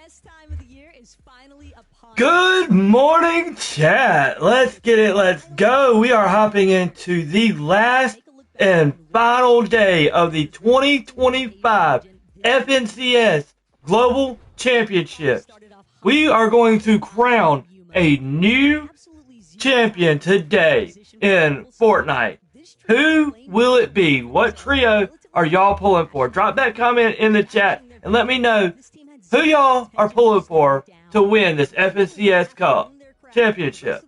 best time of the year is finally upon. Good morning, chat. Let's get it. Let's go. We are hopping into the last and final day of the 2025 FNCS Global Championship. We are going to crown a new champion today in Fortnite. Who will it be? What trio are y'all pulling for? Drop that comment in the chat and let me know who y'all are pulling for to win this FNCS Cup championship.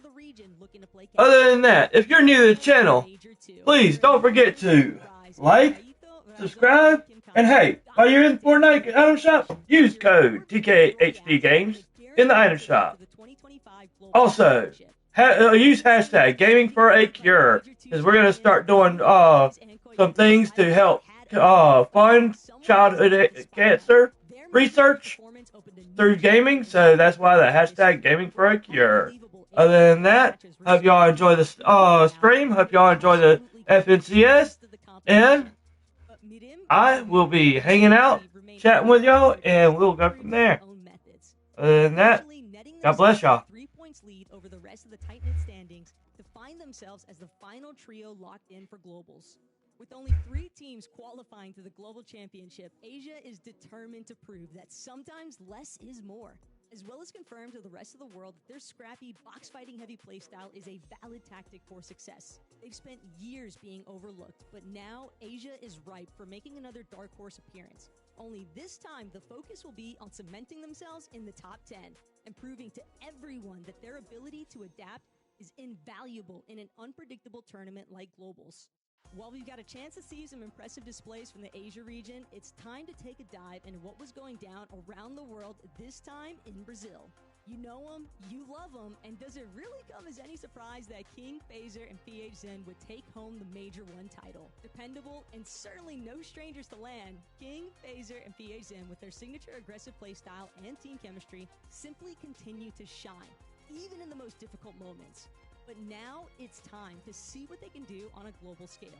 Other than that, if you're new to the channel, please don't forget to like, subscribe, and hey, while you're in the Fortnite item shop, use code TKHD Games in the item shop. Also, use hashtag Gaming for a Cure because we're gonna start doing some things to help fund childhood cancer research through gaming. So that's why the hashtag Gaming for a Cure. Other than that, hope y'all enjoy the stream. Hope y'all enjoy the FNCS, and I will be hanging out, chatting with y'all, and we'll go from there. Other than that, God bless y'all. 3 points lead over the rest of the tight knit standings to find themselves as the final trio locked in for globals. With only 3 teams qualifying to the global championship, Asia is determined to prove that sometimes less is more, as well as confirm to the rest of the world that their scrappy, box-fighting heavy playstyle is a valid tactic for success. They've spent years being overlooked, but now Asia is ripe for making another dark horse appearance. Only this time, the focus will be on cementing themselves in the top 10 and proving to everyone that their ability to adapt is invaluable in an unpredictable tournament like Globals. While we've got a chance to see some impressive displays from the Asia region, it's time to take a dive into what was going down around the world, this time in Brazil. You know them, you love them, and does it really come as any surprise that King, Phaser, and PHZen would take home the Major 1 title? Dependable, and certainly no strangers to land, King, Phaser, and PHZen with their signature aggressive playstyle and team chemistry simply continue to shine, even in the most difficult moments. But now it's time to see what they can do on a global scale.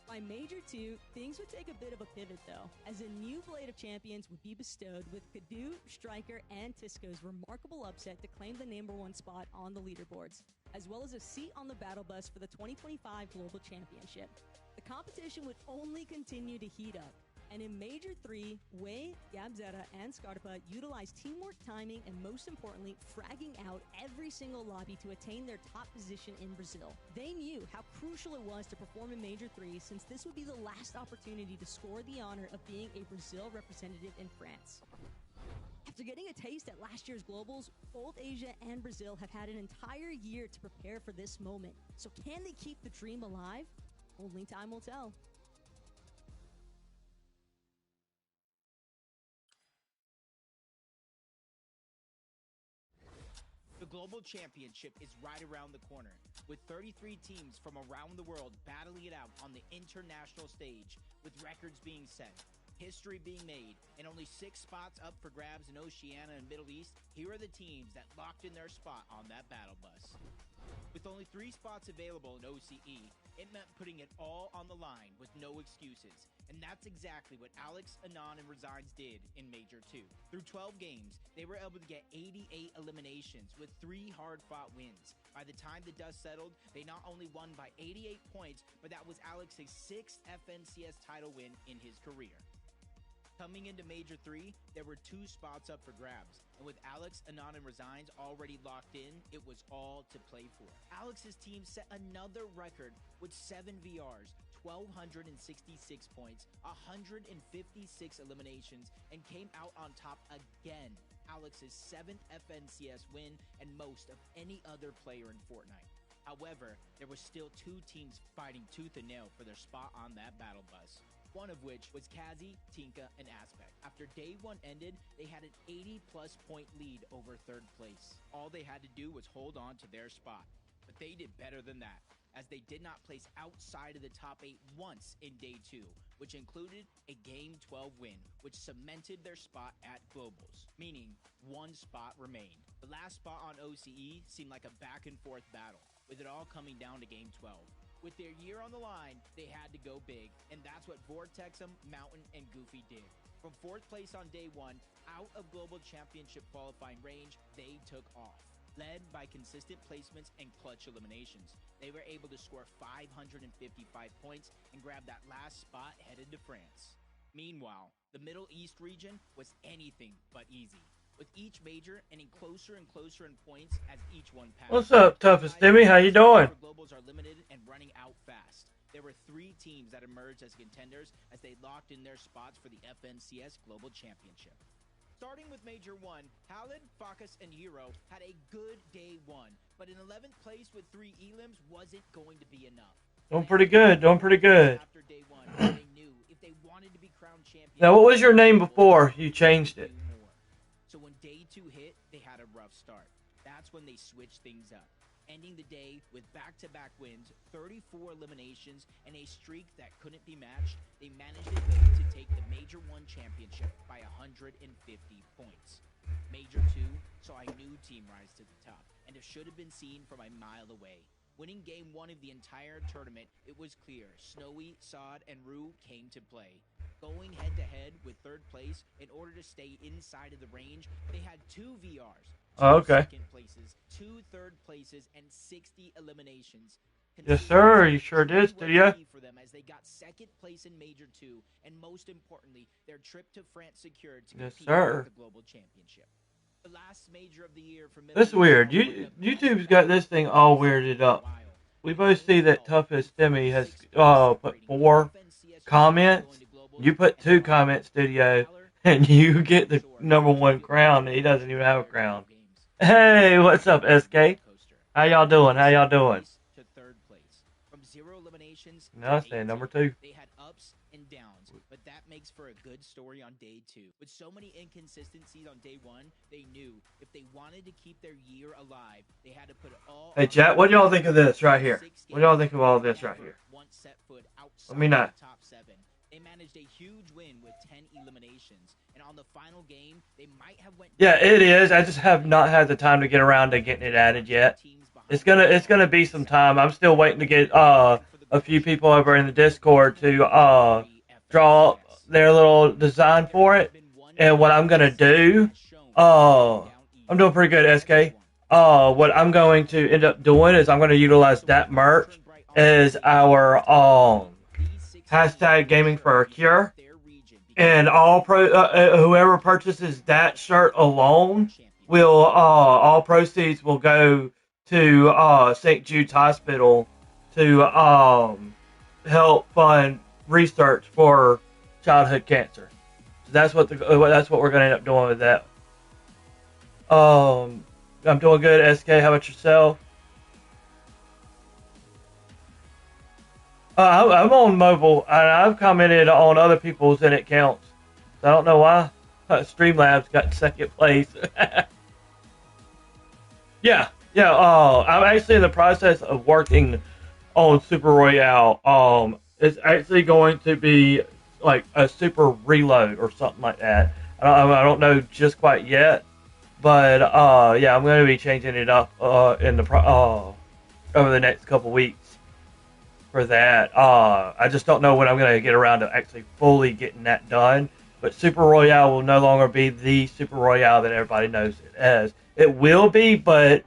By Major 2, things would take a bit of a pivot though, as a new Blade of Champions would be bestowed with Kadu, Striker, and Tisco's remarkable upset to claim the #1 spot on the leaderboards, as well as a seat on the battle bus for the 2025 Global Championship. The competition would only continue to heat up, and in Major 3, Wei, Gabzetta, and Scarpa utilized teamwork, timing, and most importantly, fragging out every single lobby to attain their top position in Brazil. They knew how crucial it was to perform in Major 3 since this would be the last opportunity to score the honor of being a Brazil representative in France. After getting a taste at last year's Globals, both Asia and Brazil have had an entire year to prepare for this moment. So can they keep the dream alive? Only time will tell. The Global Championship is right around the corner, with 33 teams from around the world battling it out on the international stage, with records being set, history being made, and only 6 spots up for grabs in Oceania and Middle East. Here are the teams that locked in their spot on that battle bus. With only 3 spots available in OCE, it meant putting it all on the line with no excuses. And that's exactly what Alex, Anon, and Resigns did in Major 2. Through 12 games, they were able to get 88 eliminations with 3 hard-fought wins. By the time the dust settled, they not only won by 88 points, but that was Alex's 6th FNCS title win in his career. Coming into Major 3, there were 2 spots up for grabs, and with Alex, Anon, and Resigns already locked in, it was all to play for. Alex's team set another record with 7 VRs, 1,266 points, 156 eliminations, and came out on top again. Alex's 7th FNCS win and most of any other player in Fortnite. However, there were still 2 teams fighting tooth and nail for their spot on that battle bus. One of which was Kazi, Tinka, and Aspect. After day 1 ended, they had an 80-plus point lead over 3rd place. All they had to do was hold on to their spot. But they did better than that, as they did not place outside of the top 8 once in day 2, which included a Game 12 win, which cemented their spot at Globals, meaning 1 spot remained. The last spot on OCE seemed like a back-and-forth battle, with it all coming down to Game 12. With their year on the line, they had to go big, and that's what Vortexum, Mountain, and Goofy did. From 4th place on day 1, out of Global Championship qualifying range, they took off. Led by consistent placements and clutch eliminations, they were able to score 555 points and grab that last spot headed to France. Meanwhile, the Middle East region was anything but easy, with each major ending closer and closer in points as each one passed. What's up, Toughest Timmy? How you doing? Globals are limited and running out fast. There were 3 teams that emerged as contenders as they locked in their spots for the FNCS Global Championship. Starting with Major 1, Halid, Focus, and Hero had a good day 1, but in 11th place with 3 elims wasn't going to be enough. Doing pretty good, doing pretty good. After day 1, they knew if they wanted to be crowned champions. Now, what was your name before you changed it? So when day 2 hit, they had a rough start. That's when they switched things up, ending the day with back-to-back wins, 34 eliminations, and a streak that couldn't be matched. They managed to take the Major 1 championship by 150 points. Major 2 saw a new team rise to the top, and it should have been seen from a mile away. Winning game 1 of the entire tournament, it was clear Snowy, Sod, and Rue came to play. Going head-to-head with 3rd place, in order to stay inside of the range, they had 2 VRs. Oh, okay. 2nd places, 2 3rd places, and 60 eliminations. Yes, sir. You sure did, Studio. For them as they got 2nd place in Major 2, and most importantly, their trip to France secured to Yes, compete sir. at the Global Championship. The last major of the year for That's weird. YouTube's got this thing all weirded up. We both see that Toughest Timmy has put 4 comments. You put 2 comments, Studio, and you get the #1 crown, and he doesn't even have a crown. Hey, what's up, SK? How y'all doing? How y'all doing? To 3rd place. From 0 eliminations No, I stand number 2. They had ups and downs, but that makes for a good story on day 2. With so many inconsistencies on day 1, they knew if they wanted to keep their year alive, they had to put it all. Hey, chat, what do y'all think of this right here? What do y'all think of all this right here? Once set foot outside Let me know. the top 7. They managed a huge win with 10 eliminations, and on the final game, they might have went. Yeah, it is. I just have not had the time to get around to getting it added yet. It's gonna be some time. I'm still waiting to get a few people over in the Discord to draw up their little design for it. And what I'm gonna do, I'm doing pretty good, SK. What I'm going to end up doing is I'm gonna utilize that merch as our hashtag gaming for a cure, and whoever purchases that shirt alone will all proceeds will go to St. Jude's Hospital to help fund research for childhood cancer. So that's what we're going to end up doing with that. I'm doing good, SK. How about yourself? I'm on mobile, and I've commented on other people's, and it counts. So I don't know why. Streamlabs got 2nd place. Yeah. I'm actually in the process of working on Super Royale. It's actually going to be like a Super Reload or something like that. I don't know just quite yet, but yeah, I'm going to be changing it up over the next couple weeks for that. I just don't know when I'm going to get around to actually fully getting that done. But Super Royale will no longer be the Super Royale that everybody knows it as. It will be, but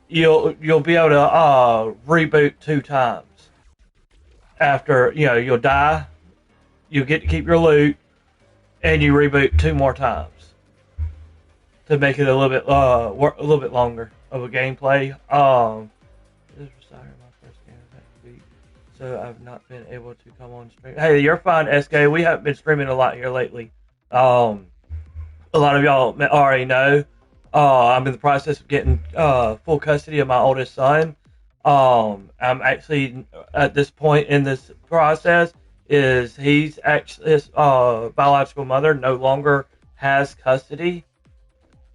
you'll be able to reboot 2 times. After you'll die, you get to keep your loot, and you reboot 2 more times to make it a little bit longer of a gameplay. This was my first game of that week, so I've not been able to come on stream. Hey, you're fine, SK. We haven't been streaming a lot here lately. A lot of y'all already know. I'm in the process of getting full custody of my oldest son. I'm actually at this point in this process his biological mother no longer has custody.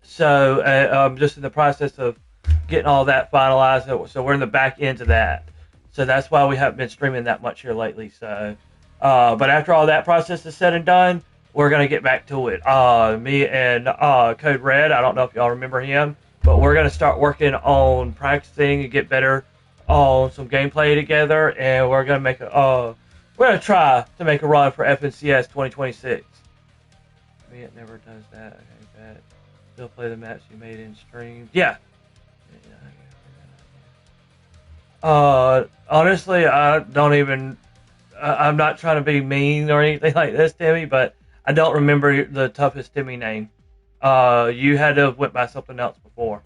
So I'm just in the process of getting all that finalized. So we're in the back end of that. So that's why we haven't been streaming that much here lately. So, but after all that process is said and done, we're going to get back to it. Me and Code Red, I don't know if y'all remember him, but we're going to start working on practicing and get better on some gameplay together, and we're going to try to make a run for FNCS 2026. me, it never does that. Okay, bet. Still play the match you made in stream. Yeah. Honestly, I don't even. I'm not trying to be mean or anything like this, Timmy, but I don't remember the toughest Timmy name. You had to have went by something else before.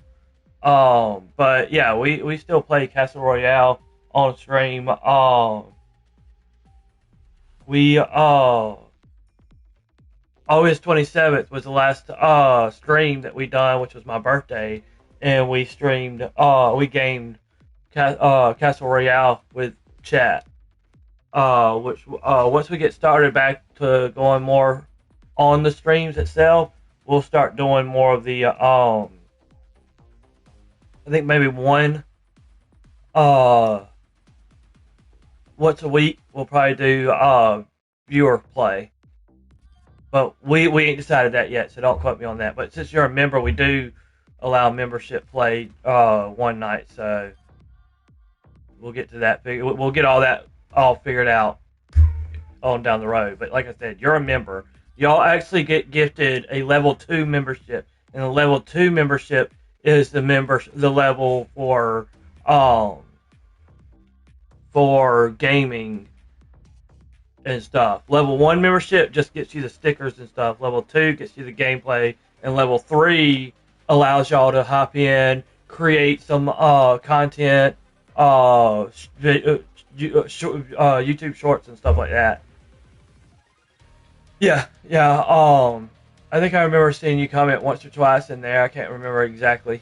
But yeah, we still play Castle Royale on stream. August 27th was the last stream that we done, which was my birthday, and we streamed. We gamed Castle Royale with chat. Which once we get started back to going more on the streams itself, we'll start doing more of the I think maybe one once a week we'll probably do viewer play. But we ain't decided that yet, so don't quote me on that. But since you're a member, we do allow membership play one night, so we'll get to that. We'll get all that all figured out on down the road. But like I said, you're a member. Y'all actually get gifted a level 2 membership, and the level 2 membership is the level for gaming and stuff. Level 1 membership just gets you the stickers and stuff. Level 2 gets you the gameplay, and level 3 allows y'all to hop in, create some content, YouTube shorts and stuff like that. Yeah. I think I remember seeing you comment once or twice in there. I can't remember exactly.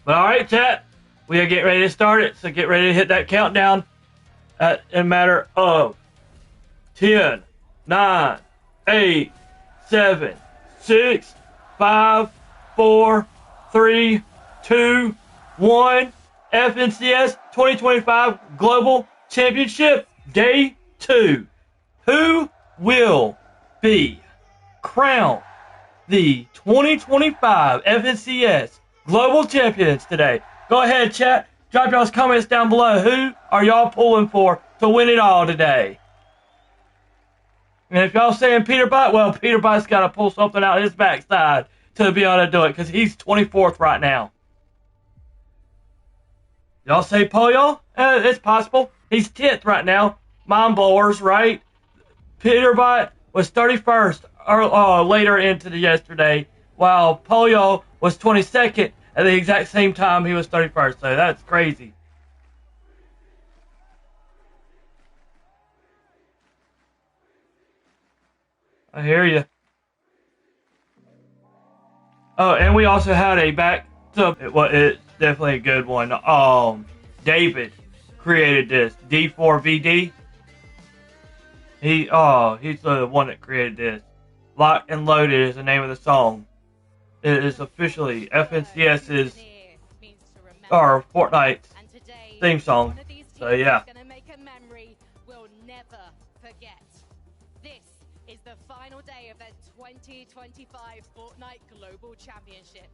But alright, chat. We are getting ready to start it, so get ready to hit that countdown in a matter of 10, 9, 8, 7, 6, 5, 4, 3, 2, 1. FNCS 2025 Global Championship Day 2. Who will be crowned the 2025 FNCS Global Champions today? Go ahead, chat. Drop y'all's comments down below. Who are y'all pulling for to win it all today? And if y'all saying Peter Butt, well, Peter Butt's got to pull something out of his backside to be able to do it, because he's 24th right now. Y'all say Pollo? It's possible. He's 10th right now. Mind blowers, right? Peter Butt was 31st later into the yesterday, while Pollo was 22nd at the exact same time he was 31st. So that's crazy. I hear you. Oh, and we also had a it's definitely a good one. David created this D4VD. He's the one that created this. Locked and Loaded is the name of the song. It is officially FNCS's or Fortnite's theme song. So yeah. Is the final day of the 2025 Fortnite Global Championship.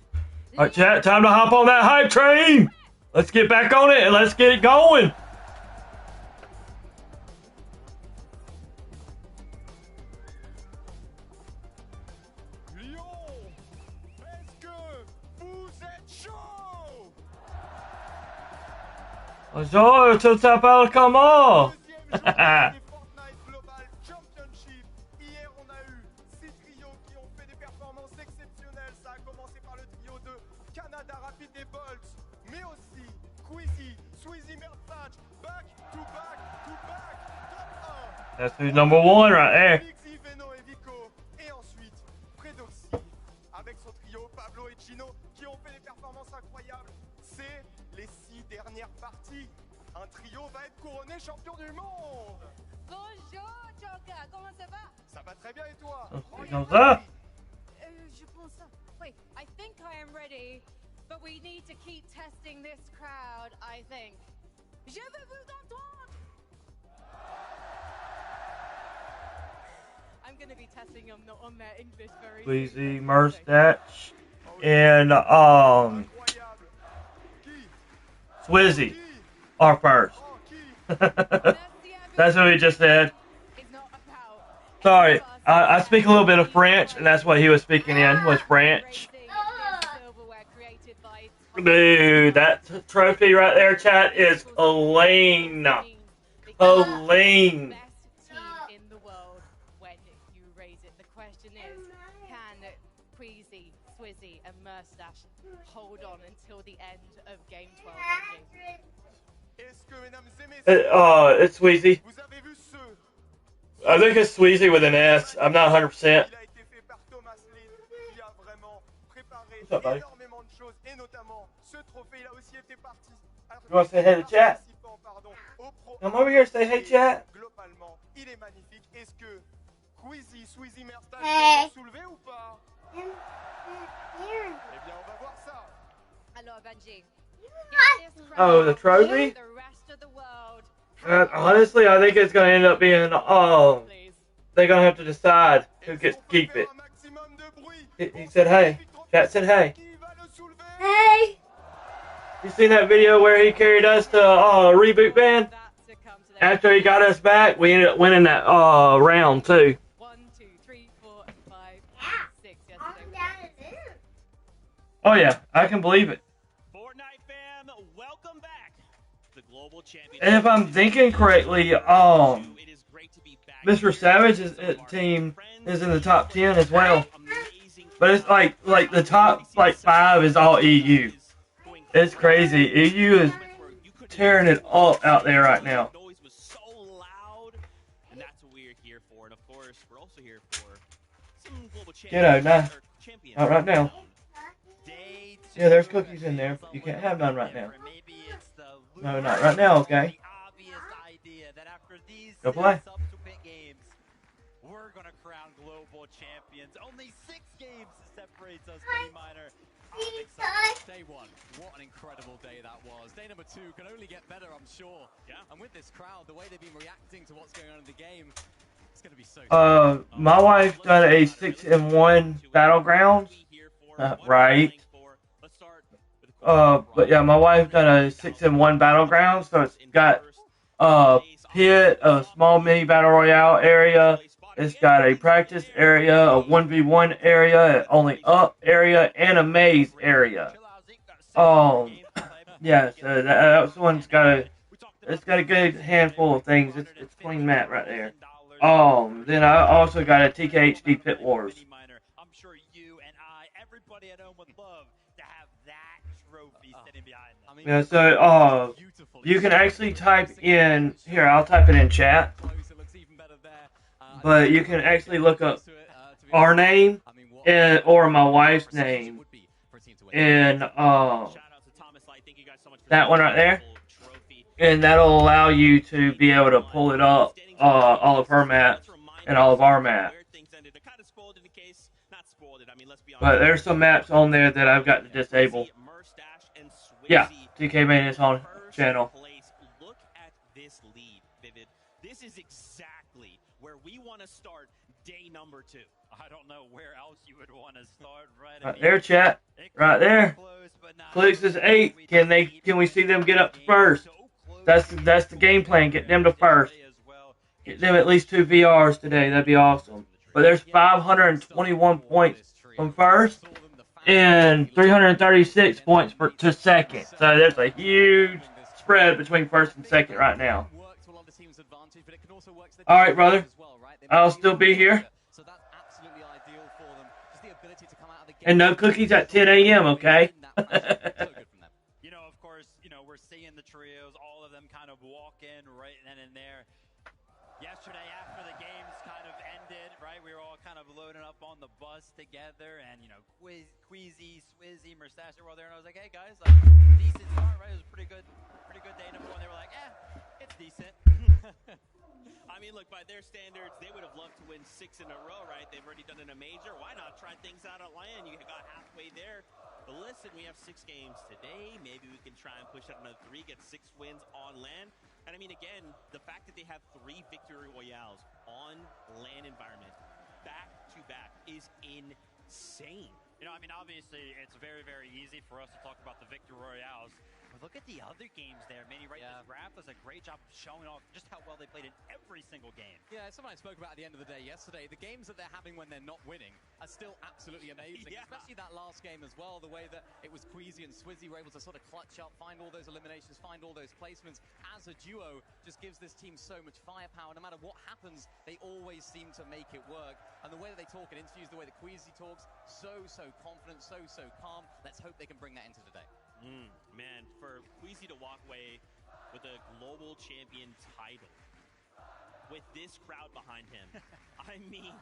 Alright, chat, time to hop on that hype train! Let's get back on it and let's get it going! Lyon, est-ce que vous êtes chaud? Bonjour, tout s'appelle comment? Fortnite Global Championship. Hier, on a eu 6 trios qui ont fait des performances exceptionnelles. Ça a commencé par le trio de Canada Rapid et Bolts, mais aussi Quizzy, Sweezy, Mertzatch, back to back to back, top 1. That's who's number one right there. Pixie, Veno et Vico. Et ensuite, Predoxy, avec son trio Pablo et Chino, qui ont fait des performances incroyables. C'est les 6 dernières parties. Un trio va être couronné champion du monde. Bonjour, Joker, comment ça va? Ça va très bien et toi? C'est comme ça. Je pense ça. Wait, I think I am ready, but we need to keep testing this crowd, I think. Je veux vous entendre. I'm going to be testing them on their English very soon. Squeezy, Merstatch, and Incroyable. Qui? Swizzy are first. Oh, qui? That's what he just said. It's not about Sorry, I speak a little bit of French, and that's what he was speaking in, was French. Dude, that trophy right there, chat, is clean. Clean. Best team in the world when you raise it. The question is, can Queasy, Swizzy, and Murstache hold on until the end of Game 12? Est-ce que, mesdames et messieurs, It's Sweezy. vous avez vu ce I think it's Sweezy with an S. I'm not 100%. Il a été fait par Thomas Lee, qui a vraiment préparé What's up, buddy? énormément de choses, et notamment ce trophée. Il a aussi été parti. You want to say hey to chat? Au pro- Come over here and say hey, chat. Globalement, il est magnifique. Est-ce que Queasy, Swizzy, Merstache Hey. vont soulever ou pas? Eh bien, on va voir ça. Alors, Benji. Oh, the trophy? The rest of the world. Honestly, I think it's going to end up being, Please. they're going to have to decide who gets to keep it. Un maximum de bruit. He said hey. Chat said hey. Qui va le soulever? Hey! You seen that video where he carried us to Reboot Band? That succumbs to them. After he got us back, we ended up winning that round too. 1, 2, 3, 4, and 5, 6 yesterday. Oh yeah, I can believe it. Fortnite fam, welcome back. The global champion. And if I'm thinking correctly, Mr. Savage's team is in the top 10 as well. But it's like the top 5 is all EU. It's crazy. EU is tearing it all out there right now. Noise was so loud, and that's what we're here for. And of course, we're also here for some global Kiddo, nah. champions. Not right now. Day Yeah, there's cookies in there, but you can't have none right now. Maybe it's the No, not right now, okay? the obvious idea that after these Go play. subsequent games, we're gonna crown global champions. Only 6 games separates us, Benny Miner. I'm excited. Day 1, what an incredible day that was. Day number 2 can only get better, I'm sure. Yeah. And with this crowd, the way they've been reacting to what's going on in the game, it's going to be so My wife done a 6-in-1 Battlegrounds. Right. But yeah, my wife done a 6-in-1 Battlegrounds, so it's got pit, a small mini battle royale area. It's got a practice area, a 1v1 area, an only up area, and a maze area. Yeah, so that one's got a good handful of things. It's clean map right there. Then I also got a TKHD Pit Wars. I'm sure you and everybody at home would love to have that trophy sitting behind them. I mean, Yeah, so beautiful. you can actually type in here. I'll type it in chat. Close, it looks even better there. But you can actually look up our name or my wife's name and Shout out to Thomas Light. Thank you guys so much for that one right there, trophy. and that'll allow you to be able to pull it up, all of her maps and all of our maps. But there's some maps on there that I've got to disable. Yeah, TK made his own channel. Look at this lead, Vivid. This is exactly where we want to start day number 2. I don't know where else you would want to start, right? Right there, chat. Right there. Clicks is 8. Can we see them get up to first? That's the game plan. Get them to first. Get them at least 2 VRs today. That'd be awesome. But there's 521 points from first and 336 points to second. So there's a huge spread between first and second right now. All right, brother. I'll still be here. And no cookies at 10 a.m., okay? Of course, we're seeing the trios, all of them kind of walk in right then and there. Yesterday, after the games kind of ended, right, we were all kind of loading up on the bus together, and, Queasy, Swizzy, Murstache were all there, and I was like, hey, guys, decent start, right? It was a pretty good day number 1. They were like, it's decent. I mean, look, by their standards, they would have loved to win 6 in a row, right? They've already done it in a major. Why not try things out at LAN? You got halfway there. But listen, we have 6 games today. Maybe we can try and push out another 3, get 6 wins on LAN. And I mean, again, the fact that they have 3 victory royales on LAN environment back to back is insane. You know, I mean, obviously, it's very, very easy for us to talk about the Victory Royales. But look at the other games there, Manny, right? Yeah. This graph does a great job of showing off just how well they played in every single game. Yeah, something I spoke about at the end of the day yesterday. The games that they're having when they're not winning are still absolutely amazing. Yeah. Especially that last game as well, the way that it was Queasy and Swizzy were able to sort of clutch up, find all those eliminations, find all those placements. As a duo, just gives this team so much firepower. No matter what happens, they always seem to make it work. And the way that they talk in interviews, the way that Queasy talks, so confident, so calm. Let's hope they can bring that into today. Man, for Queasy to walk away with a global champion title with this crowd behind him, I mean,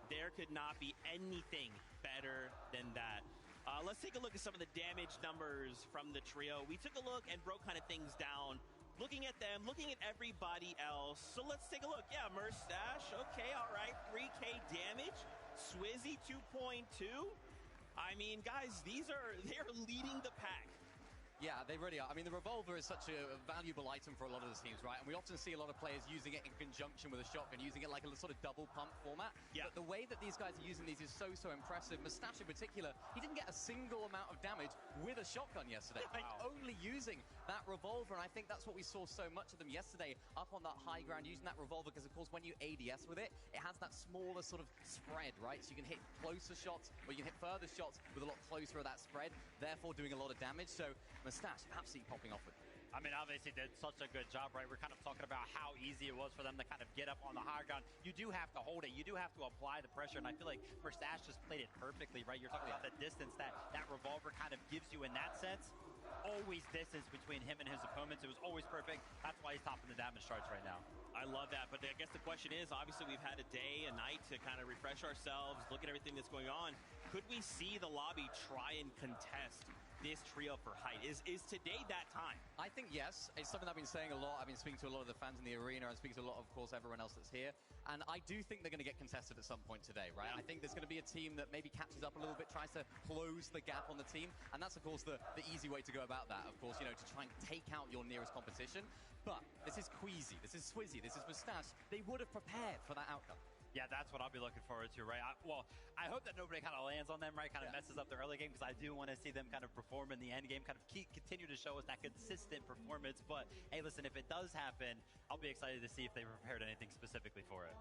there could not be anything better than that. Let's take a look at some of the damage numbers from the trio. We took a look and broke kind of things down. Looking at them, looking at everybody else. So let's take a look. Yeah, Merstash, okay, all right, 3K damage. Swizzy, 2.2. I mean, guys, they're leading the pack. Yeah, they really are. I mean, the revolver is such a valuable item for a lot of the teams, right? And we often see a lot of players using it in conjunction with a shotgun, using it like a sort of double pump format. Yeah. But the way that these guys are using these is so impressive. Mustache in particular, he didn't get a single amount of damage with a shotgun yesterday. Wow. Only using that revolver, and I think that's what we saw so much of them yesterday up on that high ground, using that revolver, because of course when you ADS with it, it has that smaller sort of spread, right? So you can hit closer shots, or you can hit further shots with a lot closer of that spread, therefore doing a lot of damage. So Mustache absolutely popping off with it. I mean, obviously did such a good job, right? We're kind of talking about how easy it was for them to kind of get up on the high ground. You do have to hold it. You do have to apply the pressure, and I feel like Merstash just played it perfectly, right? You're talking about the distance that revolver kind of gives you in that sense. Always distance between him and his opponents. It was always perfect. That's why he's topping the damage charts right now. I love that, but I guess the question is, obviously we've had a day, a night to kind of refresh ourselves, look at everything that's going on. Could we see the lobby try and contest this trio for height? Is today that time? I think yes. It's something I've been saying a lot. I've been speaking to a lot of the fans in the arena. I'm speaking to a lot, of course, everyone else that's here. And I do think they're going to get contested at some point today, right? Yeah. I think there's going to be a team that maybe catches up a little bit, tries to close the gap on the team. And that's, of course, the easy way to go about that, of course, to try and take out your nearest competition. But this is Queasy, this is Swizzy, this is Mustache. They would have prepared for that outcome. Yeah, that's what I'll be looking forward to, right? I hope that nobody kind of lands on them, right? Kind of messes up the early game, because I do want to see them kind of perform in the end game, kind of continue to show us that consistent performance. But hey, listen, if it does happen, I'll be excited to see if they prepared anything specifically for it.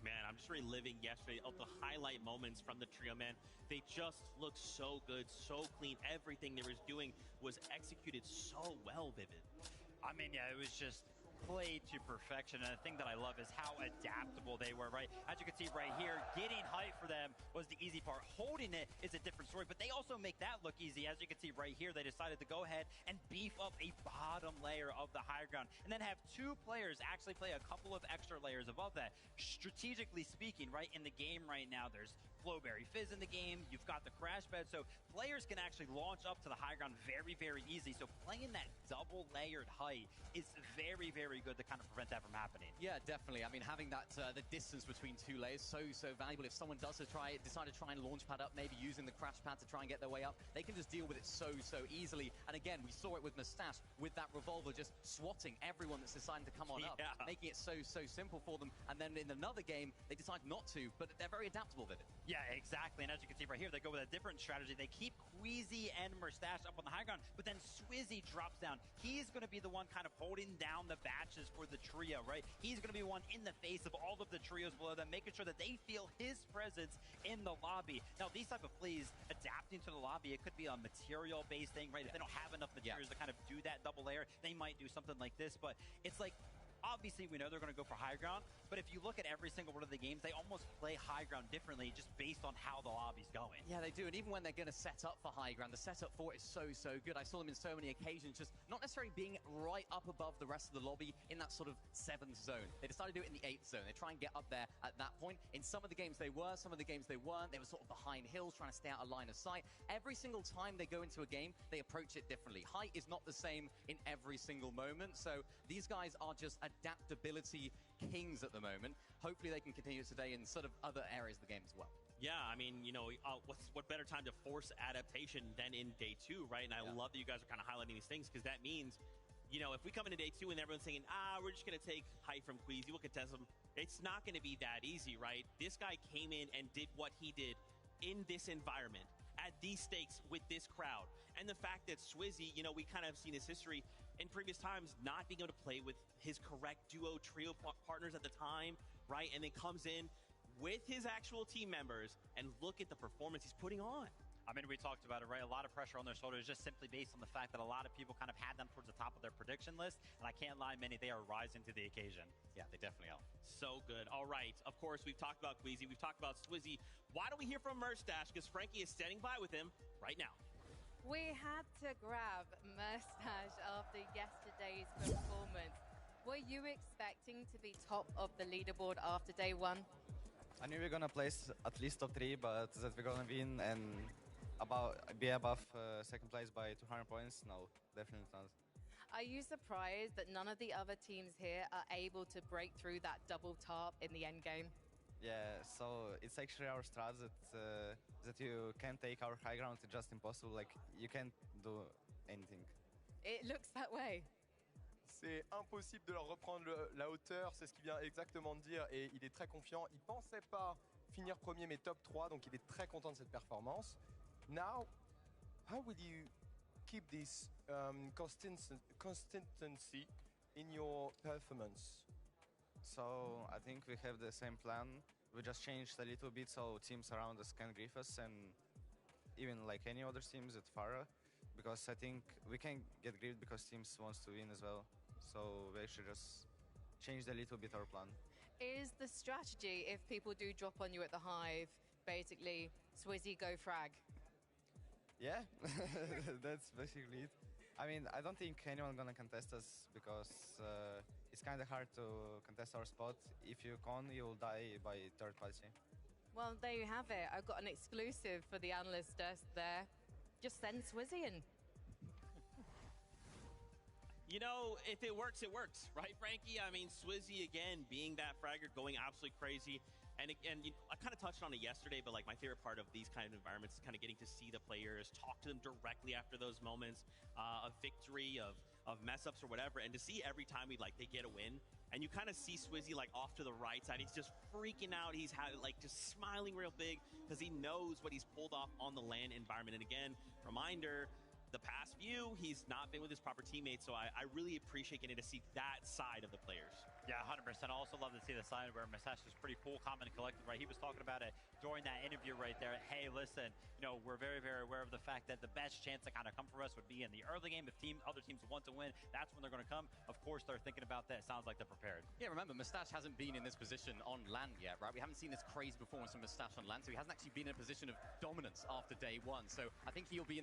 Man, I'm just reliving yesterday of the highlight moments from the trio, man. They just looked so good, so clean. Everything they were doing was executed so well, Vivid. I mean, yeah, it was just played to perfection, and the thing that I love is how adaptable they were, right? As you can see right here, getting height for them was the easy part. Holding it is a different story, but they also make that look easy. As you can see right here, they decided to go ahead and beef up a bottom layer of the high ground, and then have two players actually play a couple of extra layers above that. Strategically speaking, right, in the game right now, there's Flowberry Fizz in the game, you've got the crash bed, so players can actually launch up to the high ground very easy. So playing that double layered height is very good to kind of prevent that from happening. Yeah, definitely. I mean, having that the distance between two layers so valuable. If someone does decide to try and launch pad up, maybe using the crash pad to try and get their way up, they can just deal with it so easily. And again, we saw it with Mustache with that revolver, just swatting everyone that's deciding to come on up, making it so simple for them. And then in another game, they decide not to, but they're very adaptable with it. Yeah, exactly. And as you can see right here, they go with a different strategy. They keep Queasy and Merstache up on the high ground, but then Swizzy drops down. He's going to be the one kind of holding down the batches for the trio, right? He's going to be one in the face of all of the trios below them, making sure that they feel his presence in the lobby. Now, these type of plays, adapting to the lobby, it could be a material-based thing, right? If they don't have enough materials to kind of do that double layer, they might do something like this, but it's like, obviously, we know they're going to go for high ground, but if you look at every single one of the games, they almost play high ground differently just based on how the lobby's going. Yeah, they do, and even when they're going to set up for high ground, the setup for it is so good. I saw them in so many occasions, just not necessarily being right up above the rest of the lobby in that sort of 7th zone. They decided to do it in the 8th zone. They try and get up there at that point. In some of the games they were, some of the games they weren't. They were sort of behind hills, trying to stay out of line of sight. Every single time they go into a game, they approach it differently. Height is not the same in every single moment, so these guys are just adaptability kings at the moment. Hopefully they can continue it today in sort of other areas of the game as well. Yeah, I mean, what better time to force adaptation than in day 2, right? And I love that you guys are kind of highlighting these things, because that means, if we come into day 2 and everyone's saying, we're just going to take height from Queasy, we'll contest him, it's not going to be that easy, right? This guy came in and did what he did in this environment at these stakes with this crowd. And the fact that Swizzy, you know, we kind of seen his history in previous times not being able to play with his correct duo trio partners at the time, right? And then comes in with his actual team members and look at the performance he's putting on. I mean, we talked about it, right? A lot of pressure on their shoulders just simply based on the fact that a lot of people kind of had them towards the top of their prediction list. And I can't lie, many, they are rising to the occasion. Yeah, they definitely are. So good. All right. Of course, we've talked about Queasy. We've talked about Swizzy. Why don't we hear from Merstash? Because Frankie is standing by with him right now. We had to grab Merstash after yesterday's performance. Were you expecting to be top of the leaderboard after day one? I knew we were gonna place at least top 3, but that we're gonna win and be above second place by 200 points? No, definitely not. Are you surprised that none of the other teams here are able to break through that double top in the end game? Yeah, so it's actually our strat that you can't take our high ground. It's just impossible. Like, you can't do anything. It looks that way. C'est impossible de leur reprendre la hauteur, c'est ce qu'il vient exactement de dire, et il est très confiant. Il pensait pas finir premier mais top 3, donc il est très content de cette performance. Now, how will you keep this consistency in your performance? So I think we have the same plan. We just changed a little bit so teams around us can grief us, and even like any other teams at Farah, because I think we can get griefed because teams wants to win as well. So we actually just changed a little bit our plan. Is the strategy, if people do drop on you at the Hive, basically Swizzy go frag? Yeah, that's basically it. I mean, I don't think anyone gonna contest us because it's kind of hard to contest our spot. If you con, you'll die by third party. Well, there you have it. I've got an exclusive for the analyst desk there. Just send Swizzy in. You know, if it works, right, Frankie? I mean, Swizzy, again, being that fragger, going absolutely crazy. And you know, I kind of touched on it yesterday, but like my favorite part of these kind of environments is kind of getting to see the players, talk to them directly after those moments of victory, of mess-ups or whatever. And to see every time they get a win, and you kind of see Swizzy like off to the right side. He's just freaking out. He's like just smiling real big because he knows what he's pulled off on the LAN environment. And again, reminder, the past few, he's not been with his proper teammates, so I really appreciate getting to see that side of the players. Yeah, 100%. I also love to see the side where Merstash is pretty cool, calm, and collected, right? He was talking about it during that interview right there. Hey, listen, you know, we're very, very aware of the fact that the best chance to kind of come for us would be in the early game. If other teams want to win, that's when they're going to come. Of course, they're thinking about that. It sounds like they're prepared. Yeah, remember, Merstash hasn't been in this position on LAN yet, right? We haven't seen this crazy performance from Merstash on LAN, so he hasn't actually been in a position of dominance after day one. So I think he'll be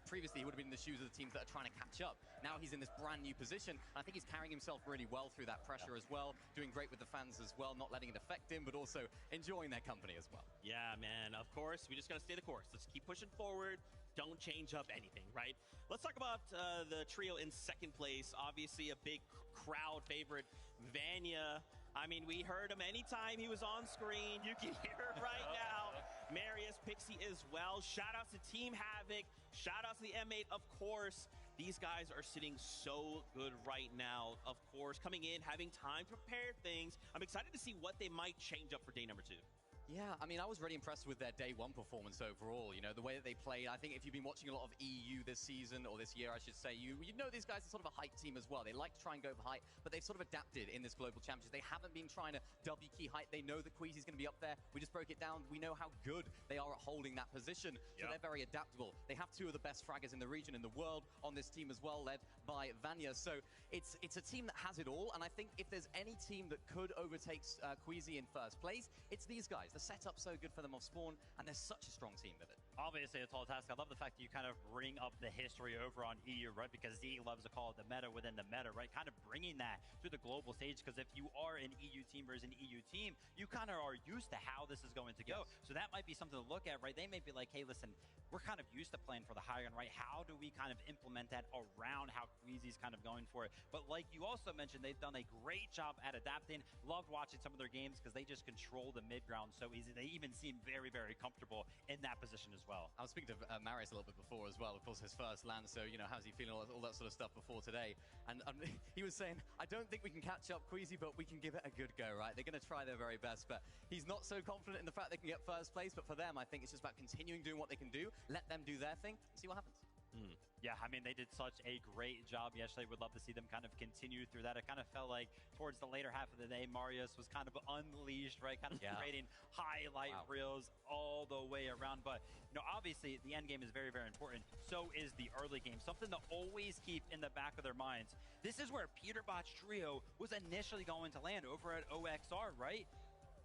previously he would have been in the shoes of the teams that are trying to catch up. Now he's in this brand new position, and I think he's carrying himself really well through that pressure as well, doing great with the fans as well, not letting it affect him, but also enjoying their company as well. Yeah, man, of course. We just got to stay the course. Let's keep pushing forward. Don't change up anything, right? Let's talk about the trio in second place. Obviously, a big crowd favorite, Vanya. I mean, we heard him anytime he was on screen. You can hear it right now. Marius, Pixie as well. Shout outs to Team Havoc. Shout outs to the M8, of course. These guys are sitting so good right now. Of course, coming in, having time to prepare things. I'm excited to see what they might change up for day number 2. Yeah, I mean, I was really impressed with their day one performance overall. You know, the way that they played. I think if you've been watching a lot of EU this season, or this year, I should say, you know these guys are sort of a hype team as well. They like to try and go for height, but they've sort of adapted in this global championship. They haven't been trying to W key height. They know that Queasy's going to be up there. We just broke it down. We know how good they are at holding that position. So they're very adaptable. They have 2 of the best fraggers in the region, in the world, on this team as well, led by Vanya. So it's a team that has it all. And I think if there's any team that could overtake Queasy in first place, it's these guys. The setup's so good for them off spawn, and they're such a strong team with it. Obviously, a tall task. I love the fact that you kind of bring up the history over on EU, right? Because Z loves to call it the meta within the meta, right? Kind of bringing that to the global stage, because if you are an EU team versus an EU team, you kind of are used to how this is going to go. So that might be something to look at, right? They may be like, hey, listen, we're kind of used to playing for the high ground, right? How do we kind of implement that around how Queasy's kind of going for it? But like you also mentioned, they've done a great job at adapting. Loved watching some of their games because they just control the mid ground so easy. They even seem very, very comfortable in that position as well. I was speaking to Marius a little bit before as well. Of course, his first land, so, you know, how's he feeling, all that sort of stuff before today. And he was saying, I don't think we can catch up Queasy, but we can give it a good go, right? They're going to try their very best, but he's not so confident in the fact they can get first place. But for them, I think it's just about continuing doing what they can do, let them do their thing, see what happens. Yeah, I mean, they did such a great job yesterday. Would love to see them kind of continue through that. It kind of felt like towards the later half of the day, Marius was kind of unleashed, right? Kind of creating highlight reels all the way around. But, you know, obviously the end game is very, very important. So is the early game. Something to always keep in the back of their minds. This is where Peterbot's trio was initially going to land over at OXR, right?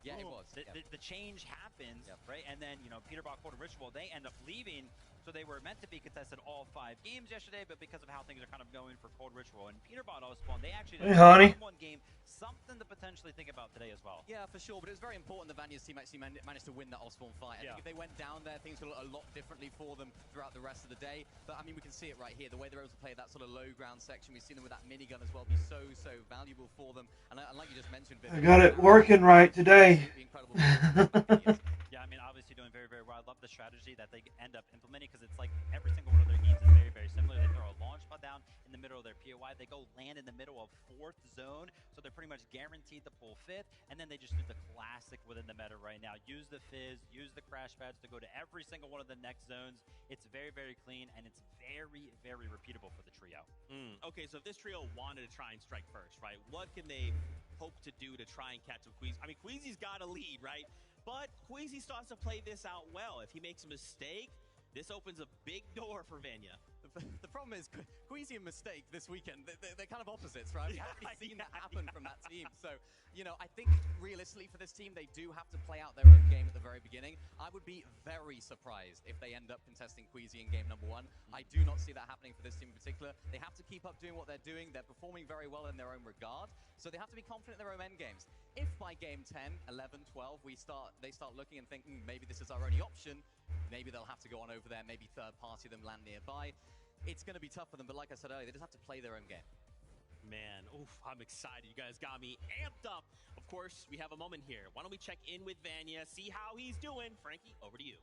Yeah, it was. The change happens, right? And then, you know, Peterbot, Cold Ritual, they end up leaving. So they were meant to be contested all 5 games yesterday, but because of how things are kind of going for Cold Ritual and Peterbot Ospawn, they actually did one game. Something to potentially think about today as well. Yeah, for sure. But it was very important that Vanya's team actually managed to win that Ospawn fight. I think if they went down there, things would look a lot differently for them throughout the rest of the day. But I mean, we can see it right here. The way they're able to play that sort of low ground section. We've seen them with that minigun as well be so valuable for them. And like you just mentioned, I got it working right today. Yeah, I mean, obviously doing very, very well. I love the strategy that they end up implementing because it's like every single one of their games is very, very similar. They throw a launch pad down in the middle of their POI. They go land in the middle of 4th zone, so they're pretty much guaranteed to pull 5th. And then they just do the classic within the meta right now. Use the Fizz, use the crash pads to go to every single one of the next zones. It's very, very clean, and it's very, very repeatable for the trio. Okay, so if this trio wanted to try and strike first, right, what can they hope to do to try and catch up Queasy? I mean, Queasy's got a lead, right? But Queasy starts to play this out well. If he makes a mistake, this opens a big door for Vanya. The problem is, Queasy and Mistake this weekend, they're kind of opposites, right? We haven't seen that happen from that team. So, you know, I think realistically for this team, they do have to play out their own game at the very beginning. I would be very surprised if they end up contesting Queasy in game number 1. I do not see that happening for this team in particular. They have to keep up doing what they're doing. They're performing very well in their own regard. So they have to be confident in their own end games. If by game 10, 11, 12, they start looking and think, maybe this is our only option, maybe they'll have to go on over there, maybe third party them, land nearby. It's going to be tough for them, but like I said earlier, they just have to play their own game. Man, I'm excited. You guys got me amped up. Of course, we have a moment here. Why don't we check in with Vanya, see how he's doing? Frankie, over to you.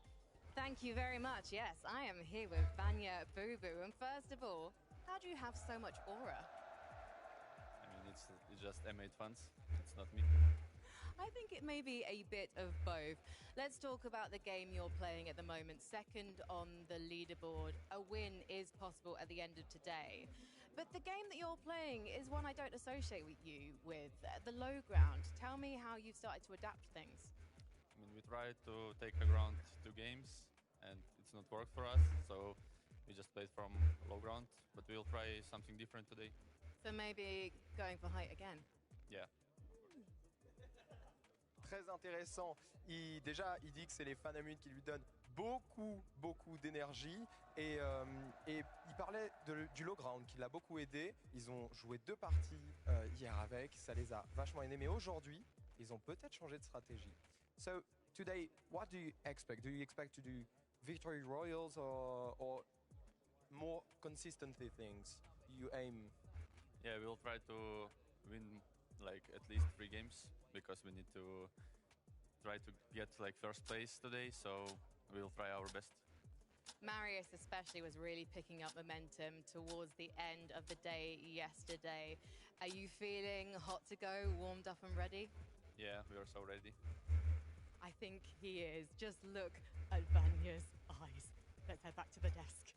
Thank you very much. Yes, I am here with Vanya Boo-Boo. And first of all, how do you have so much aura? I mean, it's just M8 fans. It's not me. I think it may be a bit of both. Let's talk about the game you're playing at the moment. Second on the leaderboard. A win is possible at the end of today. But the game that you're playing is one I don't associate with you with, the low ground. Tell me how you've started to adapt things. I mean, we tried to take a ground 2 games, and it's not worked for us, so we just played from low ground, but we'll try something different today. So maybe going for height again? Yeah. Très intéressant. Déjà, il dit que c'est les Fanamune qui lui donnent beaucoup d'énergie. Et il parlait du low ground qui l'a beaucoup aidé. Ils ont joué 2 parties hier avec. Ça les a vachement aidés. Mais aujourd'hui, ils ont peut-être changé de stratégie. So, today, what do you expect? Do you expect to do victory royals or more consistently things you aim? Yeah, we'll try to win like at least 3 games. Because we need to try to get like first place today, so we'll try our best. Marius especially was really picking up momentum towards the end of the day yesterday. Are you feeling hot to go, warmed up and ready? Yeah, we are so ready. I think he is. Just look at Vanya's eyes. Let's head back to the desk.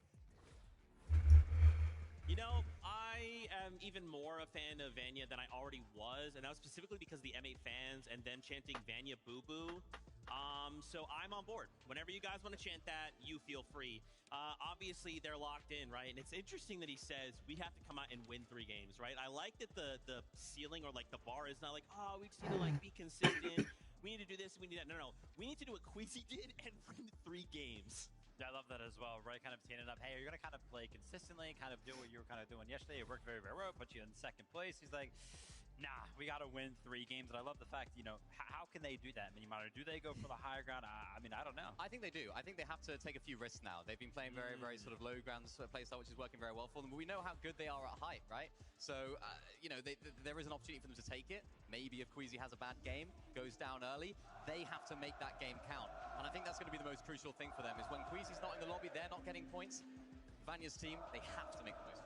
You know, I am even more a fan of Vanya than I already was, and that was specifically because of the M8 fans and them chanting Vanya Boo Boo. So I'm on board. Whenever you guys want to chant that, you feel free. Obviously, they're locked in, right? And it's interesting that he says we have to come out and win 3 games, right? I like that the ceiling or like the bar is not like, oh, we just need to like be consistent. We need to do this, we need that. No. We need to do what Queasy did and win 3 games. Yeah, I love that as well, right? Kind of teeing it up. Hey, you're going to kind of play consistently, kind of do what you were kind of doing yesterday. It worked very, very well, put you in 2nd place. He's like, nah, we got to win 3 games. And I love the fact, you know, how can they do that, Minimonitor? Do they go for the higher ground? I mean, I don't know. I think they do. I think they have to take a few risks now. They've been playing very, very sort of low ground play style, which is working very well for them. But we know how good they are at height, right? So, you know, there is an opportunity for them to take it. Maybe if Queasy has a bad game, goes down early, they have to make that game count. And I think that's going to be the most crucial thing for them, is when Queasy's not in the lobby, they're not getting points. Vanya's team, they have to make the most.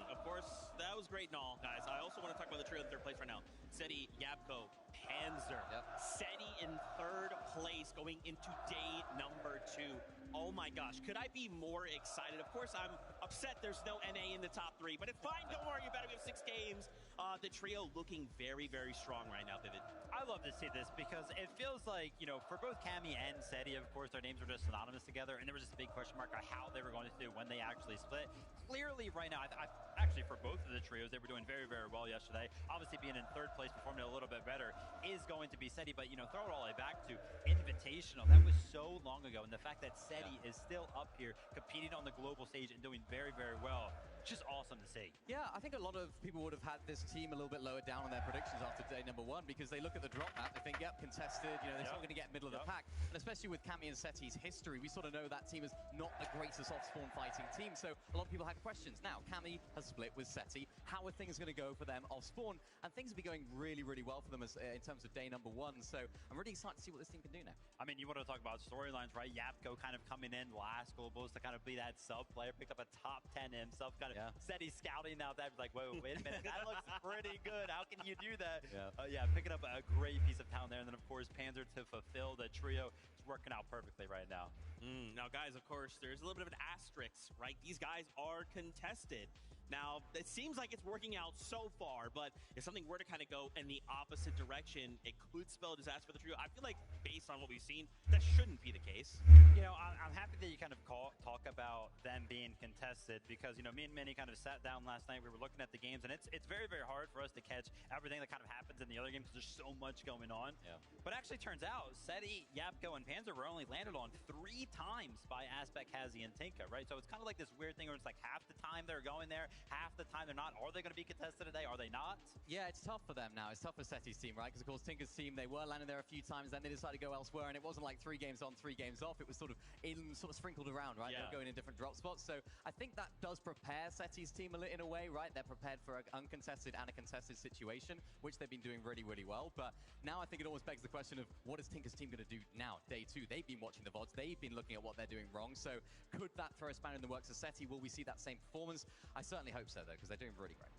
Of course, that was great and all, guys. I also want to talk about the trio in third place right now. Seti, Yabko, Panzer. Yep. Seti in third place going into day number 2. Oh my gosh, could I be more excited? Of course, I'm upset there's no NA in the top 3, but it's fine, don't worry about it. We have 6 games. The trio looking very, very strong right now, Vivid. I love to see this because it feels like, you know, for both Cammy and Seti, of course, their names were just synonymous together, and there was just a big question mark on how they were going to do when they actually split. Clearly, right now, actually, for both of the trios, they were doing very, very well yesterday. Obviously, being in third place, performing a little bit better, is going to be Seti, but, you know, throw it all the way back to Invitational. That was so long ago, and the fact that Seti is still up here, competing on the global stage and doing very, very well, just awesome to see. Yeah, I think a lot of people would have had this team a little bit lower down on their predictions after day number 1, because they look at the drop map, they think, yep, contested, you know, they're still going to get middle of the pack. And especially with Cammy and Seti's history, we sort of know that team is not the greatest off-spawn fighting team, so a lot of people had questions. Now, Cammy has split with Seti. How are things going to go for them off-spawn? And things will be going really, really well for them as, in terms of day number 1, so I'm really excited to see what this team can do now. I mean, you want to talk about storylines, right? Yapko kind of coming in last globals to kind of be that sub player, picked up a top 10 himself, kind of Seti scouting out that, like, whoa, wait a minute, that looks pretty good. How can you do that? Yeah, picking up a great piece of talent there. And then, of course, Panzer to fulfill the trio. It's working out perfectly right now. Now, guys, of course, there's a little bit of an asterisk, right? These guys are contested. Now, it seems like it's working out so far, but if something were to kind of go in the opposite direction, it could spell a disaster for the trio. I feel like, based on what we've seen, that shouldn't be the case. You know, I'm happy that you kind of talk about them being contested, because, you know, me and Minnie kind of sat down last night. We were looking at the games, and it's very, very hard for us to catch everything that kind of happens in the other games, because there's so much going on. But actually turns out, Seti, Yapko, and Panzer were only landed on 3 times by Aspect, Kazi, and Tinka, right? So it's kind of like this weird thing where it's like half the time they're going there, half the time they're not. Are they going to be contested today? Are they not? Yeah, it's tough for them now. It's tough for Seti's team, right? Because, of course, Tinker's team, they were landing there a few times, then they decided to go elsewhere, and it wasn't like 3 games on, 3 games off. It was sort of sprinkled around, right? They were going in different drop spots. So I think that does prepare Seti's team in a way, right? They're prepared for an uncontested and a contested situation, which they've been doing really, really well. But now I think it almost begs the question of, what is Tinker's team going to do now, day 2? They've been watching the VODs. They've been looking at what they're doing wrong. So could that throw a spanner in the works of Seti? Will we see that same performance? I certainly hope so, though, because they're doing really great.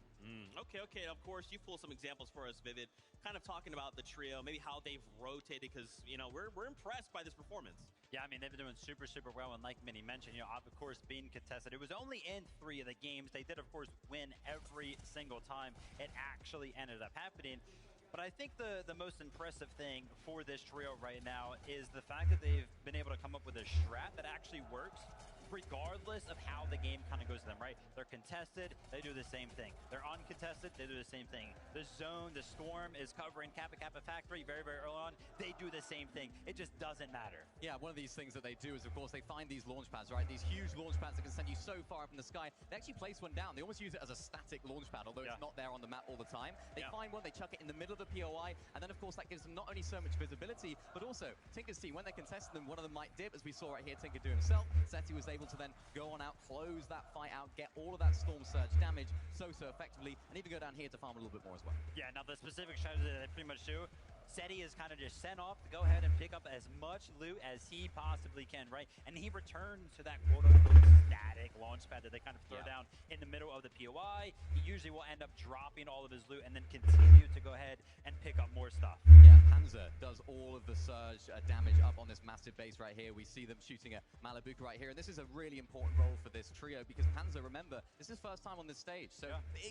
Okay. Of course, you pull some examples for us, Vivid. Kind of talking about the trio, maybe how they've rotated, because, you know, we're impressed by this performance. Yeah, I mean, they've been doing super, super well, and like Minnie mentioned, you know, of course, being contested. It was only in 3 of the games. They did, of course, win every single time it actually ended up happening. But I think the most impressive thing for this trio right now is the fact that they've been able to come up with a strat that actually works, regardless of how the game kind of goes to them, right? They're contested, they do the same thing. They're uncontested, they do the same thing. The zone, the storm is covering Kappa Kappa Factory very, very early on. They do the same thing. It just doesn't matter. Yeah, one of these things that they do is, of course, they find these launch pads, right? These huge launch pads that can send you so far up in the sky. They actually place one down. They almost use it as a static launch pad, although it's not there on the map all the time. They find one, they chuck it in the middle of the POI, and then, of course, that gives them not only so much visibility, but also Tinker's team, when they're contesting them, one of them might dip, as we saw right here, Tinker do himself. Seti was able to then go on out, close that fight out, get all of that storm surge damage so effectively, and even go down here to farm a little bit more as well. Yeah, now the specific strategy that they pretty much do, Seti is kind of just sent off to go ahead and pick up as much loot as he possibly can, right? And he returns to that quote-unquote static launch pad that they kind of throw down in the middle of the POI. He usually will end up dropping all of his loot and then continue to go ahead and pick up more stuff. Yeah, Panzer does all of the surge damage up on this massive base right here. We see them shooting at Malibuka right here, and this is a really important role for this trio, because Panzer, remember, this is his first time on this stage, so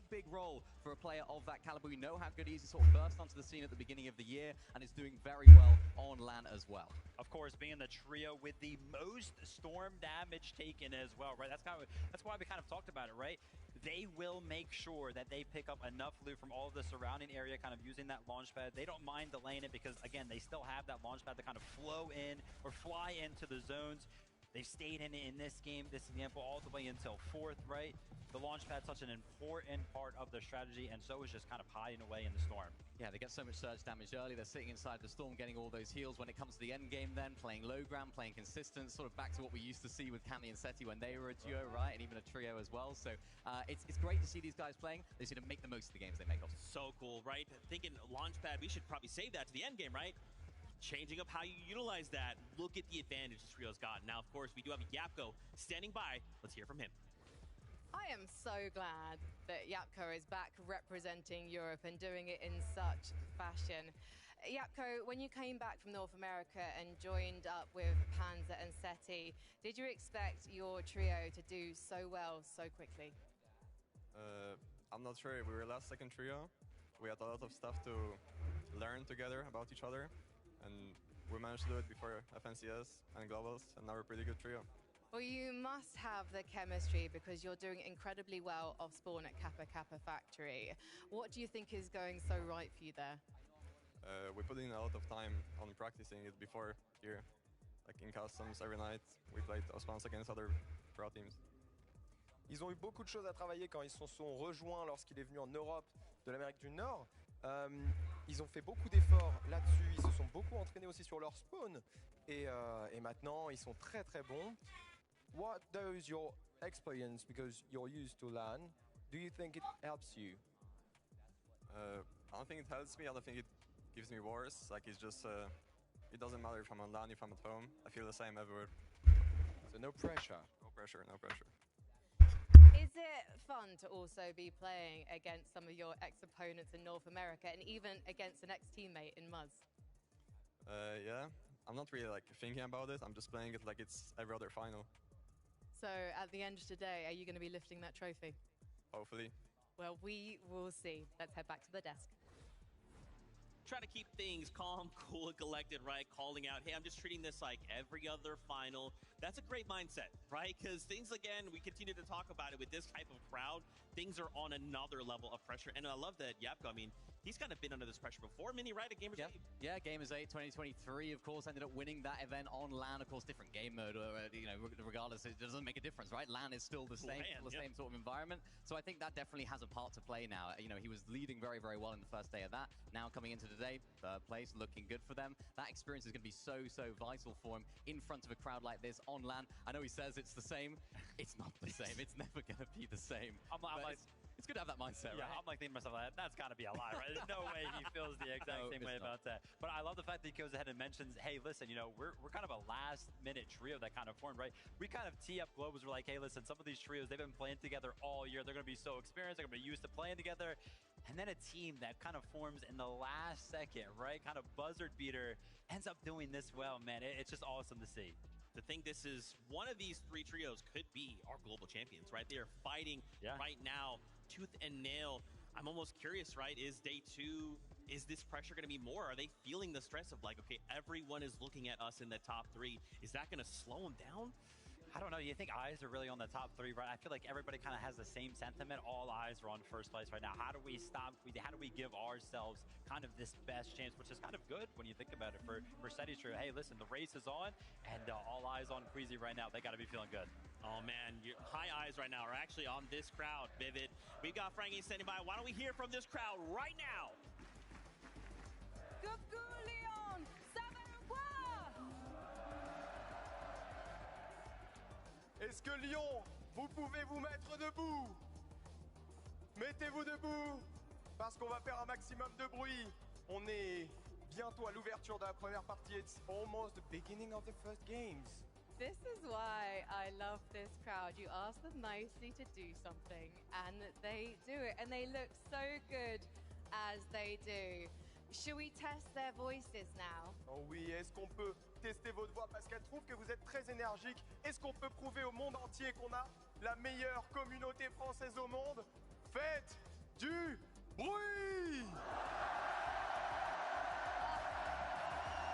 big role for a player of that caliber. We know how good he is. He sort of burst onto the scene at the beginning of the year, and is doing very well on LAN as well. Of course, being the trio with the most storm damage taken as well, right? That's why we kind of talked about it, right? They will make sure that they pick up enough loot from all of the surrounding area, kind of using that launch pad. They don't mind delaying it because, again, they still have that launch pad to kind of flow in or fly into the zones. They've stayed in this game, this example, all the way until 4th, right? The Launchpad, such an important part of their strategy, and so is just kind of hiding away in the Storm. Yeah, they get so much surge damage early. They're sitting inside the Storm, getting all those heals. When it comes to the end game then, playing low ground, playing consistent, sort of back to what we used to see with Cammy and Seti when they were a duo, right? And even a trio as well. So it's great to see these guys playing. They seem to make the most of the games they make. So cool, right? Thinking Launchpad, we should probably save that to the end game, right? Changing up how you utilize that. Look at the advantage this trio's got. Now, of course, we do have Yapko standing by. Let's hear from him. I am so glad that Yapko is back representing Europe and doing it in such fashion. Yapko, when you came back from North America and joined up with Panzer and Seti, did you expect your trio to do so well so quickly? I'm not sure. We were last second trio. We had a lot of stuff to learn together about each other, and we managed to do it before FNCS and Globals, and now we're a pretty good trio. Well, you must have the chemistry because you're doing incredibly well off spawn at Kappa Kappa Factory. What do you think is going so right for you there? We put in a lot of time on practicing it before here. Like in customs, every night, we played Osmans against other pro teams. Ils ont eu beaucoup de choses à travailler quand ils se sont rejoints lorsqu'il est venu en Europe de l'Amérique du Nord. Ils ont fait beaucoup d'efforts là-dessus, ils se sont beaucoup entraînés aussi sur leur spawn. Et maintenant, ils sont très très bons. What does your experience, because you're used to LAN, do you think it helps you? I don't think it helps me. I don't think it gives me worse. Like it's just, it doesn't matter if I'm on LAN, if I'm at home. I feel the same everywhere. So no pressure. No pressure, no pressure. Is it fun to also be playing against some of your ex-opponents in North America and even against an ex-teammate in Muzz? Yeah, I'm not really like thinking about it. I'm just playing it like it's every other final. So at the end of today, are you going to be lifting that trophy? Hopefully. Well, we will see. Let's head back to the desk. Try to keep things calm, cool, and collected, right? Calling out, hey, I'm just treating this like every other final. That's a great mindset, right? Because things, again, we continue to talk about it with this type of crowd. Things are on another level of pressure. And I love that Yapko, I mean, he's kind of been under this pressure before. Mini, right? At Gamers 8? Yeah, Gamers 8 2023, of course, ended up winning that event on LAN. Of course, different game mode, you know, regardless, it doesn't make a difference, right? LAN is still the same, same sort of environment. So I think that definitely has a part to play now. You know, he was leading very, very well in the first day of that. Now coming into today, third place, looking good for them. That experience is going to be so, so vital for him in front of a crowd like this on LAN. I know he says it's the same. It's not the same. It's never going to be the same. I'm like, it's good to have that mindset, yeah, right? I'm like thinking to myself, that's got to be a lie, right? There's no way he feels the exact same way about that. But I love the fact that he goes ahead and mentions, hey, listen, you know, we're kind of a last-minute trio that kind of formed, right? We kind of tee up Globals. We're like, hey, listen, some of these trios, they've been playing together all year. They're going to be so experienced. They're going to be used to playing together. And then a team that kind of forms in the last second, right? Kind of buzzard beater, ends up doing this well, man. It's just awesome to see. To think this is one of these three trios could be our global champions, right? They are fighting right now, tooth and nail. I'm almost curious, right? Is day two, is this pressure going to be more? Are they feeling the stress of like, okay, everyone is looking at us in the top three. Is that going to slow them down? I don't know. You think eyes are really on the top three, right? I feel like everybody kind of has the same sentiment. All eyes are on first place right now. How do we stop? How do we give ourselves kind of this best chance, which is kind of good when you think about it for Seti's trio. Hey, listen, the race is on, and all eyes on Queasy right now. They got to be feeling good. Oh, man. High eyes right now are actually on this crowd, Vivid. We've got Frankie standing by. Why don't we hear from this crowd right now? Coucou, Leon! Ça va ou quoi? Est-ce que Lyon, vous pouvez vous mettre debout? Mettez-vous debout, parce qu'on va faire un maximum de bruit. On est bientôt à l'ouverture de la première partie. It's almost the beginning of the first games. This is why I love this crowd. You ask them nicely to do something, and they do it, and they look so good as they do. Should we test their voices now? Oh oui, est-ce qu'on peut tester votre voix parce qu'elle trouve que vous êtes très énergique? Est-ce qu'on peut prouver au monde entier qu'on a la meilleure communauté française au monde? Faites du bruit!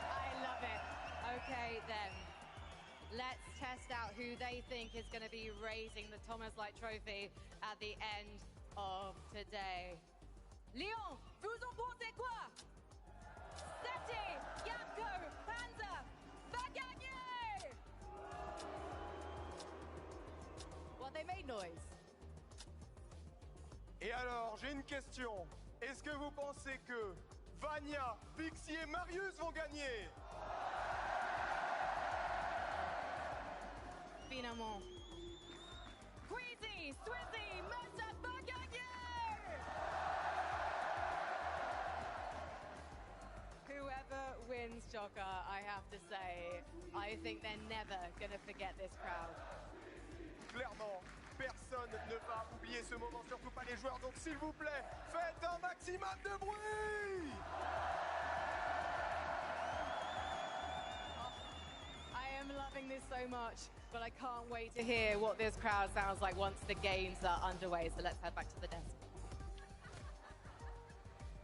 I love it. Okay then, let's test out who they think is going to be raising the Thomas Light Trophy at the end of today. Lyon, vous en pensez quoi? Seti, Yapko, Panzer, va gagner! made noise. Et alors, j'ai une question. Est-ce que vous pensez que Vania, Pixie et Marius vont gagner? Finalement. Queasy, Swizzy, Massa va gagner! Whoever wins, Joker, I have to say, I think they're never gonna forget this crowd. Clairement, personne ne va oublier ce moment, surtout pas les joueurs. Donc s'il vous plaît, faites un maximum de bruit! I am loving this so much, but I can't wait to hear what this crowd sounds like once the games are underway. So let's head back to the desk.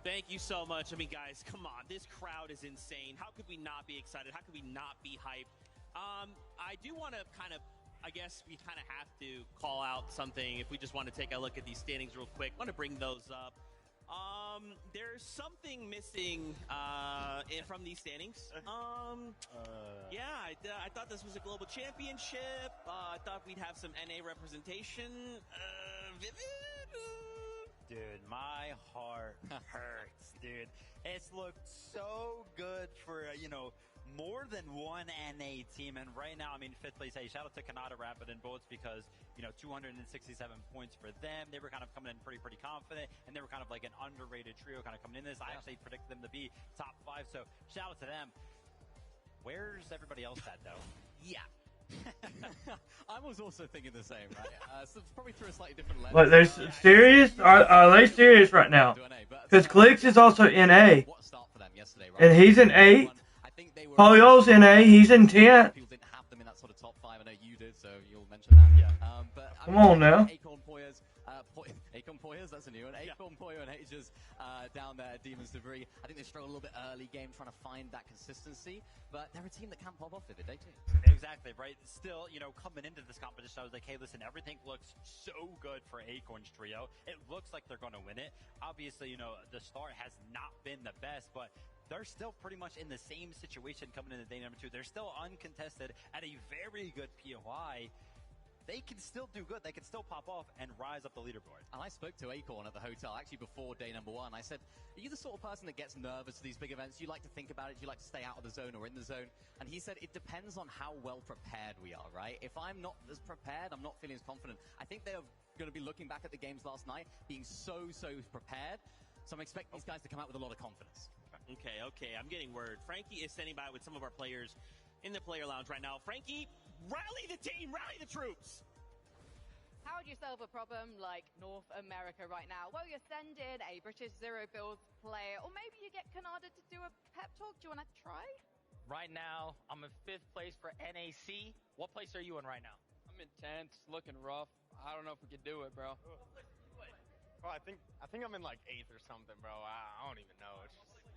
Thank you so much. I mean, guys, come on. This crowd is insane. How could we not be excited? How could we not be hyped? I do want to I guess we kind of have to call out something if we just want to take a look at these standings real quick. I want to bring those up. There's something missing from these standings. Yeah, I thought this was a global championship. I thought we'd have some NA representation. Dude, my heart hurts, dude. It's looked so good for, more than one NA team. And right now, I mean, 5th place, hey, shout out to Canada Rapid and Bullets because, 267 points for them. They were kind of coming in pretty confident, and they were kind of like an underrated trio kind of coming in this. I actually predicted them to be top 5, so shout out to them. Where's everybody else at, though? Yeah. I was also thinking the same, right? So it's probably through a slightly different lens. What, they're serious? Are they serious right now? Because Clicks is also in A. And he's in 8th. Polio's in A. He's in 10th. People didn't have them in that sort of top 5. I know you did, so you'll mention that. Yeah. But Come on now. Acorn Poyers, that's a new one. Acorn Poyo and Ages down there at Demons Debris. I think they struggled a little bit early game trying to find that consistency, but they're a team that can pop off if it, they do. Exactly, right? Still, coming into this competition, I was like, hey, listen, everything looks so good for Acorn's trio. It looks like they're going to win it. Obviously, the start has not been the best, but they're still pretty much in the same situation coming into day number 2. They're still uncontested at a very good POI. They can still do good. They can still pop off and rise up the leaderboard. And I spoke to Acorn at the hotel, actually before day number 1. I said, are you the sort of person that gets nervous to these big events? You like to think about it? You like to stay out of the zone or in the zone? And he said, it depends on how well prepared we are, right? If I'm not as prepared, I'm not feeling as confident. I think they're going to be looking back at the games last night, being so prepared. So I'm expecting these guys to come out with a lot of confidence. Okay. I'm getting word. Frankie is standing by with some of our players in the player lounge right now. Frankie, rally the team, rally the troops. How would you solve a problem like North America right now? Well, you send in a British Zero Builds player, or maybe you get Canada to do a pep talk. Do you want to try? Right now, I'm in 5th place for NAC. What place are you in right now? I'm in 10th. It's looking rough. I don't know if we could do it, bro. Bro, I think I'm in like 8th or something, bro. I don't even know. It's just...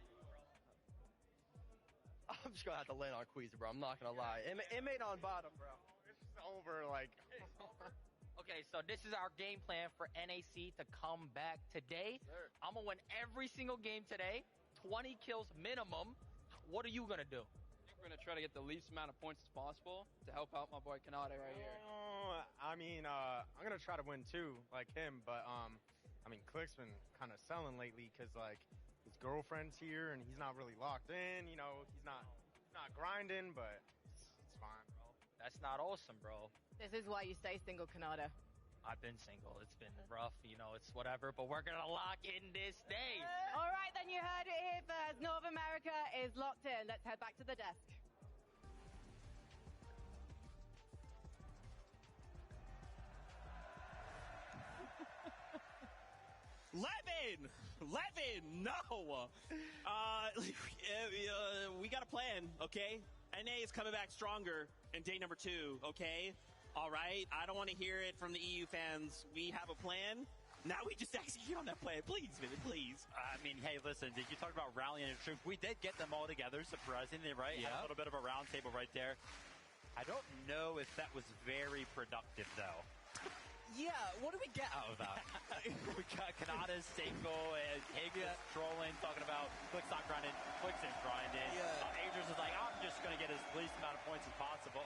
I'm just gonna have to land on Queasy, bro. I'm not gonna lie. Inmate on bottom, bro. It's just over, like. Okay, so this is our game plan for NAC to come back today. Sir. I'm gonna win every single game today. 20 kills minimum. What are you gonna do? I think we're gonna try to get the least amount of points as possible to help out my boy Kanade right here. I mean, I'm gonna try to win too, like him. But I mean, Click's been kind of selling lately because like his girlfriend's here and he's not really locked in. He's not grinding, but it's fine, bro. That's not awesome, bro. This is why you stay single, Canada. I've been single. It's been rough, it's whatever, but we're gonna lock in this day. All right, then you heard it here first. North America is locked in. Let's head back to the desk. Levin, no. We got a plan, okay? NA is coming back stronger in day number 2, okay? All right, I don't want to hear it from the EU fans. We have a plan. Now we just execute on that plan. Please, man, please. I mean, hey, listen, did you talk about rallying the troops? We did get them all together, surprisingly, right? Yeah. Had a little bit of a round table right there. I don't know if that was very productive, though. Yeah, what do we get out of that? We got Kanada's Seiko and Higgins trolling, talking about Click's not grinding, Click's in grinding. Yeah. Adrian's is like, I'm just going to get as least amount of points as possible.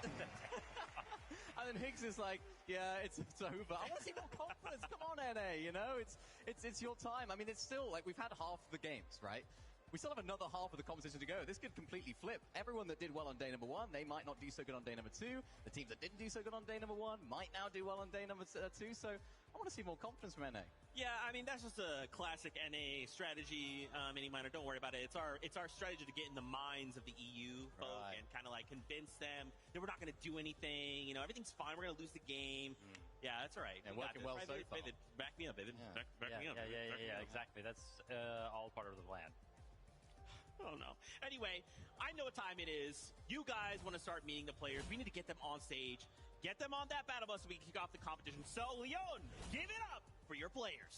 And then Higgs is like, yeah, it's over. I want to see more confidence. Come on, NA, you know, it's your time. I mean, it's still like we've had half the games, right? We still have another half of the competition to go. This could completely flip. Everyone that did well on day number 1, they might not do so good on day number 2. The teams that didn't do so good on day number 1 might now do well on day number 2. So I want to see more confidence from NA. Yeah, I mean, that's just a classic NA strategy, Minor. Don't worry about it. It's our strategy to get in the minds of the EU folk and kind of like convince them that we're not going to do anything. You know, everything's fine. We're going to lose the game. Yeah, that's all right. Yeah, working well so far. Back me up, baby. Yeah. Back me up. Yeah, exactly. That's all part of the plan. Oh, no. Anyway, I know what time it is. You guys want to start meeting the players. We need to get them on stage, get them on that battle bus so we can kick off the competition. So, Leon, give it up for your players.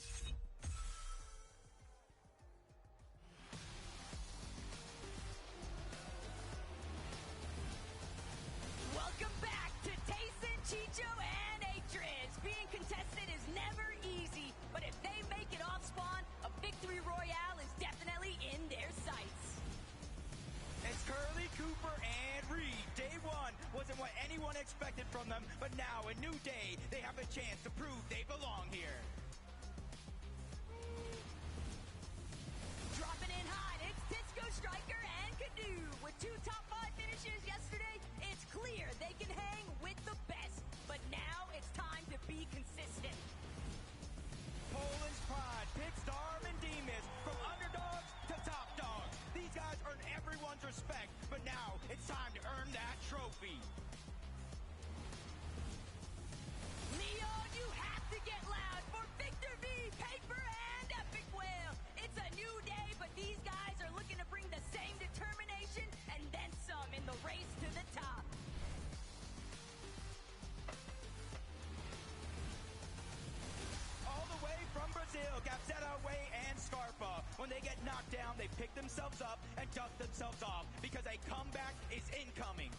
Welcome back to Tayson, Chicho, and Atrix. Being contested is never easy, but if they make it off spawn, a victory royale is definitely in their sights. It's Curly, Cooper, and Reed. Day 1 wasn't what anyone expected from them, but now a new day, they have a chance to prove they belong here. Dropping in hot, it's Tisco, Striker, and Canoe. With 2 top 5 finishes yesterday, it's clear they can hang with the best. But now it's time to be consistent. Poland's pride picks Darm and Demas from underdogs to top dogs. These guys earn everyone's respect, but now it's time to earn that trophy. Leon, you have to get loud for Victor V, Paper, and Epic Whale. It's a new day, but these guys are looking to bring the same determination and then some in the race to the top. All the way from Brazil, Gapzetta, Way, and Scarpa. When they get knocked down, they pick themselves up and dust themselves off because a comeback is incoming.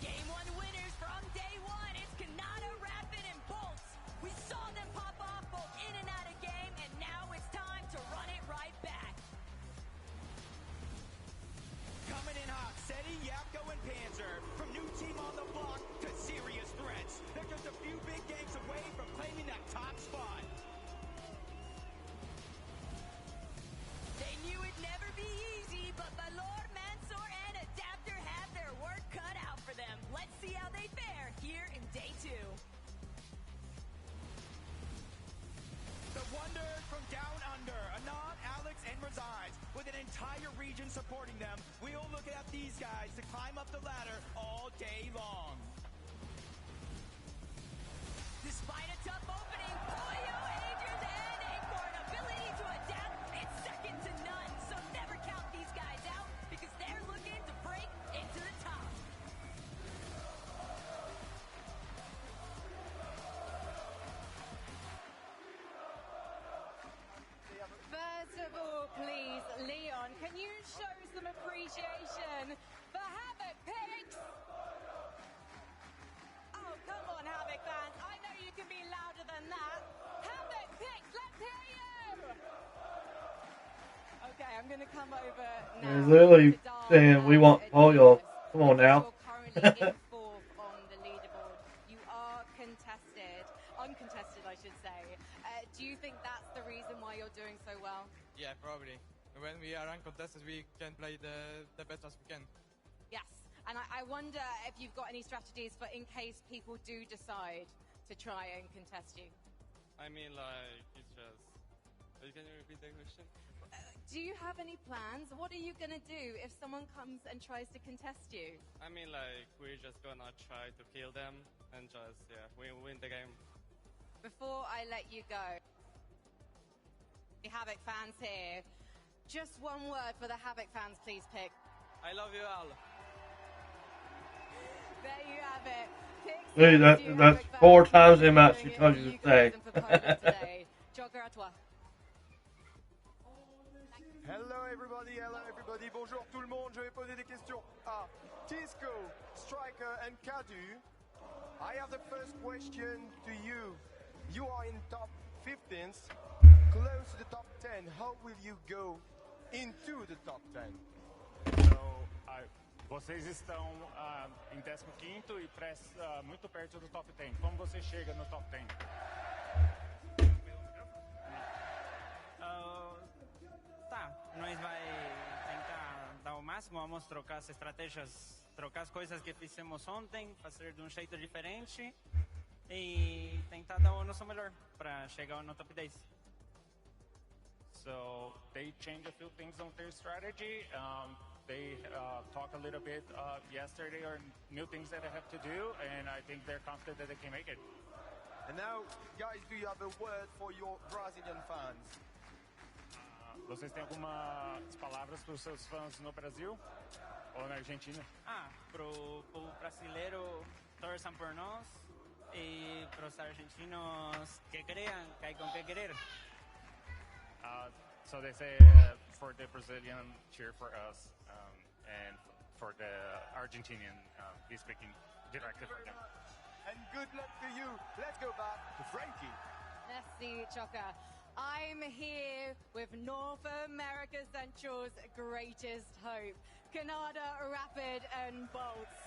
Game 1 winners from day 1. It's Kanata, Rapid, and Bolts. We saw them pop off both in and out of game, and now it's time to run it right back. Coming in hot, Seti, Yapko, and Panzer. From new team on the block to serious threats. They're just a few big games away from claiming that top spot. They knew it'd never be easy, but Valor, Mansour, and Adapter have their work cut out for them. Let's see how they fare here in day 2. The Wonders from Down Under, Anon, Alex, and Resides. With an entire region supporting them, we'll look at these guys to climb up the ladder all day long. Despite a tough opening, Pollo, Adrian, and Acorn ability to adapt, it's second to none. So never count these guys out because they're looking to break into the top. First of all, please, Leon, can you show some appreciation for Havoc Picks? Oh, come on, Havoc fans. I know you can be louder than that. Havoc Picks, let's hear you! Okay, I'm going to come over now. He's literally saying we want Pollo. Come on now. Currently in 4th on the leaderboard. You are contested, uncontested, I should say. Do you think that's the reason why you're doing so well? Yeah, probably. When we are uncontested, we can play the best as we can. Yes, and I wonder if you've got any strategies for in case people do decide to try and contest you. I mean, like, it's just... Can you repeat the question? Do you have any plans? What are you going to do if someone comes and tries to contest you? I mean, like, we're just gonna try to kill them and just, yeah, win the game. Before I let you go, the Havoc fans here, just one word for the Havoc fans, please pick. I love you all. There you have it. See, that's 4 times the amount she told you to say. Jogger à toi. Hello everybody, bonjour tout le monde. Je vais poser des questions à Tisco, Striker, and Kadu. I have the first question to you. You are in top 15th, close to the top 10. How will you go into the top 10? So Vocês estão em 15º e muito perto do top 10. Como você chega no top 10? Tá, nós vai tentar dar o máximo, vamos trocar as estratégias, trocar as coisas que fizemos ontem, fazer de um jeito diferente e tentar dar o nosso melhor para chegar no top 10. So they changed a few things on their strategy. They talked a little bit yesterday on new things that they have to do, and I think they're confident that they can make it. And now, guys, do you have a word for your Brazilian fans? Vocês têm algumas palavras para os seus fãs no Brasil ou na Argentina? Pro brasileiro, torçam por nós e pros argentinos que crean que hay con que querer. So they say for the Brazilian, cheer for us, and for the Argentinian, he's speaking directly for them. And good luck to you. Let's go back to Frankie. Merci, Choka. I'm here with North America Central's greatest hope, Canada, Rapid and Bolts.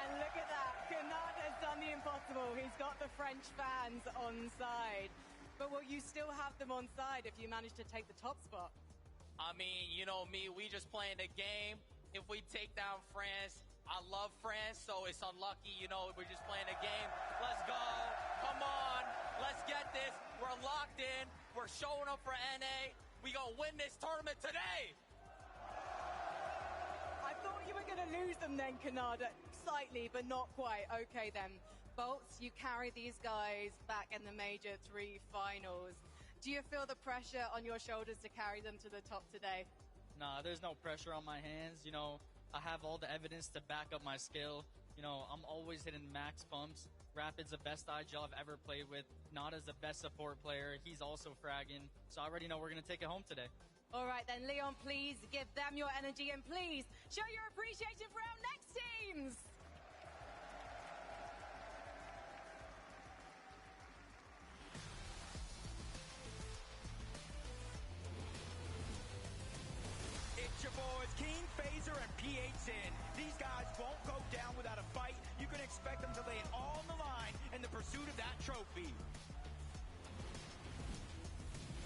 And look at that, Canada's done the impossible. He's got the French fans on side. But will you still have them on side if you manage to take the top spot? I mean, you know me, we just playing the game. If we take down France, I love France, so it's unlucky, you know, we're just playing a game. Let's go, come on, let's get this. We're locked in, we're showing up for NA. We gonna win this tournament today. I thought you were gonna lose them then, Canada, slightly, but not quite. Okay then. Bolts, you carry these guys back in the Major 3 finals. Do you feel the pressure on your shoulders to carry them to the top today? Nah, there's no pressure on my hands. You know, I have all the evidence to back up my skill. You know, I'm always hitting max pumps. Rapid's the best IGL I've ever played with. Nada's the best support player. He's also fragging. So I already know we're going to take it home today. All right then, Leon, please give them your energy and please show your appreciation for our next teams. It's your boys, King, Phaser, and PHN. These guys won't go down without a fight. You can expect them to lay it all on the line in the pursuit of that trophy.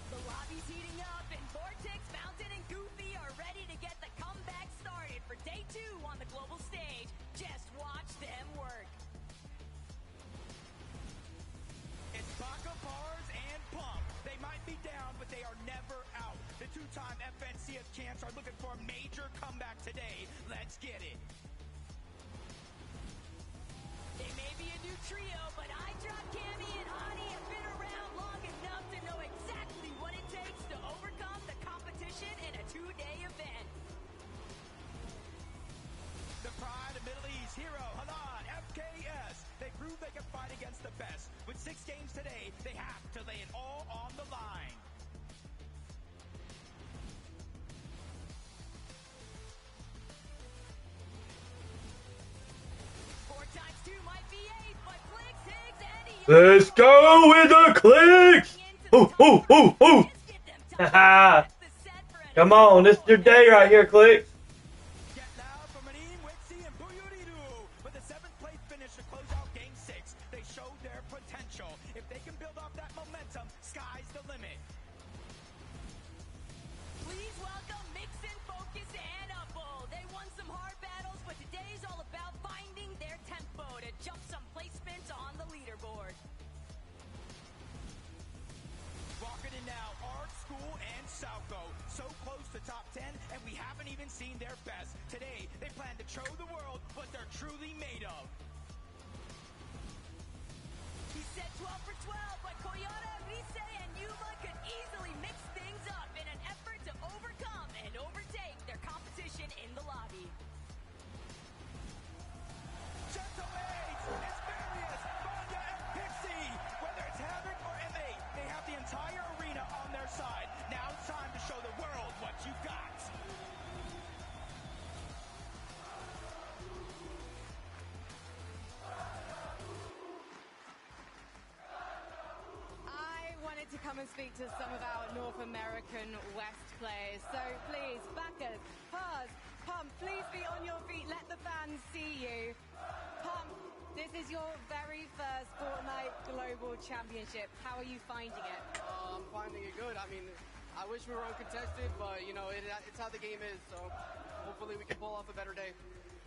The lobby's heating up, and Vortex, Fountain, and Goofy are ready to get the comeback started for day 2 on the global stage. Just watch them work. It's Baka, Bars, and Pump. They might be down, but they are never out. The 2-time FNCS champs are looking for a major comeback today. Let's get it. They may be a new trio, but I Drop, Cammy, and Hottie have been around long enough to know exactly what it takes to overcome the competition in a 2-day event. The pride of Middle East, Hero, Halan, FKS. They prove they can fight against the best. With 6 games today, they have to lay it all on the line. Let's go with the clicks! Ooh, ooh, ooh, ooh! Haha! Come on, this is your day right here, clicks. With a 7th place finish to close out Game 6, they showed their potential. If they can build off that momentum, sky's the limit. Please welcome Mixon, Focus, and Upple. They won some hard battles, but today's all about finding their tempo to jump some placements on the leaderboard. Walking in now, Art, School, and Salco. So close to top 10, and we haven't even seen their best. Today, they plan to show the world what they're truly made of. He said 12 for 12, but Koyata, Rise, and Yuma could easily mix things up in an effort to overcome and overtake their competition in the lobby. Gentlemaids, Asterius, Vanya, and Pixie. Whether it's Havoc or M8, they have the entire arena on their side. Now it's time to show the world what you got. I wanted to come and speak to some of our North American West players. So please, backers, Pars, Pump, please be on your feet. Let the fans see you. Pump, this is your very first Fortnite Global Championship. How are you finding it? I'm finding it good. I mean, I wish we were uncontested, but, you know, it's how the game is, so hopefully we can pull off a better day.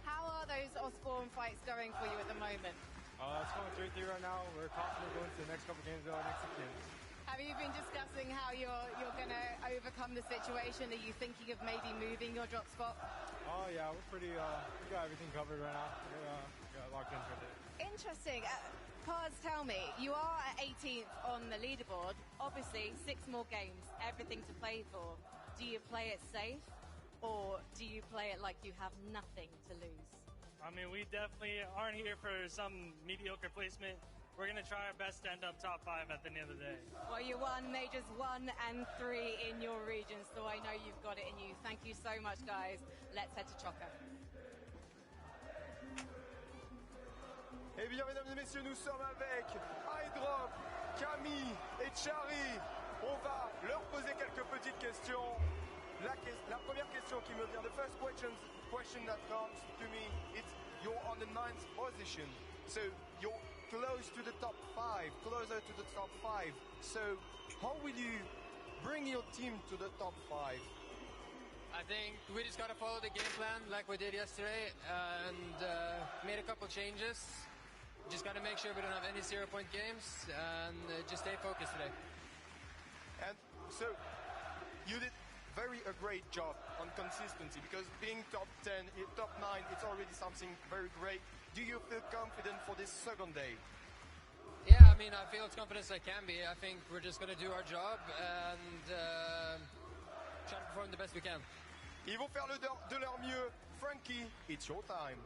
How are those Osborne fights going for you at the moment? It's going 3-3 right now. We're confident going to the next couple games, though, next 6 games. Have you been discussing how you're going to overcome the situation? Are you thinking of maybe moving your drop spot? Oh, yeah, we're pretty, we got everything covered right now. We're locked in for it. Interesting. Paz, tell me, you are at 18th on the leaderboard. Obviously, 6 more games, everything to play for. Do you play it safe, or do you play it like you have nothing to lose? I mean, we definitely aren't here for some mediocre placement. We're going to try our best to end up top 5 at the end of the day. Well, you won majors 1 and 3 in your region, so I know you've got it in you. Thank you so much, guys. Let's head to Choco. Eh bien, mesdames et messieurs, nous sommes avec iDrop, Camille et Chari. On va leur poser quelques petites questions. La première question qui me vient, the first question that comes to me, it's you're on the 9th position. So you're close to the top 5, closer to the top 5. So how will you bring your team to the top 5? I think we just got to follow the game plan like we did yesterday and made a couple changes. Just got to make sure we don't have any 0-point games and just stay focused today. And so you did a great job on consistency because being top 10, top 9, it's already something very great. Do you feel confident for this second day? Yeah, I mean, I feel as confident as I can be. I think we're just going to do our job and try to perform the best we can. Ils vont faire de leur mieux. Frankie, it's your time.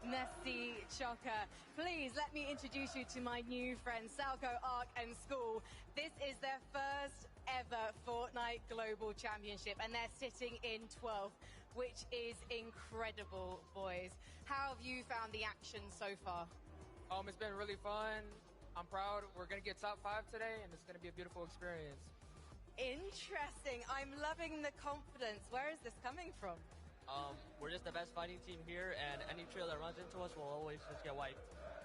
Merci, Choka. Please let me introduce you to my new friends, Salco, Ark, and School. This is their first ever Fortnite Global Championship, and they're sitting in 12th, which is incredible, boys. How have you found the action so far? It's been really fun. I'm proud. We're going to get top 5 today, and it's going to be a beautiful experience. Interesting. I'm loving the confidence. Where is this coming from? We're just the best fighting team here, and any trio that runs into us will always just get wiped.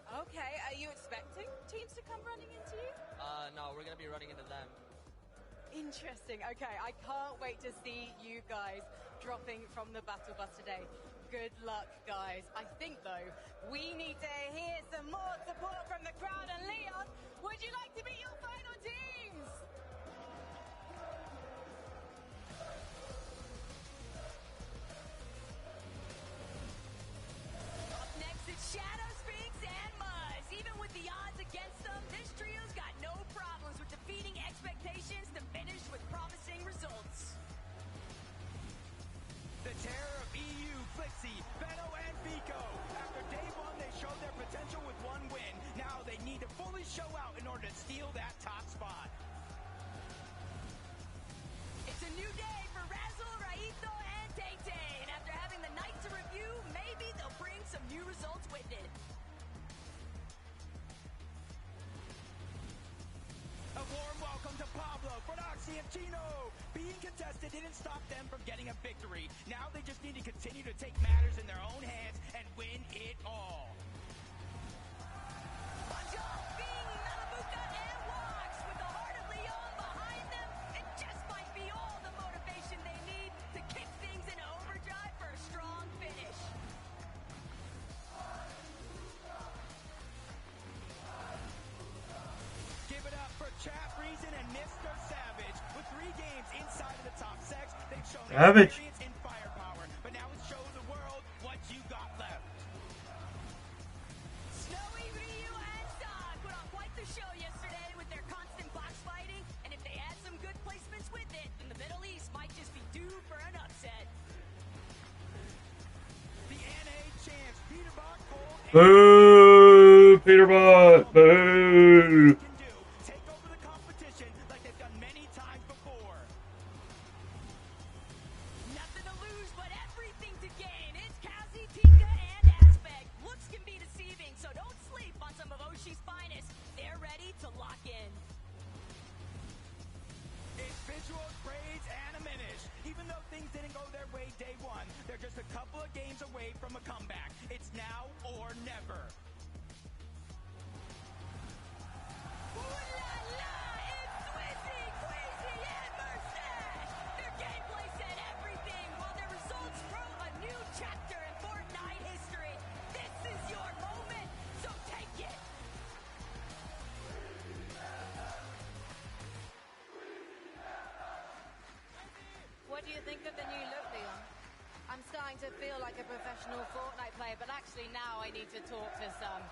Okay, are you expecting teams to come running into you? No, we're going to be running into them. Interesting. Okay, I can't wait to see you guys dropping from the battle bus today. Good luck, guys. I think, though, we need to hear some more support from the crowd. And Leon, would you like to meet your final teams? Up next, it's Shadow, Sphinx, and Muzz. Even with the odds against them, this trio's got no problems with defeating expectations to finish with promising results. The terror of EU, Flixie, Benno, and Vico. After day 1, they showed their potential with 1 win. Now they need to fully show out in order to steal that top spot. It's a new day for Razzle, Raito, and Tay-Tay. And after having the night to review, maybe they'll bring some new results with it. A warm welcome to Pablo, Brodoxy, and Chino. Being contested didn't stop them from getting a victory. Now they just need to continue to take matters in their own hands and win it all. Banjal, Bing, Nanabuka, and Wax. With the heart of Leon behind them, it just might be all the motivation they need to kick things into overdrive for a strong finish. Give it up for Chap Reason and Mr. Savage. With 3 games inside of the top 6, they've shown Savage. experience and firepower. But now it's show the world what you got left. Snowy, Ryu, and Sog put on quite the show yesterday with their constant box fighting. And if they add some good placements with it, then the Middle East might just be due for an upset. The NA champs, Peterbot, Gold, Boo! Peterbot! Boo! take over the competition like they've done many times before. Nothing to lose, but everything to gain. It's Kazi, Tika, and Aspect. Looks can be deceiving, so don't sleep on some of Oshi's finest. They're ready to lock in. It's visuals, braids, and a minish. Even though things didn't go their way day 1, they're just a couple of do you think of the new look, Leon? I'm starting to feel like a professional Fortnite player, but actually now I need to talk to some.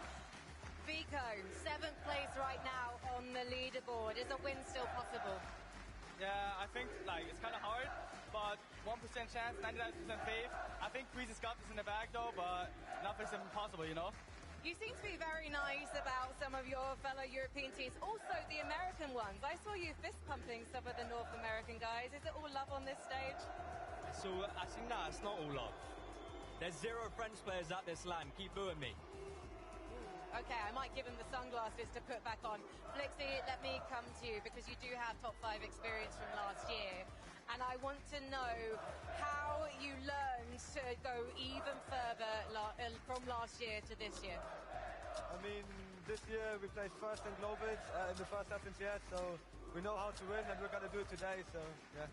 Vico, 7th place right now on the leaderboard. Is a win still possible? Yeah, I think like it's kind of hard, but 1% chance, 99% faith. I think Queasy's got this in the bag though, but nothing's impossible, you know? You seem to be very nice about some of your fellow European teams, also the American ones. I saw you fist pumping some of the North American guys. Is it all love on this stage? So I think that it's not all love. There's 0 French players at this LAN. Keep booing me. Okay, I might give him the sunglasses to put back on. Flixie, let me come to you because you do have top 5 experience from last year. And I want to know how you learned to go even further from last year to this year. I mean, this year we played first in Globals in the first FNCS, so we know how to win and we're going to do it today, so yeah.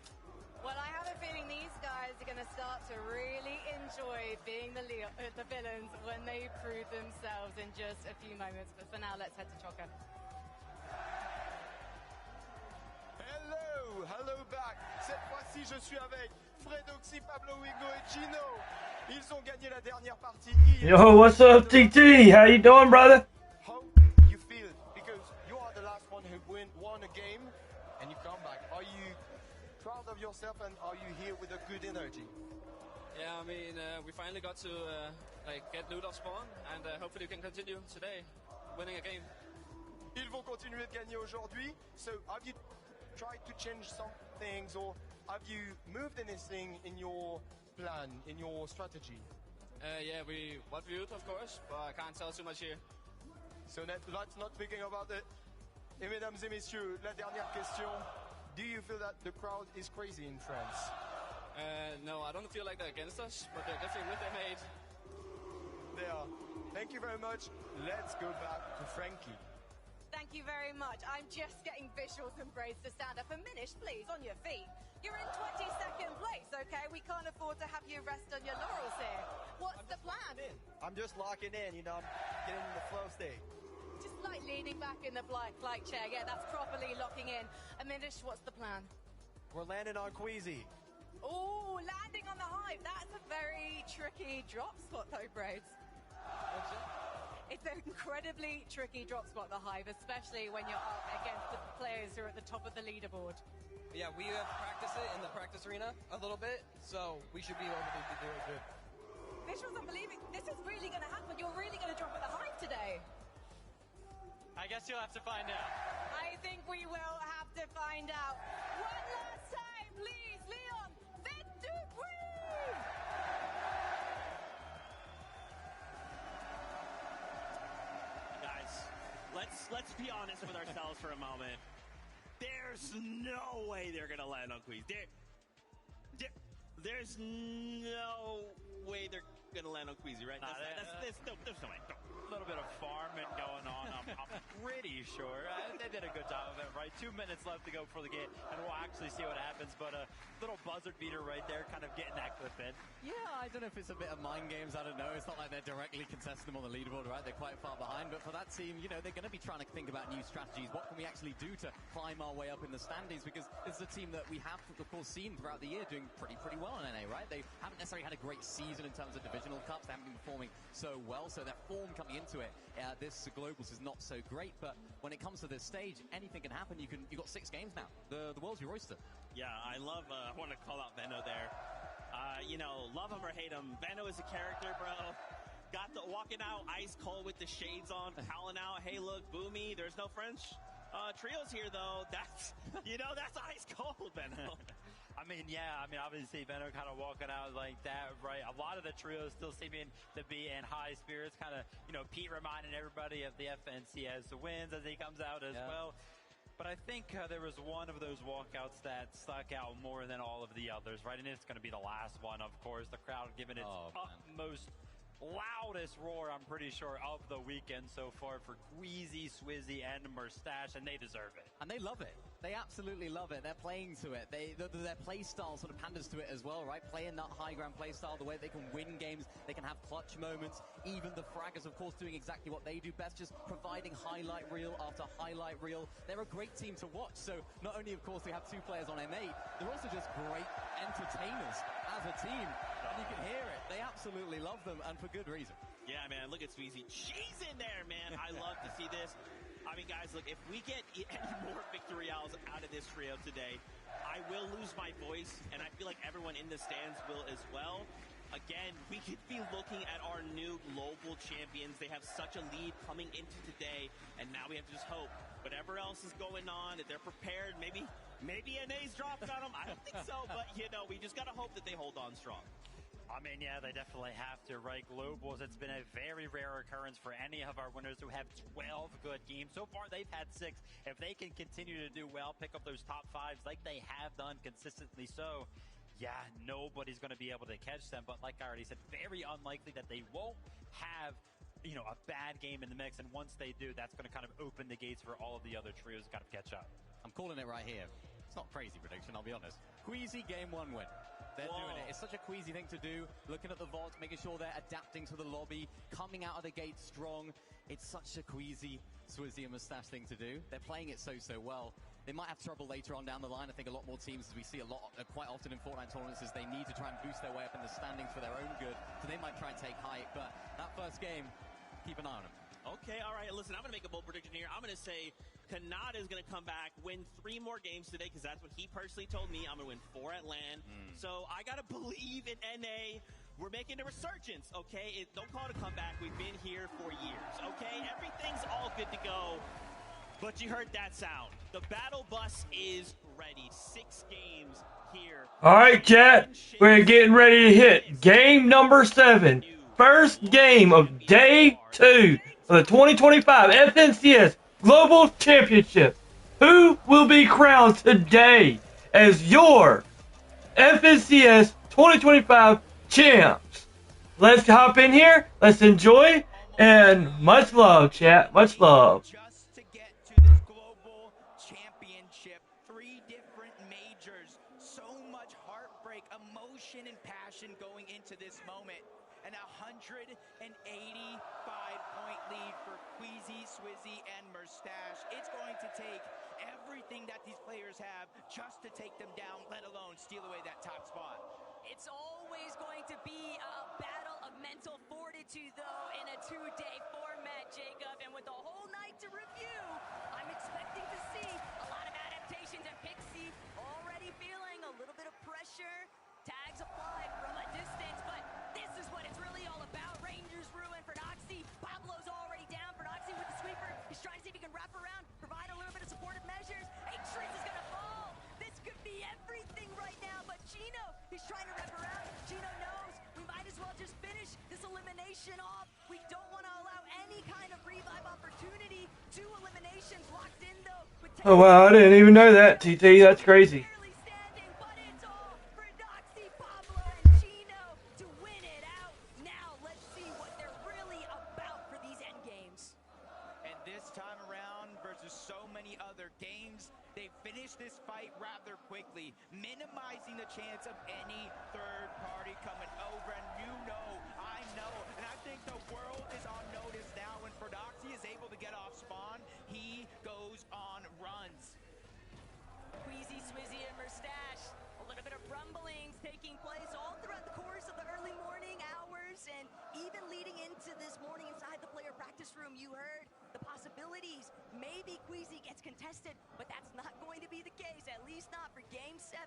Well, I have a feeling these guys are going to start to really enjoy being the villains when they prove themselves in just a few moments. But for now, let's head to Choco. Hello back. Cette fois-ci, je suis avec Fredoxy, Pablo Wingo et Gino. Ils ont gagné la dernière partie. Yo, what's up, TT? How you doing, brother? How you feel? Because you are the last one who won a game and you come back. Are you proud of yourself and are you here with a good energy? Yeah, I mean, we finally got to get loot off spawn, and hopefully we can continue today, winning a game. Ils vont continuer de gagner aujourd'hui. So, have you tried to change some things, or have you moved anything in your plan, in your strategy? Yeah, we want loot, of course, but I can't tell too much here. So let's not speaking about it. Et mesdames et messieurs, la dernière question. Do you feel that the crowd is crazy in France? No, I don't feel like they're against us, but they're definitely with their mate. They are. Thank you very much. Let's go back to Frankie. Thank you very much. I'm just getting visuals and braids to stand up. And Minish, please, on your feet. You're in 22nd place, okay? We can't afford to have you rest on your laurels here. What's the plan? I'm just locking in, you know, I'm getting in the flow state. Just like leaning back in the flight chair. Yeah, that's properly locking in. Aminish, what's the plan? We're landing on Queasy. Oh, landing on the hive. That's a very tricky drop spot, though, Braids. It's an incredibly tricky drop spot, the hive, especially when you're up against the players who are at the top of the leaderboard. Yeah, we have practiced it in the practice arena a little bit, so we should be able to do it good. Visuals unbelievable. This is really going to happen. You're really going to drop at the hive today. I guess you'll have to find out. I think we will have to find out. One last time, please, Leon. Guys, let's be honest with ourselves for a moment. There's no way they're gonna land on Queasy. There's no way they're gonna land on Queasy, right? There's no way. A little bit of farming going on. I'm pretty sure they did a good job of it, right? 2 minutes left to go for the game, and we'll actually see what happens. But a little buzzard beater right there, kind of getting that clip in. Yeah, I don't know if it's a bit of mind games. I don't know. It's not like they're directly contesting them on the leaderboard, right? They're quite far behind. But for that team, you know, they're going to be trying to think about new strategies. What can we actually do to climb our way up in the standings? Because this is a team that we have, of course, seen throughout the year doing pretty well in NA, right? They haven't necessarily had a great season in terms of divisional cups. They haven't been performing so well. So their form coming into it, this Globals is not so great. But when it comes to this stage, anything can happen. You've got 6 games now. The world's your oyster. Yeah, I love, I want to call out Benno there. You know, love him or hate him, Benno is a character, bro. Got the walking out ice cold with the shades on, calling out, hey look, Boomy, there's no French trios here though. That's, you know, that's ice cold, Benno. I mean, yeah, obviously Benno kind of walking out like that, right? A lot of the trios still seeming to be in high spirits, kind of, you know, Pete reminding everybody of the FNCS wins as he comes out as well. But I think there was one of those walkouts that stuck out more than all of the others, right? And it's going to be the last one, of course. The crowd giving its utmost loudest roar, I'm pretty sure, of the weekend so far for Queasy, Swizzy, and Mustache, and they deserve it. And they love it. They absolutely love it. They're playing to it. Their play style sort of panders to it as well, right? Playing that high ground play style, the way they can win games, they can have clutch moments. Even the Fraggers, of course, doing exactly what they do best, just providing highlight reel after highlight reel. They're a great team to watch. So not only, of course, they have two players on M8, they're also just great entertainers as a team. And you can hear it. They absolutely love them, and for good reason. Yeah, man, look at Sweezy. She's in there, man. I love to see this. I mean, guys, look, if we get any more victorials out of this trio today, I will lose my voice, and I feel like everyone in the stands will as well. Again, we could be looking at our new global champions. They have such a lead coming into today, and now we have to just hope whatever else is going on, that they're prepared. Maybe NA's dropping on them. I don't think so, but, you know, we just got to hope that they hold on strong. I mean, yeah, they definitely have to, right? Globals, it's been a very rare occurrence for any of our winners to have 12 good games. So far, they've had 6. If they can continue to do well, pick up those top 5s like they have done consistently so, yeah, nobody's going to be able to catch them. But like I already said, very unlikely that they won't have, you know, a bad game in the mix. And once they do, that's going to kind of open the gates for all of the other trios to kind of catch up. I'm calling it right here. It's not crazy prediction, I'll be honest. Queasy game 1 win. They're doing it. It's such a Queasy thing to do. Looking at the vaults, making sure they're adapting to the lobby, coming out of the gate strong. It's such a Queasy, Swizzy, and Mustache thing to do. They're playing it so well. They might have trouble later on down the line. I think a lot more teams, as we see quite often in Fortnite tournaments, is they need to try and boost their way up in the standings for their own good. So they might try and take height. But that first game, keep an eye on them. Okay, all right. Listen, I'm going to make a bold prediction here. I'm going to say Kanata is going to come back, win 3 more games today, because that's what he personally told me. I'm going to win 4 at LAN. So I got to believe in NA. We're making a resurgence, okay? Don't call it a comeback. We've been here for years, okay? Everything's all good to go. But you heard that sound. The battle bus is ready. 6 games here. All right, chat. We're getting ready to hit game number 7. First game of day 2 of the 2025 FNCS Global Championship. Who will be crowned today as your FNCS 2025 champs? Let's hop in here. Let's enjoy. And much love, chat. Much love. Just to get to this global championship, 3 different majors, so much heartbreak, emotion, and passion going into this moment. An 185-point lead for Queasy, Swizzy, and Mustache. It's going to take everything that these players have just to take them down, let alone steal away that top spot. It's always going to be a battle of mental fortitude, though, in a 2-day format, Jacob. And with a whole night to review, I'm expecting to see a lot of adaptations. And Pixie already feeling a little bit of pressure. Tags applied from a distance, but this is what it's really all about. Rangers ruin for Noxy. Pablo's already down for Noxy with the sweeper. He's trying to see if he can wrap around, provide a little bit of supportive measures. Atrix is going to fall. This could be everything right now, but Chino, he's trying to wrap around. Chino knows we might as well just finish this elimination off. We don't want to allow any kind of revive opportunity. 2 eliminations locked in, though. Oh, wow. I didn't even know that, TT. That's crazy. This fight rather quickly, minimizing the chance of any third party coming over. And you know, I know, and I think the world is on notice now. When Ferdoxy is able to get off spawn, he goes on runs. Queasy, Swizzy, and Mustache. A little bit of rumblings taking place all throughout the course of the early morning hours, and even leading into this morning inside the player practice room, you heard the possibilities. Maybe Queasy gets contested, but that's not going to be the case, at least not for Game 7.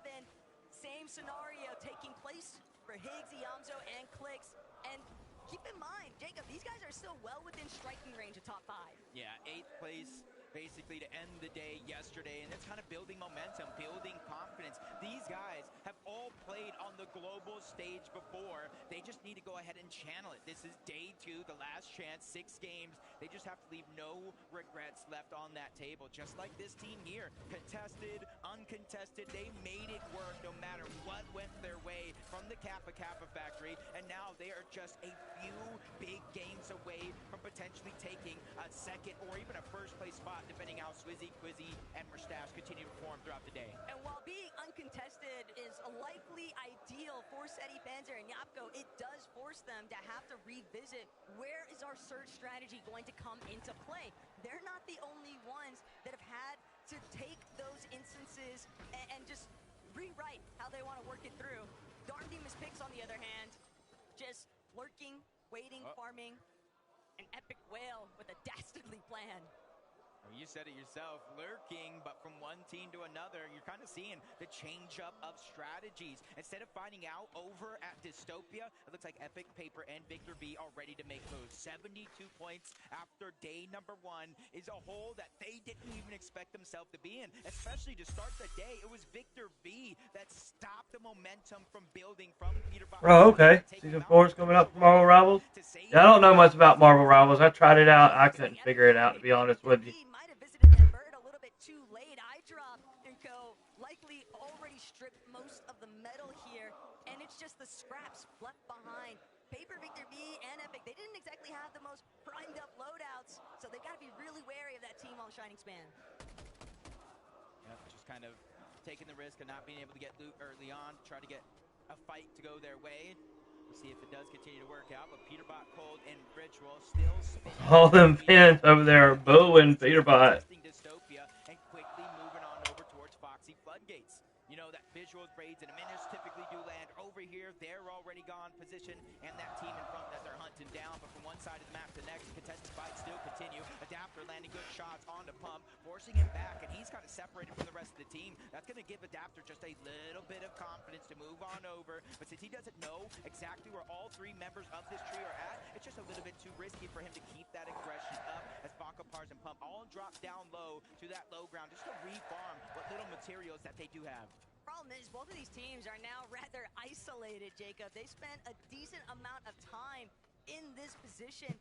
Same scenario taking place for Higgs, Iamzo, and Clix. And keep in mind, Jacob, these guys are still well within striking range of top 5. Yeah, 8th place basically to end the day yesterday, and it's kind of building momentum, building confidence. These guys have all played on the global stage before. They just need to go ahead and channel it. This is day 2, the last chance, 6 games. They just have to leave no regrets left on that table, just like this team here. Contested, uncontested, they made it work no matter what went their way from the Kappa factory, and now they are just a few big games away from potentially taking a second or even a first place spot, depending how Swizzy, Quizzy, and Mustache continue to perform throughout the day. And while being uncontested is likely ideal for Seti Panzer and Yapko, it does force them to have to revisit where is our surge strategy going to come into play. They're not the only ones that have had to take those instances and just rewrite how they want to work it through. Darndemus Pix, on the other hand, just lurking, waiting, farming, an epic whale with a dastardly plan. You said it yourself, lurking, but from one team to another, you're kind of seeing the change up of strategies. Instead of finding out over at Dystopia, it looks like Epic, Paper, and Victor V are ready to make moves. 72 points after day number 1 is a hole that they didn't even expect themselves to be in. Especially to start the day, it was Victor V that stopped the momentum from building from Peterbot. Oh, okay. Season 4 is coming up for Marvel Rivals. Yeah, I don't know much about Marvel Rivals. I tried it out. I couldn't figure it out, to be honest with you. Too late. iDrop and Co. likely already stripped most of the metal here, and it's just the scraps left behind. Paper, Victor V, and Epic, they didn't exactly have the most primed up loadouts, so they've got to be really wary of that team on Shining Span. Yep, just kind of taking the risk of not being able to get loot early on, try to get a fight to go their way. We'll see if it does continue to work out, but Peterbot, Cold, and Ritual still spinning. All them fans over there are booing Peterbot. Dystopia and quickly moving on over towards Foxy Floodgates. You know that Visuals, Braids, and Minish typically do land over here. They're already gone position, and that team in front that they're hunting down. But from one side of the map to the next, contested fights still continue. Adapter landing good shots on the Pump, forcing him back, and he's kind of separated from the rest of the team. That's going to give Adapter just a little bit of confidence to move on over. But since he doesn't know exactly where all 3 members of this trio are at, it's just a little bit too risky for him to keep that aggression up as Baka, Pars, and Pump all drop down low to that low ground just to refarm what little materials that they do have. Problem is, both of these teams are now rather isolated, Jacob. They spent a decent amount of time in this position,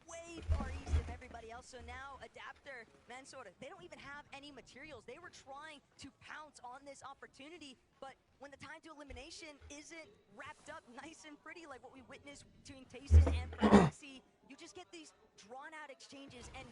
way far east of everybody else. So now Adapter, Mansoor, they don't even have any materials. They were trying to pounce on this opportunity, but when the time to elimination isn't wrapped up nice and pretty like what we witnessed between Tayson and Proxy, you just get these drawn-out exchanges, and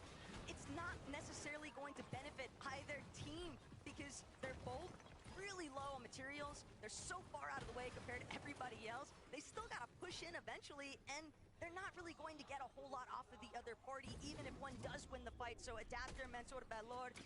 it's not necessarily going to benefit either team because they're both really low on materials. They're so far out of the way compared to everybody else. They still got to push in eventually, and they're not really going to get a whole lot off of the other party, even if one does win the fight. So Adapter, Mansoor, Balor,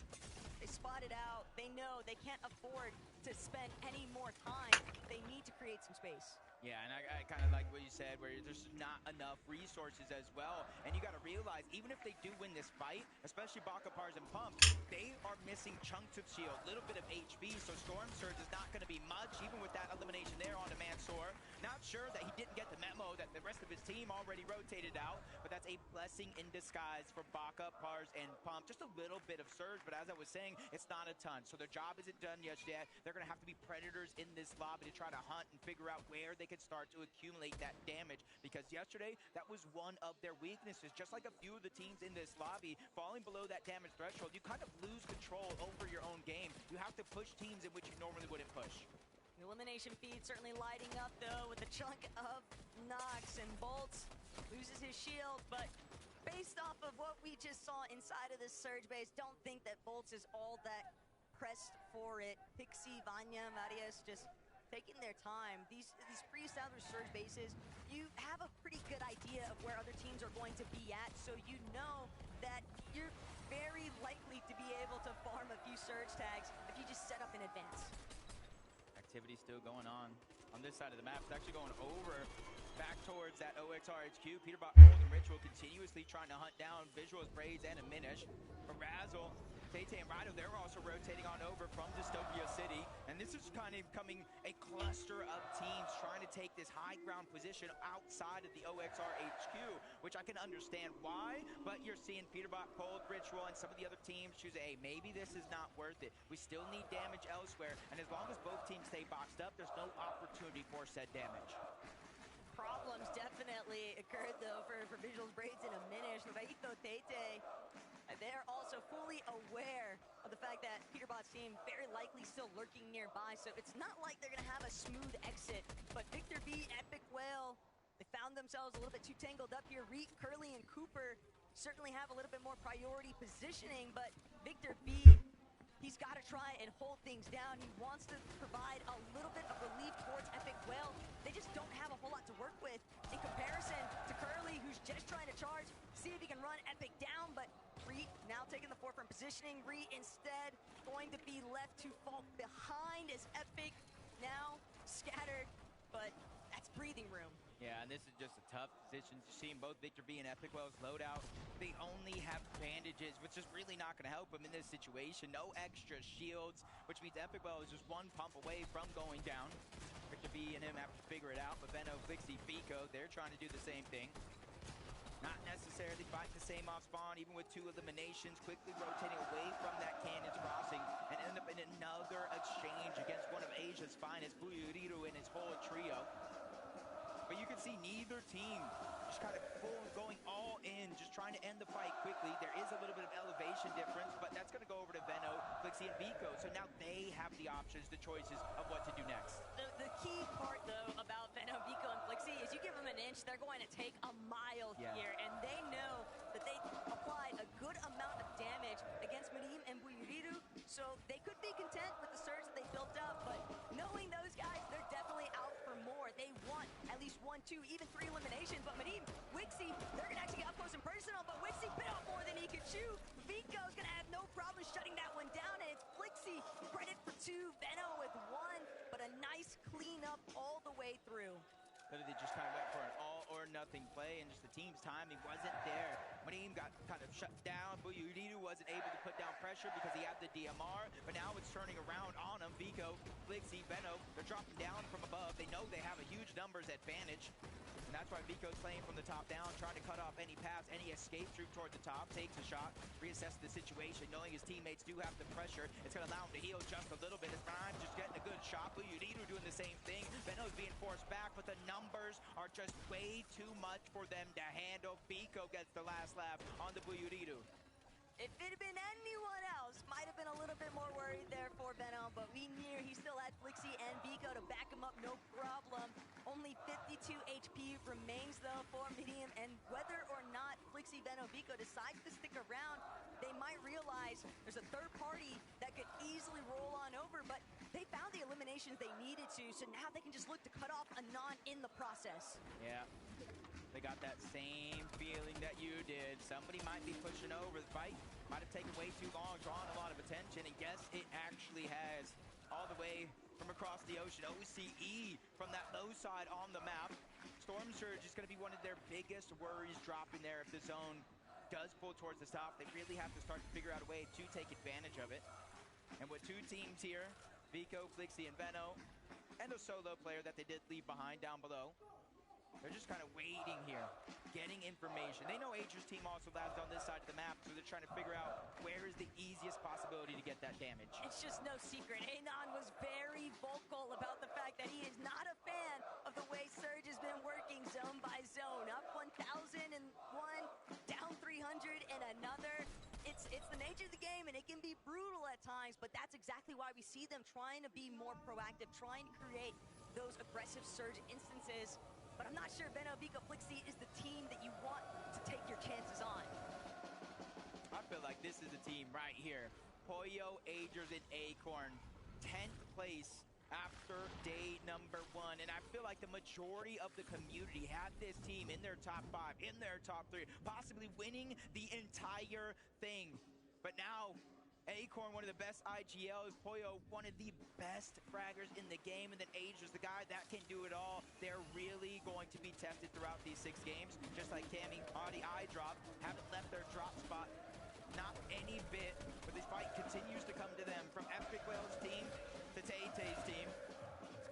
they spot it out. They know they can't afford to spend any more time. They need to create some space. Yeah, and I kind of like what you said, where there's not enough resources as well. And you got to realize, even if they do win this fight, especially Baka, Pars, and Pump, they are missing chunks of shield, a little bit of HP, so Storm Surge is not going to be much, even with that elimination there on the Mansoor. Not sure that he didn't get the memo that the rest of his team already rotated out, but that's a blessing in disguise for Baka, Pars, and Pump. Just a little bit of surge, but as I was saying, it's not a ton. So their job isn't done yet. They're going to have to be predators in this lobby to try to hunt and figure out where they can start to accumulate that damage, because yesterday that was one of their weaknesses. Just like a few of the teams in this lobby, falling below that damage threshold, you kind of lose control over your own game. You have to push teams in which you normally wouldn't push. The elimination feed certainly lighting up though with a chunk of Nox, and Bolts loses his shield, but based off of what we just saw inside of this Surge base, don't think that Bolts is all that pressed for it. Pixie, Vanya, Marius just taking their time. These pre-established Surge bases, you have a pretty good idea of where other teams are going to be at, so you know that you're very likely to be able to farm a few Surge tags if you just set up in advance. Activity still going on this side of the map. It's actually going over back towards that OXR HQ. Peterbot, Cold, and Ritual continuously trying to hunt down Visuals, Braids, and a Minish. But Razzle Tay and Rhino, they're also rotating on over from Dystopia City. And this is kind of becoming a cluster of teams trying to take this high ground position outside of the OXR HQ, which I can understand why, but you're seeing Peterbot, Cold, Ritual, and some of the other teams choose, hey, maybe this is not worth it. We still need damage elsewhere, and as long as both teams stay boxed up, there's no opportunity for said damage. Problems definitely occurred, though, for Visuals Braids in a minute. Roberto Tete, they're also fully aware of the fact that Peterbot's team very likely still lurking nearby, so it's not like they're going to have a smooth exit. But Victor V, Epic Whale, they found themselves a little bit too tangled up here. Reek, Curly, and Cooper certainly have a little bit more priority positioning, but Victor V, he's got to try and hold things down. He wants to provide a little bit of relief towards Epic Whale. They just don't have a whole lot to work with in comparison to Curly, who's just trying to charge, see if he can run Epic down, but Reek now taking the forefront positioning. Reek instead going to be left to fall behind as Epic now scattered, but that's breathing room. Yeah, and this is just a tough position. Seeing both Victor V and Epic Whale's loadout, they only have bandages, which is really not going to help them in this situation. No extra shields, which means Epic Whale is just one pump away from going down. Victor V and him have to figure it out, but Veno, Flixie, Vico, they're trying to do the same thing. Not necessarily fighting the same off spawn, even with 2 eliminations, quickly rotating away from that Cannon's Crossing and end up in another exchange against one of Asia's finest, Buyuriru and his whole trio. But you can see neither team just kind of going all in, just trying to end the fight quickly. There is a little bit of elevation difference, but that's going to go over to Veno, Flixie, and Vico. So now they have the options, the choices of what to do next. The key part, though, about Veno, Vico, and Flixie is you give them an inch, they're going to take a mile here. And they know that they applied a good amount of damage against Madim and Buyuriru, so they could be content with the surge that they built up, but knowing those guys, they're definitely out for more. They want at least 1, 2, even 3 eliminations, but Madim, Wixie, they're going to actually get up close and personal, but Wixie bit off more than he could chew. Vico's going to have no problem shutting that one down, and it's Flixie credit for 2, Veno with 1, but a nice cleanup all the way through. But they just kind of went for an all-or-nothing play, and just the team's timing wasn't there. Madim got kind of shut down. Buyuriru wasn't able to put down pressure because he had the DMR, but now it's turning around on him. Vico, Flixie, Veno, they're dropping down from above. They know they have a huge numbers advantage, and that's why Vico's playing from the top down, trying to cut off any paths, any escape through towards the top, takes a shot, reassesses the situation, knowing his teammates do have the pressure. It's going to allow him to heal just a little bit. As Brian just getting a good shot. Buyuriru doing the same thing. Veno's being forced back, but the numbers are just way too much for them to handle. Vico gets the last laugh on the Buyuriru. If it had been anyone else, might have been a little bit more worried there for Veno, but we knew he still had Flixie and Vico to back him up, no problem. Only 52 HP remains, though, for Medium, and whether or not Flixie, Veno, Vico decides to stick around, they might realize there's a third party that could easily roll on over, but they found the eliminations they needed to, so now they can just look to cut off Anon in the process. Yeah. They got that same feeling that you did. Somebody might be pushing over. The fight might have taken way too long, drawing a lot of attention, and yes, it actually has. All the way from across the ocean, OCE from that low side on the map. Storm Surge is going to be one of their biggest worries dropping there if the zone does pull towards the top. They really have to start to figure out a way to take advantage of it. And with 2 teams here, Vico, Flixie, and Veno, and a solo player that they did leave behind down below, they're just kind of waiting here, getting information. They know Ager's team also lands on this side of the map, so they're trying to figure out where is the easiest possibility to get that damage. It's just no secret. Anon was very vocal about the fact that he is not a fan of the way Surge has been working zone by zone. Up 1,000 and one, down 300 and another. It's the nature of the game, and it can be brutal at times, but that's exactly why we see them trying to be more proactive, trying to create those aggressive Surge instances. But I'm not sure Veno, Vico, Flixie is the team that you want to take your chances on. I feel like this is the team right here. Poyo, Agers, and Acorn. 10th place after day number 1. And I feel like the majority of the community had this team in their top 5, in their top 3, possibly winning the entire thing. But now, Acorn, one of the best IGLs, Poyo, one of the best fraggers in the game, and then Agers, the guy that can do it all. They're really going to be tested throughout these 6 games, just like Cammy, Audi, iDrop, haven't left their drop spot, not any bit, but this fight continues to come to them, from Epic Whale's team to Tay-Tay's team.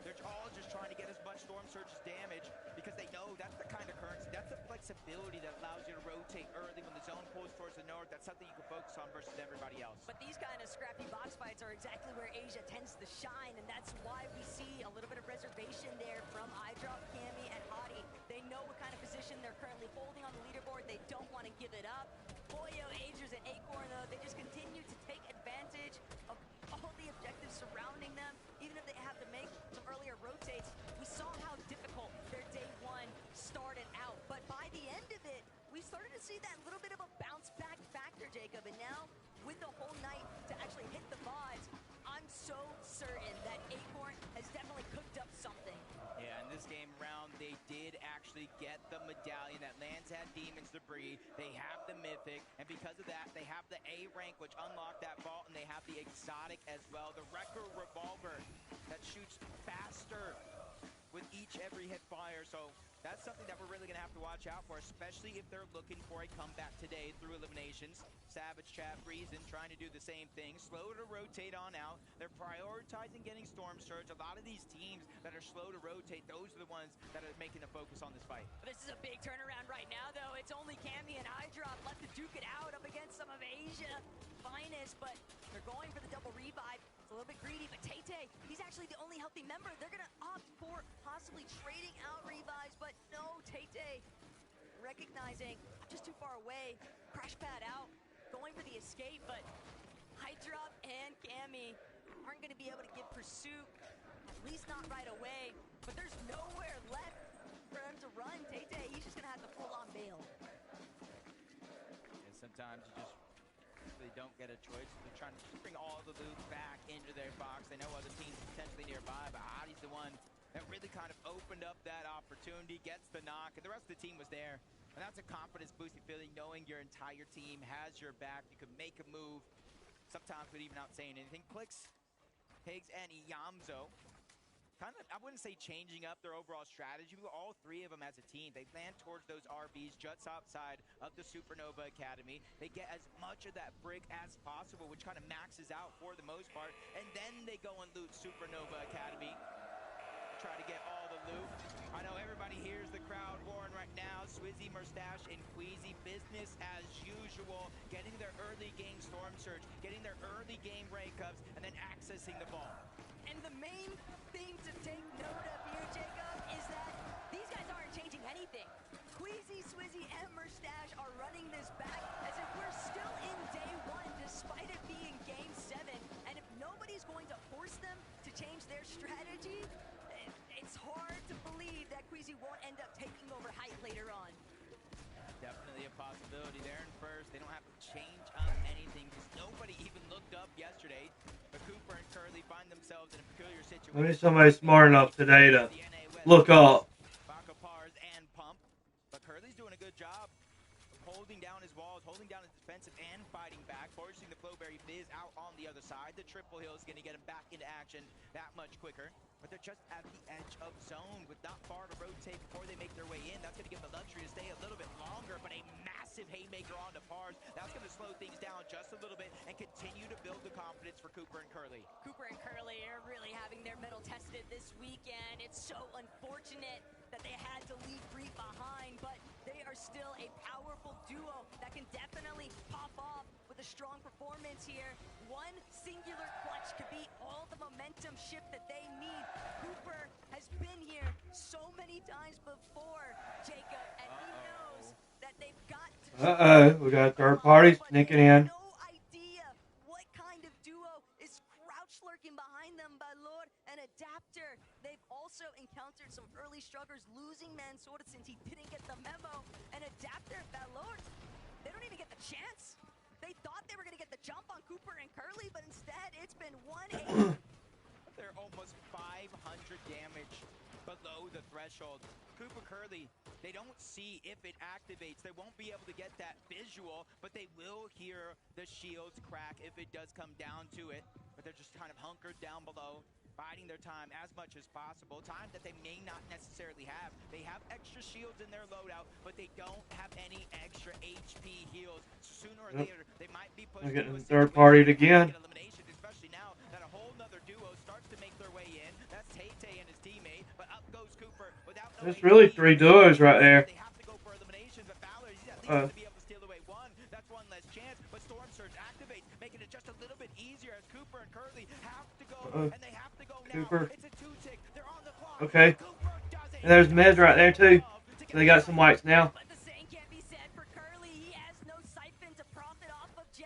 They're all just trying to get as much Storm Surge's damage because they know that's the kind of currency, that's the flexibility that allows you to rotate early when the zone pulls towards the north. That's something you can focus on versus everybody else. But these kind of scrappy box fights are exactly where Asia tends to shine, and that's why we see a little bit of reservation there from iDrop, Cammy, and Hottie. They know what kind of position they're currently holding on the leaderboard. They don't want to give it up. Boyo, Agers, and Acorn, though, they just continue to take advantage of all the objectives surrounding them, even if they have to make some earlier rotates. We saw how difficult their day one started out, but by the end of it, we started to see that little bit of a bounce back factor, Jacob, and now with the whole night to actually hit the VODs, I'm so certain that Acorn has definitely cooked up something. Yeah, in this game round, they did actually get the medallion that lands at Demon's Debris. They have the Mythic, and because of that, they have the A rank, which unlocked that vault, and they have the exotic as well. The Wrecker Revolver that shoots faster with each every hit fire. So that's something that we're really going to have to watch out for, especially if they're looking for a comeback today through eliminations. Savage Chat, Reason trying to do the same thing. Slow to rotate on out. They're prioritizing getting Storm Surge. A lot of these teams that are slow to rotate, those are the ones that are making the focus on this fight. This is a big turnaround right now, though. It's only Cammy and iDrop left to duke it out up against some of Asia finest, but they're going for the double revive. It's a little bit greedy, but Tay-Tay, he's actually the only healthy member. They're going to opt for possibly trading out revives, but no, Tay-Tay recognizing I'm just too far away. Crash pad out, going for the escape, but iDrop and Cammy aren't going to be able to give pursuit, at least not right away. But there's nowhere left for him to run. Tay-Tay, he's just going to have to full-on bail. And sometimes you just really don't get a choice. They're trying to bring all the loot back into their box. They know other teams potentially nearby, but Hottie's the one that really kind of opened up that opportunity, gets the knock, and the rest of the team was there. And that's a confidence-boosting feeling, knowing your entire team has your back. You can make a move, sometimes without even out saying anything. Clix, Higgs, and Yamzo kind of, I wouldn't say changing up their overall strategy, but all three of them as a team, they land towards those RBs just outside of the Supernova Academy. They get as much of that brick as possible, which kind of maxes out for the most part, and then they go and loot Supernova Academy. Try to get all the loot. I know everybody hears the crowd roaring right now. Swizzy, Mustache, and Queasy, business as usual, getting their early game Storm Surge, getting their early game rank ups, and then accessing the ball. And the main thing to take note of here, Jacob, is that these guys aren't changing anything. Queasy, Swizzy, and Mustache are running this back as if we're still in day one, despite it being game 7. And if nobody's going to force them to change their strategy, it's hard to believe that Queasy won't end up taking over height later on. Definitely a possibility. They're in first. They don't have to change up anything because nobody even looked up yesterday. But Cooper and Curly find themselves in a peculiar situation. Maybe somebody smart enough today to look up. Bakapars and Pump. But Curly's doing a good job holding down his walls, holding down his defensive, and fighting back, forcing the Flowberry Fizz out on the other side. The triple hill is going to get him back into action that much quicker. But they're just at the edge of zone with not far to rotate before they make their way in. That's going to give them the luxury to stay a little bit longer, but a massive haymaker onto Pars. That's going to slow things down just a little bit and continue to build the confidence for Cooper and Curly. Cooper and Curly are really having their mettle tested this weekend. It's so unfortunate that they had to leave Brief behind, but they are still a powerful duo that can definitely pop off with a strong performance here. One singular clutch could be all the momentum shift that they need. Cooper has been here so many times before, Jacob, and he knows that they've got to... We got a third party sneaking in. No idea what kind of duo is crouch lurking behind them, by Lord. An Adapter. They've also encountered some early struggles, losing Mansoda since he didn't get the memo. An Adapter, by Lord, they don't even get the chance. They thought they were going to get the jump on Cooper and Curly, but instead it's been 1-8. They're almost 500 damage below the threshold. Cooper Curly, they don't see if it activates. They won't be able to get that visual, but they will hear the shields crack if it does come down to it. But they're just kind of hunkered down below, biding their time as much as possible. Time that they may not necessarily have. They have extra shields in their loadout, but they don't have any extra HP heals. So sooner or later, they might be pushed They're getting third partied again. There's really 3 duos right there. Cooper. Okay. And there's Miz right there too. So they got some whites now.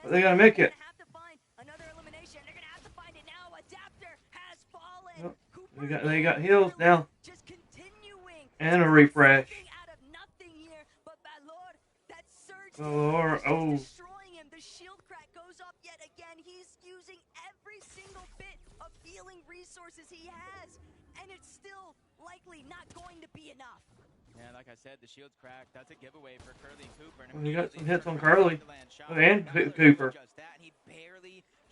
But they gotta make it. Oh, they got heals now. And a refresh. Valor, oh. Destroying him. The shield crack goes up yet again. He's using every single bit of healing resources he has, and it's still likely not going to be enough. Yeah, like I said, the shield's cracked. That's a giveaway for Curly and Cooper. Well, he got some hits on Curly. Oh, and Cooper.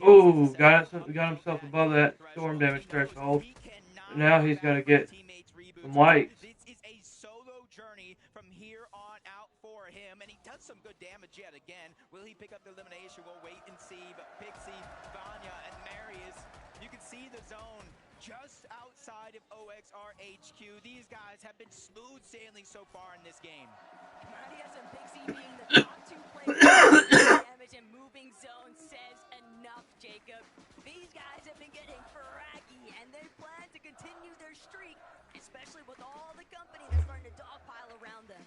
Oh, got himself above that storm damage threshold. But now he's got to get some whites. Some good damage yet again. Will he pick up the elimination? We'll wait and see. But Pixie, Vanya, and Marius, you can see the zone just outside of OXR HQ. These guys have been smooth sailing so far in this game. Marius and Pixie being the top 2 players damage and moving zone says enough, Jacob. These guys have been getting fraggy, and they plan to continue their streak, especially with all the company that's starting to dogpile around them.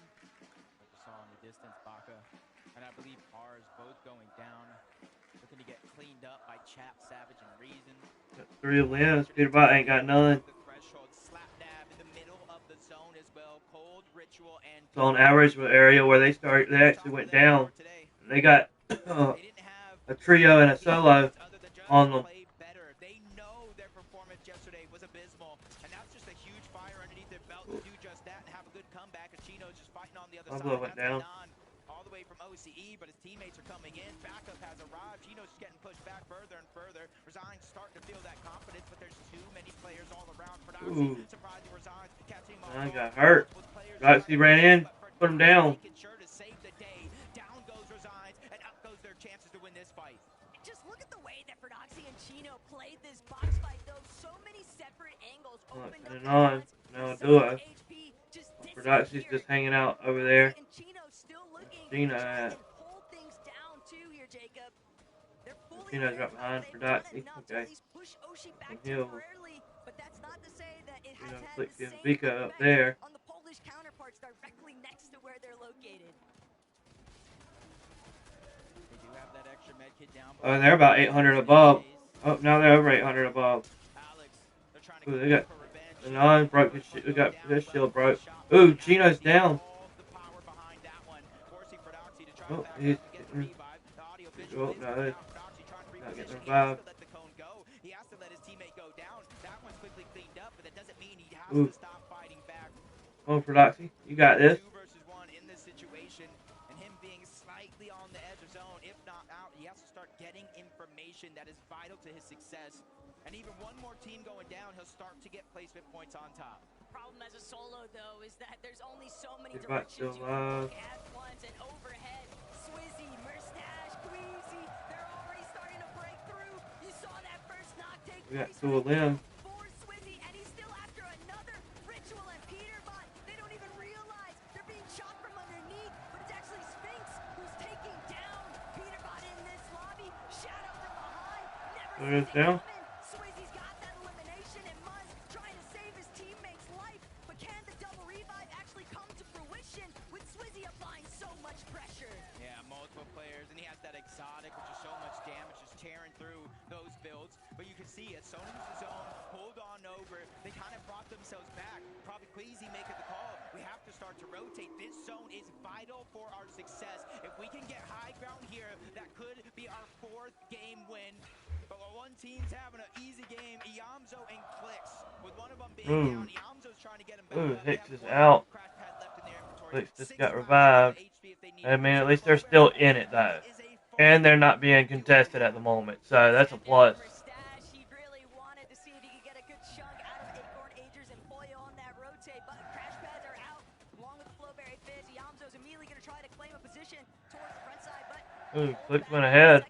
Saw in the distance, Baka, and I believe Pars both going down, looking to get cleaned up by Chap, Savage, and Reason. Got 3 limbs. Peterbot ain't got none. The threshold slap dab in the middle of the zone as well. Cold, Ritual, and So on average area where they actually went down. They got a trio and a solo on them. They know their performance yesterday was abysmal, and that's just a huge fire underneath their belt to do just that and have a good comeback. And Chino's just fighting on the other side. Went down. All the way from OCE, but his teammates are coming in. Backup has arrived. Chino's just getting pushed back further and further. Resign's starting to feel that confidence, but there's too many players all around. Ooh. Surprising Resign's catching him I got hurt. Roxy ran in, put him down. Sure to save the day. Down goes Resign's, and up goes their chances to win this fight. Just look at the way that Ferdoxy and Chino played this box fight, though. So many separate angles opened up. And on. No duo. Ferdoxy's just hanging out over there. Gina at. Gina's right behind Ferdoxy. Okay. And he'll flick his Vika up there. On the Polish counterparts directly next to where they're located. They do have that extra med kit down. Oh, they're about 800 above. Oh, now they're over 800 above. Ooh, they got the non broke his shield. We got his shield broke. Ooh, Chino's down. Oh, he's getting. Oh, no, he's not getting revived. Ooh. Come on, Ferdoxy. You got this. 2 versus 1 in this situation, and him being slightly on the edge of zone, if not out, he has to start getting information that is vital to his success. And even one more team going down, he'll start to get placement points on top. The problem as a solo, though, is that there's only so many Peterbot's directions you still can look at once, and overhead, Swizzy, Merstash, Queasy, they're already starting to break through. You saw that first knock take We got place 2 of them. for Swizzy, and he's still after another Ritual and Peterbot. They don't even realize they're being shot from underneath, but it's actually Sphinx who's taking down Peterbot in this lobby. Shadow from behind, never There it is down. Swizzy's got that elimination, and Muzz trying to save his teammate's life, but can the double revive actually come to fruition with Swizzy applying so much pressure? Yeah, multiple players, and he has that exotic, which is so much damage, just tearing through those builds. But you can see as Sony was his own, hold on over, they kind of brought themselves back. Probably Queasy making the call. We have to start to rotate. This zone is vital for our success. If we can get high ground here, that could be our 4th game win. But while one team's having an easy game, Iamzo and Clicks, with one of them being down, Iamzo's trying to get him back. Ooh, Hicks is out. Clicks just got revived. I mean, at least they're still in it, though. And they're not being contested at the moment, so that's a plus. He really wanted to see if he could get a good chunk out of Acorn Agers and Foya on that rotate, but crash pads are out along with the Flowberry Fizz. Iamzo's immediately going to try to claim a position towards the front side, but Ooh, Clicks went ahead.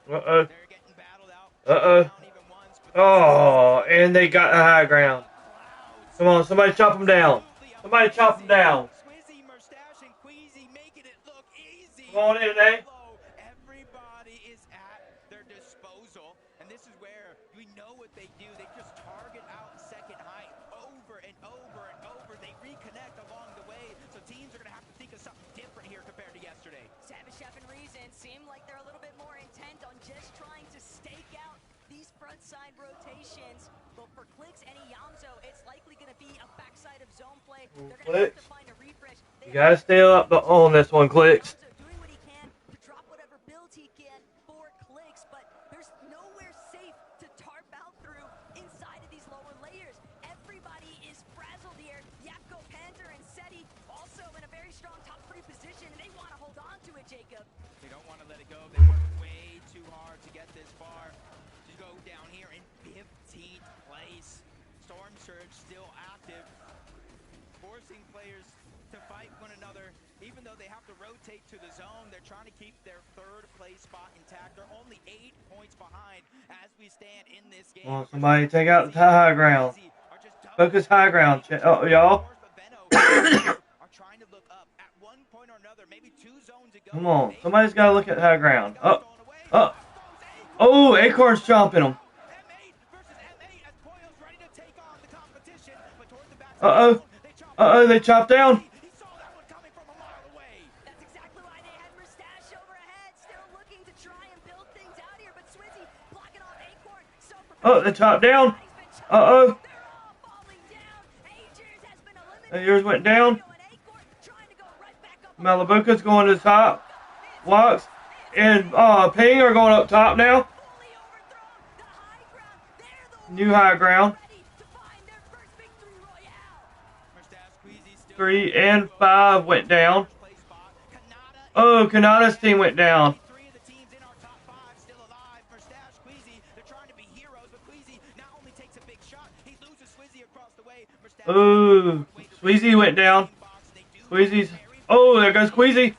Uh-oh. Uh-oh. Oh, and they got the high ground. Come on, somebody chop them down. Somebody chop them down. Come on in, eh? Everybody is at their disposal, and this is where we know what they do. They just target out second height over and over and over. They reconnect along the way, so teams are going to have to think of something different here compared to yesterday. Savage Chef and Reason seem like they're a little bit more intent on just trying to stake out these front side rotations. But for Clix and Yamzo, it's likely going to be a backside of zone play. They're going to have to find a refresh. You gotta stay up on this one, Clix. Doing what he can to drop whatever builds he can for Clix, but there's nowhere safe to tarp out through inside of these lower layers. Everybody is frazzled here. Yapko, Panther, and Seti also in a very strong top 3 position, and they want to hold on to it, Jacob. They don't want to let it go. They worked way too hard to get this far. To go down here in 15th place. Storm Surge still active, forcing players to fight one another. Even though they have to rotate to the zone, they're trying to keep their 3rd place spot intact. They're only 8 points behind as we stand in this game. Come on, somebody take out the high ground. Focus high ground, oh, y'all. Come on, somebody's got to look at high ground. Oh, Acorn's chomping them. Uh-oh. Uh-oh, they chopped down. Oh, they chopped down. Uh-oh. Yours went down. Malibuca's going to the top. Walks and Ping are going up top now. New high ground. 3 and 5 went down. Oh, Kanata's team went down. Oh, Squeezy went down. Squeezy's. Oh, there goes Squeezy.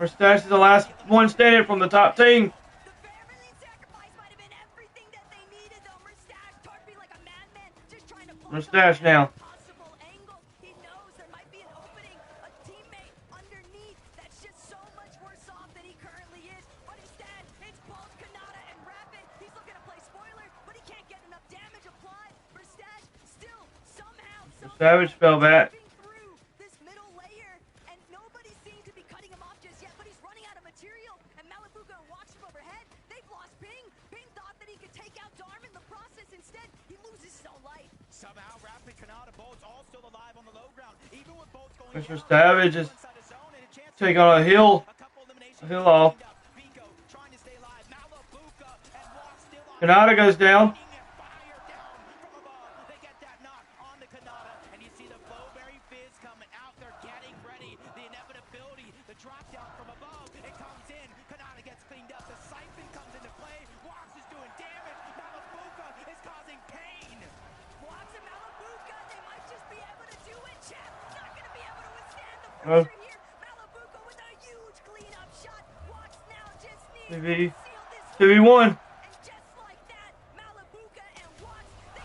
Mustache is the last one standing from the top team. Mustache now. Savage fell back. Mr. Savage is taking on a hill off. Kanata goes down. Oh. 2v1.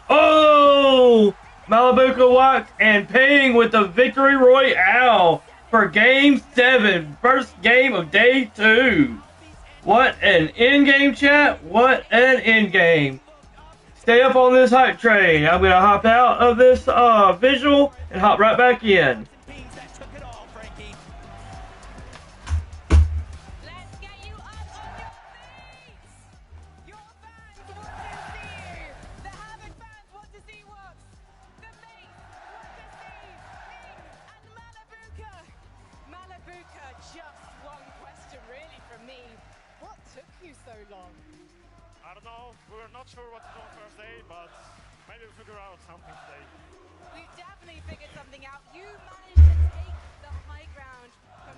Oh! Malibuca walked and Ping with the victory royale for Game 7. First game of Day 2. What an in-game chat. What an in-game. Stay up on this hype train. I'm going to hop out of this visual and hop right back in.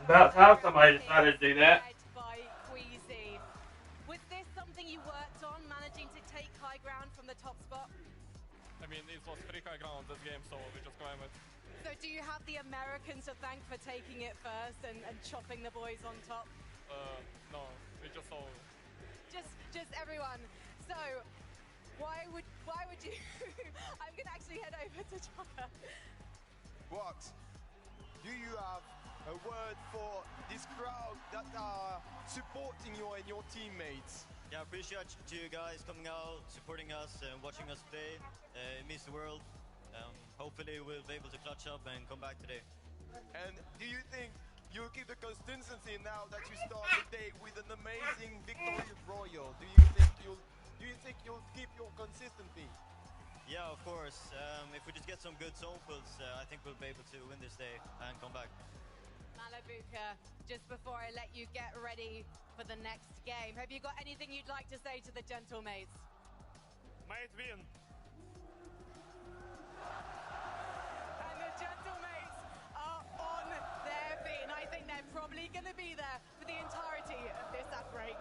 About time somebody decided to do that. Was this something you worked on, managing to take high ground from the top spot? I mean, it was pretty high ground this game, so we just climbed it. So do you have the Americans to thank for taking it first and chopping the boys on top? No, we just all. Just everyone. So, why would you? I'm gonna actually head over to Chaka. What? Do you have a word for this crowd that are supporting you and your teammates? Yeah, I appreciate you guys coming out, supporting us, and watching us play. It means the world. Hopefully we'll be able to clutch up and come back today. And do you think you'll keep the consistency now that you start the day with an amazing victorious Royal? Do you think you'll keep your consistency? Yeah, of course. If we just get some good soulfuls, I think we'll be able to win this day and come back. Malabuka, just before I let you get ready for the next game, have you got anything you'd like to say to the Gentlemates? Might win. And the Gentlemates are on their feet, and I think they're probably going to be there for the entirety of this ad break.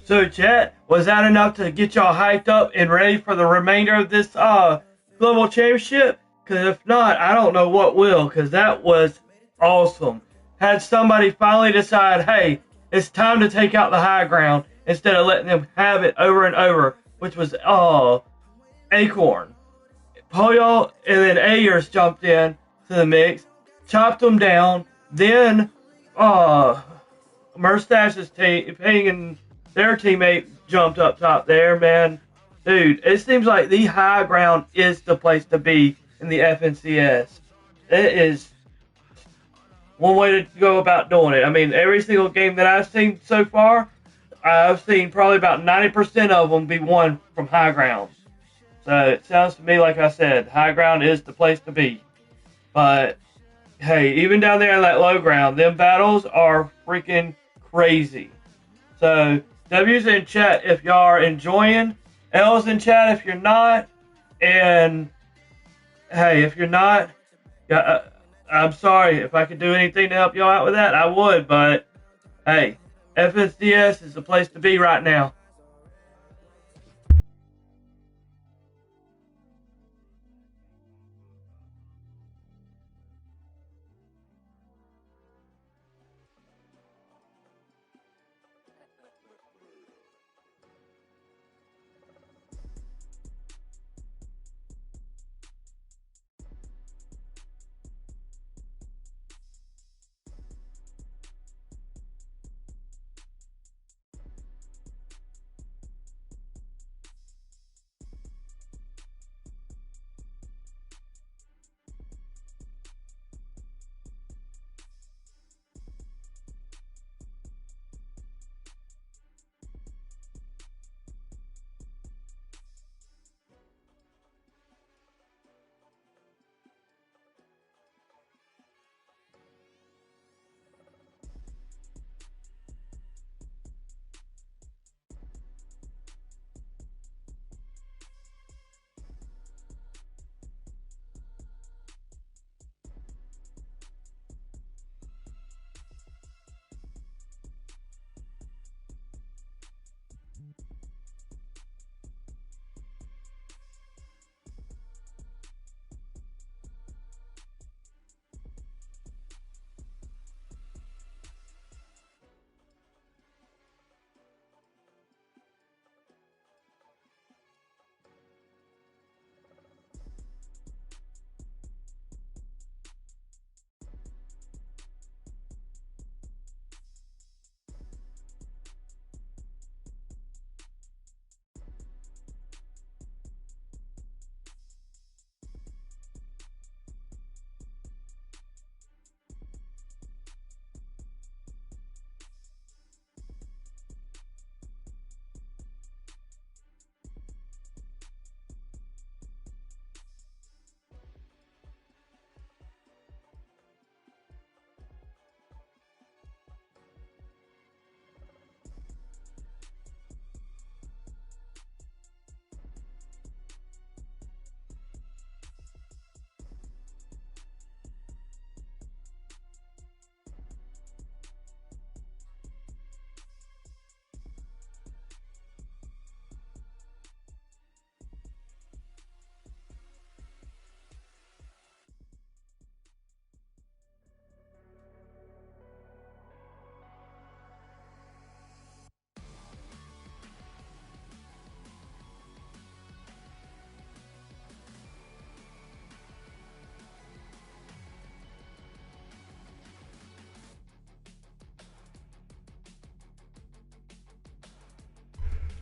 So, chat, was that enough to get y'all hyped up and ready for the remainder of this global championship? Because if not, I don't know what will, because that was awesome. Had somebody finally decide, hey, it's time to take out the high ground instead of letting them have it over and over, which was Acorn. Poyol and then Ayers jumped in to the mix, chopped them down, then Mustache's paying their teammate jumped up top there, man. Dude, it seems like the high ground is the place to be in the FNCS. It is one way to go about doing it. I mean, every single game that I've seen so far, I've seen probably about 90% of them be won from high ground. So it sounds to me, like I said, high ground is the place to be. But, hey, even down there in that low ground, them battles are freaking crazy. So, W's in chat if y'all are enjoying. L's in chat if you're not. And, hey, if you're not, I'm sorry. If I could do anything to help y'all out with that, I would. But, hey, FNCS is the place to be right now.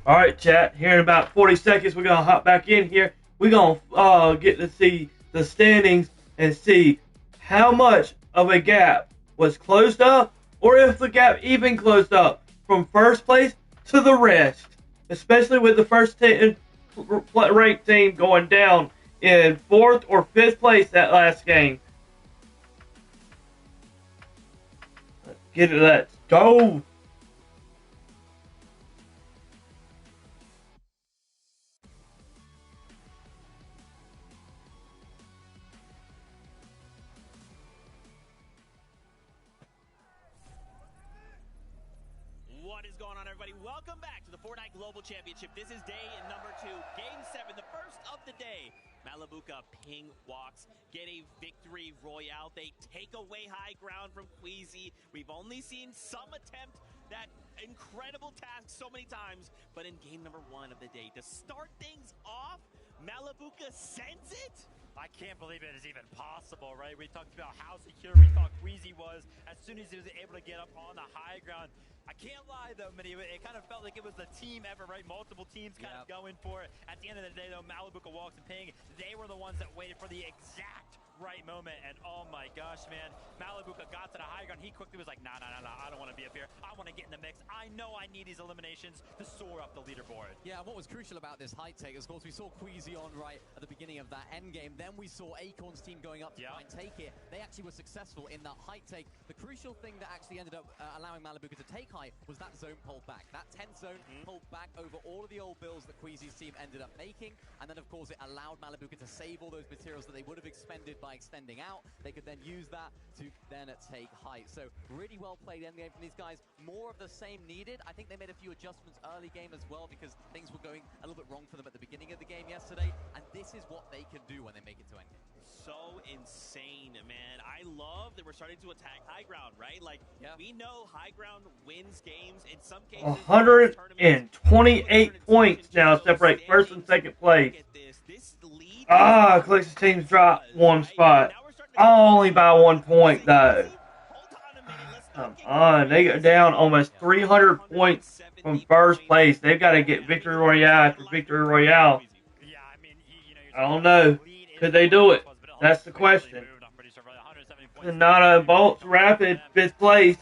All right, chat. Here in about 40 seconds, we're gonna hop back in here. We're gonna get to see the standings and see how much of a gap was closed up, or if the gap even closed up from first place to the rest, especially with the first 10 ranked team going down in 4th or 5th place that last game. Let's go. What is going on, everybody? Welcome back to the Fortnite Global Championship. This is day number 2, Game 7, the first of the day. Malabuka Ping Walks get a victory royale. They take away high ground from Queasy. We've only seen some attempt that incredible task so many times, but in game number 1 of the day, to start things off, Malabuka sends it. I can't believe it is even possible, right? We talked about how secure we thought Queasy was as soon as he was able to get up on the high ground. I can't lie, though, Mitty, it kind of felt like it was the team effort, right? Multiple teams kind of going for it. At the end of the day, though, Malabuka Walks and Ping, they were the ones that waited for the exact right moment, and oh my gosh, man, Malabuka got to the high ground. He quickly was like, nah, I don't want to be up here. I want to get in the mix. I know I need these eliminations to soar up the leaderboard. Yeah, what was crucial about this height take is, of course, we saw Queasy on right at the beginning of that end game. Then we saw Acorn's team going up to try and take it. They actually were successful in that height take. The crucial thing that actually ended up allowing Malabuka to take height was that zone pulled back. That 10th zone pulled back over all of the old builds that Queasy's team ended up making. And then, of course, it allowed Malabuka to save all those materials that they would have expended by extending out. They could then use that to then take height. So really well played endgame from these guys. More of the same needed. I think they made a few adjustments early game as well because things were going a little bit wrong for them at the beginning of the game yesterday. And this is what they can do when they make it to endgame. So insane, man. I love that we're starting to attack high ground, right? Like, we know high ground wins games. In some cases, 128 points now separate first and second place. Clix's team's dropped 1 spot. Only by 1 point, though. Come on. They go down almost 300 points from first place. They've got to get Victory Royale after Victory Royale. I don't know. Could they do it? That's the question. Nana Bolts Rapid, 5th place.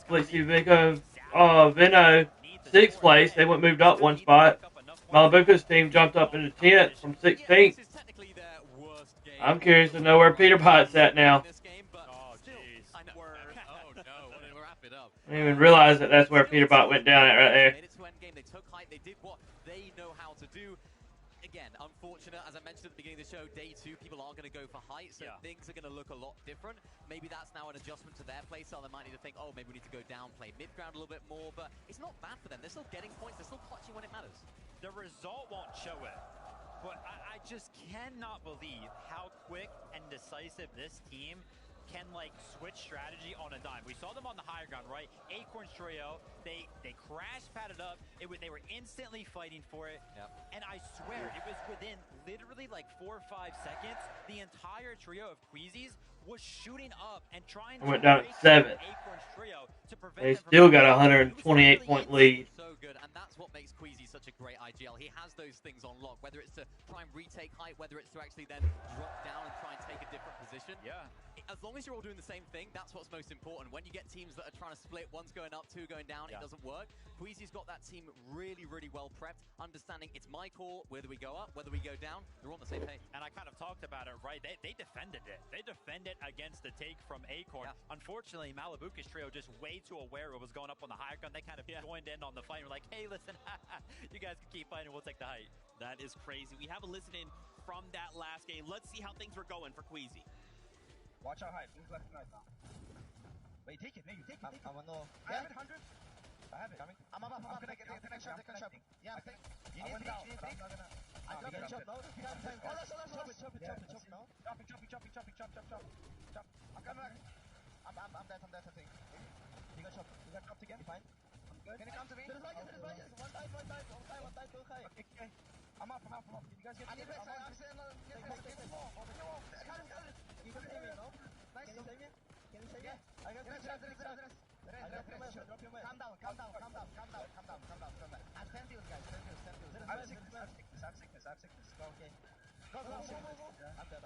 Flixie Vico, Veno, 6th place. They moved up 1 spot. Malabuka's team jumped up into 10th from 16th. I'm curious to know where Peterbot's at now. I didn't even realize that that's where Peterbot went down at right there. They took height. They did what they know how to do. Again, unfortunate, as I mentioned at the beginning of the show, day 2, people are going to go for height, so things are going to look a lot different. Maybe that's now an adjustment to their play style. They might need to think, oh, maybe we need to go down, play mid-ground a little bit more, but it's not bad for them. They're still getting points. They're still clutching when it matters. The result won't show it, but I just cannot believe how quick and decisive this team can switch strategy on a dime. We saw them on the higher ground, right? Acorn's trio, they crash padded up. They were instantly fighting for it. And I swear, it was within literally 4 or 5 seconds, the entire trio of Queasies was shooting up and trying to went down at 7th. Acorn's trio to prevent They them still from got a 128 point lead. So good, and that's what makes Queasy such a great IGL. He has those things on lock, whether it's to try and retake height, whether it's to actually then drop down and try and take a different position. As long as you're all doing the same thing, that's what's most important. When you get teams that are trying to split, one's going up, 2 going down, it doesn't work. Queasy's got that team really, really well prepped, understanding it's my call, whether we go up, whether we go down, they're on the same page. And I kind of talked about it, right? They defended it. They defended against the take from Acorn. Unfortunately, Malabuka's trio just way too aware of what was going up on the high ground. They kind of joined in on the fight and were like, hey, listen, you guys can keep fighting, we'll take the height. That is crazy. We have a listen in from that last game. Let's see how things were going for Queasy. Watch out height. Things left and right now. Wait, take it. No, you take it. I have it, 100. I have it. Coming. I'm gonna get the next shot. Yeah, I think. You need to take. I got the chop. No, you have time. Chop it now. Chop. I'm coming back. I'm dead, I think. You got chopped again. Fine. I'm good. Can you come to me? One dive. Go high. Okay. I'm up. You guys get I need this. I'm saying, get more. You can save me, no? Nice. Can you save me? I got rest. Calm down. I'm stand you guys. I'm sickness. Go, okay. Go. I'm dead.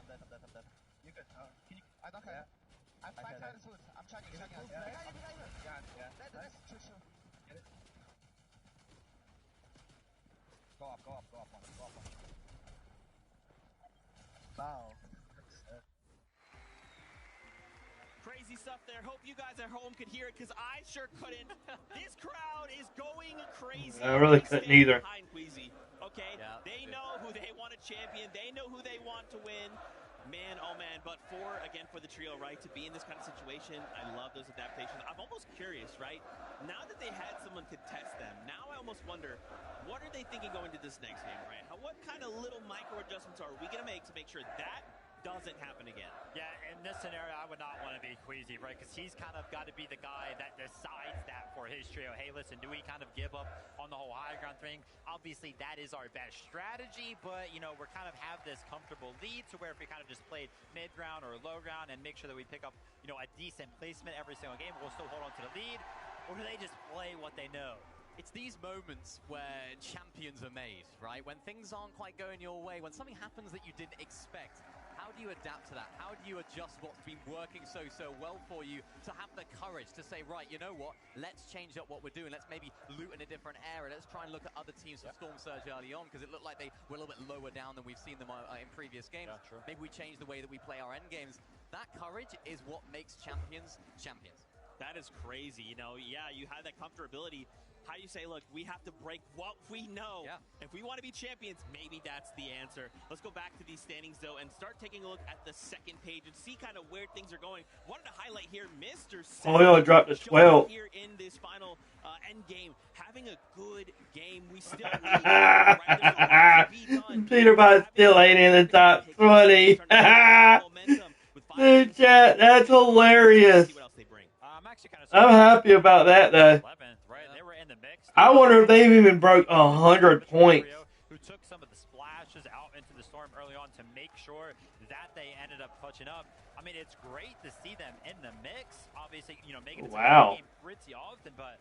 You good? Can you? I don't care. I'm 5 times food. I'm chugging. Yeah. Let's chill. Get it. Go up. Wow. Crazy stuff there. Hope you guys at home could hear it, because I sure couldn't. This crowd is going crazy. I really couldn't either. Queasy. Okay, yeah, they know who they want to champion. They know who they want to win. Man, oh man, but for the trio, right, to be in this kind of situation, I love those adaptations. I'm almost curious, right, now that they had someone contest them, now I almost wonder, what are they thinking going to this next game, right? What kind of little micro adjustments are we going to make sure that doesn't happen again? Yeah, in this scenario, I would not want to be Queasy, right? Because he's kind of got to be the guy that decides that for his trio. Hey, listen, do we kind of give up on the whole high ground thing? Obviously, that is our best strategy, but, you know, we're kind of have this comfortable lead to where if we kind of just played mid ground or low ground and make sure that we pick up, you know, a decent placement every single game, we'll still hold on to the lead, or do they just play what they know? It's these moments where champions are made, right? When things aren't quite going your way, when something happens that you didn't expect, how do you adapt to that? How do you adjust what's been working so well for you to have the courage to say, right, you know what, let's change up what we're doing. Let's maybe loot in a different area. Let's try and look at other teams from Storm Surge early on, because it looked like they were a little bit lower down than we've seen them in previous games. Yeah, maybe we change the way that we play our end games. That courage is what makes champions champions. That is crazy. You know, yeah, you have that comfortability. How do you say, look, we have to break what we know. Yeah. If we want to be champions, maybe that's the answer. Let's go back to these standings, though, and start taking a look at the second page and see kind of where things are going. Wanted to highlight here, Mr. Oil dropped to 12. Here in this final end game, having a good game. We still Peterbot still ain't in the top 20. Dude, chat, that's hilarious. I'm happy about that, though. I wonder if they've even broke 100 points. Who took some of the splashes out into the storm early on to make sure that they ended up clutching up. I mean, it's great to see them in the mix. Obviously, you know, making it to the game pretty often, but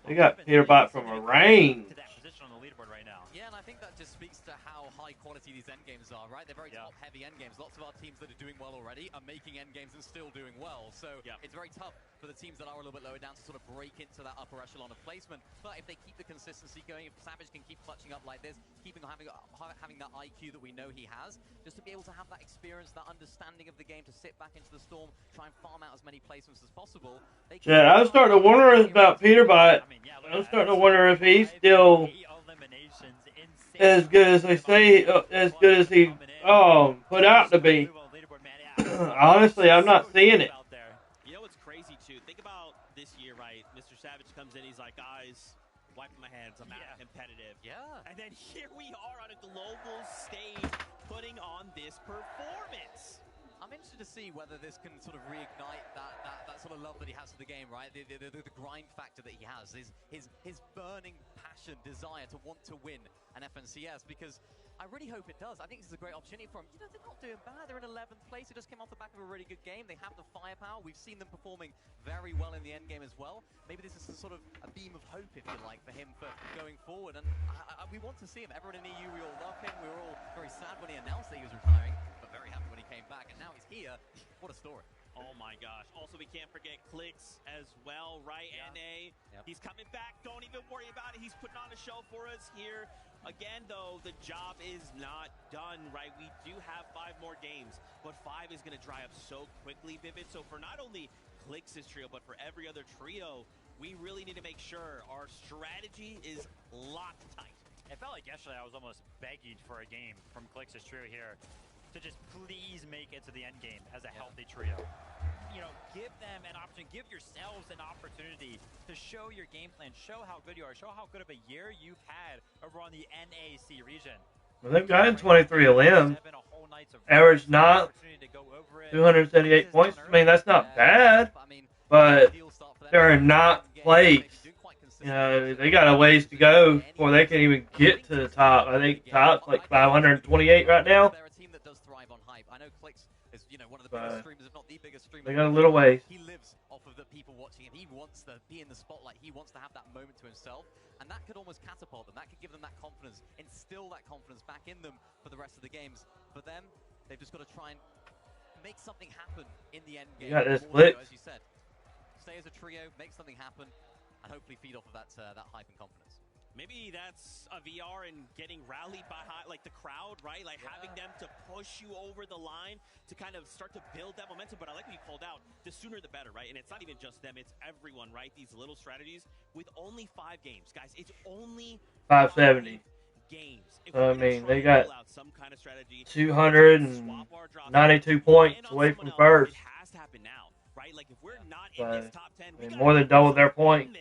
they got Peterbot from a range. To that position on the leaderboard right now. Yeah, and I think that just speaks to how high quality these end games are, right? They're very top-heavy end games. Lots of our teams that are doing well already are making end games and still doing well. So it's very tough for the teams that are a little bit lower down to sort of break into that upper echelon of placement. But if they keep the consistency going, if Savage can keep clutching up like this, having that IQ that we know he has, just to be able to have that experience, that understanding of the game, to sit back into the storm, try and farm out as many placements as possible. Yeah, I was starting to wonder about Peterbot. I'm starting to wonder if he's still as good as they say, as good as he put out to be. Honestly, I'm not seeing it. You know what's crazy too? Think about this year, right? Mr. Savage comes in, he's like, guys, wiping my hands, I'm not competitive. Yeah. And then here we are on a global stage putting on this performance. I'm interested to see whether this can sort of reignite that sort of love that he has for the game, right? The grind factor that he has, his burning passion, desire to want to win an FNCS, because I really hope it does. I think this is a great opportunity for him. You know, they're not doing bad. They're in 11th place. They just came off the back of a really good game. They have the firepower. We've seen them performing very well in the end game as well. Maybe this is a sort of a beam of hope, if you like, for him for going forward. And we want to see him. Everyone in EU, we all love him. We were all very sad when he announced that he was retiring, but very happy when he came back. And now he's here. What a story. Oh my gosh. Also, we can't forget Clix as well, right? NA. He's coming back. Don't even worry about it. He's putting on a show for us here. Again, though, the job is not done, right? We do have 5 more games, but 5 is going to dry up so quickly, Vivid. So for not only Clix's trio, but for every other trio, we really need to make sure our strategy is locked tight. It felt like yesterday I was almost begging for a game from Clix's trio here to just please make it to the end game as a healthy trio. You know, give them an opportunity, give yourselves an opportunity to show your game plan, show how good you are, show how good of a year you've had over on the NAC region. Well, they've gotten 23 limbs. Average not 278 points. I mean, that's not bad, but they're not placed. You know, they got a ways to go before they can even get to the top. I think top's like 528 right now. They're a team that does thrive on hype. I know Clix is one of the biggest streamers, if not the biggest streamer. They got a little ways. He lives off of the people watching him. He wants to be in the spotlight. He wants to have that moment to himself, and that could almost catapult them. That could give them that confidence, instill that confidence back in them for the rest of the games. For them, they've just got to try and make something happen in the end game. You got this More blitz. so, as you said, stay as a trio, make something happen, and hopefully feed off of that hype and confidence. Maybe that's a VR and getting rallied behind, like the crowd, right? Like having them to push you over the line to kind of start to build that momentum. But I like what you called out, the sooner the better, right? And it's not even just them, it's everyone, right? These little strategies with only 5 games. Guys, it's only 570. games. I mean, they got some kind of strategy, 292 points away from first. It has to happen now, right? Like if we're not in this top 10, I mean, more than double their points.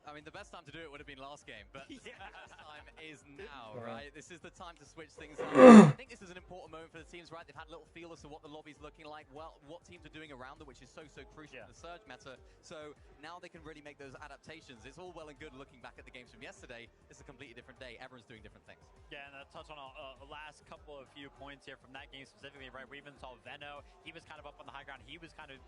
I mean, the best time to do it would have been last game, but the best time is now, right? This is the time to switch things up. I think this is an important moment for the teams, right? They've had a little feel as to what the lobby's looking like, well, what teams are doing around them, which is so crucial for the Surge meta. So now they can really make those adaptations. It's all well and good looking back at the games from yesterday. It's a completely different day. Everyone's doing different things. Yeah, and touch on a last couple of few points here from that game specifically, right? We even saw Veno. He was kind of up on the high ground. He was kind of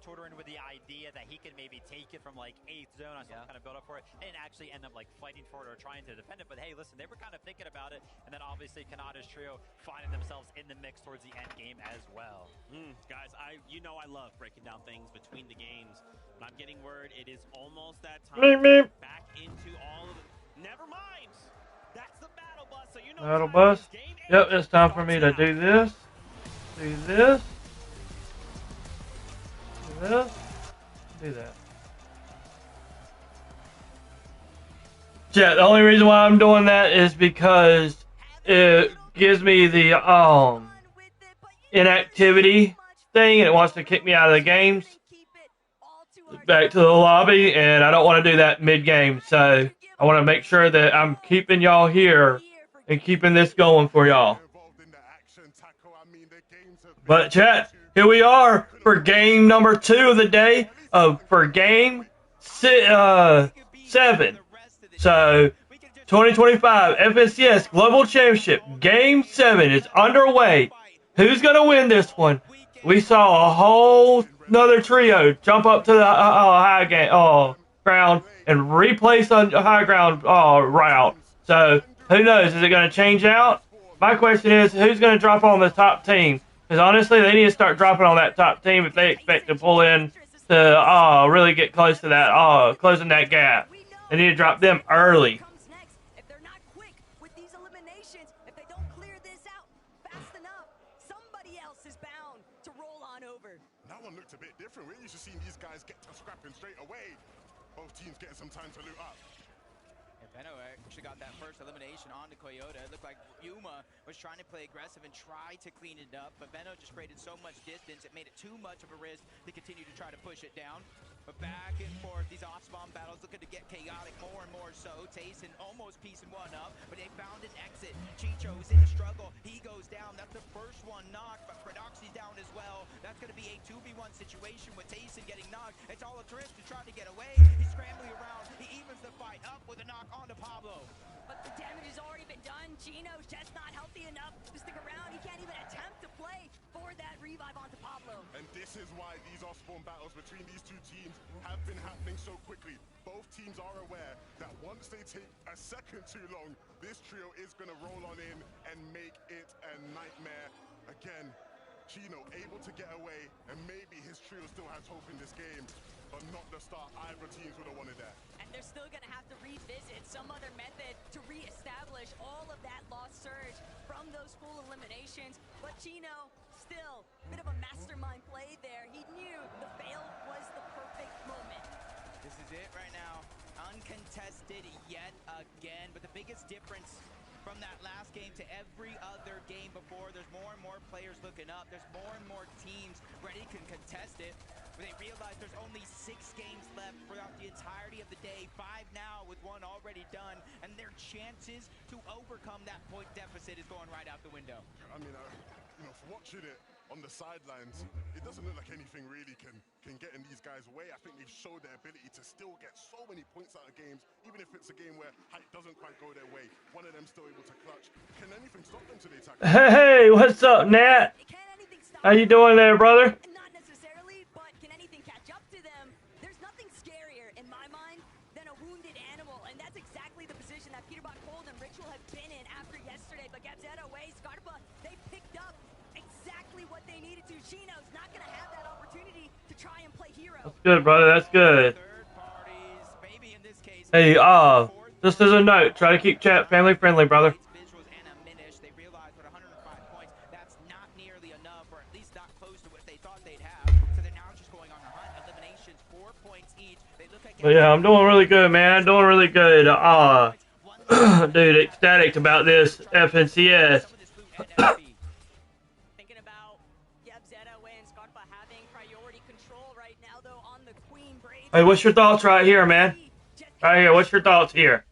tutoring with the idea that he could maybe take it from like 8th zone on some kind of build up for it and actually end up like fighting for it or trying to defend it. But hey, listen, they were kind of thinking about it, and then obviously Kanada's trio finding themselves in the mix towards the end game as well. Guys, I love breaking down things between the games, but I'm getting word it is almost that time back into all of it. Never mind. That's the battle bus, so Battle bus. Yep, it's time for me to do this. Do this. This, do that. Yeah, the only reason why I'm doing that is because it gives me the inactivity thing, and it wants to kick me out of the games back to the lobby, and I don't want to do that mid-game, so I want to make sure that I'm keeping y'all here and keeping this going for y'all. But chat, here we are for game number 2 of the day, for game 7. So, 2025 FNCS Global Championship, game 7 is underway. Who's going to win this one? We saw a whole another trio jump up to the high ground and replace on high ground route. So, who knows? Is it going to change out? My question is, who's going to drop on the top team? Because honestly, they need to start dropping on that top team if they expect to pull in to really get close to that, closing that gap. They need to drop them early. If they're not quick with these eliminations, if they don't clear this out fast enough, somebody else is bound to roll on over. That one looked a bit different. We're used to seeing these guys get to scrapping straight away. Both teams getting some time to loot up. Veno actually got that first elimination on the Coyote. It looked like Yuma was trying to play aggressive and try to clean it up, but Veno just created so much distance, it made it too much of a risk to continue to try to push it down. But back and forth, these off-spawn battles looking to get chaotic more and more so. Tayson almost piecing one up, but they found an exit. Chicho is in the struggle. He goes down. That's the first one knocked, but Predoxy's down as well. That's going to be a 2v1 situation with Tayson getting knocked. It's all a drift to try to get away. He's scrambling around. He evens the fight up with a knock onto Pablo. But the damage has already been done. Gino's just not healthy enough to stick around. He can't even attempt to play for that revive onto Pablo. And this is why these off-spawn battles between these two teams have been happening so quickly. Both teams are aware that once they take a second too long, this trio is going to roll on in and make it a nightmare. Again, Gino able to get away, and maybe his trio still has hope in this game, but not the start either teams would have wanted there. And they're still going to have to revisit some other method to reestablish all of that lost surge from those full eliminations. But Gino, still, a bit of a mastermind play there. He knew the fail was the perfect moment. This is it right now. Uncontested yet again, but the biggest difference from that last game to every other game before, there's more and more players looking up. There's more and more teams ready to contest it. They realize there's only 6 games left throughout the entirety of the day. 5 now with 1 already done, and their chances to overcome that point deficit is going right out the window. I mean, for watching it on the sidelines, it doesn't look like anything really can get in these guys' way. I think they've showed their ability to still get so many points out of games, even if it's a game where hype doesn't quite go their way. One of them still able to clutch. Can anything stop them today, Taco? Hey, what's up, Nat? How you doing there, brother? Not necessarily, but can anything catch up to them? There's nothing scarier in my mind than a wounded animal, and that's exactly the position that Peterbot, Cold, and Ritual have been in after yesterday. But Gabzetta away, Scarpa, they picked up exactly what they needed to. Chino's not going to have that opportunity to try and play hero. That's good, brother. That's good. Hey, just as a note, try to keep chat family friendly, brother. But yeah, I'm doing really good, man. Doing really good. Dude, ecstatic about this FNCS. Thinking about Gabzetta and Scarpa having priority control right now, though, on the Queen Brave. Hey, what's your thoughts right here, man? Right here, what's your thoughts here?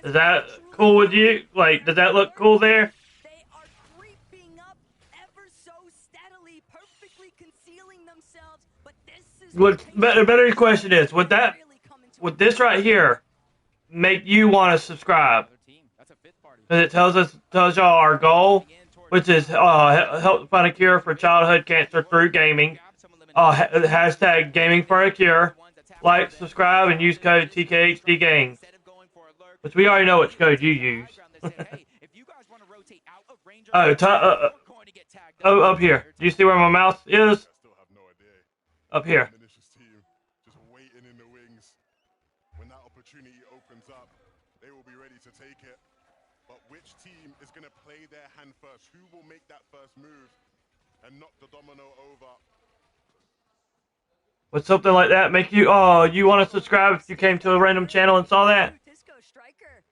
Is that cool with you? Like, does that look cool there? They are creeping up ever so steadily, perfectly concealing themselves, but this is What better question is, would this right here make you want to subscribe? Because it tells y'all our goal, which is help find a cure for childhood cancer through gaming. Hashtag gaming for a cure. Like, subscribe, and use code TKHDGames. Which we already know which code you use. Up here. Do you see where my mouse is? Up here. When that opportunity opens up, they will be ready to take it. But which team is going to play their hand first? Who will make that first move and knock the domino over? Would something like that make you, you want to subscribe if you came to a random channel and saw that? Disco Striker,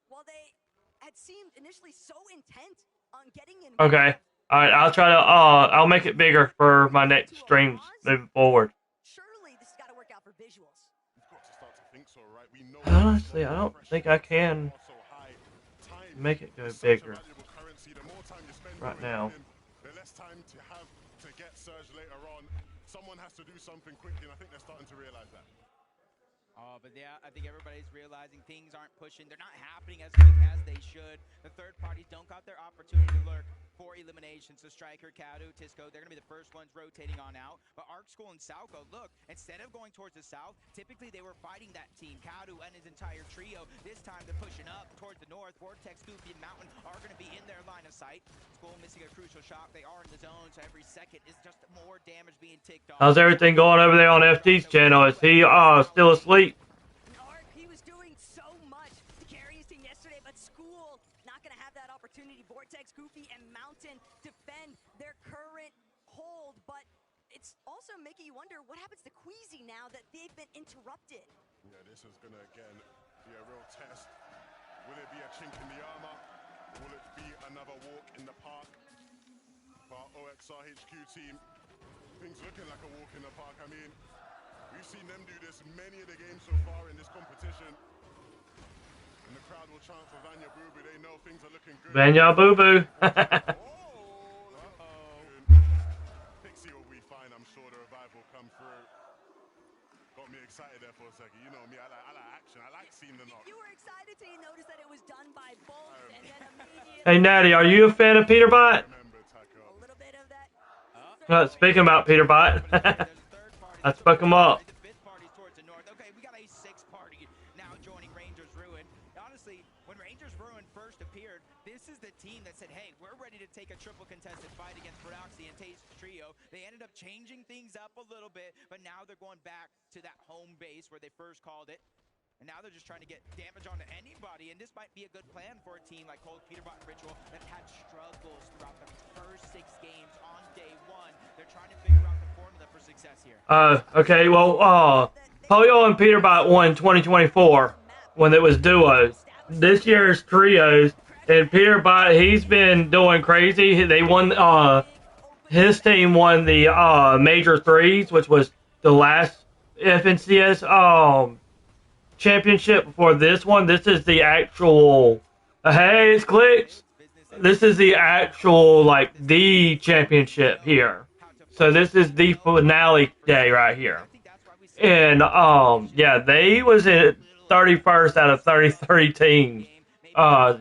while they had seemed initially so intent on getting in. Okay. Alright, I'll try to, I'll make it bigger for my next streams moving forward. Surely this has got to work out for visuals. Honestly, I don't think I can make it go bigger right now. The less time to have to get Surge later on. Someone has to do something quickly, and I think they're starting to realize that. Oh, but yeah, I think everybody's realizing things aren't pushing. They're not happening as quick as they should. The third parties don't got their opportunity to lurk for eliminations. So Striker, Kadu, Tisco, they're going to be the first ones rotating on out. But Arc School and Salco, look, instead of going towards the south, typically they were fighting that team. Kadu and his entire trio. This time they're pushing up towards the north. Vortex, Goofy, and Mountain are going to be in their line of sight. School missing a crucial shot. They are in the zone, so every second is just more damage being ticked off. How's everything going over there on FT's channel? Is he still asleep? He was doing so much to carry his team yesterday, but School not going to have that opportunity. Vortex, Goofy, and Mountain defend their current hold, but it's also making you wonder what happens to Queasy now that they've been interrupted. Yeah, this is going to, again, be a real test. Will it be a chink in the armor? Will it be another walk in the park? For our OXR HQ team, things looking like a walk in the park. I mean, we've seen them do this many of the games so far in this competition. And the crowd will chant for Vanya Boo Boo. They know things are looking good. Vanya Boo Boo. Pixie will be fine. I'm sure the revive will come through. Got me excited there for a second. You know me, I like action. I like seeing the knock. You were excited till you noticed that it was done by both, and then immediately... Hey, Natty, are you a fan of Peterbot? Speaking about Peterbot, I spoke him up. Okay, we got a sixth party now joining Rangers Ruin. Honestly, when Rangers Ruin first appeared, this is the team that said, hey, we're ready to take a triple contested fight against Prodoxy and Taste Trio. They ended up changing things up a little bit, but now they're going back to that home base where they first called it. And now they're just trying to get damage onto anybody, and this might be a good plan for a team like Cold, Peterbot, and Ritual that had struggles throughout the first 6 games on day 1. They're trying to figure out the formula for success here. Okay, well, Polio and Peterbot won 2024 when it was duos. This year's trios, and Peterbot, he's been doing crazy. They won, his team won the Major Threes, which was the last FNCS championship before this one. This is the actual, hey, it's Clicks. This is the actual, like, the championship here. So this is the finale day right here. And, yeah, they was at 31st out of 33 teams,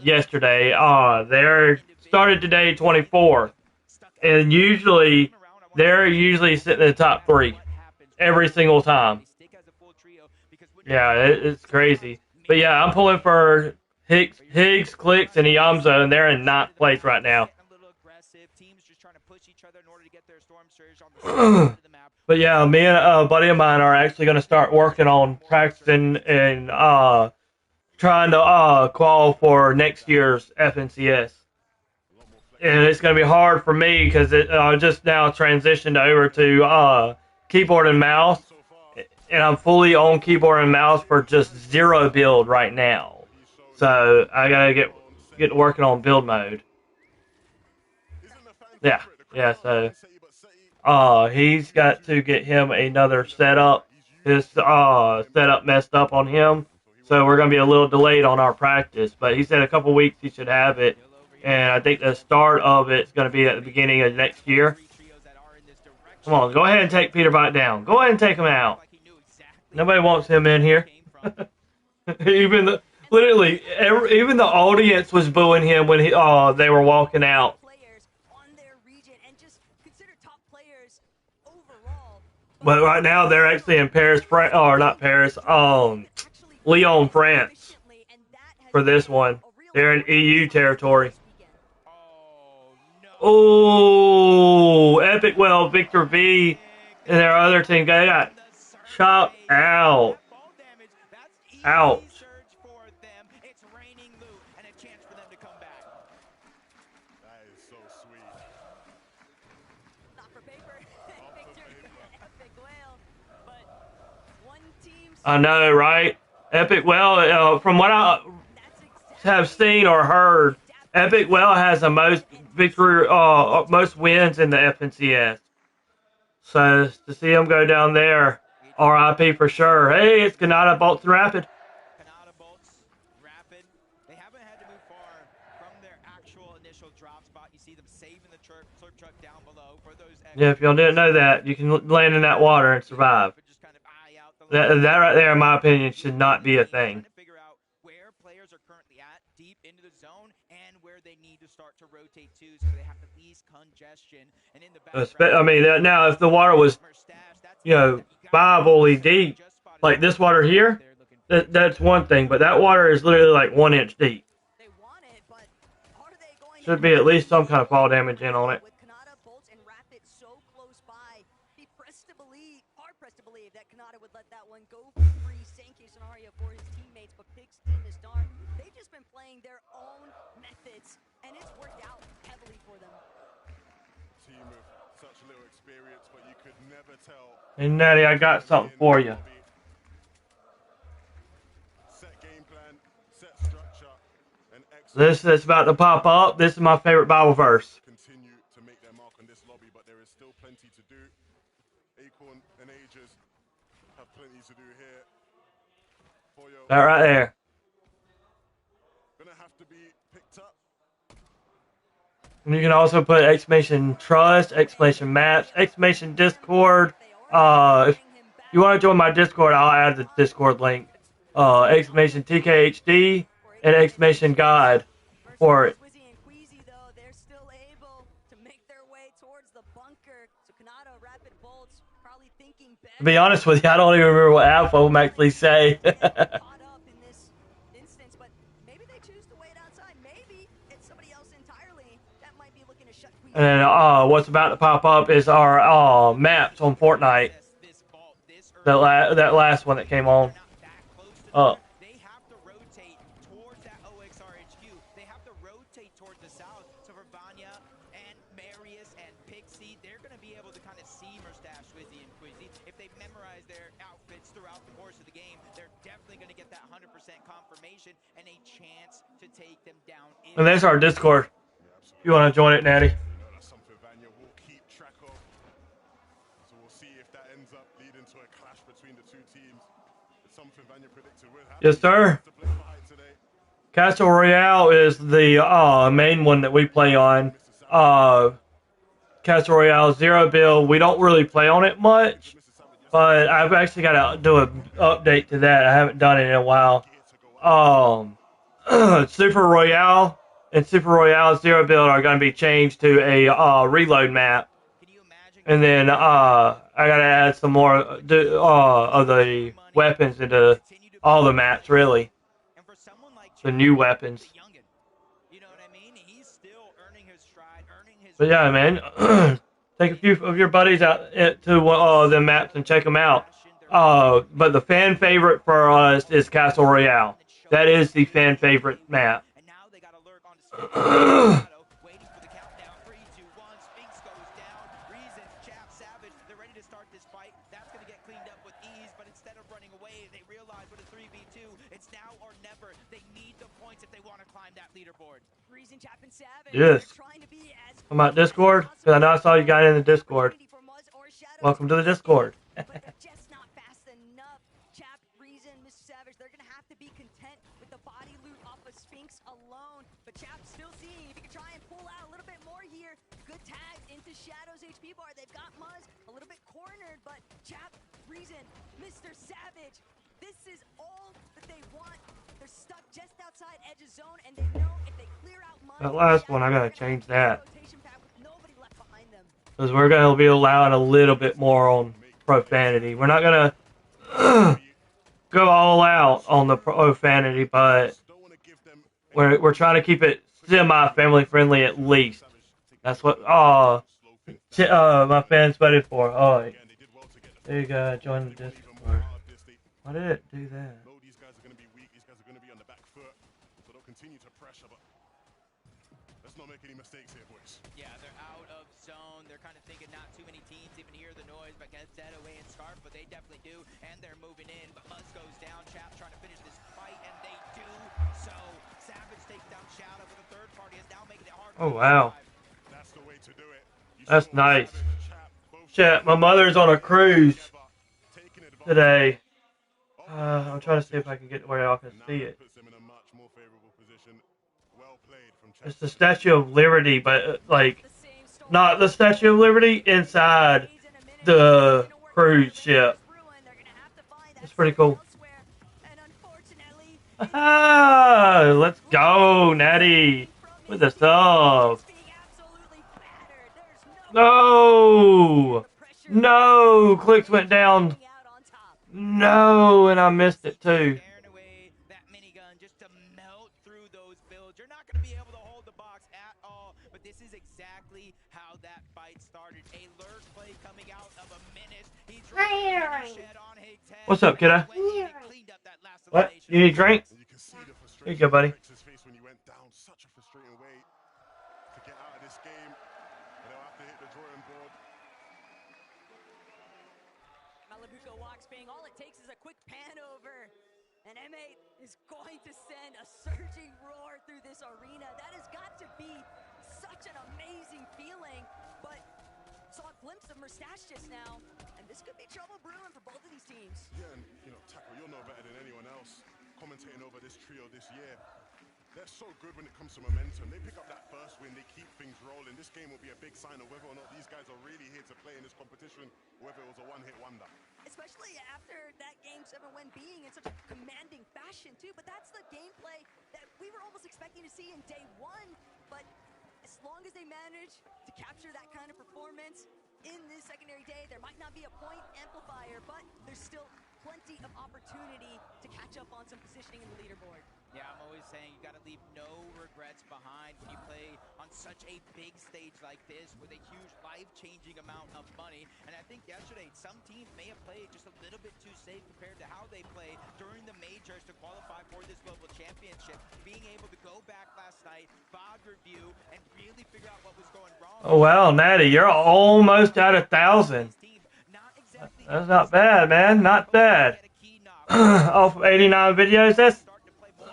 yesterday. They started today 24th. and usually they're usually sitting in the top 3 every single time. Yeah, it's crazy. But yeah, I'm pulling for Higgs, Clix, and Iamzo, and they're in 9th place right now. But yeah, me and a buddy of mine are actually going to start working on practicing and trying to qual for next year's FNCS. And it's going to be hard for me because I just now transitioned over to keyboard and mouse. And I'm fully on keyboard and mouse for just 0 build right now. So I got to get working on build mode. Yeah, so he's got to get him another setup. His setup messed up on him. So we're going to be a little delayed on our practice. But he said a couple weeks he should have it. And I think the start of it's going to be at the beginning of next year. Come on, go ahead and take Peterbot down. Go ahead and take him out. Nobody wants him in here. Even the audience was booing him when they were walking out. But right now they're actually in Paris, not Paris, Lyon, France for this one. They're in EU territory. Oh, Epic Well, Victor V, and their other team, they got chopped out. Ouch. I know, right? Epic Well, from what I have seen or heard, Epic Well has the most most wins in the FNCS. So to see him go down there, RIP for sure. Hey, it's Kanata Bolts and Rapid. They haven't had to move far from their actual initial drop spot. You see them saving the slurp truck down below for those. Yeah, if y'all didn't know that, you can land in that water and survive. That right there, in my opinion, should not be a thing. Where players are currently at, deep into the zone, and where they need to start to rotate to, so they have the least congestion. And in the background, I mean, now if the water was, 5 only deep, like this water here, that's one thing. But that water is literally like 1 inch deep. Should be at least some kind of fall damage in on it. Their own methods, and it's worked out heavily for them. Team with such little experience, but you could never tell. Hey, Natty, I got something for you. Set game plan, set structure, and This that's about to pop up. This is my favorite Bible verse. continue to make their mark on this lobby, but there is still plenty to do. Acorn and Aegis have plenty to do here. That right there. Gonna have to be picked up. And you can also put exclamation trust, exclamation maps, exclamation Discord. If you want to join my Discord, I'll add the Discord link. Exclamation TKHD and exclamation God for it. To be honest with you, I don't even remember what half of them actually say. And then what's about to pop up is our maps on Fortnite. That last one that came on. They have to rotate towards that OXR HQ. They have to rotate towards the south. So for Vanya and Marius and Pixie, they're going to be able to kind of see Mustache, Swizzy, and Quizzy. If they memorize their outfits throughout the course of the game, they're definitely going to get that 100% confirmation and a chance to take them down. And there's our Discord. If you want to join it, Natty. Yes, sir. Castle Royale is the main one that we play on. Castle Royale 0 build. We don't really play on it much, but I've actually got to do an update to that. I haven't done it in a while. Super Royale and Super Royale Zero Build are going to be changed to a reload map. And then I gotta add some more of the weapons into all the maps, really. The new weapons. But yeah, man, take a few of your buddies out to the maps and check them out. But the fan favorite for us is Castle Royale. That is the fan favorite map. Yes. Come out Discord? Because I know I saw you guys in the Discord. Welcome to the Discord. Mr. Savage, this is all that they want. They're stuck just outside Edge's zone, and they know if they clear out That last one, I gotta change that. Because we're gonna be allowing a little bit more on profanity. We're not gonna go all out on the profanity, but we're trying to keep it semi-family friendly at least. That's what my fans voted for. Oh, there you go. Join the Discord. Why did it do that? These guys are going to be weak. These guys are going to be on the back foot. So they'll continue to pressure, but let's not make any mistakes here, boys. Yeah, they're out of zone. They're kind of thinking not too many teams even hear the noise, but get Dead away and Scarf, but they definitely do, and they're moving in. But Muzz goes down. Chap's trying to finish this fight, and they do. So Savage takes down Shadow, but the third party is now making it hard. Oh, wow. That's the way to do it. That's nice. Chat, my mother's on a cruise today. I'm trying to see if I can get where y'all can see it. It's the Statue of Liberty, but like not the Statue of Liberty inside the cruise ship. It's pretty cool. Let's go, Natty, with the sub. No, clicks went down. No, and I missed it too. But this is exactly how that fight started. A lurk play coming out of a minute. What's up, kiddo? What? You need a drink? Here you go, buddy. When you went down such a frustrating way to get out of this game, they'll have to hit the drawing board. Malabuko walks being all it takes is a quick pan over. And M8 is going to send a surging roar through this arena. That has got to be such an amazing feeling. But saw a glimpse of Mustache just now, and this could be trouble brewing for both of these teams. Yeah, and Taco, you'll know better than anyone else commentating over this trio this year. They're so good when it comes to momentum. They pick up that first win, they keep things rolling. This game will be a big sign of whether or not these guys are really here to play in this competition, or whether it was a one-hit wonder. Especially after that Game 7 win being in such a commanding fashion, too. But that's the gameplay that we were almost expecting to see in day one. But as long as they manage to capture that kind of performance in this secondary day, there might not be a point amplifier, but there's still plenty of opportunity to catch up on some positioning in the leaderboard. Yeah, I'm always saying you got to leave no regrets behind when you play on such a big stage like this with a huge life-changing amount of money. And I think yesterday some teams may have played just a little bit too safe compared to how they played during the majors to qualify for this global championship. Being able to go back last night, VOD review, and really figure out what was going wrong. Oh wow, Natty, you're almost at 1,000. That's not bad, man. Not bad. Off of 89 videos, that's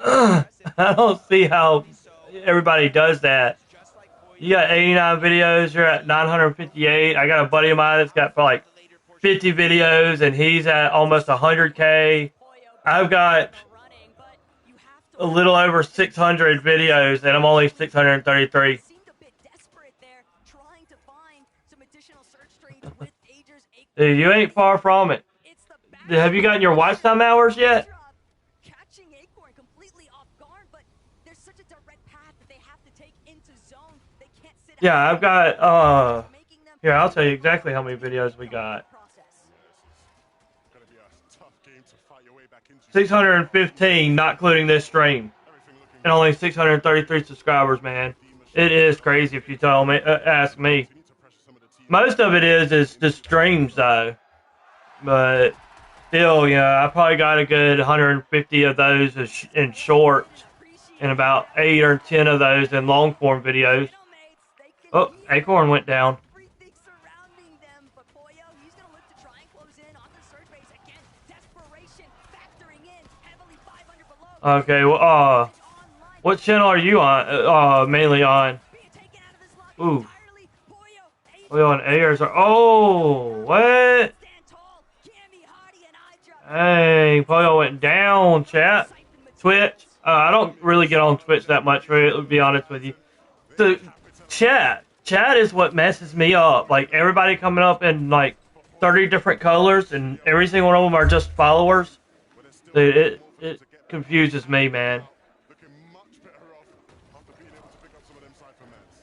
I don't see how everybody does that. You got 89 videos, you're at 958. I got a buddy of mine that's got like 50 videos and he's at almost 100K. I've got a little over 600 videos and I'm only 633. Dude, you ain't far from it. Have you gotten your watch time hours yet? Yeah, I've got, here, I'll tell you exactly how many videos we got. 615, not including this stream. And only 633 subscribers, man. It is crazy if you tell me, ask me. Most of it is just streams, though. But still, you know, I probably got a good 150 of those in shorts. And about 8 or 10 of those in long form videos. Oh, Acorn went down. Okay, well, what channel are you on? Mainly on. Ooh. We on Ayers are. Oh, what? Hey, Poyo went down, chat. Twitch. I don't really get on Twitch that much, to be honest with you. The chat is what messes me up. Like, everybody coming up in, like, 30 different colors, and every single one of them are just followers. Dude, it confuses me, man.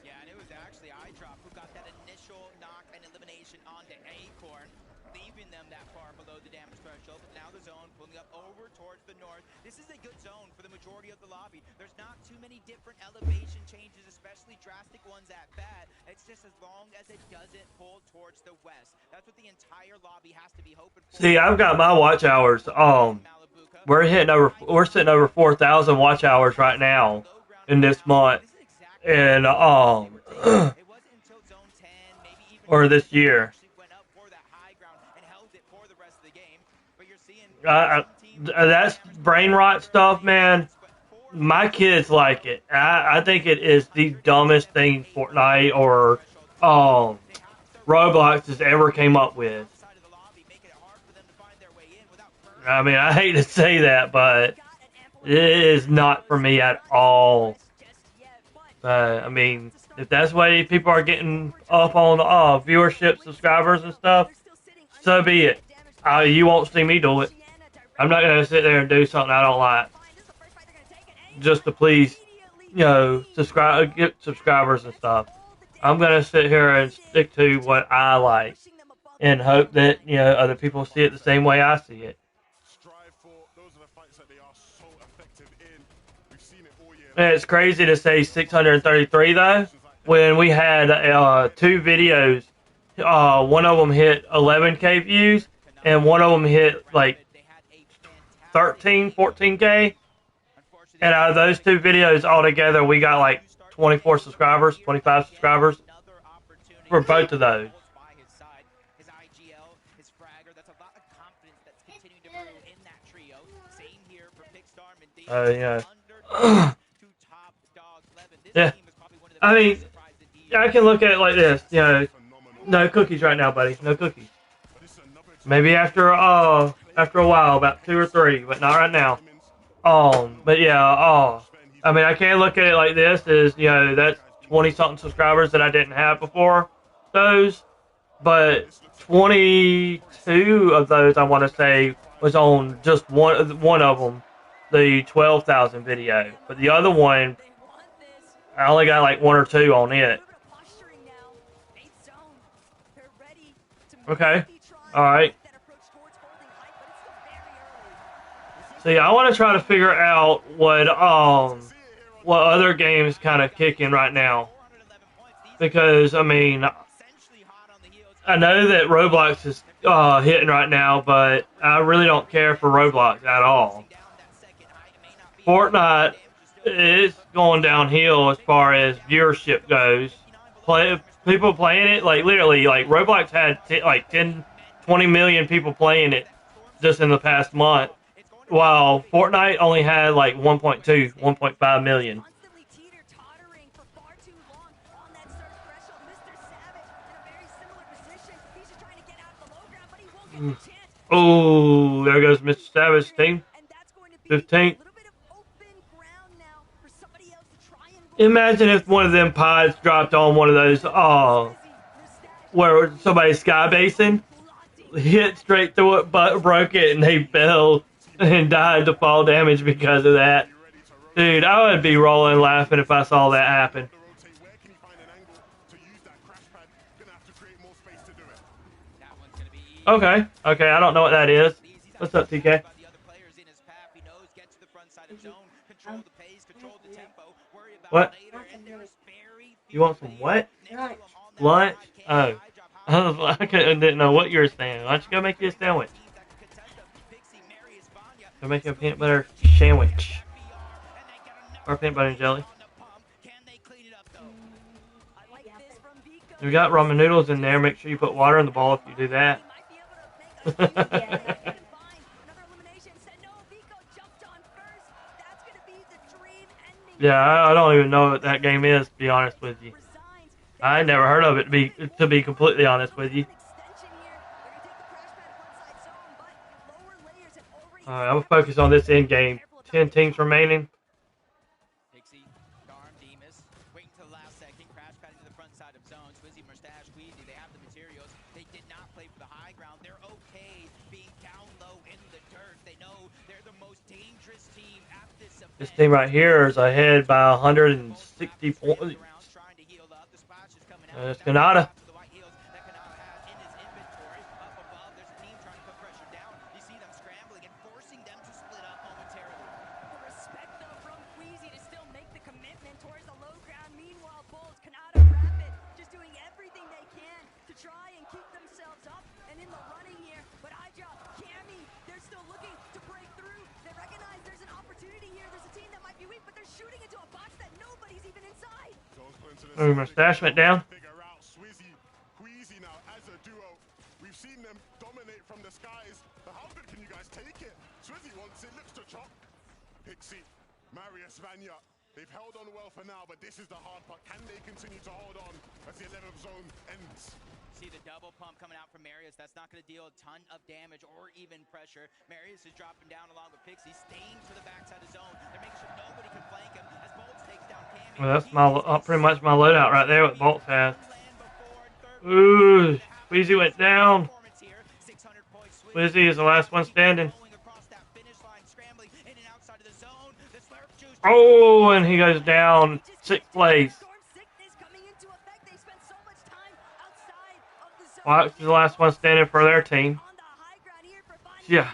Yeah, and it was actually iDrop who got that initial knock and elimination onto Acorn, leaving them that far below the damage threshold. But now the zone pulling up over towards the north. This is a good zone for the majority of the lobby. There's not too many different elevation changes, especially drastic ones at bat. It's just as long as it doesn't pull towards the west. That's what the entire lobby has to be hoping for. See, I've got my watch hours. We're sitting over 4,000 watch hours right now in this month, and or this year. That's brain rot stuff, man. My kids like it. I think it is the dumbest thing Fortnite or Roblox has ever came up with. I mean, I hate to say that, but it is not for me at all. I mean, if that's the way people are getting up on viewership, subscribers, and stuff, so be it. You won't see me do it. I'm not going to sit there and do something I don't like just to please, you know, get subscribers and stuff. I'm going to sit here and stick to what I like and hope that, you know, other people see it the same way I see it. And it's crazy to say 633 though, when we had 2 videos. One of them hit 11K views, and one of them hit like 13, 14K. And out of those 2 videos altogether, we got like 24 subscribers, 25 subscribers for both of those. Yeah. Yeah. I mean, I can look at it like this, you know. No cookies right now, buddy. No cookies. Maybe after a while, about 2 or 3, but not right now. But yeah, I mean, I can look at it like this, is, you know, that's 20-something subscribers that I didn't have before those, but 22 of those, I want to say, was on just one of them, the 12,000 video. But the other one, I only got like 1 or 2 on it. Okay. Alright. See, I want to try to figure out what other games kind of kicking right now. Because, I mean, I know that Roblox is hitting right now, but I really don't care for Roblox at all. Fortnite is going downhill as far as viewership goes. People playing it, like literally, like Roblox had like 10, 20 million people playing it just in the past month, while Fortnite only had like 1.2, 1.5 million. Oh, there goes Mr. Savage team. 15th. Imagine if one of them pods dropped on one of those, where somebody's sky basing, hit straight through it, but broke it, and they fell and died to fall damage because of that. Dude, I would be rolling laughing if I saw that happen. Okay. Okay, I don't know what that is. What's up, TK? What? You want some what? Lunch? Oh. I didn't know what you were saying. Why don't you go make you a sandwich? Go make you a peanut butter sandwich. Or peanut butter and jelly. We got ramen noodles in there. Make sure you put water in the bowl if you do that. Yeah, I don't even know what that game is, to be honest with you. I never heard of it, to be completely honest with you. Alright, I'm going to focus on this end game. 10 teams remaining. This team right here is ahead by 160 points. It's Canada. Oh, Mustache went down. Queasy now as a duo. We've seen them dominate from the skies. But how good can you guys take it? Swizzy wants it, looks to chop. Pixie, Marius Vanya. They've held on well for now, but this is the hard part. Can they continue to hold on as the 11th zone ends? See the double pump coming out from Marius. That's not going to deal a ton of damage or even pressure. Marius is dropping down along with Pixie, staying to the backside of zone. They're making sure nobody can flank him as Bolts takes down Cammy. Well, that's pretty much my loadout right there with Bolts has. Ooh, Squeezy went down. Squeezy is the last one standing. Oh, and he goes down 6th place. Wax is the last one standing for their team. Yeah.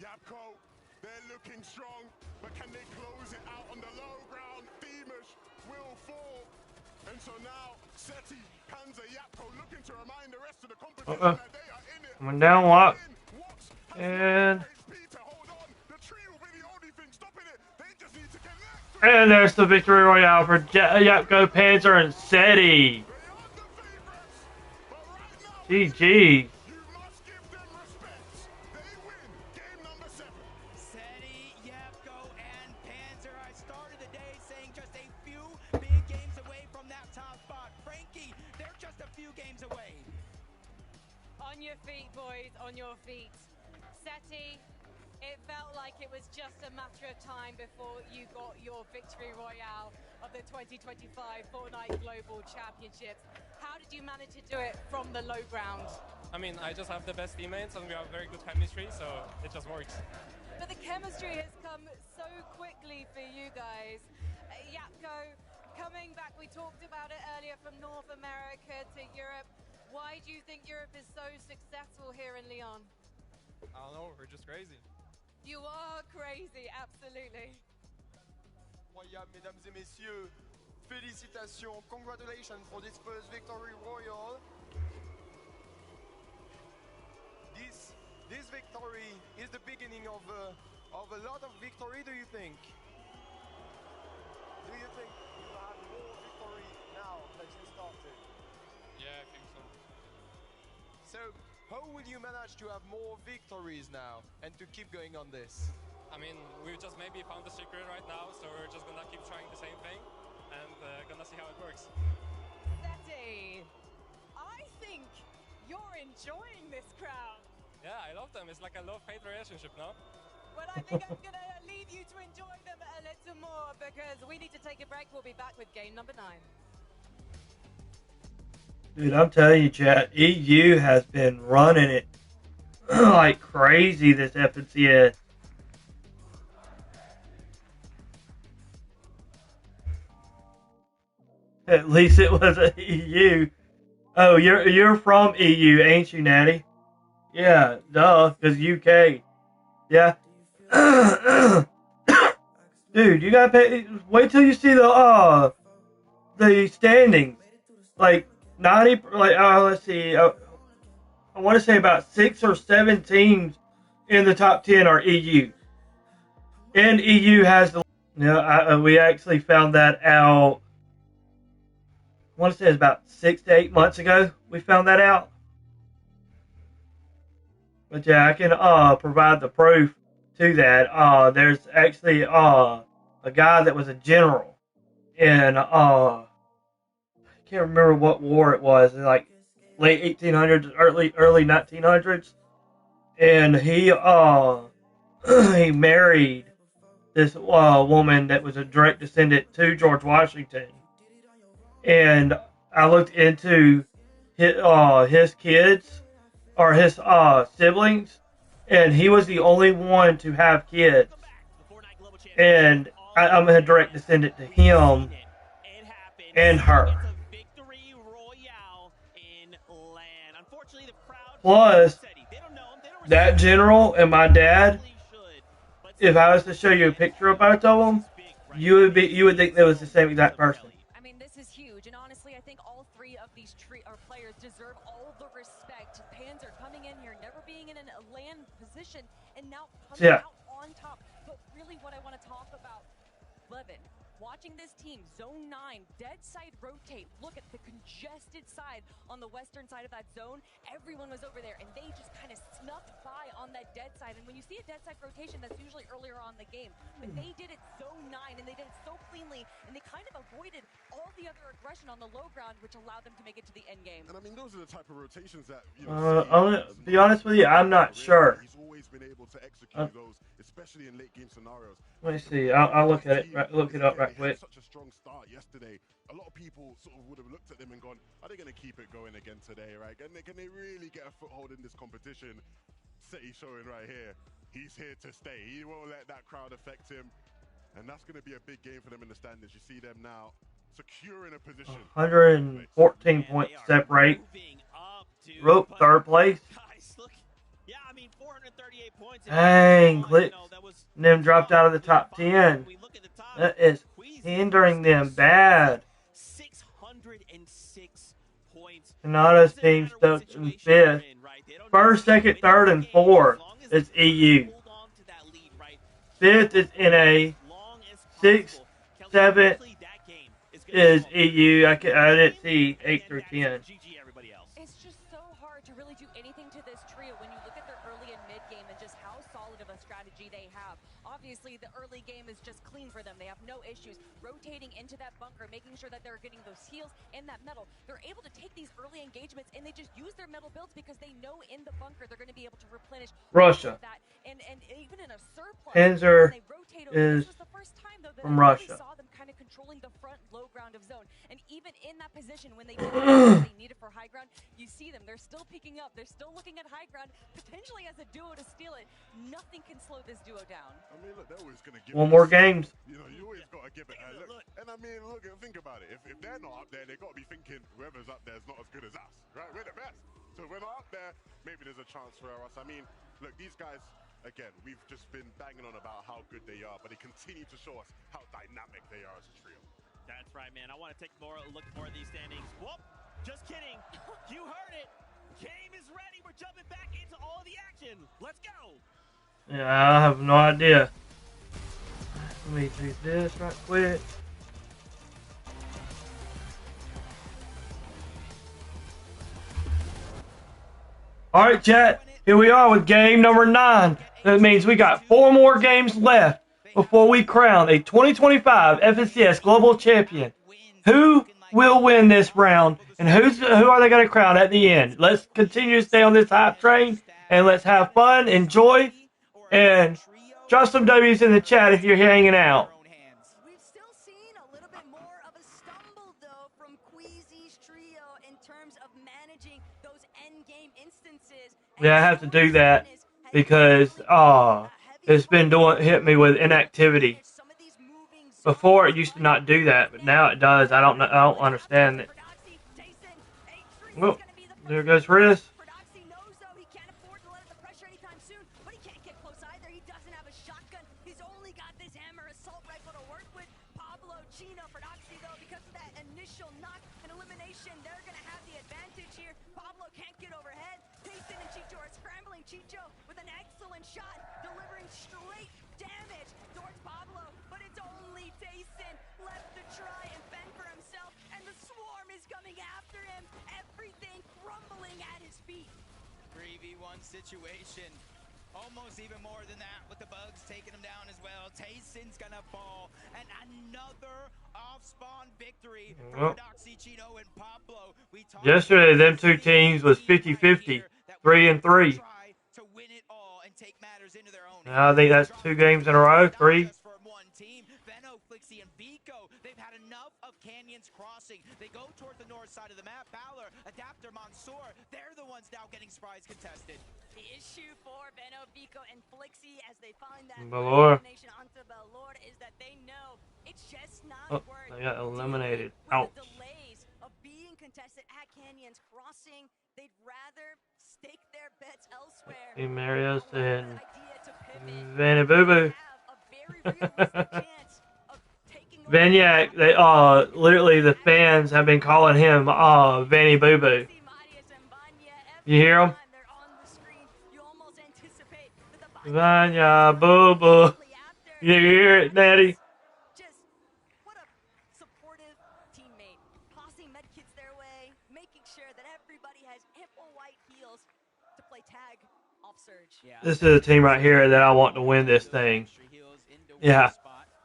Yapko, they're looking strong, but can they close it out on the low ground? Demush will fall. And so now, Seti, Panzer, Yapko looking to remind the rest of the competition that they are in it. Coming down, Wax. And there's the victory royale for Yapko, Panzer, and Seti. GG. On your feet. Seti, it felt like it was just a matter of time before you got your victory royale of the 2025 Fortnite Global Championships. How did you manage to do it from the low ground? I mean, I just have the best teammates and we have very good chemistry, so it just works. But the chemistry has come so quickly for you guys. Yapko, coming back, we talked about it earlier, from North America to Europe. Why do you think Europe is so successful here in Lyon? I don't know, we're just crazy. You are crazy, absolutely. Incroyable, mesdames et messieurs. Félicitations, congratulations for this first victory royal. This victory is the beginning of a lot of victory, do you think? Do you think you have more victory now that you started? Yeah, I think so. So, how will you manage to have more victories now and to keep going on this? I mean, we just maybe found the secret right now, so we're just gonna keep trying the same thing and gonna see how it works. Seti, I think you're enjoying this crowd. Yeah, I love them. It's like a love-hate relationship now. Well, I think I'm gonna leave you to enjoy them a little more because we need to take a break. We'll be back with game number 9. Dude, I'm telling you, chat, EU has been running it. like crazy, this FNCS. At least it was a EU. Oh, you're from EU, ain't you, Natty? Yeah, duh, because UK. Yeah. Dude, you gotta pay. Wait till you see the standings. Like 90. Like let's see. I want to say about 6 or 7 teams in the top 10 are EU. And EU has the. We actually found that out. I want to say it's about 6 to 8 months ago. We found that out. But yeah, I can provide the proof to that. There's actually a guy that was a general in I can't remember what war it was, like late 1800s, early 1900s, and he he married this woman that was a direct descendant to George Washington, and I looked into his kids or his siblings, and he was the only one to have kids, and I'm a direct descendant to him and her. Plus, that general and my dad, if I was to show you a picture of both of them, you would think they was the same exact person. I mean, this is huge, and honestly, I think all three of these players deserve all the respect. Panzer coming in here, never being in a land position, and now coming out on top. But really, what I want to talk about, Levin, watching this team, Zone 9, dead side rotate, look at the congested side on the western side of that zone. Everyone was over there, and they just kind of snuffed by on that dead side. And when you see a dead side rotation, that's usually earlier on in the game. But they did it Zone 9, and they did it so cleanly, and they kind of avoided all the other aggression on the low ground, which allowed them to make it to the end game. And I mean, those are the type of rotations that, I'll be honest with you, I'm not sure. He's always been able to execute those, especially in late game scenarios. Let me see. I'll look at it. Look it up right quick. Such a strong start yesterday. A lot of people sort of would have looked at them and gone, "Are they going to keep it going again today, right? Can they really get a foothold in this competition?" Seti showing right here, he's here to stay. He won't let that crowd affect him, and that's going to be a big game for them in the standings. You see them now securing a position. 114 points separate. Rope third place. Yeah, I mean 438 points. Dang, Clicks. And them dropped out of the top 10. That is hindering them bad. 606 points. Canada's team stuck in 5th. First, second, third, and 4th is EU. 5th is NA. 6th, 7th is EU. I didn't see 8 through 10. It's just so hard to really do anything to this trio when you look at their early and mid game and just how solid of a strategy they have. Obviously, the early game is just clean for them. They have no issues rotating into that bunker, making sure that they're getting those heals and that metal. They're able to take these early engagements and they just use their metal builds because they know in the bunker they're going to be able to replenish Russia. that. And even in a surplus, Panzer they rotate over. is This was the first time though that from I Russia. really saw them kind of controlling the front low ground of zone. And even in that position when they did what they needed for high ground, you see them. They're still picking up. They're still looking at high ground, potentially as a duo to steal it. Nothing can slow this duo down. I mean, look, they're always going to give One more games. You know, you always got to give it a look. And I mean, look, think about it. If they're not up there, they've got to be thinking whoever's up there is not as good as us, right? We're the best. So if we're not up there, maybe there's a chance for us. I mean, look, these guys, again, we've just been banging on about how good they are, but they continue to show us how dynamic they are as a trio. That's right, man. I want to take a look more at these standings. Whoop! Just kidding. You heard it. Game is ready. We're jumping back into all of the action. Let's go. Yeah, I have no idea. Let me do this right quick. Alright, chat. Here we are with game number 9. That means we got 4 more games left before we crown a 2025 FNCS Global Champion. Who will win this round, and who are they going to crown at the end? Let's continue to stay on this hype train, and let's have fun, enjoy, and drop some W's in the chat if you're hanging out. We've still seen a little bit more of a stumble, though, from Queasy's trio in terms of managing those end game instances. Yeah, I have to do that because it's been hit me with inactivity. Before it used to not do that, but now it does. I don't understand it. Oh, there goes Riz. Chicho with an excellent shot, delivering straight damage towards Pablo, but it's only Tayson left to try and fend for himself, and the swarm is coming after him, everything crumbling at his feet. 3v1 situation. Almost even more than that with the bugs taking him down as well. Tayson's gonna fall, and another off-spawn victory for Doxy, Chino, and Pablo. Yesterday, them two teams was 50-50, 3-3. Now I think that's 2 games in a row, 3. They've had enough of Canyons Crossing. They go toward the north side of the map. Balor, Adapter, Mansoor, they're the ones now getting Spries contested. The issue for Benno, Vico, and Flixie as they find that Balor onto Balor is that they know it's just not worth they got eliminated. Ouch. The delays of being contested at Canyons Crossing. They'd rather stake their bets elsewhere. Marios and Vanny Boo Boo. Vanyak, they literally the fans have been calling him Vanny Boo Boo. You hear him? Vanya Boo Boo. You hear it, Natty? Just what a supportive teammate, tossing medkits their way, making sure that everybody has ample white heals to play tag off Surge. This is a team right here that I want to win this thing. Yeah.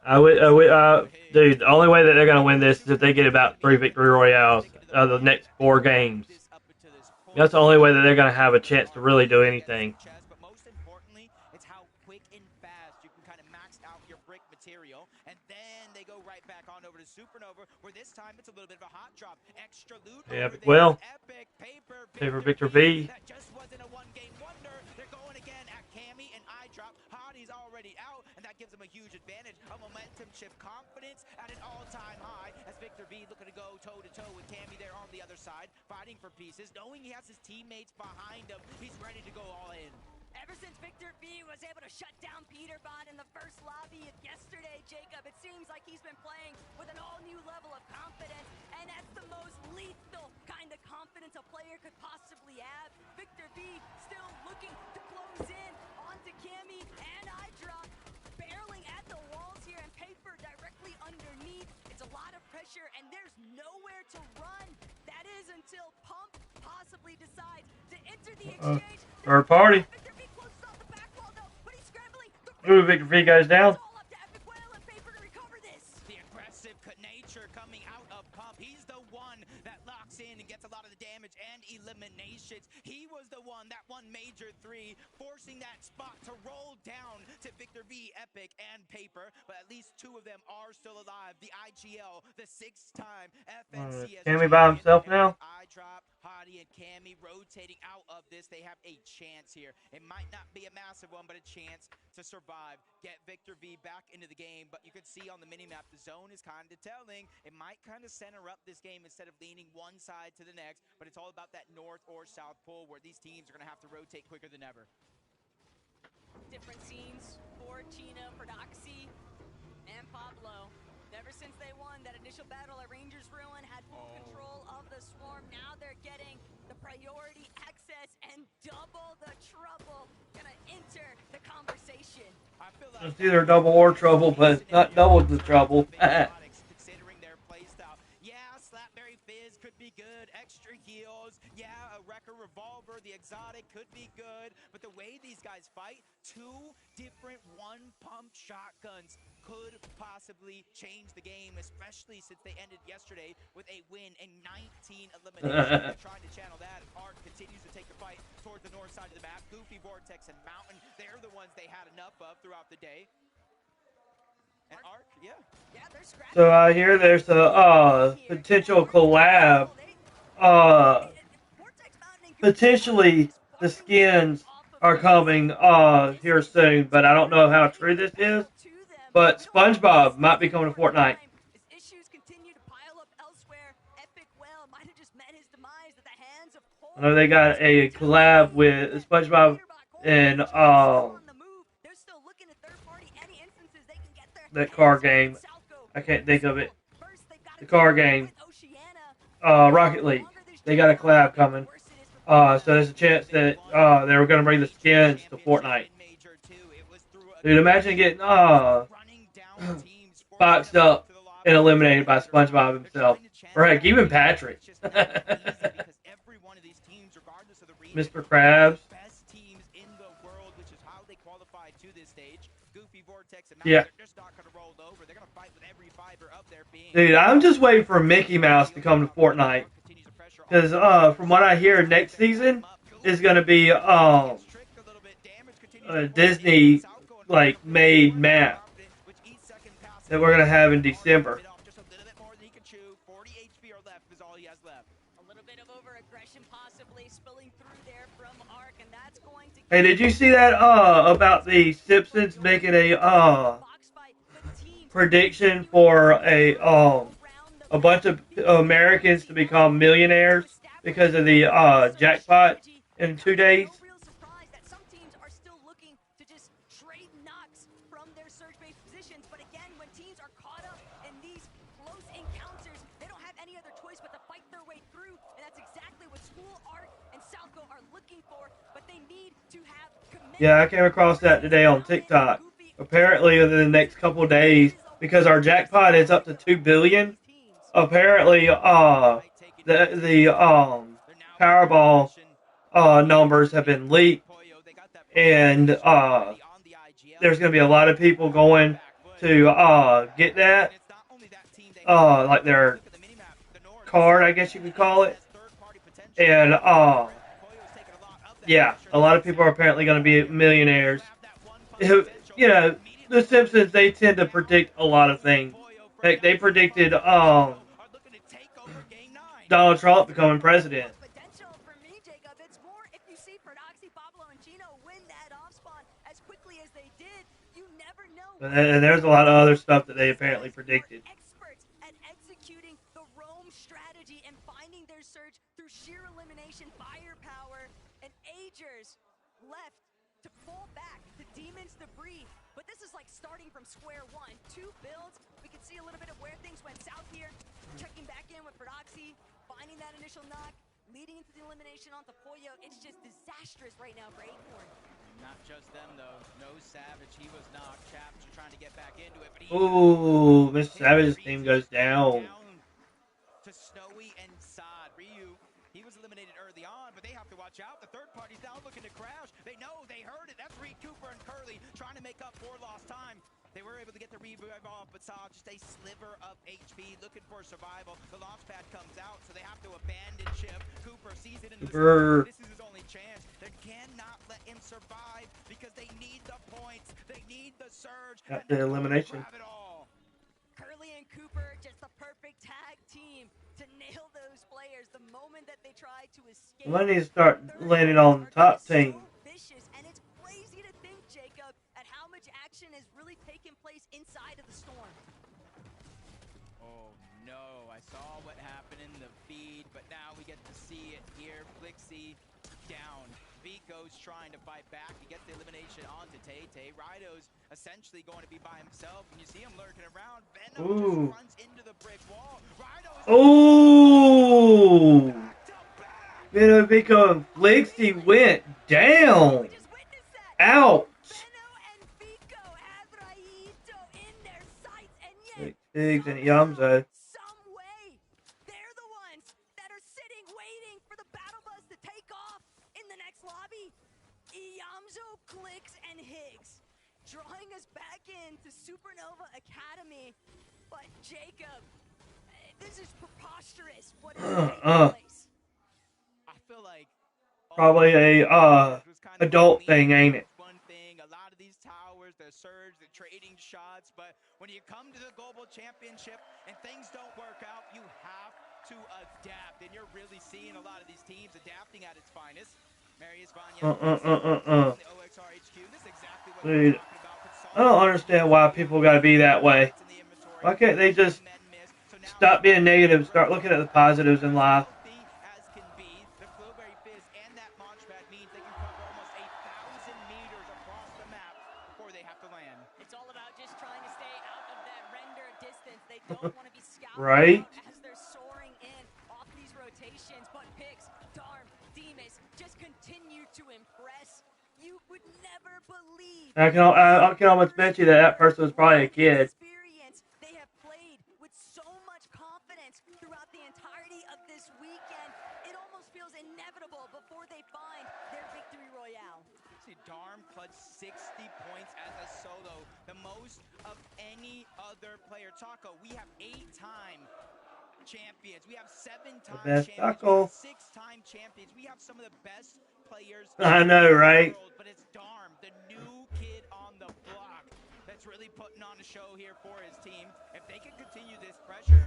Dude, the only way that they're going to win this is if they get about 3 victory royales of the next 4 games. That's the only way that they're going to have a chance to really do anything. But most importantly, it's how quick and fast you can kind of max out your brick material, and then they go right back on over to Supernova, where this time it's a little bit of a hot drop. Extra loot. Yeah, well, Paper Victor V. That just wasn't a one-game wonder. They're going again at Cammy and iDrop. Hadi's already out, and that gives them a huge advantage. A momentum shift, confidence at an all-time high as Victor V looking to go toe-to-toe with Cammy there on the other side, fighting for pieces, knowing he has his teammates behind him. He's ready to go all in. Ever since Victor V was able to shut down Peterbot in the first lobby of yesterday, Jacob, it seems like he's been playing with an all-new level of confidence, and that's the most lethal kind of confidence a player could possibly have. Victor V still looking to close in onto Cammy and iDrop, barreling at the walls here, and Paper directly underneath. It's a lot of pressure, and there's nowhere to run. That is until Pump possibly decides to enter the exchange. Third party. Ooh, Victor V goes down. The aggressive nature coming out of Pump. He's the one that locks in and gets a lot of the damage and eliminations. He was the one that won Major 3, forcing that spot to roll down to Victor V, Epic, and Paper. But at least 2 of them are still alive. The IGL, the 6-time FNCS. Cammy by himself now? iDrop, Hadi, and Cammy rotating out of this. They have a chance here. It might not be a massive one, but a chance to survive. Get Victor V back into the game. But you can see on the minimap, the zone is kind of telling. It might kind of center up this game instead of leaning one side to the next. But it's all about that north or south pole where these teams are going to have to rotate quicker than ever. Different scenes for Chino, for Doxy, and Pablo. Ever since they won that initial battle at Rangers Ruin, had full control of the swarm. Now they're getting the priority access and double the trouble. Gonna enter the conversation. It's either double or trouble, but not double the trouble. Considering their playstyle. Yeah, Slapberry Fizz could be good. Extra heals. Yeah, a Wrecker Revolver, the exotic could be good. But the way these guys fight, 2 different one-pump shotguns could possibly change the game, especially since they ended yesterday with a win and 19 eliminations. They're trying to channel that. Arc continues to take the fight towards the north side of the map. Goofy, Vortex, and Mountain, they're the ones they had enough of throughout the day. And Arc, yeah. So I hear there's a potential collab potentially the skins are coming here soon, but I don't know how true this is. But SpongeBob might be coming to Fortnite. I know they got a collab with SpongeBob and that car game. I can't think of it. The car game. Rocket League. They got a collab coming. So there's a chance that they were going to bring the skins to Fortnite. Dude, imagine getting boxed up and eliminated by SpongeBob himself. Or heck, even Patrick. Mr. Krabs. Yeah. Dude, I'm just waiting for Mickey Mouse to come to Fortnite. Because from what I hear, next season is going to be a Disney made map that we're going to have in December. Hey, did you see that about the Simpsons making a prediction for a bunch of Americans to become millionaires because of the jackpot in 2 days? Yeah, I came across that today on TikTok. Apparently, within the next couple of days, because our jackpot is up to $2 billion, apparently, the Powerball numbers have been leaked, and there's going to be a lot of people going to get that, like their card, I guess you could call it, and yeah, a lot of people are apparently going to be millionaires. You know, the Simpsons, they tend to predict a lot of things. Heck, they predicted Donald Trump becoming president. And there's a lot of other stuff that they apparently predicted. Left to pull back the Demons debris, but this is like starting from square one. 2 builds, we can see a little bit of where things went south here. Checking back in with Prodoxy, finding that initial knock, leading into the elimination onto Pollo. It's just disastrous right now for Acorn. Not just them though. No Savage, he was knocked. Chaps are trying to get back into it, but ooh, Mr. Savage's team goes down. To Snowy and Sod. Ryu, he was eliminated early on, but they have to watch out. The third party's now looking to crash. They know, they heard it. That's Reed Cooper and Curly trying to make up for lost time. They were able to get the revive off, but Sod just a sliver of HP, looking for survival. The launch pad comes out, so they have to abandon ship. Cooper sees it in the storm. This is his only chance. They cannot let him survive because they need the points. They need the surge. Got the elimination. Curly and Cooper, just the perfect tag team to nail those players. The moment that they try to escape. I need to start landing on the top team. Vicious, and it's crazy to think, Jacob, at how much action has really taken place inside of the storm. Oh no, I saw what happened in the feed, but now we get to see it here. Flixie down. Vico's trying to fight back. He gets the elimination onto Tay-Tay. Rido's essentially going to be by himself. And you see him lurking around. Venom just runs into the brick wall. Ooh! Venom, Vico, and Flixie went down. Ouch! Pigs and Yamzo. Drawing us back into Supernova Academy, but Jacob, this is preposterous. What is taking place? I feel like probably a adult thing, ain't it? One thing, a lot of these towers, the surge, the trading shots, but when you come to the global championship and things don't work out, you have to adapt, and you're really seeing a lot of these teams adapting at its finest. Marius Vanya Uh. the OXR HQ. This is exactly what Dude, I don't understand why people gotta be that way. Why can't they just stop being negative, start looking at the positives in life? as can be. The Flowberry Fizz and that launch pad means they can cover almost 1,000 meters across the map before they have to land. It's all about just trying to stay out of that render distance. They don't want to be scouted Right? out as they're soaring in off these rotations. But Pix, Darm, Demas just continue to impress. You would never believe. I can almost bet you that person was probably a kid. Experience they have played with so much confidence throughout the entirety of this weekend. It almost feels inevitable before they find their victory royale. See, Darm clutched 60 points as a solo, the most of any other player. Taco, we have 8-time champions. We have 7-time best champions. Taco. 6-time champions. We have some of the best players I know, in the right? world, but it's Darm, the new kid on the block, that's really putting on a show here for his team. If they can continue this pressure,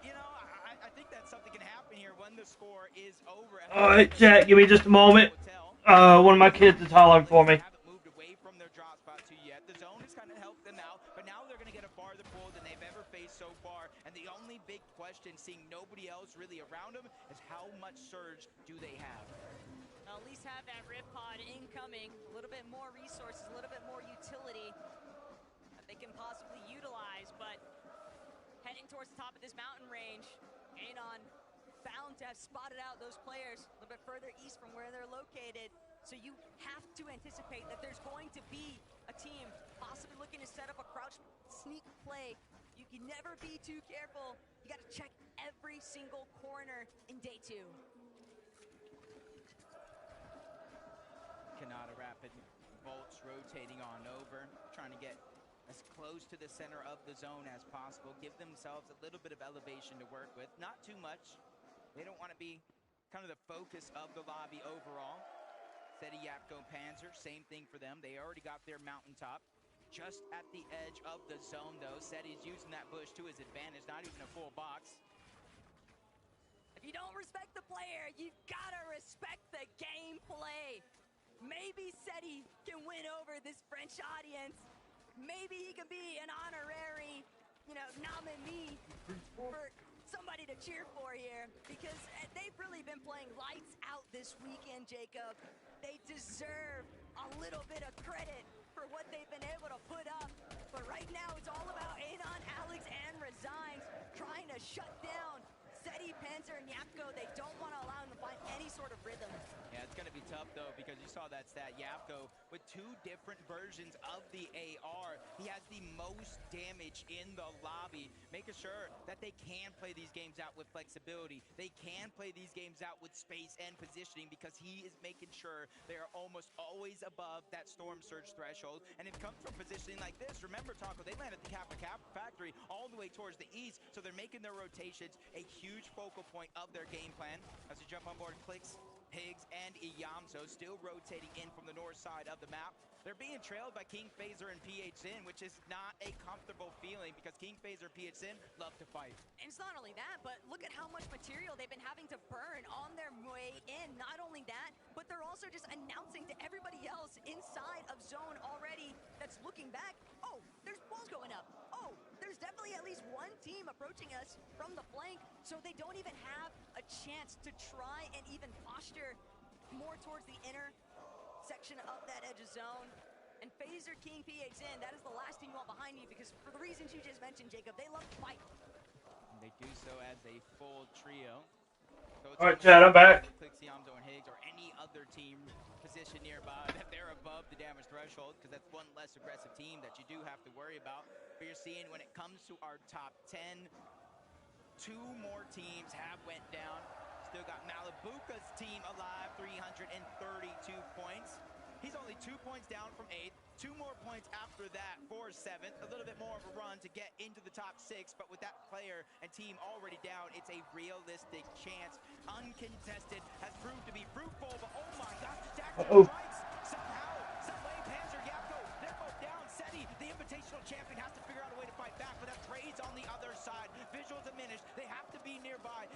you know, I think that something can happen here when the score is over. Alright, chat, give me just a moment. One of my kids is hollering for me. Moved away from their drop spot too yet. The zone has kind of helped them out, but now they're going to get a farther pull than they've ever faced so far. And the only big question, seeing nobody else really around them, is how much surge do they have? At least have that rip pod incoming, a little bit more resources, a little bit more utility that they can possibly utilize. But heading towards the top of this mountain range, Anon bound to have spotted out those players a little bit further east from where they're located. So you have to anticipate that there's going to be a team possibly looking to set up a crouch sneak play. You can never be too careful. You got to check every single corner in day 2. Kanata Rapid bolts rotating on over, trying to get as close to the center of the zone as possible, give themselves a little bit of elevation to work with, not too much. They don't want to be kind of the focus of the lobby overall. Seti, Yapko, Panzer, same thing for them. They already got their mountaintop just at the edge of the zone, though. Seti's using that bush to his advantage, not even a full box. If you don't respect the player, you've got to respect the gameplay. Maybe Seti can win over this French audience. Maybe he can be an honorary, nominee for somebody to cheer for here, because they've really been playing lights out this weekend, Jacob. They deserve a little bit of credit for what they've been able to put up. But right now, it's all about Anon, Alex, and Resigns trying to shut down Seti, Panzer, and Yapko. They don't want to allow him to find any sort of rhythm. Yeah, it's going to be tough, though, because you saw that stat. Yapko, with 2 different versions of the AR, he has the most damage in the lobby, making sure that they can play these games out with flexibility. They can play these games out with space and positioning, because he is making sure they are almost always above that storm surge threshold. And it comes from positioning like this. Remember, Taco, they land at the Kappa factory all the way towards the east, so they're making their rotations a huge focal point of their game plan. As we jump on board, Clicks, Higgs, and Iyamso still rotating in from the north side of the map. They're being trailed by King Phaser and PHSIN, which is not a comfortable feeling, because King Phaser and PHSIN love to fight. And it's not only that, but look at how much material they've been having to burn on their way in. Not only that, but they're also just announcing to everybody else inside of zone already that's looking back, oh, there's walls going up. Oh, there's definitely at least one team approaching us from the flank, so they don't even have a chance to try and even posture more towards the inner section of that edge of zone. And Phaser, King, PHSIN, that is the last thing you want behind you, because for the reasons you just mentioned, Jacob, they love to fight. And they do so as a full trio. So All right, Chad, I'm back. Clicks, Iyamso, and Higgs, or any other team positioned nearby, that they're above the damage threshold, because that's one less aggressive team that you do have to worry about. But you're seeing, when it comes to our top 10, 2 more teams have went down. Still got Malibuca's team alive, 332 points. He's only 2 points down from 8th. 2 more points after that for 7th. A little bit more of a run to get into the top 6, but with that player and team already down, it's a realistic chance. Uncontested has proved to be fruitful, but oh my gosh, the Jackson strikes somehow, some way. Panzer, Yapko, they're both down. Seti, the invitational champion, has to figure out a way to fight back, but that trade's on the other side. Visual diminished. They have to be nearby.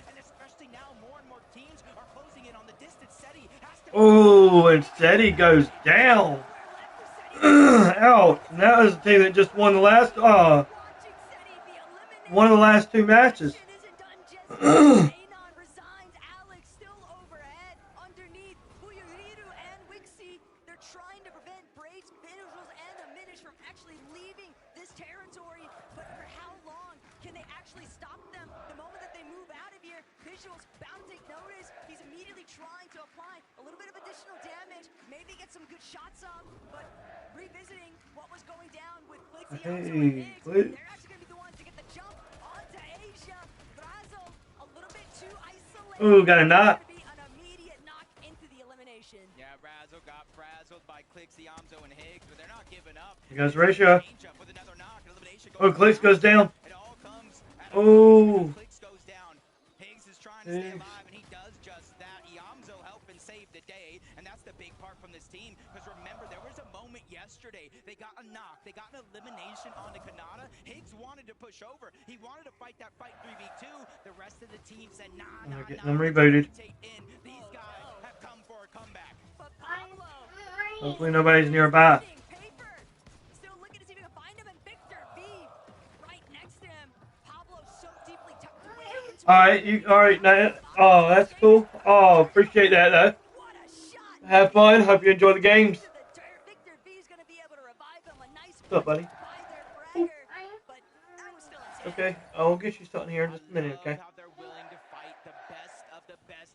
both teams are closing in on the distance. Seti has to Oh, and Seti goes down. Ouch. And that was the team that just won the last, one of the last two matches. Trying to prevent Braids, Visuals, and the Minish from actually leaving this territory. But for how long can they actually stop them? The moment that they move out of here, Visuals bound to take notice. He's immediately trying to apply a little bit of additional damage, maybe get some good shots up. But revisiting what was going down with Clixie, Hey, they're actually going to be the ones to get the jump onto Asia. Brazzle, a little bit too isolated. Ooh, got a knock. Yeah, Brazzle got frazzled by Clixie, Yamzo, and Higgs, but they're not giving up. Here goes Ratio. Oh, Clicks goes down. Oh. Clicks goes down. Higgs is trying to stay alive, and he does just that. Yamzo helping save the day, and that's the big part from this team. Because remember, there was a moment yesterday. They got a knock. They got an elimination onto Kanata. Higgs wanted to push over. He wanted to fight that fight 3v2. The rest of the team said, nah. They're getting them rebooted. These guys have come for a comeback. Hopefully nobody's nearby. Still looking to see if we can find him, and Victor V right next to him. Pablo so deeply tucked away. Alright, now, oh, that's cool. Oh, appreciate that though. Have fun. Hope you enjoy the games. What's up, buddy? Okay, I'll get you something here in just a minute, okay?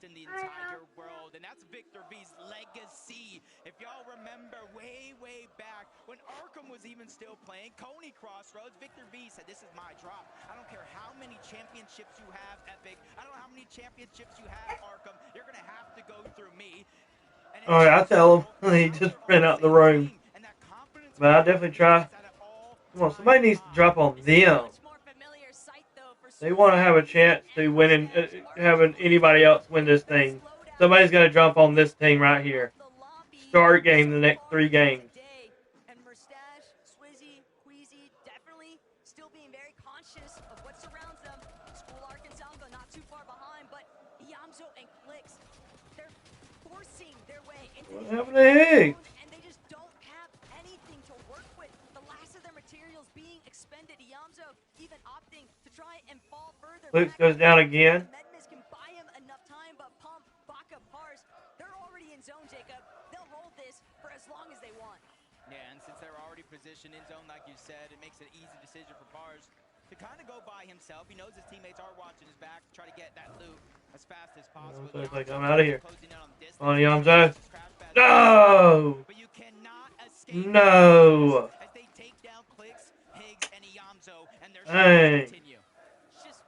In the entire world, and that's Victor V's legacy. If y'all remember way back when Arkham was even still playing Coney Crossroads, Victor V said, this is my drop. I don't care how many championships you have, Epic. I don't know how many championships you have, Arkham. You're gonna have to go through me. Alright, I'll tell him. He just ran out the room. But I'll definitely try. Come on, somebody needs to drop on them. They want to have a chance to win and having anybody else win this thing. Somebody's going to jump on this team right here. Start game the next 3 games. And Mustache, Swizzy, Queasy, definitely still being very conscious of what surrounds them. School Arc and Salgo not too far behind, but Yamzo and Clix, they're forcing their way into What happened to Higgs? and they just don't have anything to work with. The last of their materials being expended. Yamzo even opting to try and fall further. Clicks goes down again. Medmis can buy him enough time, but Pump, Baka, Pars, they're already in zone, Jacob. They'll hold this for as long as they want. Yeah, and since they're already positioned in zone, like you said, it makes it an easy decision for Pars to kind of go by himself. He knows his teammates are watching his back, try to get that loot as fast as possible. So it's like, I'm out of here. On Yamzo. No! No! As they take down Clix, Higgs, and Yamzo, and their Dang. continue. Just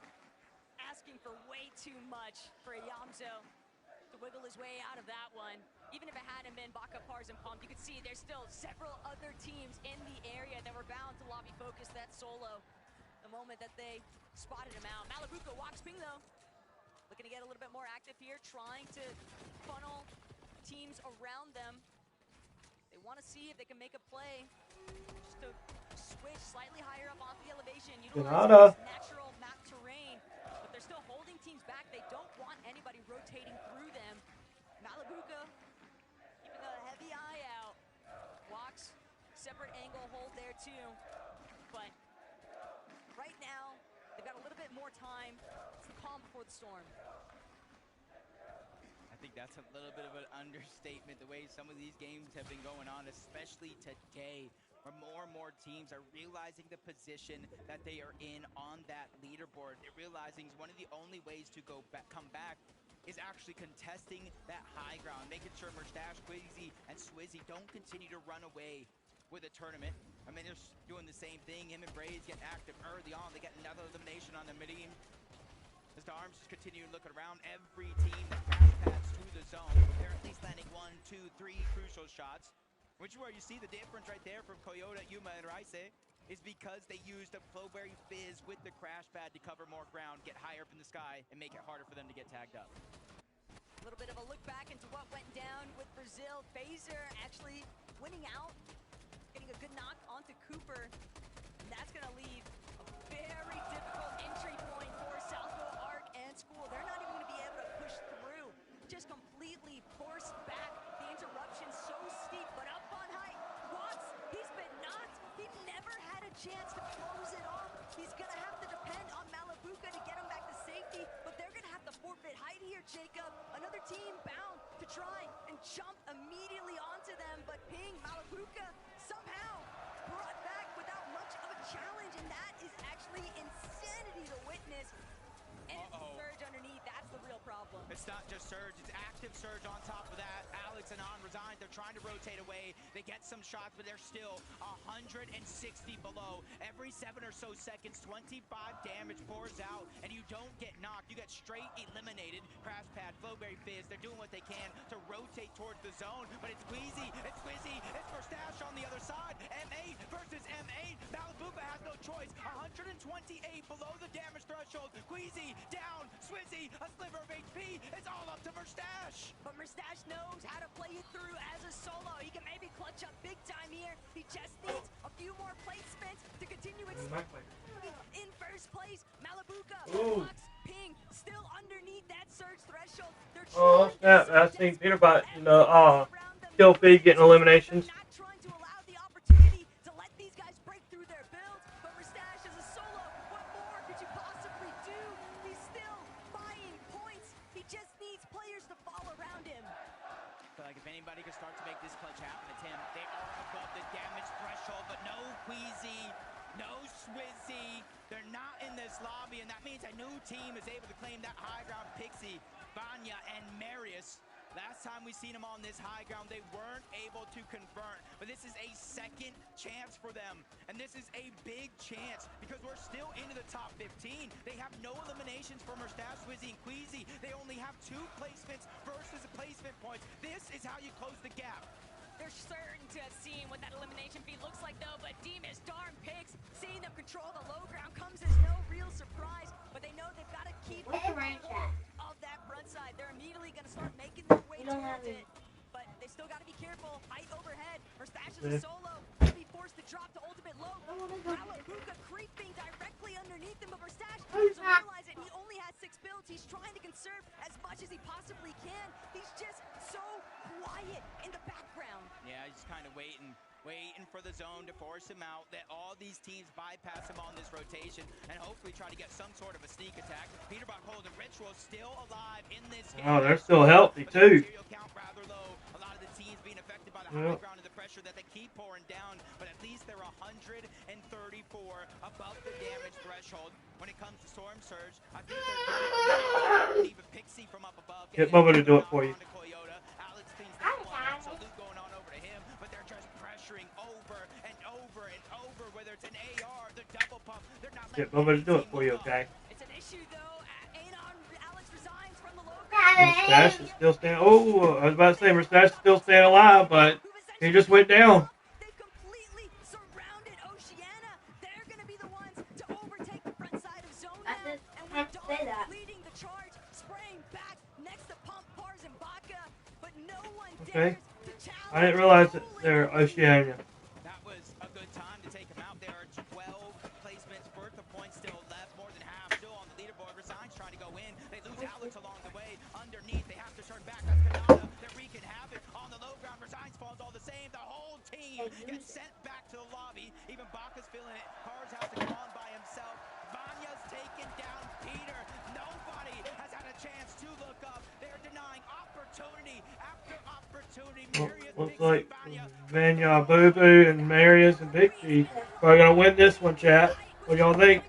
asking for way too much for Yamzo to wiggle his way out of that one. Even if it hadn't been Baka, Pars, and Pump, you could see there's still several other teams in the area that were bound to lobby focus that solo. The moment that they spotted him out. Malabuko walks ping though. Looking to get a little bit more active here, trying to funnel teams around them. They want to see if they can make a play. Just to switch slightly higher up off the elevation, utilize natural map terrain. But they're still holding teams back. They don't want anybody rotating through them. Malabuka keeping a heavy eye out. Walks, separate angle hold there too. But right now, they've got a little bit more time. It's the calm before the storm. I think that's a little bit of an understatement, the way some of these games have been going on, especially today, where more and more teams are realizing the position that they are in on that leaderboard. They're realizing one of the only ways to come back is actually contesting that high ground, making sure Mustache, Quizzy, and Swizzy don't continue to run away with a tournament. I mean, they're doing the same thing. Him and Braids getting active early on. They get another elimination on the mid team. As the Arms just continue looking around, every team that crash pads to the zone, they're at least landing 1, 2, 3 crucial shots. Which is where you see the difference right there from Coyote, Yuma, and Raise, is because they used a Flowberry Fizz with the crash pad to cover more ground, get higher up in the sky, and make it harder for them to get tagged up. A little bit of a look back into what went down with Brazil. Phaser actually winning out, getting a good knock onto Cooper. And that's going to leave a very difficult entry point for Salvo, Arc, and School. They're not even going to be able to push through Jacob. Another team bound to try and jump immediately onto them, but Ping, Malabuka somehow brought back without much of a challenge, and that is actually insanity to witness. And it's the surge underneath, that's the real problem. It's not just surge, it's active surge on top of that. Alex and On resigned, they're trying to rotate away. They get some shots, but they're still 160 below. Every 7 or so seconds, 25 damage pours out, and you don't get knocked. You get straight eliminated. Crash Pad, Flowberry Fizz, they're doing what they can to rotate towards the zone, but it's Queasy, it's Quizzy, it's Mustache on the other side. M8 versus M8. Malabuka has no choice. 128 below the damage threshold. Queasy down, Swizzy, a sliver of HP. It's all up to Mustache. But Mustache knows how to play it through as a solo. He can maybe clutch up big time here. He just needs a few more placements to continue in first place. Malabuka blocks Ping, still underneath that surge threshold. Oh, snap. I think Peterbot, kill feed getting eliminations. Anybody can start to make this clutch happen, it's him. They are above the damage threshold, but no Queasy, no Swizzy. They're not in this lobby, and that means a new team is able to claim that high ground. Pixie, Vanya, and Marius. Last time we seen them on this high ground, they weren't able to convert, but this is a second chance for them, and this is a big chance because we're still into the top 15. They have no eliminations for Mustache, Swizzy, and Queasy. They only have 2 placements versus a placement points. This is how you close the gap. They're certain to have seen what that elimination feed looks like, though, but Demas, Darn, Pigs, seeing them control the low ground comes as no real surprise, but they know they've got to keep of that front side. They're immediately going to start making their way towards it, but they still got to be careful. Height overhead. Mustache is a solo. He'll be forced to drop to ultimate low. Malabuka creeping directly underneath him, but Mustache doesn't realize it. He only has 6 builds. He's trying to conserve as much as he possibly can. He's just so quiet in the background. Yeah, he's kind of waiting for the zone to force him out. That all these teams bypass him on this rotation and hopefully try to get some sort of a sneak attack. Peterbot Golden Ritual still alive in this game. Oh, they're still healthy too. Count rather low. A lot of the teams being affected by the high ground and the pressure that they keep pouring down, but at least they're 134 above the damage threshold. When it comes to Storm Surge, I think they're even Pixie from up above. Get Bubba to do it for you. Alex cleans that one, so Luke going on over to him, but they're just pressuring over and over and over, whether it's an AR, the double pump, they're not Get Bubba to do it for you, okay? It's an issue, though. Alex resigns from the low. Mustache is still standing. Oh, I was about to say Mustache is still staying alive, but he just went down. They've completely surrounded Oceania. They're going to be the ones to overtake the front side of zone now. And with Dawn leading the charge, spraying back next to Pump, Pars, and Baka, but no one dares to challenge. I didn't realize that they're Oceania. That was a good time to take him out. There are 12 placements worth of points still left, more than half still on the leaderboard. Resigns trying to go in. They lose Alex along the way. Underneath, they have to turn back. That's Kanata. They're wreaking havoc on the low ground. Resigns falls all the same. The whole team gets sent back to the lobby. Even Baka's feeling it. Pars has to come on by himself. Vanya's taking down Peter. Nobody has had a chance to look up. They're denying opportunity after opportunity. Looks like Vanya, Boo Boo, and Marius and Pixie are going to win this one, chat. What do y'all think?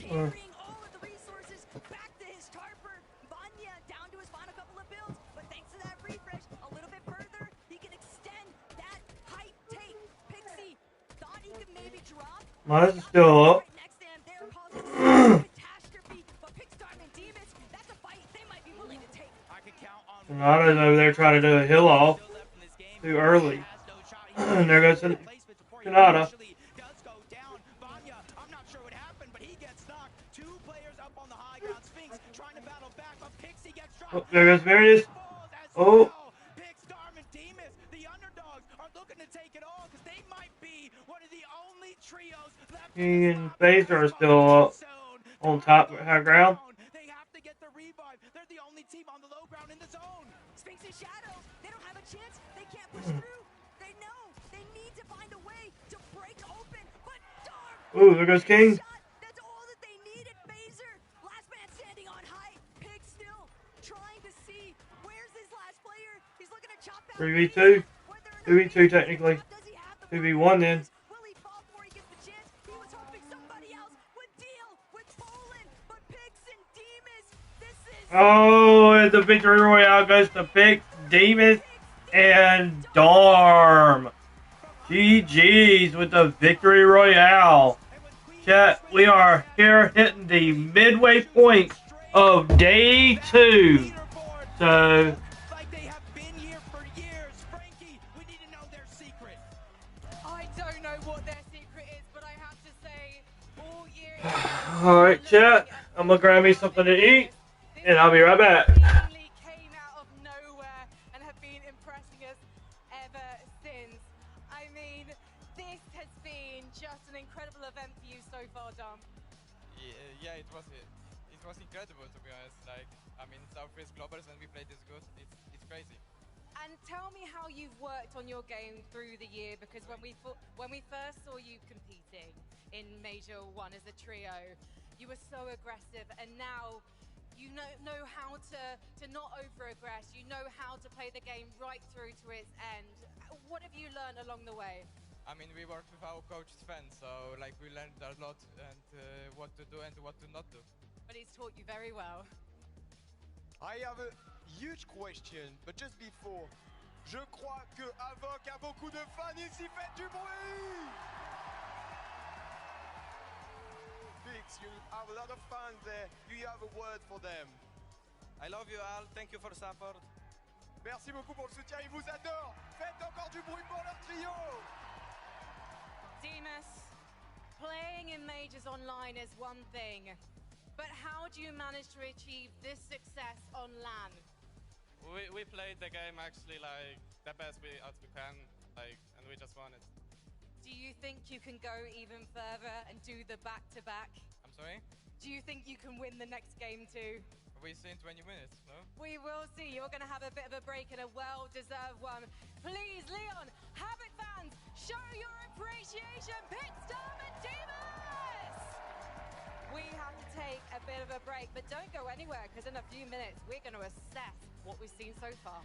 Carrying all of the resources back to his Tarper. Vanya down to his final couple of builds, but thanks to that refresh, a little bit further, he can extend that height take. Pixie thought he could maybe drop. Mine's still up. Next to him, they're causing catastrophe, but Pixstar and Demons, that's a fight they might be willing to take. I could count on Sonata's over there trying to do a hill off too early. And there goes Sonata. Oh, there goes Marius. Oh. King and Phaser are still on top of high ground. They have to get the revive. They're the only team on the low ground in the zone. Sphinx and Shadow, they don't have a chance. They can't push through. They know they need to find a way to break open. But Darm. Ooh, there goes King. That's all that they needed. Phaser, last man standing on height. Pig still trying to see where's his last player. He's looking to chop out. 3v2. 2v2 technically. 2v1 then. Will he fall before he gets the chance? He was hoping somebody else would deal with Poland, but Pix and Demas. This is. Oh, and the victory royale goes to Pix, Demas, and Darm. GG's with the victory royale. Chat, we are here hitting the midway point of day 2. So, I don't know what their secret is, but I have to say, all year. alright, chat, I'm gonna grab me something to eat, and I'll be right back. Came out of nowhere and have been impressing us ever since. I mean, this has been just an incredible event for you so far, Dom. Yeah, it was incredible, to be honest. Like, I mean, Southwest Globals, when we played this good, it's crazy. And tell me how you've worked on your game through the year, because when we first saw you competing in Major 1 as a trio, you were so aggressive, and now you know how to not over-aggress. You know how to play the game right through to its end. What have you learned along the way? I mean, we worked with our coach Sven, so like we learned a lot and what to do and what to not do. But he's taught you very well. I have a huge question, but just before, je crois que Avoc a beaucoup de fans ici, faites du bruit! Fix, you have a lot of fans there. Do you have a word for them? I love you all. Thank you for the support. Merci beaucoup pour le soutien, ils vous adorent. Faites encore du bruit pour leur trio. Demas, playing in Majors online is one thing, but how do you manage to achieve this success on LAN? We played the game actually like the best as we can, like, and we just won it. Do you think you can go even further and do the back-to-back? I'm sorry? Do you think you can win the next game too? We see in 20 minutes, no? We will see. You're going to have a bit of a break and a well-deserved one. Please, Leon, Habit fans, show your appreciation. Pitstorm and Demas! We have to take a bit of a break, but don't go anywhere, because in a few minutes, we're going to assess what we've seen so far.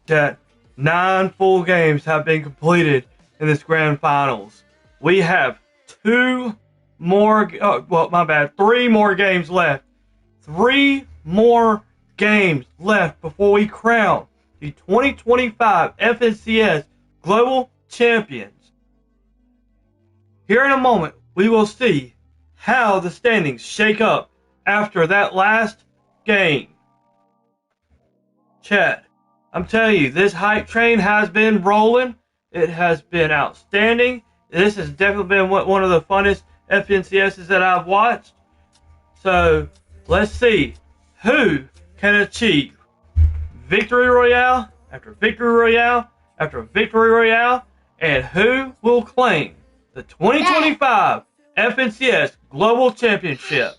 Chat, 9 full games have been completed in this grand finals. We have 3 more games left. 3 more games left before we crown the 2025 FNCS Global Champions. Here in a moment, we will see how the standings shake up after that last game. Chat, I'm telling you, this hype train has been rolling. It has been outstanding. This has definitely been one of the funnest FNCSs that I've watched. So, let's see who can achieve victory royale after victory royale after victory royale, and who will claim the 2025 FNCS Global Championship.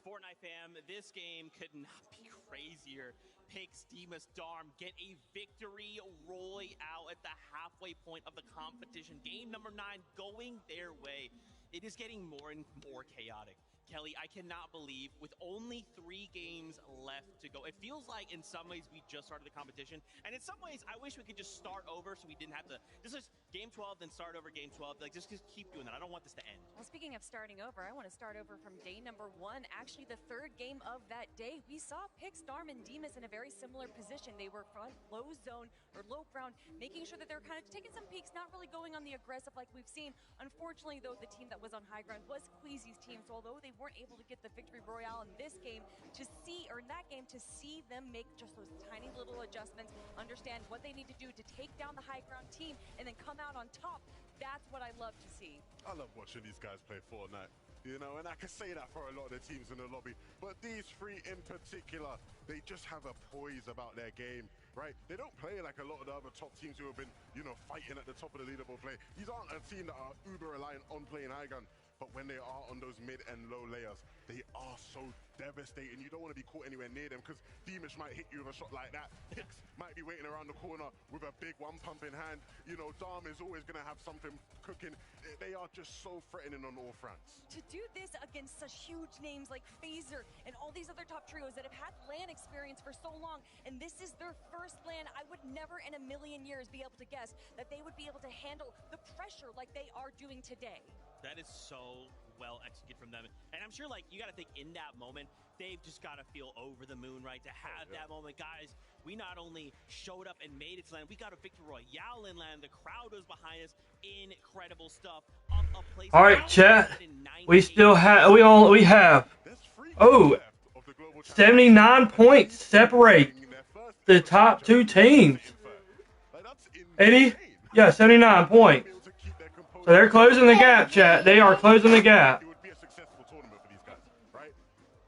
Fortnite fam, this game could not be crazier. Pix, Demas, Darm get a victory royale at the halfway point of the competition. Game number 9 going their way. It is getting more and more chaotic. Kelly, I cannot believe with only 3 games left to go. It feels like in some ways we just started the competition, and in some ways I wish we could just start over so we didn't have to. This is game 12, then start over game 12. Like just keep doing that. I don't want this to end. Well, speaking of starting over, I want to start over from day number 1. Actually, the 3rd game of that day, we saw Pix, Darm, and Demas in a very similar position. They were front low zone or low ground, making sure that they're kind of taking some peeks, not really going on the aggressive like we've seen. Unfortunately, though, the team that was on high ground was Queasy's team. So although they weren't able to get the victory royale in this game, in that game, to see them make just those tiny little adjustments, understand what they need to do to take down the high ground team, and then come out on top, that's what I love to see. I love watching these guys play Fortnite, you know, and I can say that for a lot of the teams in the lobby, but these 3 in particular, they just have a poise about their game. right? They don't play like a lot of the other top teams who have been, you know, fighting at the top of the leaderboard play. These aren't a team that are uber reliant on playing high gun. But when they are on those mid and low layers, they are so devastating. You don't want to be caught anywhere near them because Demish might hit you with a shot like that. Pix might be waiting around the corner with a big one pump in hand. You know, Dom is always going to have something cooking. They are just so threatening on all fronts. To do this against such huge names like Phaser and all these other top trios that have had LAN experience for so long, and this is their first LAN, I would never in a million years be able to guess that they would be able to handle the pressure like they are doing today. That is so well executed from them. And I'm sure, like, you got to think in that moment, they've just got to feel over the moon, right? To have that moment. Guys, we not only showed up and made it to land, we got a Victory Royale in land. The crowd was behind us. Incredible stuff. All right, chat. We still have, we have, 79 points separate the top two teams. 80? Yeah, 79 points. So they're closing the gap, chat. They are closing the gap.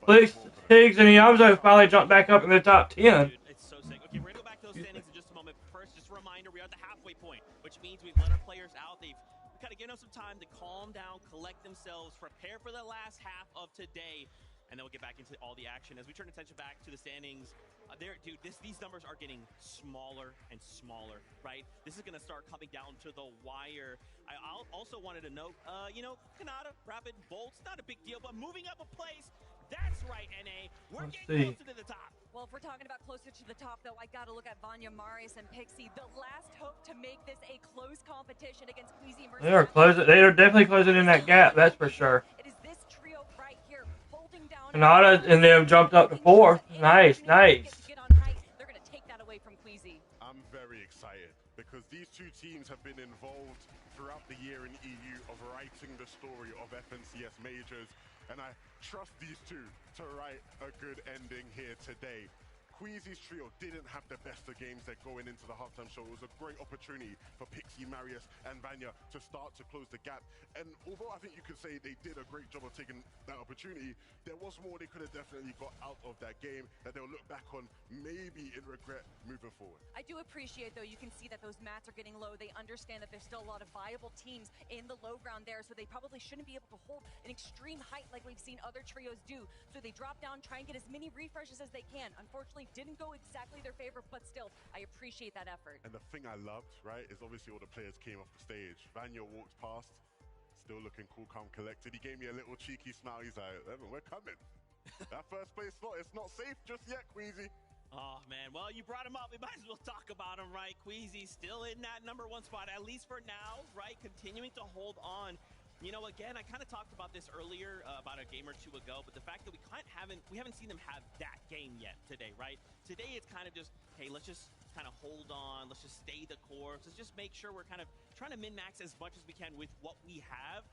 Clix, Higgs, and Yamza finally jumped back up in the top 10. It's so sick. Okay, we're going to go back to those standings in just a moment. First, just a reminder, we are at the halfway point, which means we've let our players out. They've kind of given them some time to calm down, collect themselves, prepare for the last half of today, and then we'll get back into all the action. As we turn attention back to the standings, these numbers are getting smaller and smaller, right? This is going to start coming down to the wire. I also wanted to note, you know, Kanata, Rapid, Bolts, not a big deal, but moving up a place, that's right, NA. We're getting closer to the top. Well, if we're talking about closer to the top, though, I got to look at Vanya, Marius, and Pixie. The last hope to make this a close competition against Queasy. They are closing. They are definitely closing in that gap. That's for sure. It is this trio right here holding down. Kanata and them jumped up to 4th. Nice, nice. They're going to take that away from Queasy. I'm very excited because these two teams have been involved throughout the year in EU of writing the story of FNCS majors, and I trust these two to write a good ending here today. Queasy's trio didn't have the best of games there going into the halftime show. It was a great opportunity for Pixie, Marius, and Vanya to start to close the gap. And although I think you could say they did a great job of taking that opportunity, there was more they could have definitely got out of that game that they'll look back on maybe in regret moving forward. I do appreciate, though, you can see that those mats are getting low. They understand that there's still a lot of viable teams in the low ground there, so they probably shouldn't be able to hold an extreme height like we've seen other trios do. So they drop down, try and get as many refreshes as they can. Unfortunately, didn't go exactly their favor, but still, I appreciate that effort. And the thing I loved, right, is obviously all the players came off the stage. Vanya walked past, still looking cool, calm, collected. He gave me a little cheeky smile. He's like, Evan, we're coming. That first place slot, it's not safe just yet, Queasy. Oh, man. Well, you brought him up. We might as well talk about him, right? Queasy still in that #1 spot, at least for now, right? Continuing to hold on. You know, again, I kind of talked about this earlier, about a game or two ago, but the fact that we haven't seen them have that game yet today, right? Today it's kind of just, hey, let's just kind of hold on, let's just stay the course, let's just make sure we're kind of trying to min-max as much as we can with what we have.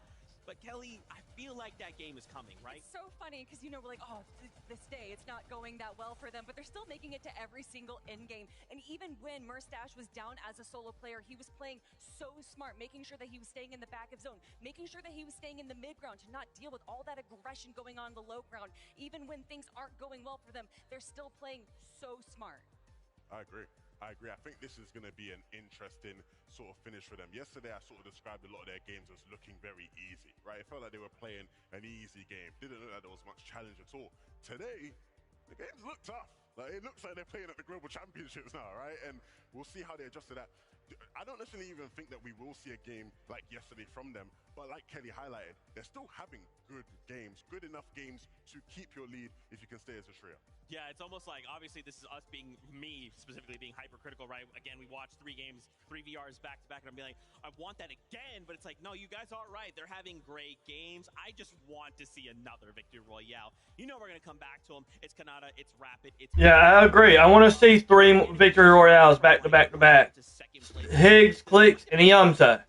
But Kelly, I feel like that game is coming, right? It's so funny because, you know, we're like, oh, this day, it's not going that well for them, but they're still making it to every single end game. And even when Merstash was down as a solo player, he was playing so smart, making sure that he was staying in the back of zone, making sure that he was staying in the mid ground to not deal with all that aggression going on in the low ground. Even when things aren't going well for them, they're still playing so smart. I agree. I think this is going to be an interesting sort of finish for them. Yesterday, I sort of described a lot of their games as looking very easy, right? It felt like they were playing an easy game. Didn't look like there was much challenge at all. Today, the games look tough. Like, it looks like they're playing at the Global Championships now, right? And we'll see how they adjust to that. I don't necessarily even think that we will see a game like yesterday from them, but like Kelly highlighted, they're still having good games, good enough games to keep your lead if you can stay as a trio. Yeah, it's almost like, obviously, this is us being, me specifically being hypercritical, right? Again, we watched 3 games, 3 VRs back to back, and I'm being like, I want that again, but it's like, no, you guys are right. They're having great games. I just want to see another Victory Royale. You know we're going to come back to them. It's Kanata, it's Rapid, it's... Yeah, I agree. I want to see 3 Victory Royales back to back to back. Higgs, Clix, and Yamza.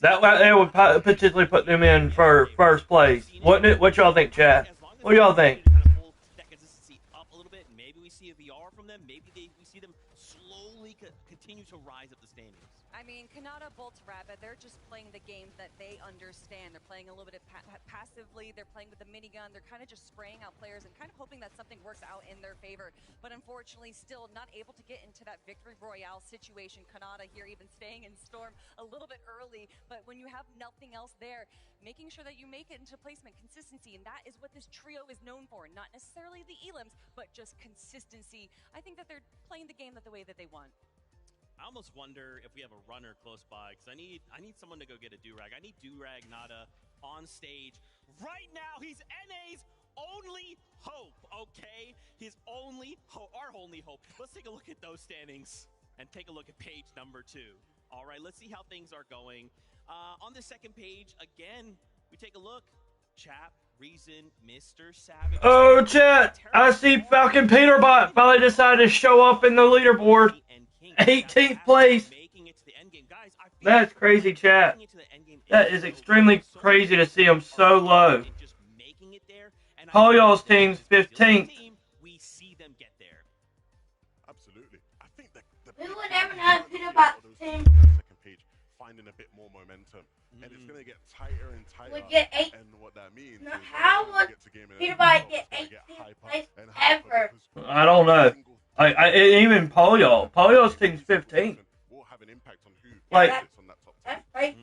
That way would potentially put them in for first place, wouldn't it? What y'all think, chat? What do y'all think? That consistency up a little bit. Maybe we see a VR from them. Maybe we see them slowly continue to rise up the standings. I mean, Kanata, Bolt, Rabbit, they're just playing the game that they understand. They're playing a little bit passively. They're playing with the minigun. They're kind of just spraying out players and kind of hoping that something works out in their favor. But unfortunately, still not able to get into that victory royale situation. Kanata here even staying in Storm a little bit early. But when you have nothing else there, making sure that you make it into placement, consistency, and that is what this trio is known for. Not necessarily the elims, but just consistency. I think that they're playing the game the way that they want. I almost wonder if we have a runner close by, because I need someone to go get a Durag. I need Durag Nada on stage right now. He's NA's only hope, okay? His only hope, our only hope. Let's take a look at those standings and take a look at page number 2. All right, let's see how things are going. On the second page, again, we take a look. Chap, Reason, Mr. Savage. Oh, chat! I see Falcon Peterbot finally decided to show up in the leaderboard. 18th place. That's crazy, chat. That is extremely crazy to see him so low. Polyo's team's 15th. Absolutely. I think who would ever know Peterbot's team? Finding a bit more momentum, and it's going to get tighter and tighter. Would get 8. And what that means no, is how would Peterbot get 18th place ever? I don't know. Even Polyo's team's 15th.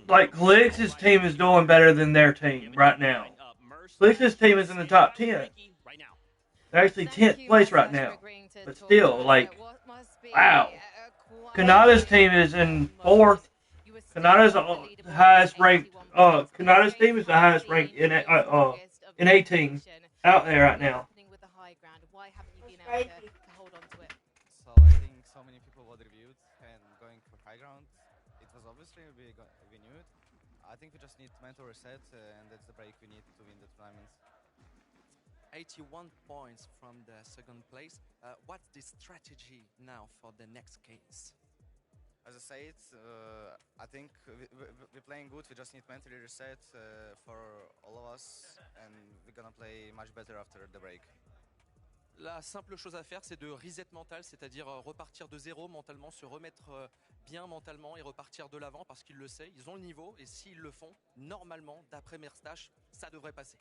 Like Glix's team is doing better than their team right now. Glix's team is in the top 10. They're actually 10th place right now. But still, like, wow. Kanata's team is in 4th. Kanata's the highest ranked. Kanata's team is the highest ranked in 18 out there right now. So I think so many people were reviewed and going for high ground. It was obviously we knew it. I think we just need mental reset, and that's the break we need to win the tournament. 81 points from the second place. What's the strategy now for the next case? As I said, I think we're playing good. We just need mentally reset for all of us, and we're gonna play much better after the break. La simple chose à faire, c'est de reset mental, c'est-à-dire repartir de zéro mentalement, se remettre bien mentalement et repartir de l'avant parce qu'ils le savent, ils ont le niveau et s'ils le font, normalement, d'après Merstache, ça devrait passer.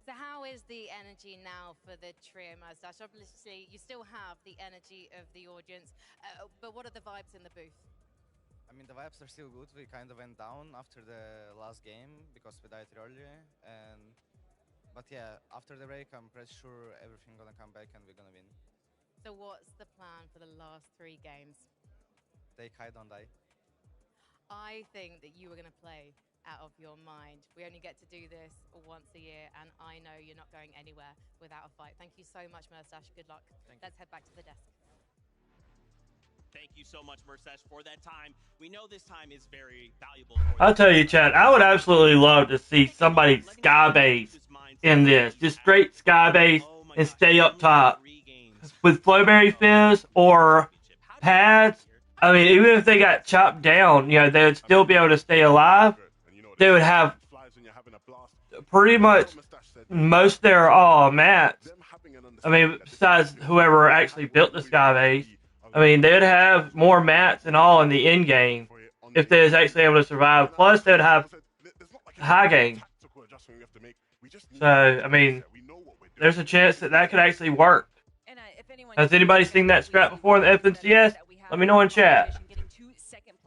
So how is the energy now for the trio, Merstache? Obviously, you still have the energy of the audience, but what are the vibes in the booth? I mean, the vibes are still good. We kind of went down after the last game because we died earlier, but yeah, after the break, I'm pretty sure everything gonna come back and we're gonna win. So what's the plan for the last 3 games? Take high, don't die. I think that you are going to play out of your mind. We only get to do this once a year, and I know you're not going anywhere without a fight. Thank you so much, Merstache. Good luck. Let's head back to the desk. Thank you so much, Merstache, for that time. We know this time is very valuable. I'll tell you, Chad, I would absolutely love to see somebody skybase in this. Just straight skybase and stay up top. With Flowberry Fizz or pads, I mean, even if they got chopped down, you know, they would still be able to stay alive. They would have pretty much most of their mats. I mean, besides whoever actually built the skybase. I mean, they'd have more mats and all in the end game if they was actually able to survive. Plus, they'd have high game. So, I mean, there's a chance that that could actually work. Has anybody seen that strat before in the FNCS? Let me know in chat.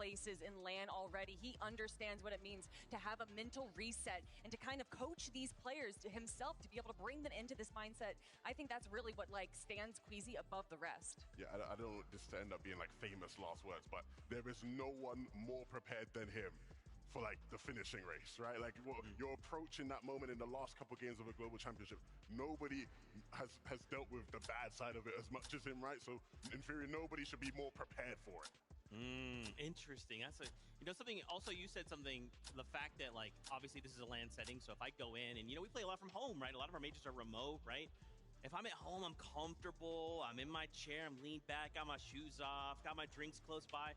Places in LAN already. He understands what it means to have a mental reset and to kind of coach these players to himself to be able to bring them into this mindset. I think that's really what like stands Queasy above the rest. Yeah, I don't want this to end up being like famous last words, but there is no one more prepared than him for like the finishing race, right? Like you're approaching that moment in the last couple games of a global championship. Nobody has dealt with the bad side of it as much as him, right? So in theory, nobody should be more prepared for it. Interesting. That's something. Also, you said something. The fact that like obviously this is a LAN setting, so if I go in and we play a lot from home, right? A lot of our majors are remote, right? If I'm at home, I'm comfortable. I'm in my chair. I'm leaned back. Got my shoes off. Got my drinks close by.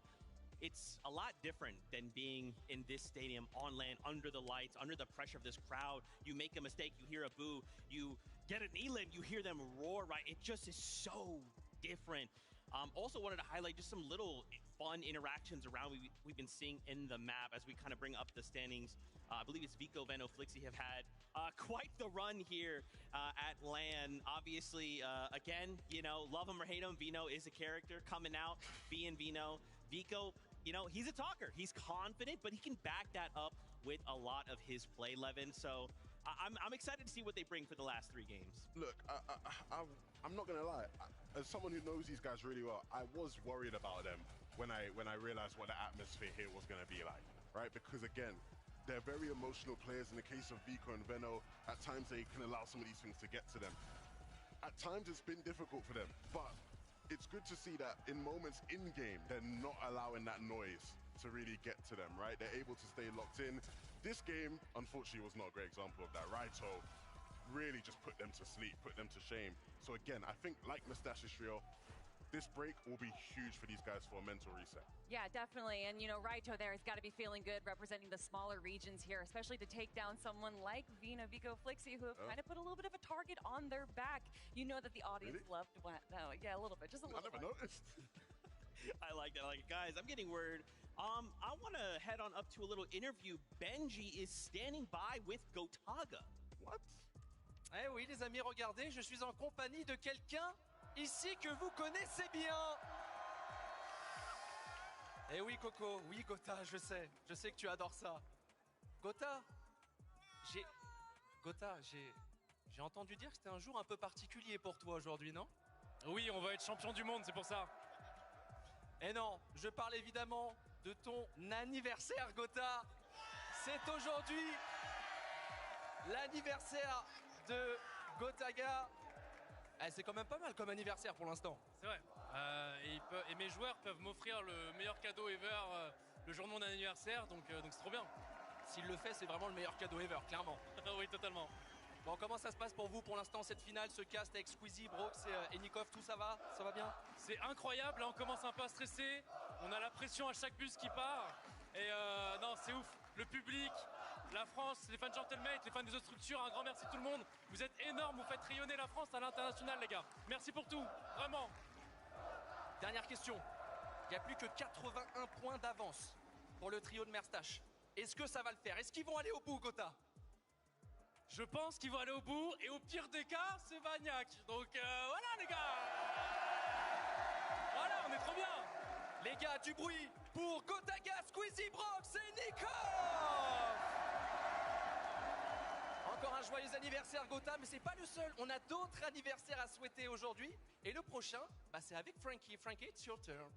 It's a lot different than being in this stadium on LAN, under the lights, under the pressure of this crowd. You make a mistake, you hear a boo. You get an elim, you hear them roar. Right? It just is so different. Also wanted to highlight just some little fun interactions around we've been seeing in the map as we kind of bring up the standings. I believe it's Vico, Veno, Flixie have had quite the run here at LAN. Obviously, again, you know, love him or hate him, Veno is a character coming out, being Veno. Vico, you know, he's a talker. He's confident, but he can back that up with a lot of his play, Levin. So I'm excited to see what they bring for the last 3 games. Look, I'm not gonna lie. As someone who knows these guys really well, I was worried about them when I realized what the atmosphere here was gonna be like, right? Because again, they're very emotional players. In the case of Vico and Veno, at times they can allow some of these things to get to them. At times it's been difficult for them, but it's good to see that in moments in-game, they're not allowing that noise to really get to them, right? They're able to stay locked in. This game, unfortunately, was not a great example of that. Raito really just put them to sleep, put them to shame. So again, I think like Mustache's trio, this break will be huge for these guys for a mental reset. Yeah, definitely. And, you know, Raito there has got to be feeling good representing the smaller regions here, especially to take down someone like Veno, Vico, Flixie, who have kind of put a little bit of a target on their back. You know that the audience loved what? No, yeah, a little bit, just a little bit. I never noticed. I like that. Like, guys, I'm getting word. I want to head on up to a little interview. Benji is standing by with Gotaga. What? Eh oui, les amis, regardez, je suis en compagnie de quelqu'un ici que vous connaissez bien. Eh oui, Coco, oui, Gota, je sais que tu adores ça. Gota, j'ai entendu dire que c'était un jour un peu particulier pour toi aujourd'hui, non? Oui, on va être champion du monde, c'est pour ça. Eh non, je parle évidemment de ton anniversaire, Gota. C'est aujourd'hui l'anniversaire de Gotaga. Eh, c'est quand même pas mal comme anniversaire pour l'instant. C'est vrai. Et mes joueurs peuvent m'offrir le meilleur cadeau ever le jour de mon anniversaire, donc c'est trop bien. S'il le fait, c'est vraiment le meilleur cadeau ever, clairement. Oui, totalement. Bon, comment ça se passe pour vous pour l'instant, cette finale, ce cast avec Squeezie, Brox et Nikov, tout ça va? Ça va bien? C'est incroyable, là on commence un peu à stresser, on a la pression à chaque bus qui part, et non, c'est ouf. Le public, la France, les fans de Gentlemate, les fans des autres structures, un grand merci à tout le monde. Vous êtes énormes, vous faites rayonner la France à l'international, les gars. Merci pour tout, vraiment. Dernière question. Il n'y a plus que 81 points d'avance pour le trio de Merstache. Est-ce que ça va le faire? Est-ce qu'ils vont aller au bout, Gota? Je pense qu'ils vont aller au bout, et au pire des cas, c'est Vagnac. Donc voilà, les gars. Voilà, on est trop bien. Les gars, du bruit pour Gotaga, Squeezie, Brox et Nico. Encore un joyeux anniversaire, Gota, mais c'est pas le seul. On a d'autres anniversaires à souhaiter aujourd'hui. Et le prochain, bah, c'est avec Frankie. Frankie, it's your turn.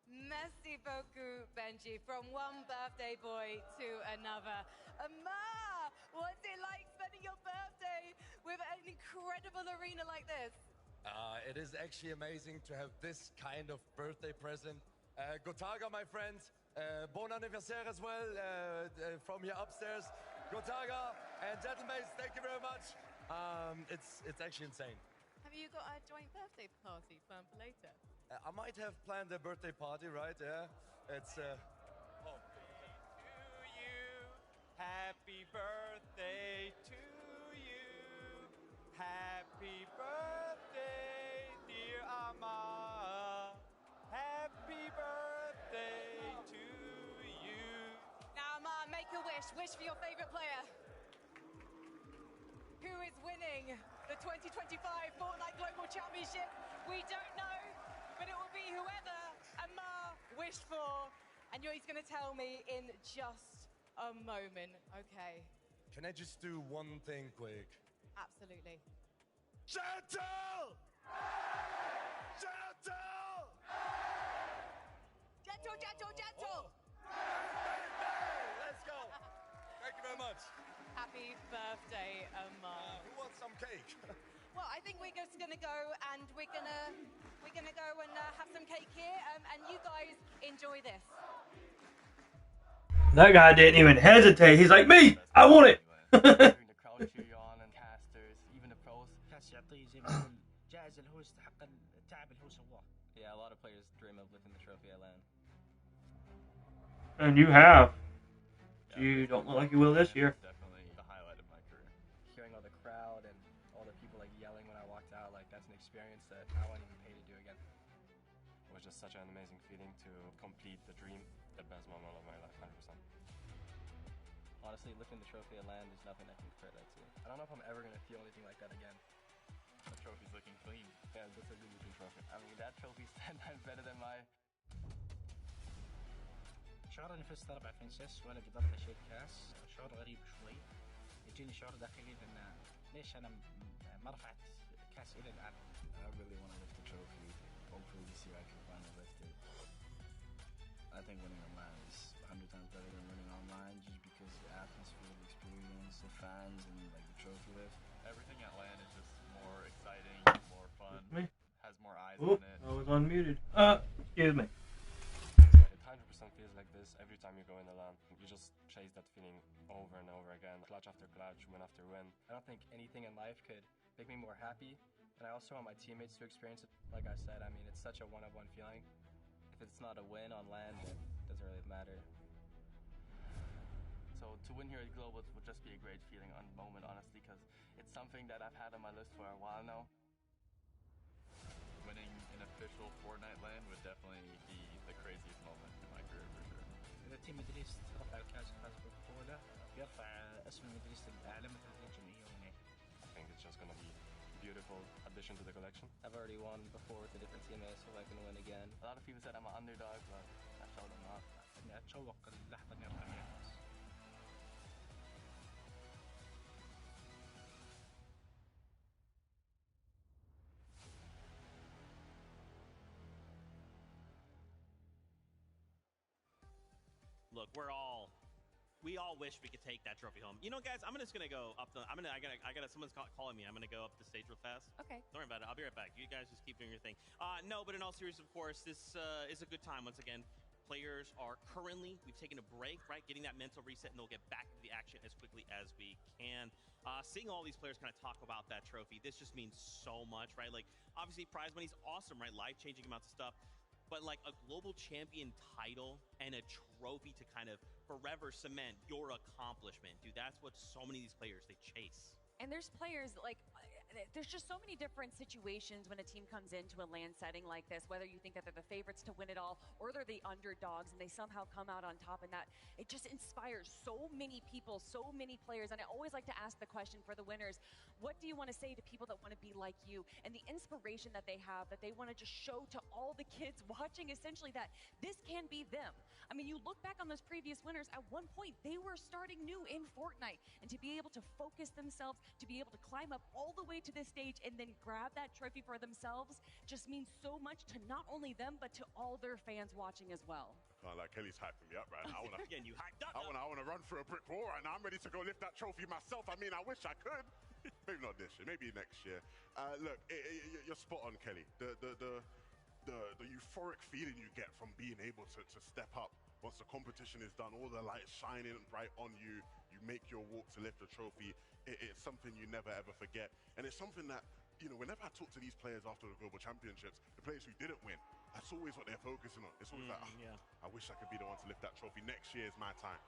Merci beaucoup, Benji. From one birthday boy to another. Amar, what's it like spending your birthday with an incredible arena like this? It is actually amazing to have this kind of birthday present. Gotaga, my friends, bon anniversaire as well from here upstairs. Gotaga and gentlemen, thank you very much. It's actually insane. Have you got a joint birthday party planned for later? I might have planned a birthday party, right? Yeah, it's. Happy birthday to you. Happy birthday, dear Ama. Happy birthday to you. Now, Amar, make a wish. Wish for your favorite player. Who is winning the 2025 Fortnite Global Championship? We don't know, but it will be whoever Amar wished for. And he's going to tell me in just a moment. Okay. Can I just do one thing quick? Absolutely. Gentle! Gentle! Gentle, gentle, gentle! Let's go! Thank you very much. Happy birthday, Amar. Who wants some cake? Well, I think we're just gonna go and we're gonna go and have some cake here, and you guys enjoy this. That guy didn't even hesitate. He's like, me, I want it. The crowd cheer you on, and casters, even the pros. Yeah, a lot of players dream of lifting the trophy at LAN. And you have. You don't look like you will this year. Definitely the highlight of my career. Hearing all the crowd and all the people like yelling when I walked out, like that's an experience that I wouldn't even pay to do again. was just such an amazing feeling to complete the dream, the best moment of my life, 100%. Honestly, lifting the trophy at LAN, there's nothing I can compare that to. I don't know if I'm ever going to feel anything like that again. The trophy's looking clean. Yeah, that's a good looking trophy. I mean, that trophy's 10 times better than my... شعور اني فزت 4 فرنسيس ولا قدرت اشيل كاس شعور غريب شوي. يجيني شعور داخلي لان ليش انا ما رفعت كاس الى الان. I really want to lift the trophy. Hopefully this year I can finally lift it. I think winning online is 100 times better than winning online, just because the atmosphere, the experience, the fans, and like the trophy lift. Everything at LAN is just more exciting, more fun, has more eyes Oop, on it. I was unmuted. Excuse me. It 100% feels like this every time you go in the LAN. You just chase that feeling over and over again, clutch after clutch, win after win. I don't think anything in life could make me more happy, and I also want my teammates to experience it. Like I said, I mean, it's such a one-of-one feeling. If it's not a win on LAN, then it doesn't really matter. So to win here at Global would just be a great feeling on moment, honestly, because it's something that I've had on my list for a while now. Winning an official Fortnite LAN would definitely be the craziest moment in my career for sure. اذا تيم مدريس رفع الكاس وفاز بالبطوله بيرفع اسم مدريس الاعلى مثل الجمعيه هناك. I think it's just gonna be a beautiful addition to the collection. I've already won before with the different teammates, so I can win again. A lot of people said I'm an underdog, but I showed them up. اني اتشوق اللحظه اني ارفع فيها الكاس. Look, we all wish we could take that trophy home. You know, guys, I'm just gonna go up the. I gotta. Someone's calling me. I'm gonna go up the stage real fast. Okay. Don't worry about it. I'll be right back. You guys just keep doing your thing. No, but in all seriousness, of course, this is a good time once again. Players are currently, we've taken a break, right? Getting that mental reset, and they'll get back to the action as quickly as we can. Seeing all these players kind of talk about that trophy, this just means so much, right? Like, obviously, prize money's awesome, right? Life-changing amounts of stuff. But like a global champion title and a trophy to kind of forever cement your accomplishment, dude, that's what so many of these players, they chase. And there's players like, there's just so many different situations when a team comes into a LAN setting like this, whether you think that they're the favorites to win it all or they're the underdogs and they somehow come out on top, and that it just inspires so many people, so many players. And I always like to ask the question for the winners, what do you want to say to people that want to be like you, and the inspiration that they have, that they want to just show to all the kids watching, essentially, that this can be them. I mean, you look back on those previous winners, at one point they were starting new in Fortnite, and to be able to focus themselves, to be able to climb up all the way to this stage and then grab that trophy for themselves just means so much to not only them but to all their fans watching as well. Like Kelly's hyping me up right now. Again, you hyped up. I want to run through a brick wall right now. I'm ready to go lift that trophy myself. I mean, I wish I could. Maybe not this year. Maybe next year. Look, you're spot on, Kelly. The euphoric feeling you get from being able to step up once the competition is done, all the lights shining right on you, you make your walk to lift the trophy. It's something you never ever forget, and it's something that, you know, whenever I talk to these players after the Global Championships, the players who didn't win, that's always what they're focusing on. It's always like, I wish I could be the one to lift that trophy. Next year is my time.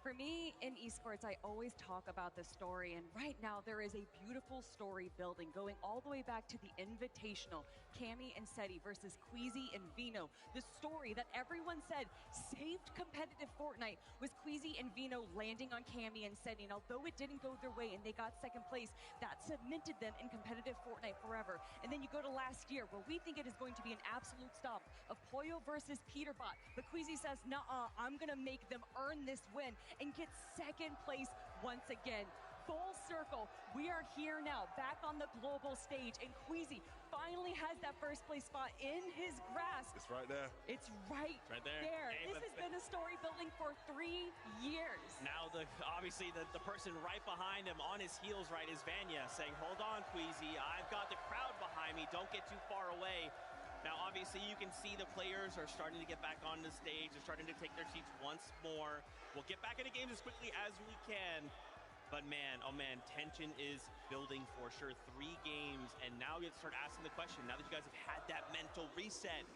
For me, in esports, I always talk about the story, and right now there is a beautiful story building, going all the way back to the Invitational, Cammy and Seti versus Queasy and Vino. The story that everyone said saved competitive Fortnite was Queasy and Vino landing on Cammy and Seti, and although it didn't go their way and they got second place, that cemented them in competitive Fortnite forever. And then you go to last year, where we think it is going to be an absolute stomp of Poyo versus Peterbot, but Queasy says, "Nuh-uh, I'm gonna make them earn this win," and get second place once again. Full circle, we are here now, back on the global stage, and Queasy finally has that first place spot in his grasp. It's right there. It's right, right there. Hey, this has been a story building for 3 years. Now, obviously, the person right behind him on his heels, right, is Vanya, saying, hold on, Queasy, I've got the crowd behind me, don't get too far away. Now, obviously, you can see the players are starting to get back on the stage. They're starting to take their seats once more. We'll get back into games as quickly as we can. But man, oh man, tension is building for sure. 3 games, and now you have to start asking the question, now that you guys have had that mental reset,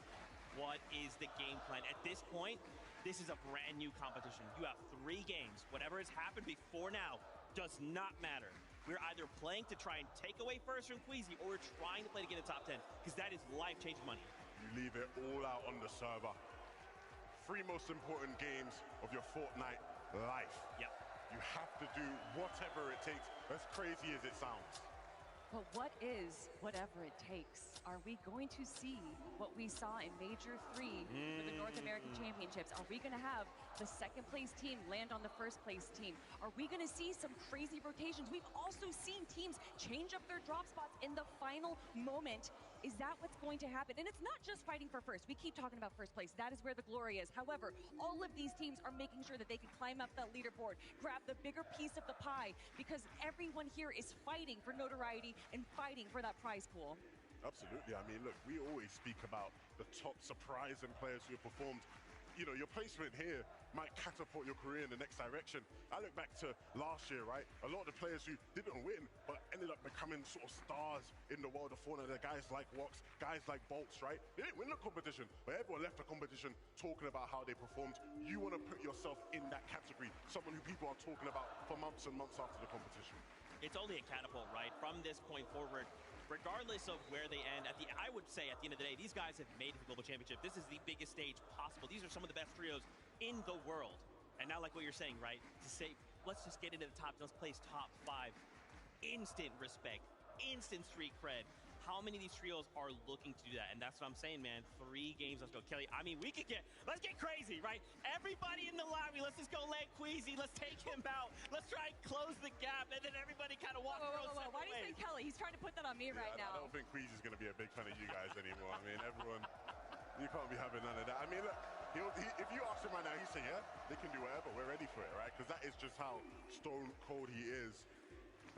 what is the game plan? At this point, this is a brand new competition. You have 3 games. Whatever has happened before now does not matter. We're either playing to try and take away first from Queasy, or we're trying to play to get a top 10, because that is life-changing money. you leave it all out on the server. 3 most important games of your Fortnite life. Yep. You have to do whatever it takes, as crazy as it sounds. But what is whatever it takes? Are we going to see what we saw in Major 3 for the North American Championships? Are we going to have the second place team land on the first place team? Are we going to see some crazy rotations? We've also seen teams change up their drop spots in the final moment. Is that what's going to happen? And it's not just fighting for first. We keep talking about first place. That is where the glory is. However, all of these teams are making sure that they can climb up that leaderboard, grab the bigger piece of the pie, because everyone here is fighting for notoriety and fighting for that prize pool. Absolutely. I mean, look, we always speak about the top surprising players who have performed. You know, your placement here might catapult your career in the next direction. I look back to last year, right? A lot of the players who didn't win, but ended up becoming sort of stars in the world of Fortnite. The guys like Wox, guys like Bolts, right? They didn't win the competition, but everyone left the competition talking about how they performed. You want to put yourself in that category, someone who people are talking about for months and months after the competition. It's only a catapult, right? From this point forward, regardless of where they end, I would say at the end of the day, these guys have made it to the Global Championship. This is the biggest stage possible. These are some of the best trios in the world. And now, like what you're saying, right? To say, let's just get into the top, let's place top 5. Instant respect, instant street cred. How many of these trios are looking to do that? And that's what I'm saying, man. 3 games, let's go. Kelly, I mean, let's get crazy, right? Everybody in the lobby, let's just go land Queasy. Let's take him out. Let's try and close the gap, and then everybody kind of walk around. Why do you say Kelly? He's trying to put that on me right now. I don't think Queasy's going to be a big fan of you guys anymore. I mean, everyone, you can't be having none of that. I mean, look, if you ask him right now, he'd say, yeah, they can do whatever. We're ready for it, right? Because that is just how stone cold he is.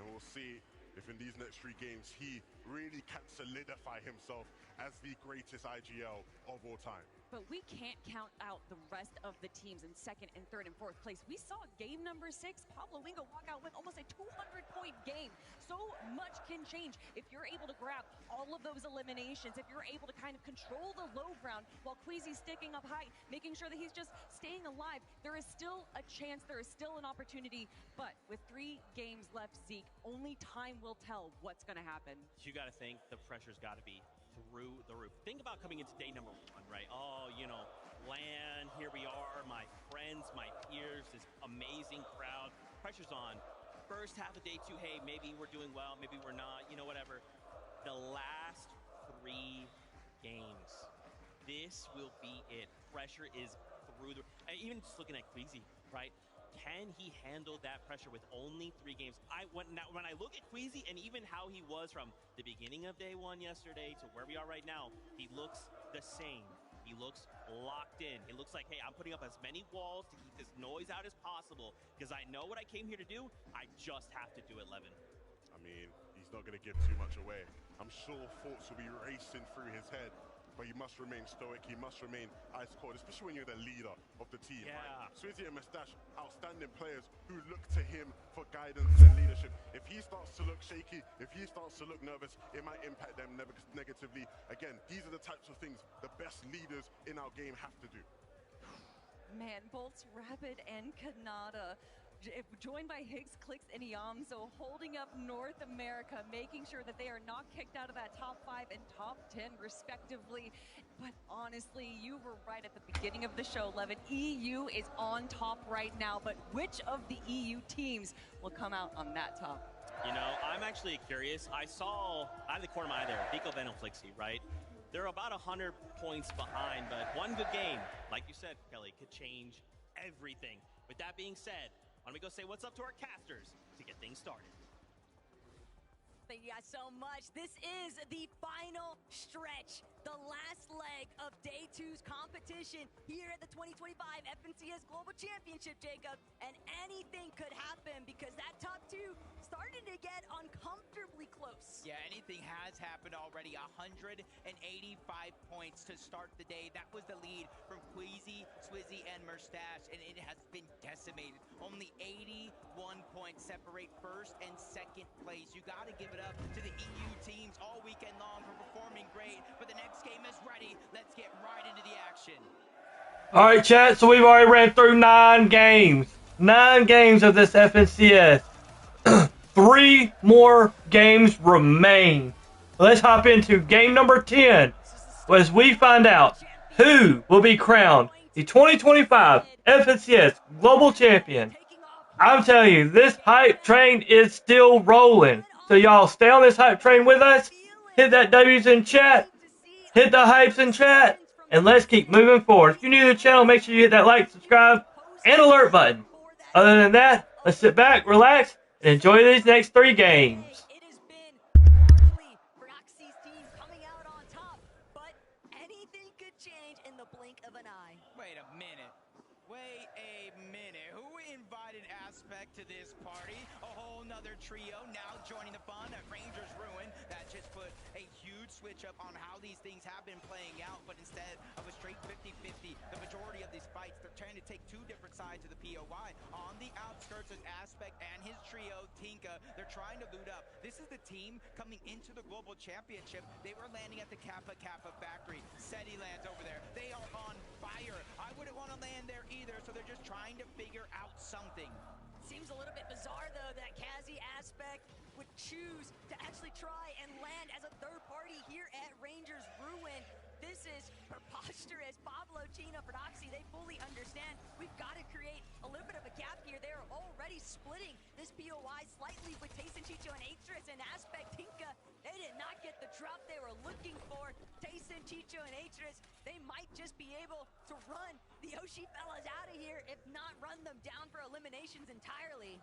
And we'll see if in these next 3 games he really can solidify himself as the greatest IGL of all time. But we can't count out the rest of the teams in 2nd and 3rd and 4th place. We saw game number 6, Pablo Wingo walk out with almost a 200-point game. So much can change if you're able to grab all of those eliminations, if you're able to kind of control the low ground while Queasy's sticking up high, making sure that he's just staying alive. There is still a chance, there is still an opportunity, but with 3 games left, Zeke, only time will tell what's going to happen. You got to think the pressure's got to be through the roof. Think about coming into day number 1, right? Oh, you know, land, here we are, my friends, my peers, this amazing crowd. Pressure's on. First half of day 2, hey, maybe we're doing well, maybe we're not, you know, whatever. The last 3 games, this will be it. Pressure is through the, even just looking at Queasy, right? Can he handle that pressure with only 3 games? When I look at Queasy and even how he was from the beginning of day 1 yesterday to where we are right now, he looks the same. He looks locked in. It looks like, hey, I'm putting up as many walls to keep this noise out as possible because I know what I came here to do. I just have to do it, Levin. I mean, he's not going to give too much away. I'm sure thoughts will be racing through his head, but he must remain stoic. He must remain ice cold, especially when you're the leader of the team. Yeah. Right? Swizzy and Mustache, outstanding players who look to him for guidance and leadership. If he starts to look shaky, if he starts to look nervous, it might impact them negatively. Again, these are the types of things the best leaders in our game have to do. Man, Bolts, Rapid, and Kanata, joined by Higgs, Clix, and Iamzo, holding up North America, making sure that they are not kicked out of that top 5 and top 10 respectively. But honestly, you were right at the beginning of the show, Levin. EU is on top right now, but which of the EU teams will come out on that top? You know, I'm actually curious. I saw, out of the corner of my eye there, Vico Venom Flixie, right? They're about 100 points behind, but one good game, like you said, Kelly, could change everything. With that being said, why don't we go say what's up to our casters to get things started. Thank you guys so much. This is the final stretch, the last leg of day 2's competition here at the 2025 FNCS Global Championship, Jacob. And anything could happen because that top 2 started to get uncomfortably close. Yeah, anything has happened already. 185 points to start the day. That was the lead from Queasy, Swizzy, and Mustache, and it has been decimated. Only 81 points separate first and second place. You got to give it up to the EU teams all weekend long for performing great, but the next game is ready. Let's get right into the action. All right, chat, so we've already ran through 9 games. 9 games of this FNCS. 3 more games remain. Let's hop into game number 10 as we find out who will be crowned the 2025 FNCS Global Champion. I'm telling you, this hype train is still rolling. So y'all stay on this hype train with us. Hit that W's in chat. Hit the hypes in chat. And let's keep moving forward. If you're new to the channel, make sure you hit that like, subscribe, and alert button. Other than that, let's sit back, relax, and enjoy these next 3 games. Wait a minute. Wait a minute. Who invited Aspect to this party? A whole nother trio now joining the fun at Rangers Ruin. That just put a huge switch up on how these things have been playing out. But instead of a straight 50-50, the majority of these fights, they're trying to take 2 different sides of the POI. On the outskirts is Aspect and his trio, Tinka. They're trying to loot up. This is the team coming into the Global Championship. They were landing at the Kappa Kappa factory. SETI lands over there. They are on fire. I wouldn't want to land there either, so they're just trying to figure out something. Seems a little bit bizarre, though, that Kazi Aspect would choose to actually try and land as a third party here at Rangers Ruin. This is preposterous. Pablo, Chino, Prodoxy, they fully understand we've got to create a little bit of a gap here. They're already splitting this POI slightly with Tayson, Chicho, and Atris, and Aspect Tinka. They did not get the drop they were looking for. Tayson, Chicho, and Atris, they might just be able to run the Oshi fellas out of here, if not run them down for eliminations entirely.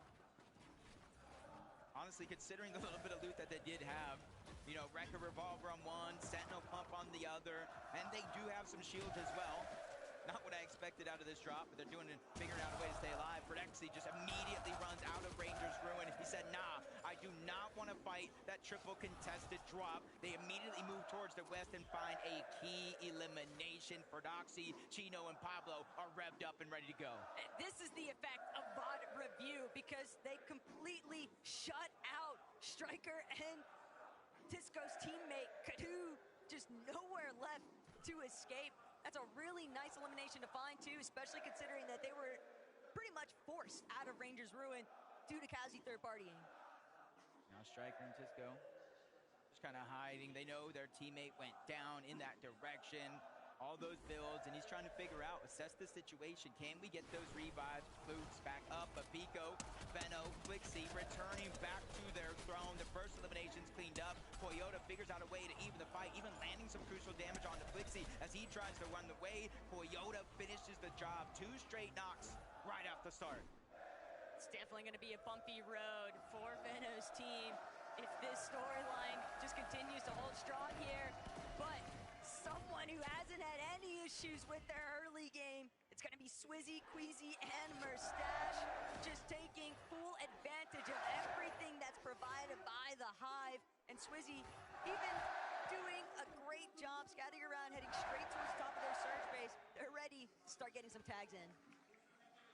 Honestly, considering the little bit of loot that they did have, you know, Wrecker Revolver on one, Sentinel Pump on the other, and they do have some shields as well. Not what I expected out of this drop, but they're figuring out a way to stay alive. Prexy just immediately runs out of Rangers Ruin. He said, nah, I do not want to fight that triple contested drop. They immediately move towards the west and find a key elimination. Prodoxy, Chino, and Pablo are revved up and ready to go. This is the effect of VOD Review, because they completely shut out Striker and Tisco's teammate, Kadu, just nowhere left to escape. That's a really nice elimination to find, too, especially considering that they were pretty much forced out of Rangers Ruin due to Kazi third partying. Now Striker and Tisco just kind of hiding. They know their teammate went down in that direction. All those builds, and he's trying to figure out, assess the situation. Can we get those revives, boots back up? But Pico, Benno, Flixie returning back to their throne. The first elimination's cleaned up. Toyota figures out a way to even the fight, even landing some crucial damage onto Flixie as he tries to run the way. Toyota finishes the job. 2 straight knocks right off the start. It's definitely going to be a bumpy road for Benno's team if this storyline just continues to hold strong here. But someone who hasn't had any issues with their early game, it's going to be Swizzy, Queasy, and Mustache, just taking full advantage of everything that's provided by the Hive. And Swizzy even doing a great job scouting around, heading straight towards the top of their surge base. They're ready to start getting some tags in.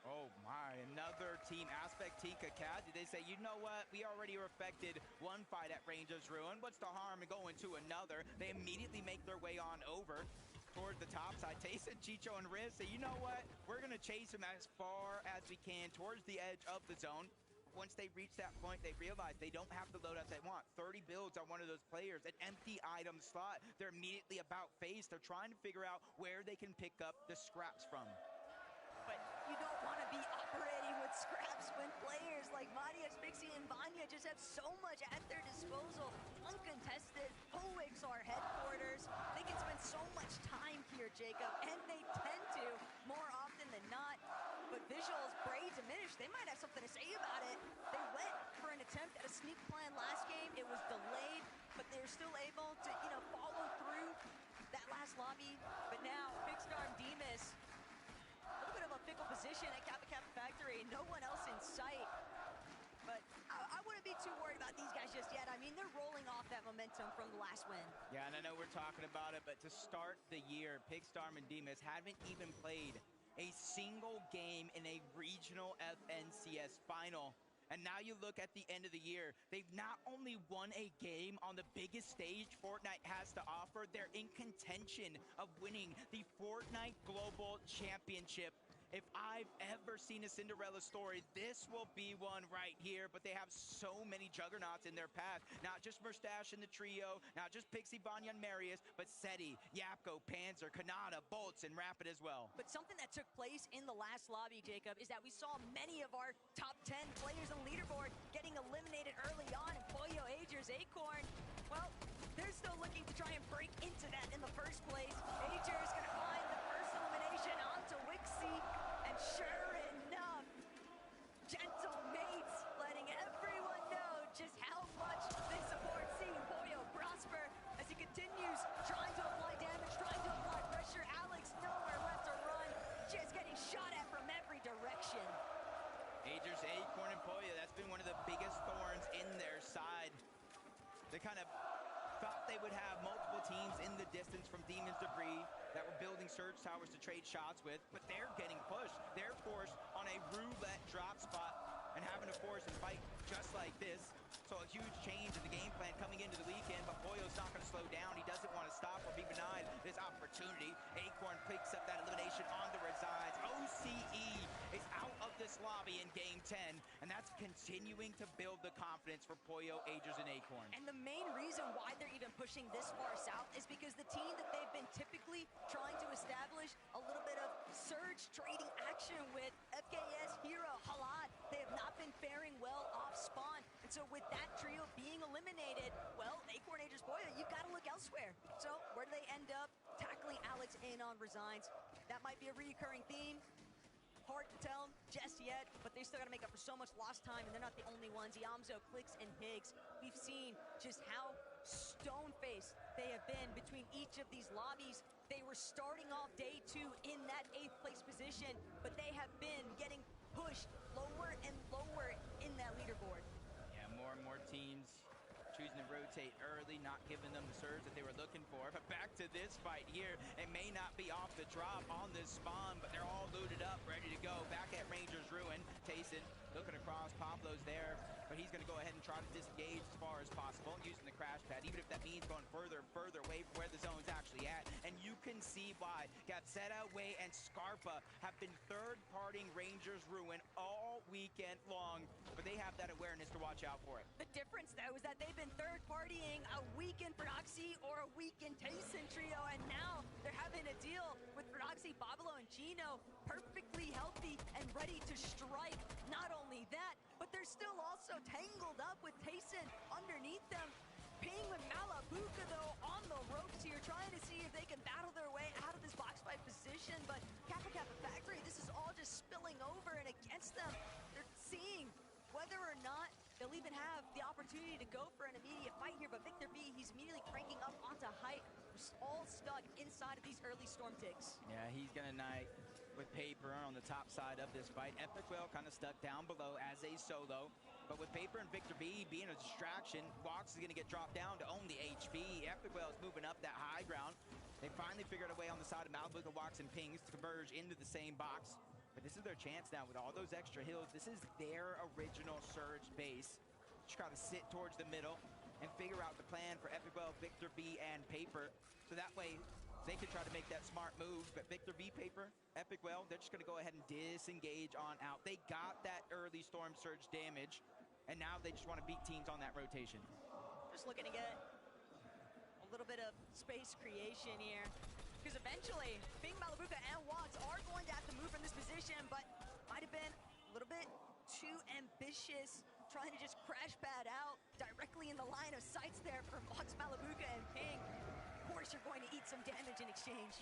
Oh my, another team, Aspect, Tika, Kazi. They say, you know what, we already affected one fight at Rangers Ruin. What's the harm in going to another? They immediately make their way on over towards the top side. Tayson, Chicho, and Riz say, you know what, we're going to chase him as far as we can towards the edge of the zone. Once they reach that point, they realize they don't have the loadouts they want. 30 builds on one of those players, an empty item slot. They're immediately about face. They're trying to figure out where they can pick up the scraps from. But you don't want to be operating with scraps when players like Marius, Pixie, and Vanya just have so much at their disposal. Uncontested, Polwix are headquarters. They can spend so much time here, Jacob, and they tend to more often than not. But Visuals, Brave, Diminished, they might have something to say about it. They went for an attempt at a sneak plan last game. It was delayed, but they're still able to, follow through that last lobby. But now, Pigstar and Demas, a little bit of a fickle position at Kappa Kappa Factory. No one else in sight. But I wouldn't be too worried about these guys just yet. I mean, they're rolling off that momentum from the last win. Yeah, and I know we're talking about it, but to start the year, Pigstar and Demas haven't even played a single game in a regional FNCS final. And now you look at the end of the year, they've not only won a game on the biggest stage Fortnite has to offer, they're in contention of winning the Fortnite Global Championship. If I've ever seen a Cinderella story, this will be one right here. But they have so many juggernauts in their path. Not just Mustache in the trio, not just Pixie, Vanya, and Marius, but Seti, Yapko, Panzer, Kanata, Boltz, and Rapid as well. But something that took place in the last lobby, Jacob, is that we saw many of our top 10 players on the leaderboard getting eliminated early on. And Pollo, Agers, Acorn, well, they're still looking to try and break into that in the first place. Agers gonna find the first elimination onto Wixie, and sure enough, Gentle Mates letting everyone know just how much they support seeing Pollo prosper as he continues trying to apply damage, trying to apply pressure. Alex nowhere left to run, just getting shot at from every direction. Agers, Acorn, and Pollo, that's been one of the biggest thorns in their side. They kind of thought they would have multiple teams in the distance from Demon's Debris that were building surge towers to trade shots with, but they're getting pushed. They're forced on a roulette drop spot and having to force and fight just like this. So a huge change in the game plan coming into the weekend, but Pollo's not going to slow down. He doesn't want to stop or be denied this opportunity. Acorn picks up that elimination on the resides. OCE is out of this lobby in Game 10, and that's continuing to build the confidence for Pollo, Agers, and Acorn. And the main reason why they're even pushing this far south is because the team that they've been typically trying to establish a little bit of surge trading action with, FKS, Hero, Halad, they have not been faring well off spawn. And so with that trio being eliminated, well, Acorn, Agers, Pollo, you've got to look elsewhere. So where do they end up? Tackling Alex in on Resigns. That might be a recurring theme. Hard to tell just yet, but they still got to make up for so much lost time, and they're not the only ones. Yamzo, Clicks, and Higgs. We've seen just how stone-faced they have been between each of these lobbies. They were starting off day 2 in that 8th place position, but they have been getting pushed lower and lower in that leaderboard. Yeah, more and more teams choosing to rotate early, not giving them the surge that they were looking for. But back to this fight here. It may not be off the drop on this spawn, but they're all looted up, ready to go. Back at Ranger's Ruin. Tayson looking across. Pablo's there, but he's going to go ahead and try to disengage as far as possible using the crash pad, even if that means going further and further away from where the zone's actually at. And you can see why Gapseta, Way, and Scarpa have been third-partying Ranger's Ruin all weekend long, but they have that awareness to watch out for it. The difference, though, is that they've been third-partying a weekend Proxy or a weekend Tayson trio, and now they're having to deal with Proxy, Pablo, and Gino perfectly healthy and ready to strike. Not only that, but they're still also tangled up with Tayson underneath them. Ping with Malabuka, though, on the ropes here, trying to see if they can battle their way out of this box fight position, but Kappa Kappa Factory, this is all just spilling over and against them. They're seeing whether or not they'll even have the opportunity to go for an immediate fight here, but Victor V, he's immediately cranking up onto height, all stuck inside of these early storm ticks. Yeah, he's gonna knight with Paper on the top side of this fight. Epic Whale kind of stuck down below as a solo, but with Paper and Victor V being a distraction, Vox is gonna get dropped down to own the HP. Epic Whale is moving up that high ground. They finally figured a way on the side of Malibu, Vox and Pings to converge into the same box. But this is their chance now with all those extra hills. This is their original surge base. Just gotta sit towards the middle and figure out the plan for Epic Whale, Victor V, and Paper. So that way they can try to make that smart move. But Victor V, Paper, Epic Whale, they're just gonna go ahead and disengage on out. They got that early storm surge damage, and now they just want to beat teams on that rotation. Just looking to get a little bit of space creation here. Because eventually, Bing, Malabuka, and Watts are going to have to move from this position, but might have been a little bit too ambitious trying to just crash pad out directly in the line of sights there for Vox, Malabuka, and Ping. Of course, you're going to eat some damage in exchange.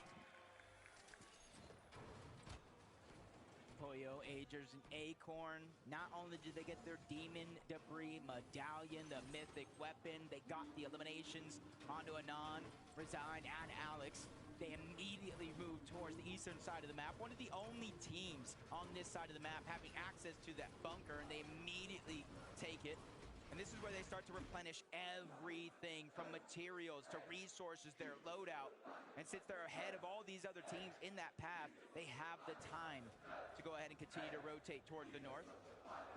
Pollo, Agers, and Acorn. Not only did they get their Demon Debris Medallion, the mythic weapon, they got the eliminations onto Anon, Resign, and Alex. They immediately moved towards the eastern side of the map. One of the only teams on this side of the map having access to that bunker, and they immediately take it. And this is where they start to replenish everything from materials to resources, their loadout. And since they're ahead of all these other teams in that path, they have the time to go ahead and continue to rotate towards the north.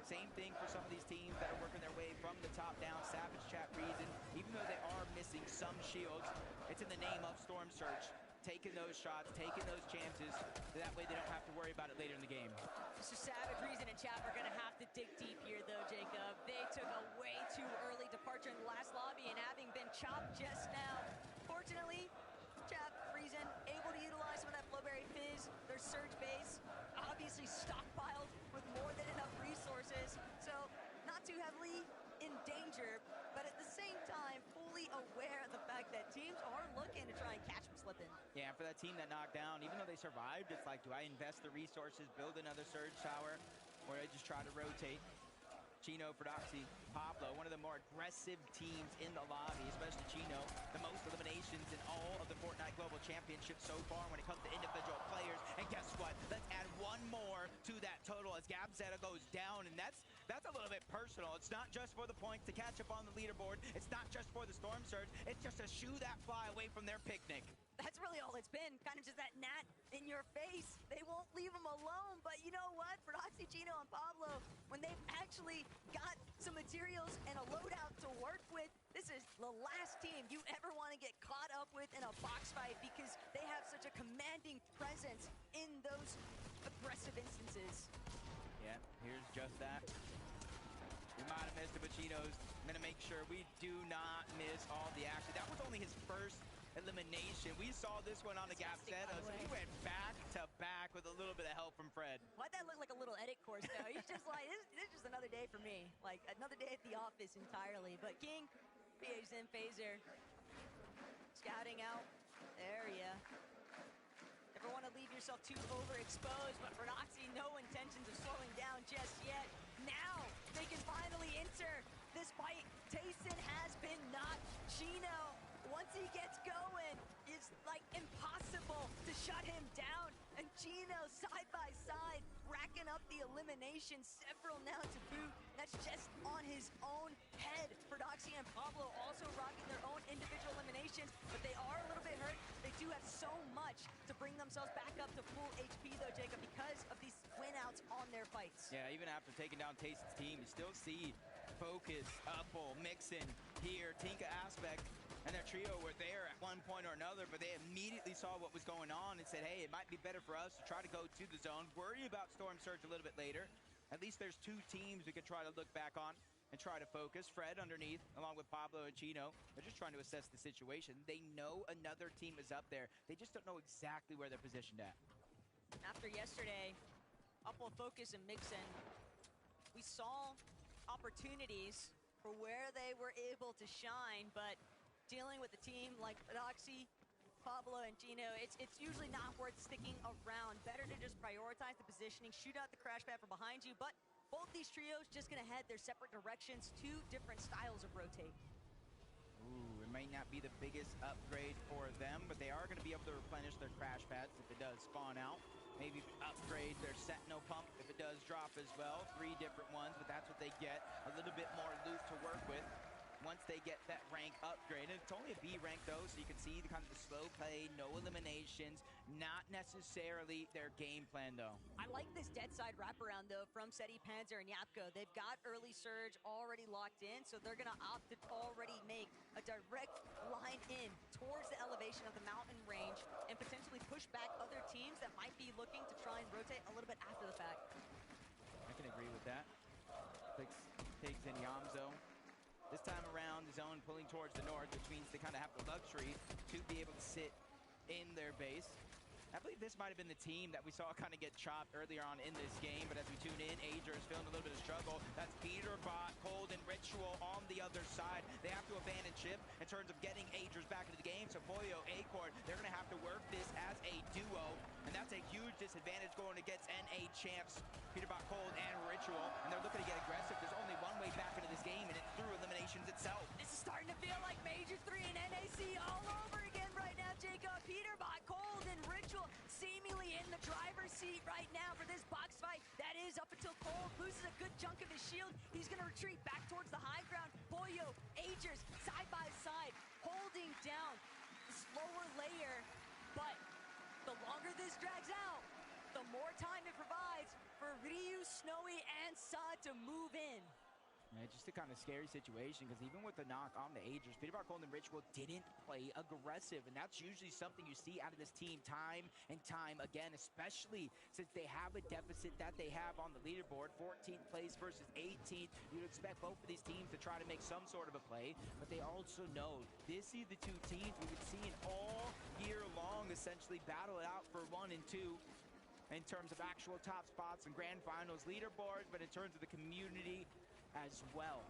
Same thing for some of these teams that are working their way from the top down. Savage Chat Reason, even though they are missing some shields, it's in the name of Storm Surge. taking those shots, taking those chances. That way they don't have to worry about it later in the game. So Savage, Reason, and Chap are going to have to dig deep here, though, Jacob. They took a way too early departure in the last lobby, and having been chopped just now, fortunately, Chap, Reason, able to utilize some of that Flowberry Fizz, their Surge base, obviously stockpiled with more than enough resources, so not too heavily in danger, but at the same time, fully aware of the fact that teams are looking to try and catch them slipping. Yeah, for that team that knocked down, even though they survived, it's like, do I invest the resources, build another Surge Tower, or I just try to rotate? Chino, Prodoxy, Pablo, one of the more aggressive teams in the lobby, especially Chino, the most eliminations in all of the Fortnite Global Championship so far when it comes to individual players. And guess what? Let's add one more to that total as Gabzetta goes down, and that's a little bit personal. It's not just for the points to catch up on the leaderboard. It's not just for the Storm Surge. It's just to shoo that fly away from their picnic. That's really all it's been, kind of just that gnat in your face. They won't leave them alone, but you know what? Prodoxy, Chino, and Pablo, when they've actually got some materials and a loadout to work with, this is the last team you ever want to get caught up with in a box fight because they have such a commanding presence in those aggressive instances. Yeah, here's just that. We might have missed it, but Chino's going to make sure we do not miss all the action. That was only his first elimination. We saw this one on the Gabzetta, so he went back to back with a little bit of help from Fred. Why'd that look like a little edit course, though? He's just like, this is just another day for me. Like, another day at the office entirely. But King, BHN, Phaser, scouting out area. Never want to leave yourself too overexposed, but Prodoxy, no intentions of slowing down just yet. Now, they can finally enter this fight. Tayson has been knocked. Chino, once he gets going, it's like impossible to shut him down. And Chino, side by side, racking up the eliminations, several now to boot. That's just on his own head. Prodoxy and Pablo also rocking their own individual eliminations, but they are a little bit hurt. They do have so much to bring themselves back up to full HP, though, Jacob, because of these win-outs on their fights. Yeah, even after taking down Tayson's team, you still see Focus, Upple, Mixon, here, Tinka Aspect, and their trio were there at one point or another, but they immediately saw what was going on and said, hey, it might be better for us to try to go to the zone, worry about Storm Surge a little bit later. At least there's two teams we could try to look back on and try to focus. Fred underneath, along with Pablo and Chino, they're just trying to assess the situation. They know another team is up there. They just don't know exactly where they're positioned at. After yesterday, Upple, Focus, and Mixon, we saw opportunities for where they were able to shine, but dealing with a team like Prodoxy, Pablo, and Chino, it's usually not worth sticking around. Better to just prioritize the positioning, shoot out the crash pad from behind you, but both these trios just gonna head their separate directions, two different styles of rotate. Ooh, it may not be the biggest upgrade for them, but they are going to be able to replenish their crash pads if it does spawn out. Maybe upgrade their Sentinel pump if it does drop as well. 3 different ones, but that's what they get. A little bit more loot to work with once they get that rank upgrade. And it's only a B rank though, so you can see the kind of the slow play, no eliminations, not necessarily their game plan though. I like this dead side wraparound though from Seti, Panzer, and Yapko. They've got early surge already locked in, so they're gonna opt to already make a direct line in towards the elevation of the mountain range and potentially push back other teams that might be looking to try and rotate a little bit after the fact. I can agree with that. Clicks, takes in Yamzo. This time around, the zone pulling towards the north, which means they kind of have the luxury to be able to sit in their base. I believe this might have been the team that we saw kind of get chopped earlier on in this game, but as we tune in, Ager is feeling a little bit of struggle. That's Peterbot, Cold, and Ritual on the other side. They have to abandon ship in terms of getting Agers back into the game, so Boyo, Acorn, they're going to have to work this as a duo, and that's a huge disadvantage going against NA champs, Peterbot, Cold, and Ritual, and they're looking to get aggressive. There's only one way back into this game, and it's through eliminations itself. This is starting to feel like Major 3 and NAC all over again right now, Jacob. Peterbot, Cold, and Ritual seemingly in the driver's seat right now for this box fight. That is up until Cold loses a good chunk of his shield. He's going to retreat back towards the high ground. Boyo, Agers, side by side, holding down this lower layer. But the longer this drags out, the more time it provides for Ryu, Snowy, and Saad to move in. Yeah, just a kind of scary situation because even with the knock on the Agers, Peterborough Golden Ritual didn't play aggressive, and that's usually something you see out of this team time and time again, especially since they have a deficit that they have on the leaderboard, 14th place versus 18th. You'd expect both of these teams to try to make some sort of a play, but they also know this is the two teams we've been seeing all year long essentially battle it out for 1 and 2 in terms of actual top spots and grand finals leaderboard, but in terms of the community as well.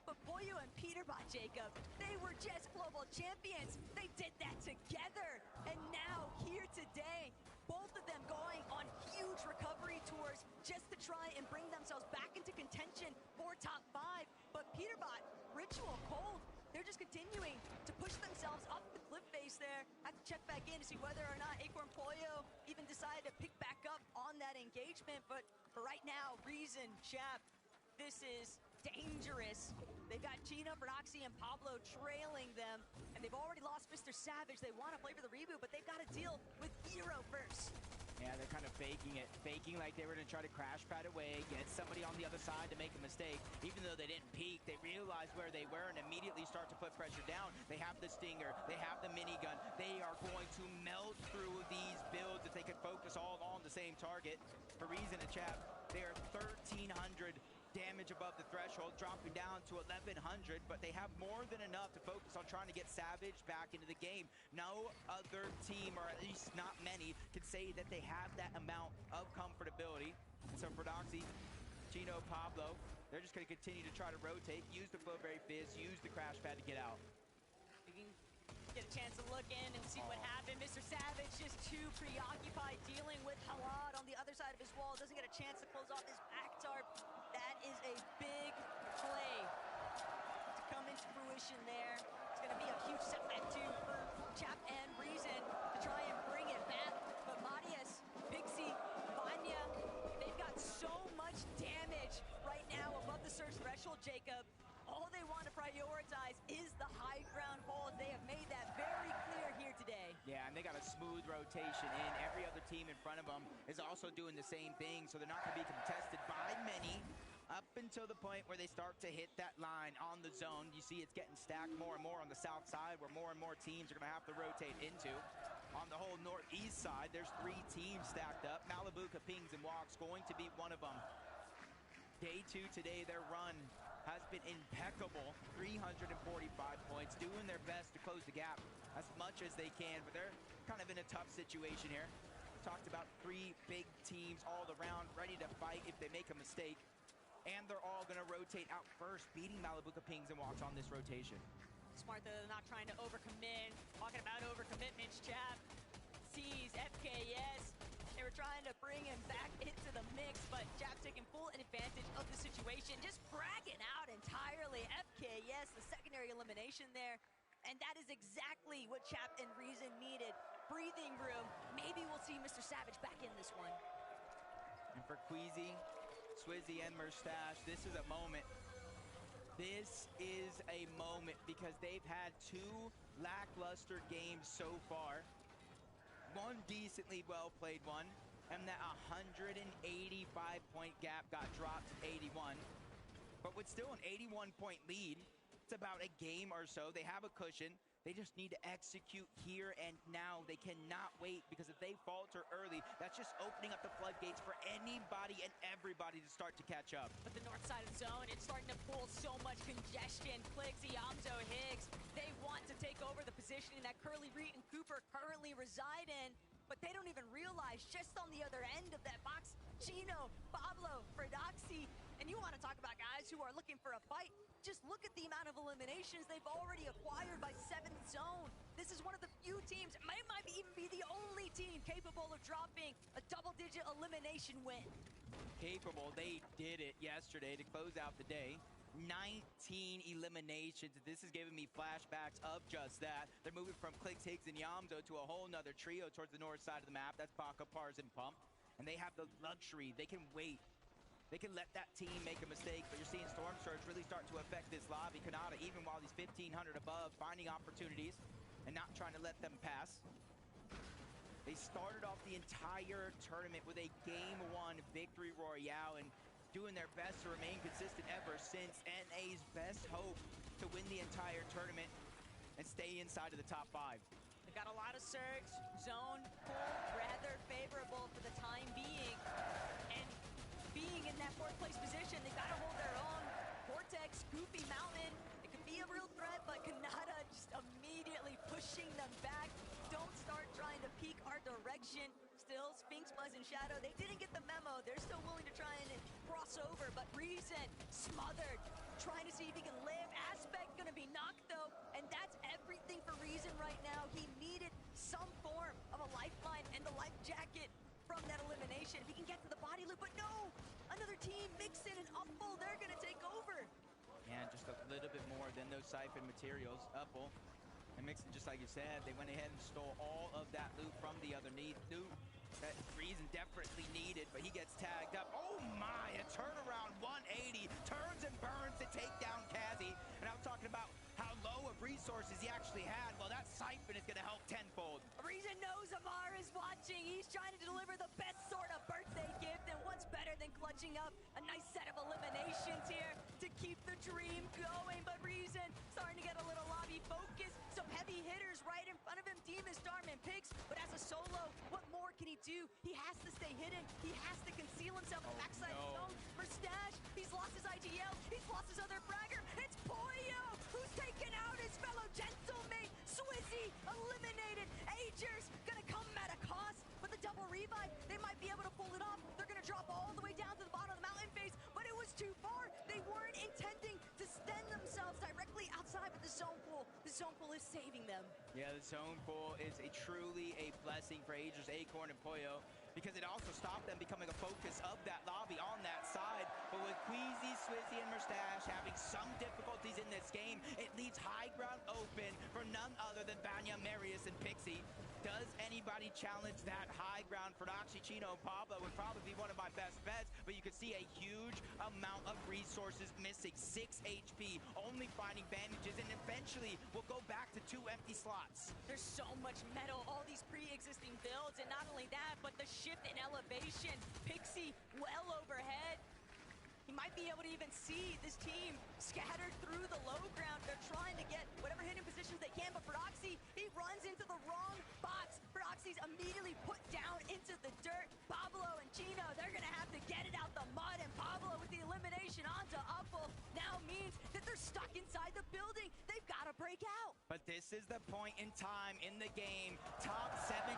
But Pollo and Peterbot, Jacob, they were just global champions. They did that together. And now, here today, both of them going on huge recovery tours just to try and bring themselves back into contention for top 5. But Peterbot, Ritual, Cold, they're just continuing to push themselves up the cliff face there. Have to check back in to see whether or not Acorn Pollo even decided to pick back up on that engagement. But for right now, Reason, Chap, this is dangerous. They've got Chino, Prodoxy, and Pablo trailing them, and they've already lost Mr. Savage. They want to play for the reboot, but they've got to deal with Hero first. Yeah, they're kind of faking it. Faking like they were going to try to crash pad away, get somebody on the other side to make a mistake. Even though they didn't peek, they realized where they were and immediately start to put pressure down. They have the Stinger. They have the minigun. They are going to melt through these builds if they could focus all on the same target. For Reason and Chap, they are 1,300 damage above the threshold, dropping down to 1,100, but they have more than enough to focus on trying to get Savage back into the game. No other team, or at least not many, can say that they have that amount of comfortability. And so Prodoxy, Chino, Pablo, they're just going to continue to try to rotate, use the Flowberry Fizz, use the crash pad to get out. We can get a chance to look in and see what happened. Mr. Savage just too preoccupied dealing with Halad on the other side of his wall. Doesn't get a chance to close off his back tarp. That is a big play to come into fruition there. It's going to be a huge setback too for Chap and Reason to try and bring it back. But Matias, Pixie, Vanya, they've got so much damage right now above the surge threshold, Jacob. All they want to prioritize is the high ground hold. They have made that very clear here today. Yeah, and they got a smooth rotation in. Every other team in front of them is also doing the same thing, so they're not going to be contested by many up until the point where they start to hit that line on the zone. You see it's getting stacked more and more on the south side, where more and more teams are going to have to rotate into. On the whole northeast side, there's 3 teams stacked up. Malibu, Pings, and Walks going to be one of them. Day 2 today, their run has been impeccable. 345 points, doing their best to close the gap as much as they can, but they're kind of in a tough situation here. Talked about 3 big teams all around, ready to fight if they make a mistake. And they're all going to rotate out first, beating Malibu, Pings, and Walks on this rotation. Smart that they're not trying to overcommit. Talking about overcommitments, Chap sees FKS. They were trying to bring him back into the mix, but Chap taking full advantage of the situation, just bragging out entirely. FKS, the secondary elimination there. And that is exactly what Chap and Reason needed. Breathing room. Maybe we'll see Mr. Savage back in this one. And for Queasy, Swizzy, and Mustache, this is a moment. This is a moment because they've had 2 lackluster games so far. One decently well-played one, and that 185-point gap got dropped to 81. But with still an 81-point lead, it's about a game or so. They have a cushion. They just need to execute here and now. They cannot wait, because if they falter early, that's just opening up the floodgates for anybody and everybody to start to catch up. But the north side of the zone, it's starting to pull so much congestion. Clicks, Iamzo, Higgs, they want to take over the positioning that Curly, Reed, and Cooper currently reside in, but they don't even realize just on the other end of that box, Chino, Pablo, Prodoxy, and you want to talk about guys who are looking for a fight. Just look at the amount of eliminations they've already acquired by 7th zone. This is one of the few teams, might even be the only team capable of dropping a double-digit elimination win. Capable, they did it yesterday to close out the day. 19 eliminations. This is giving me flashbacks of just that. They're moving from Clicks, Higgs, and Iamzo to a whole nother trio towards the north side of the map. That's Baka, Pars, and Pump. And they have the luxury. They can wait. They can let that team make a mistake, but you're seeing Storm Surge really start to affect this lobby. Kanata, even while he's 1,500 above, finding opportunities and not trying to let them pass. They started off the entire tournament with a Game 1 victory royale, and doing their best to remain consistent ever since. NA's best hope to win the entire tournament and stay inside of the top 5. They've got a lot of surge, zone, pull, rather favorable for the time being. And being in that 4th place position, they've got to hold their own. Vortex, Goofy Mountain, it could be a real threat, but Kanata just immediately pushing them back. Don't start trying to peek our direction. Still, Sphinx, Buzz, and Shadow, they didn't get the memo. They're still willing to try and cross over, but Reason smothered, trying to see if he can live. Aspect gonna be knocked though, and that's everything for Reason right now. He needed some form of a lifeline and the life jacket from that elimination. If he can get to the body loop, but no! Another team, Mixin and Upful, they're gonna take over. Yeah, just a little bit more than those siphon materials. Upful and Mixin, just like you said, they went ahead and stole all of that loot from the other loot. That Reason desperately needed, but he gets tagged up. Oh my, a turnaround 180, turns and burns to take down Kazi. And I was talking about how low of resources he actually had. Well, that siphon is gonna help tenfold. Reason knows Amar is watching. He's trying to deliver the best sort of birthday gift, and what's better than clutching up a nice set of eliminations here to keep the dream going. But Reason starting to get a little lobby focus. Some heavy hitters right in front of him, Demus, Starman, Pix. But as a solo, what more can he do? He has to stay hidden. He has to conceal himself on the backside of the zone. Mustache, he's lost his IGL. He's lost his other fragger. It's Poyo who's taken out his fellow gentlemate. Swizzy eliminated. Agers gonna come at a cost, but the double revive, they might be able to pull it off. They're gonna drop all the way down to the bottom of the mountain face, but it was too far. They weren't intending to stand themselves directly outside of the zone pool. The zone pool is saving them. Yeah, the zone pool is truly a blessing for Agers, Acorn, and Poyo, because it also stopped them becoming a focus of that lobby on that side. But with Queasy, Swizzy, and Mustache having some difficulties in this game, it leaves high ground open for none other than Vanya, Marius, and Pixie. Does anybody challenge that high ground? Frodoxy, Chino, Pablo would probably be one of my best bets, but you could see a huge amount of resources missing. 6 HP, only finding bandages, and eventually we'll go back to 2 empty slots. There's so much metal, all these pre-existing builds, and not only that, but the shift in elevation. Pixie well overhead. He might be able to even see this team scattered through the low ground. They're trying to get whatever hidden positions they can, but Frodoxy, he runs into the wrong box. Frodoxy's immediately put down into the dirt. Pablo and Chino, they're gonna have to get it out the mud, and Pablo with the elimination onto Upful now means that they're stuck inside the building. They've got to break out. But this is the point in time in the game. Top 17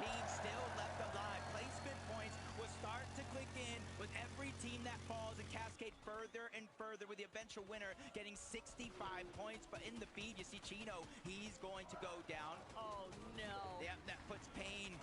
teams still left alive. Placement points will start to click in with every team that falls and cascade further and further, with the eventual winner getting 65 points. But in the feed, you see Chino, he's going to go down. Oh no. Yep, that puts pain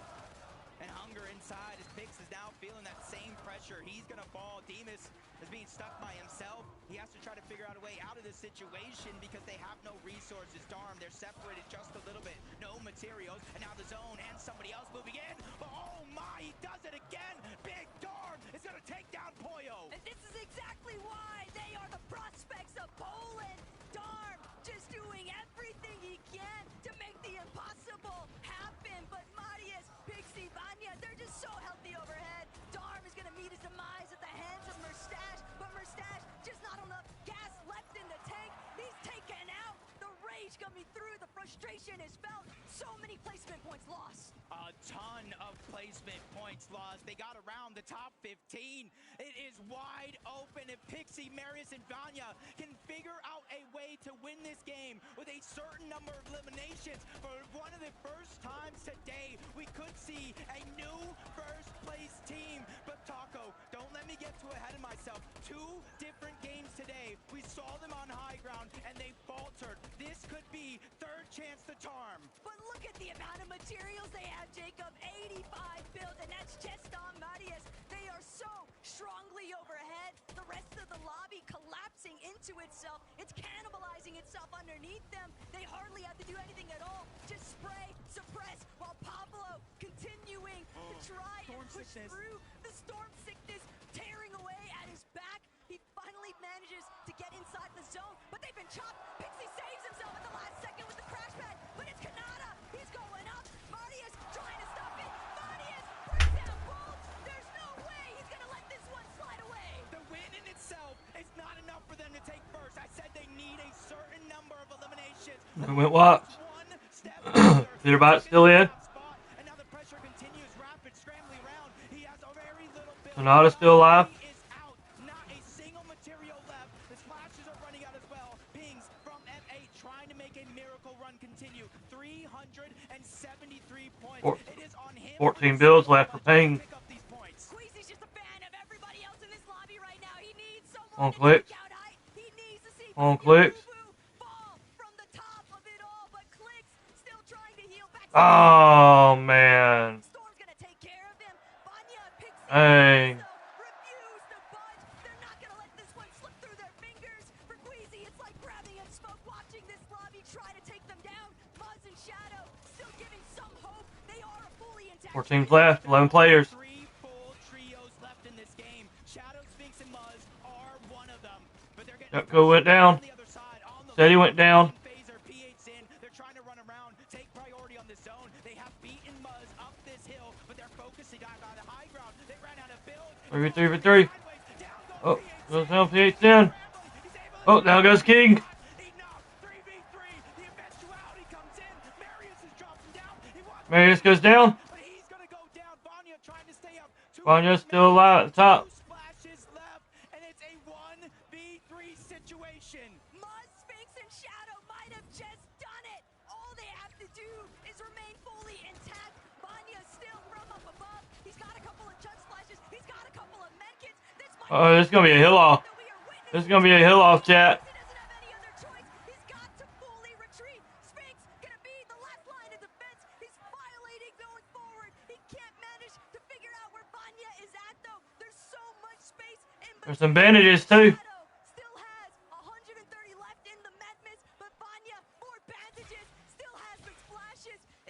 and hunger inside as Pix is now feeling that same pressure. He's gonna fall. Demus is being stuck by himself. He has to try to figure out a way out of this situation because they have no resources. Darm, they're separated just a little bit. No materials, and now the zone and somebody else moving in. But oh my, he does it again. Big Darm is gonna take down Poyo. And this is exactly why they are the prospects of Poland. Darm just doing everything he can to make the impossible happen. But Marius, Pixie, Vanya, they're just so healthy overhead. Darm is gonna meet his demise at the hands of Mustache, but Mustache just not enough gas left in the tank. He's taken out. The rage coming through, the frustration is felt. So many placement points lost. A ton of placement points lost. They got around the top 15. It is wide open if Pixie, Marius, and Vanya can figure out a way to win this game with a certain number of eliminations. For one of the first times today, we could see a new first place team. But Taco, don't let me get too ahead of myself. 2 different games today. We saw them on high ground and they faltered. This could be third chance to Tarm. But look at the amount of materials they have, Jacob. 85 builds, and that's just on Marius. They are so strongly overhead. The rest of the lobby collapsing into itself. It's cannibalizing itself underneath them. They hardly have to do anything at all. Just spray, suppress, while Pablo continuing to try and push through the storm sickness, tearing away at his back. He finally manages to get inside the zone, but they've been chopped. Pixie saves himself at the last second with the crash pad, but it's Kanata. He's going up. Marius trying to stop it. Marius brings down Bolt. There's no way he's gonna let this one slide away. The We went watch. Peterbot's still in. Sonata's still alive. Four, 14 builds left for Ping. On clicks. On clicks. Oh, man. Dang. Four teams left, 11 players. Go went down. Steady went down. 3v3. Oh, goes down, P8's in. Oh, down goes King. Marius goes down. Vanya's still alive at the top. Oh, this is going to be a hill off. This is going to be a hill off, chat. There's some bandages too.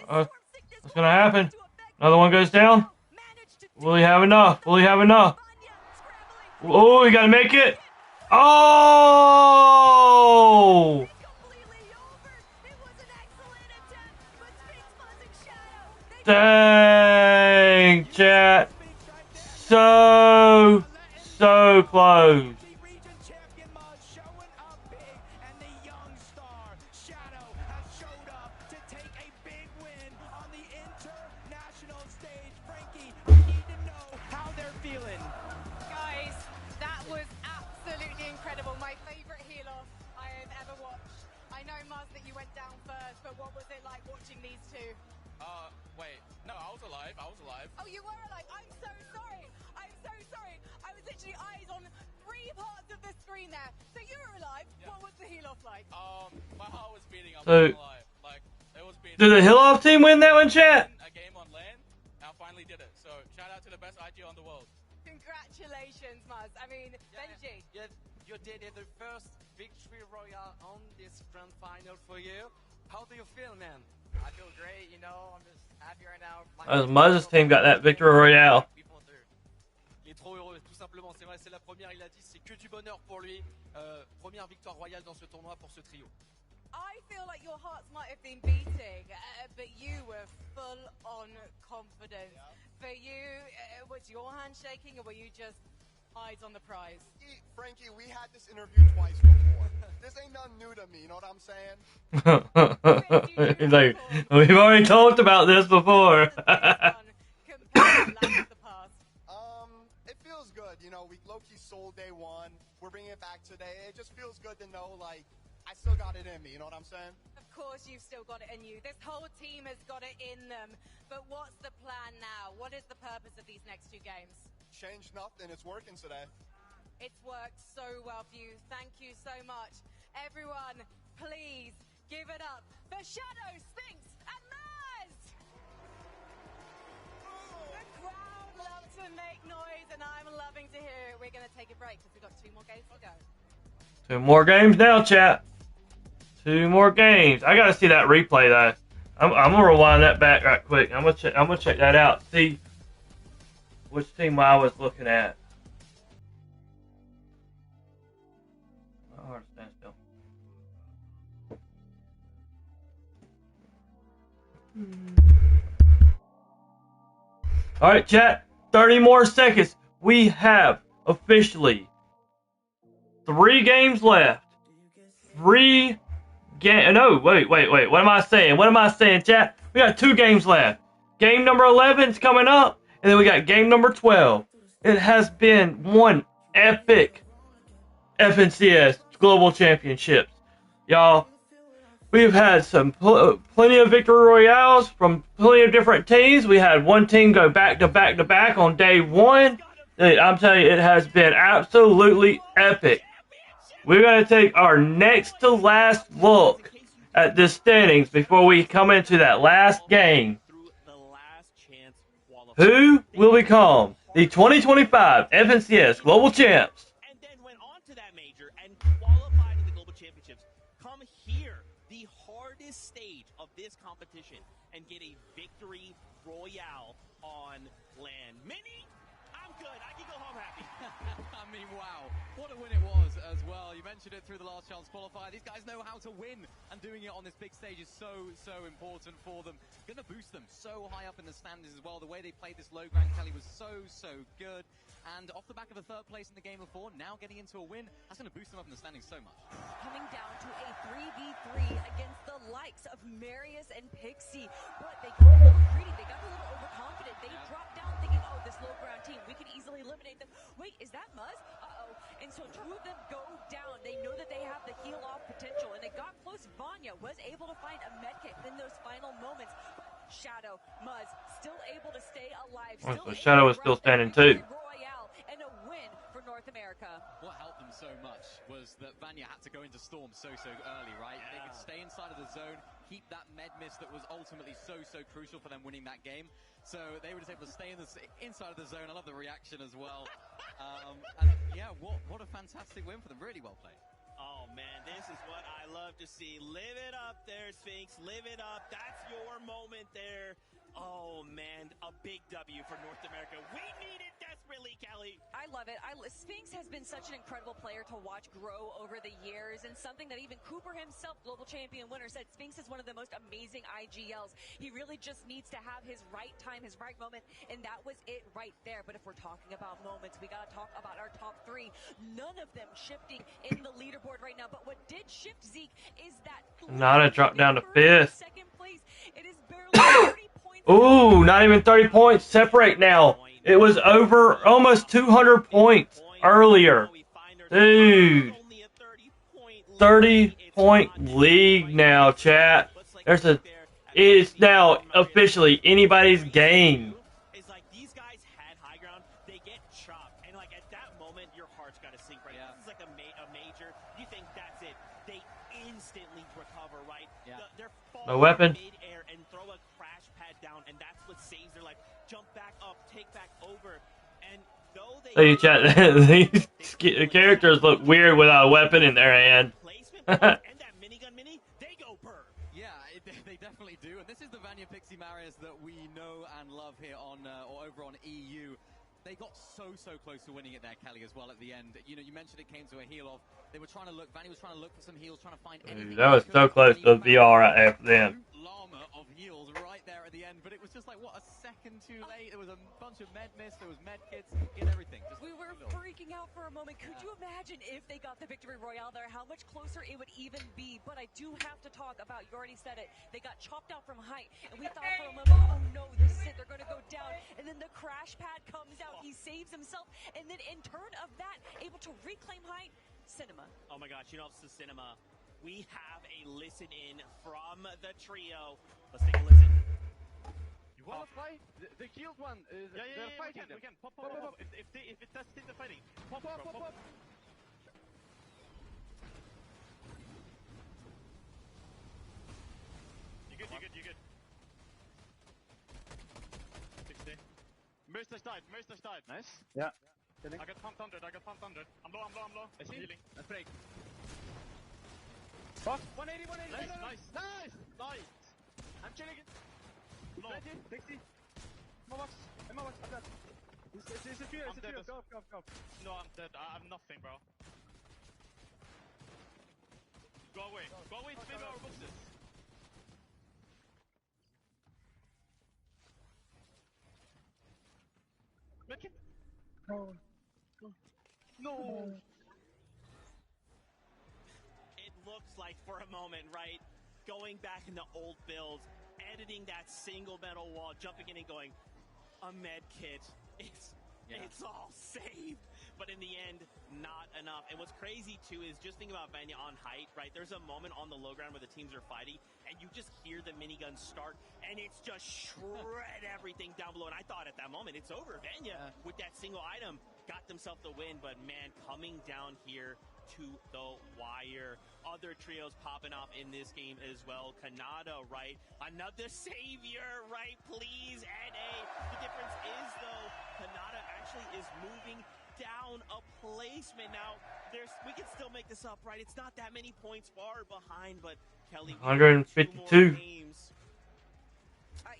What's going to happen? Another one goes down. Will he have enough? Will he have enough? Oh, you got to make it. Oh! Dang, chat. So close. So, did the Hill-Off team win that one, chat? A game on LAN, I finally did it. So, shout out to the best IG on the world. Congratulations, Muzz. I mean, Benji. Yeah, you did it. The first victory royale on this grand final for you. How do you feel, man? I feel great, you know. I'm just happy right now. Muzz's team got that victory royale. Il est trop heureux, tout simplement. C'est vrai, c'est la première, il a dit, c'est que du bonheur pour lui. Première victoire royale dans ce tournoi pour ce trio. I feel like your hearts might have been beating, but you were full on confidence. Yeah. For you, was your hand shaking or were you just eyes on the prize? Frankie, we had this interview twice before. This ain't nothing new to me, you know what I'm saying? He's like, we've already talked about this before. It feels good, you know, we low-key sold day one. We're bringing it back today. It just feels good to know, like, I still got it in me, you know what I'm saying? Of course you've still got it in you. This whole team has got it in them. But what's the plan now? What is the purpose of these next two games? Change nothing. It's working today. It's worked so well for you. Thank you so much. Everyone, please give it up for Shadow, Sphinx, and Maz! The crowd loves to make noise, and I'm loving to hear it. We're going to take a break because we've got 2 more games to go. 2 more games now, chat. 2 more games. I gotta see that replay though. I'm gonna rewind that back right quick. I'm gonna check that out. See which team I was looking at. My heart stands still. All right, chat. 30 more seconds. We have officially 3 games left. 3 No, wait. What am I saying? What am I saying, chat? We got 2 games left. Game number 11 is coming up, and then we got game number 12. It has been one epic FNCS Global Championships. Y'all, we've had some plenty of victory royales from plenty of different teams. We had one team go back to back to back on day 1. I'm telling you, it has been absolutely epic. We're going to take our next to last look at the standings before we come into that last game. Who will become the 2025 FNCS Global Champs? And then went on to that major and qualified in the Global Championships. Come here, the hardest stage of this competition, and get a victory royale on land. Mini, I'm good. I can go home happy. I mean, wow. What a win it was as well. You mentioned it through the last chance qualifier. These guys know how to win, and doing it on this big stage is so important for them. Going to boost them so high up in the standings as well. The way they played this low ground Kelly was so good. And off the back of a 3rd place in the game before, now getting into a win, that's going to boost them up in the standings so much. Coming down to a 3v3 against the likes of Marius and Pixie. But they got a little greedy. They got a little overconfident. They dropped down thinking, oh, this low ground team, we can easily eliminate them. Wait, is that Muzz? Uh-oh. And so 2 of them go down. They know that they have the heal off potential, and they got close. Vanya was able to find a medkit in those final moments. Shadow, Muzz, still able to stay alive. So Shadow is still standing too. Royale and a win for North America. What helped them so much was that Vanya had to go into Storm so early, right? Yeah. They could stay inside of the zone, keep that med miss that was ultimately so crucial for them winning that game. So they were just able to stay inside of the zone. I love the reaction as well. And yeah, what a fantastic win for them. Really well played. Oh man, this is what I love to see. Live it up there, Sphinx. Live it up. That's your moment there. Oh man, a big W for North America. We need it desperately, Kelly. I love it. Sphinx has been such an incredible player to watch grow over the years, and something that even Cooper himself, global champion winner, said Sphinx is one of the most amazing IGLs. He really just needs to have his right time, his right moment, and that was it right there. But if we're talking about moments, we got to talk about our top 3. None of them shifting in the leaderboard right now, but what did shift Zeke is that Nada dropped down to 5th. Second place. It is barely 30 points. Ooh, not even 30 points separate now. It was over almost 200 points earlier. Dude. 30-point lead now, chat. It's now officially anybody's game. It's like these guys had high ground, they get chopped, and like at that moment, your heart's got to sink, right? Yeah. This is like a major. You think that's it? They instantly recover, right? Yeah. They're No weapon. mid-air and throw a crash pad down, and that's what saves their life. Jump back up, take back over, and though they... Hey, chat, these characters look weird without a weapon in their hand. and that minigun mini, they go burr. Yeah, they definitely do. And this is the Vanya Pixie Marius that we know and love here on or over on EU. They got so close to winning it there, Kelly, as well at the end. You know, you mentioned it came to a heal off. They were trying to look, Vanya was trying to look for some heals, trying to find anything. Dude, that was so close to VR right there for them. Llama of heals right there at the end, but it was just like, what, a second too late? There was a bunch of med miss, there was med kits, get everything. Just we were freaking out for a moment. Could you imagine if they got the victory royale there, how much closer it would even be? But I do have to talk about, you already said it, they got chopped out from height, and we thought for a moment, oh no, this is it, they're going to go down, and then the crash pad comes out, he saves himself, and then in turn of that, able to reclaim height. Cinema. Oh my gosh, you know, it's the cinema. We have a listen in from the trio. Let's take a listen. You wanna fight? The killed one. They're fighting. We can. Pop. If it does still the fighting. Pop. You good. 60. Mercer's died. Nice. Yeah. I got pumped 100. I'm low. I see. Healing. Let's break. Fuck. 180. Nice. I'm chilling it. Low. 20, 60. Mobox. I'm dead. It's a trio. Go. No, I'm dead. I'm nothing, bro. Go away. To maybe our boxes. Make it. No. It looks like for a moment, right? Going back in the old builds, editing that single metal wall, jumping in and going, a med kit. It's all saved. But in the end, not enough. And what's crazy, too, is just think about Vanya on height, right? There's a moment on the low ground where the teams are fighting, and you just hear the miniguns start, and it's just shred everything down below. And I thought at that moment, it's over. Vanya, with that single item, got themselves the win. But, man, coming down here to the wire. Other trios popping off in this game as well. Kanata, right? Another savior, right? Please, NA. The difference is, though, Kanata actually is moving down a placement. Now, we can still make this up, right? It's not that many points far behind, but Kelly, 152.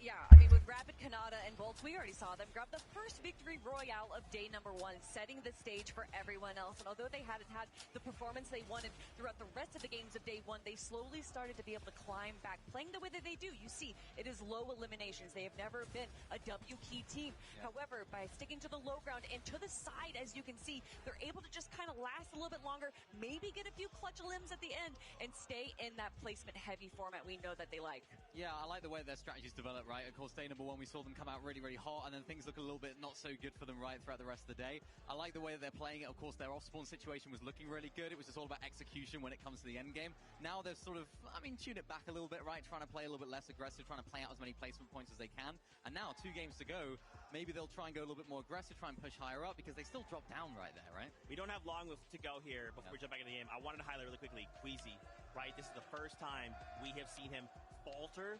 Yeah, I mean, with Rapid, Kanata, and Bolts, we already saw them grab the first victory royale of day number 1, setting the stage for everyone else. And although they hadn't had the performance they wanted throughout the rest of the games of day 1, they slowly started to be able to climb back, playing the way that they do. You see, it is low eliminations. They have never been a W key team. However, by sticking to the low ground and to the side, as you can see, they're able to just kind of last a little bit longer, maybe get a few clutch limbs at the end, and stay in that placement-heavy format we know that they like. Yeah, I like the way their strategies develop, right? Of course, day number 1, we saw them come out really, really hot, and then things look a little bit not so good for them, right, throughout the rest of the day. I like the way that they're playing it. Of course, their off-spawn situation was looking really good. It was just all about execution when it comes to the end game. Now they've sort of, tuned it back a little bit, right? Trying to play a little bit less aggressive, trying to play out as many placement points as they can. And now, 2 games to go, maybe they'll try and go a little bit more aggressive, try and push higher up, because they still drop down right there, right? We don't have long to go here before we jump back into the game. I wanted to highlight really quickly, Queasy, right? This is the first time we have seen him falter.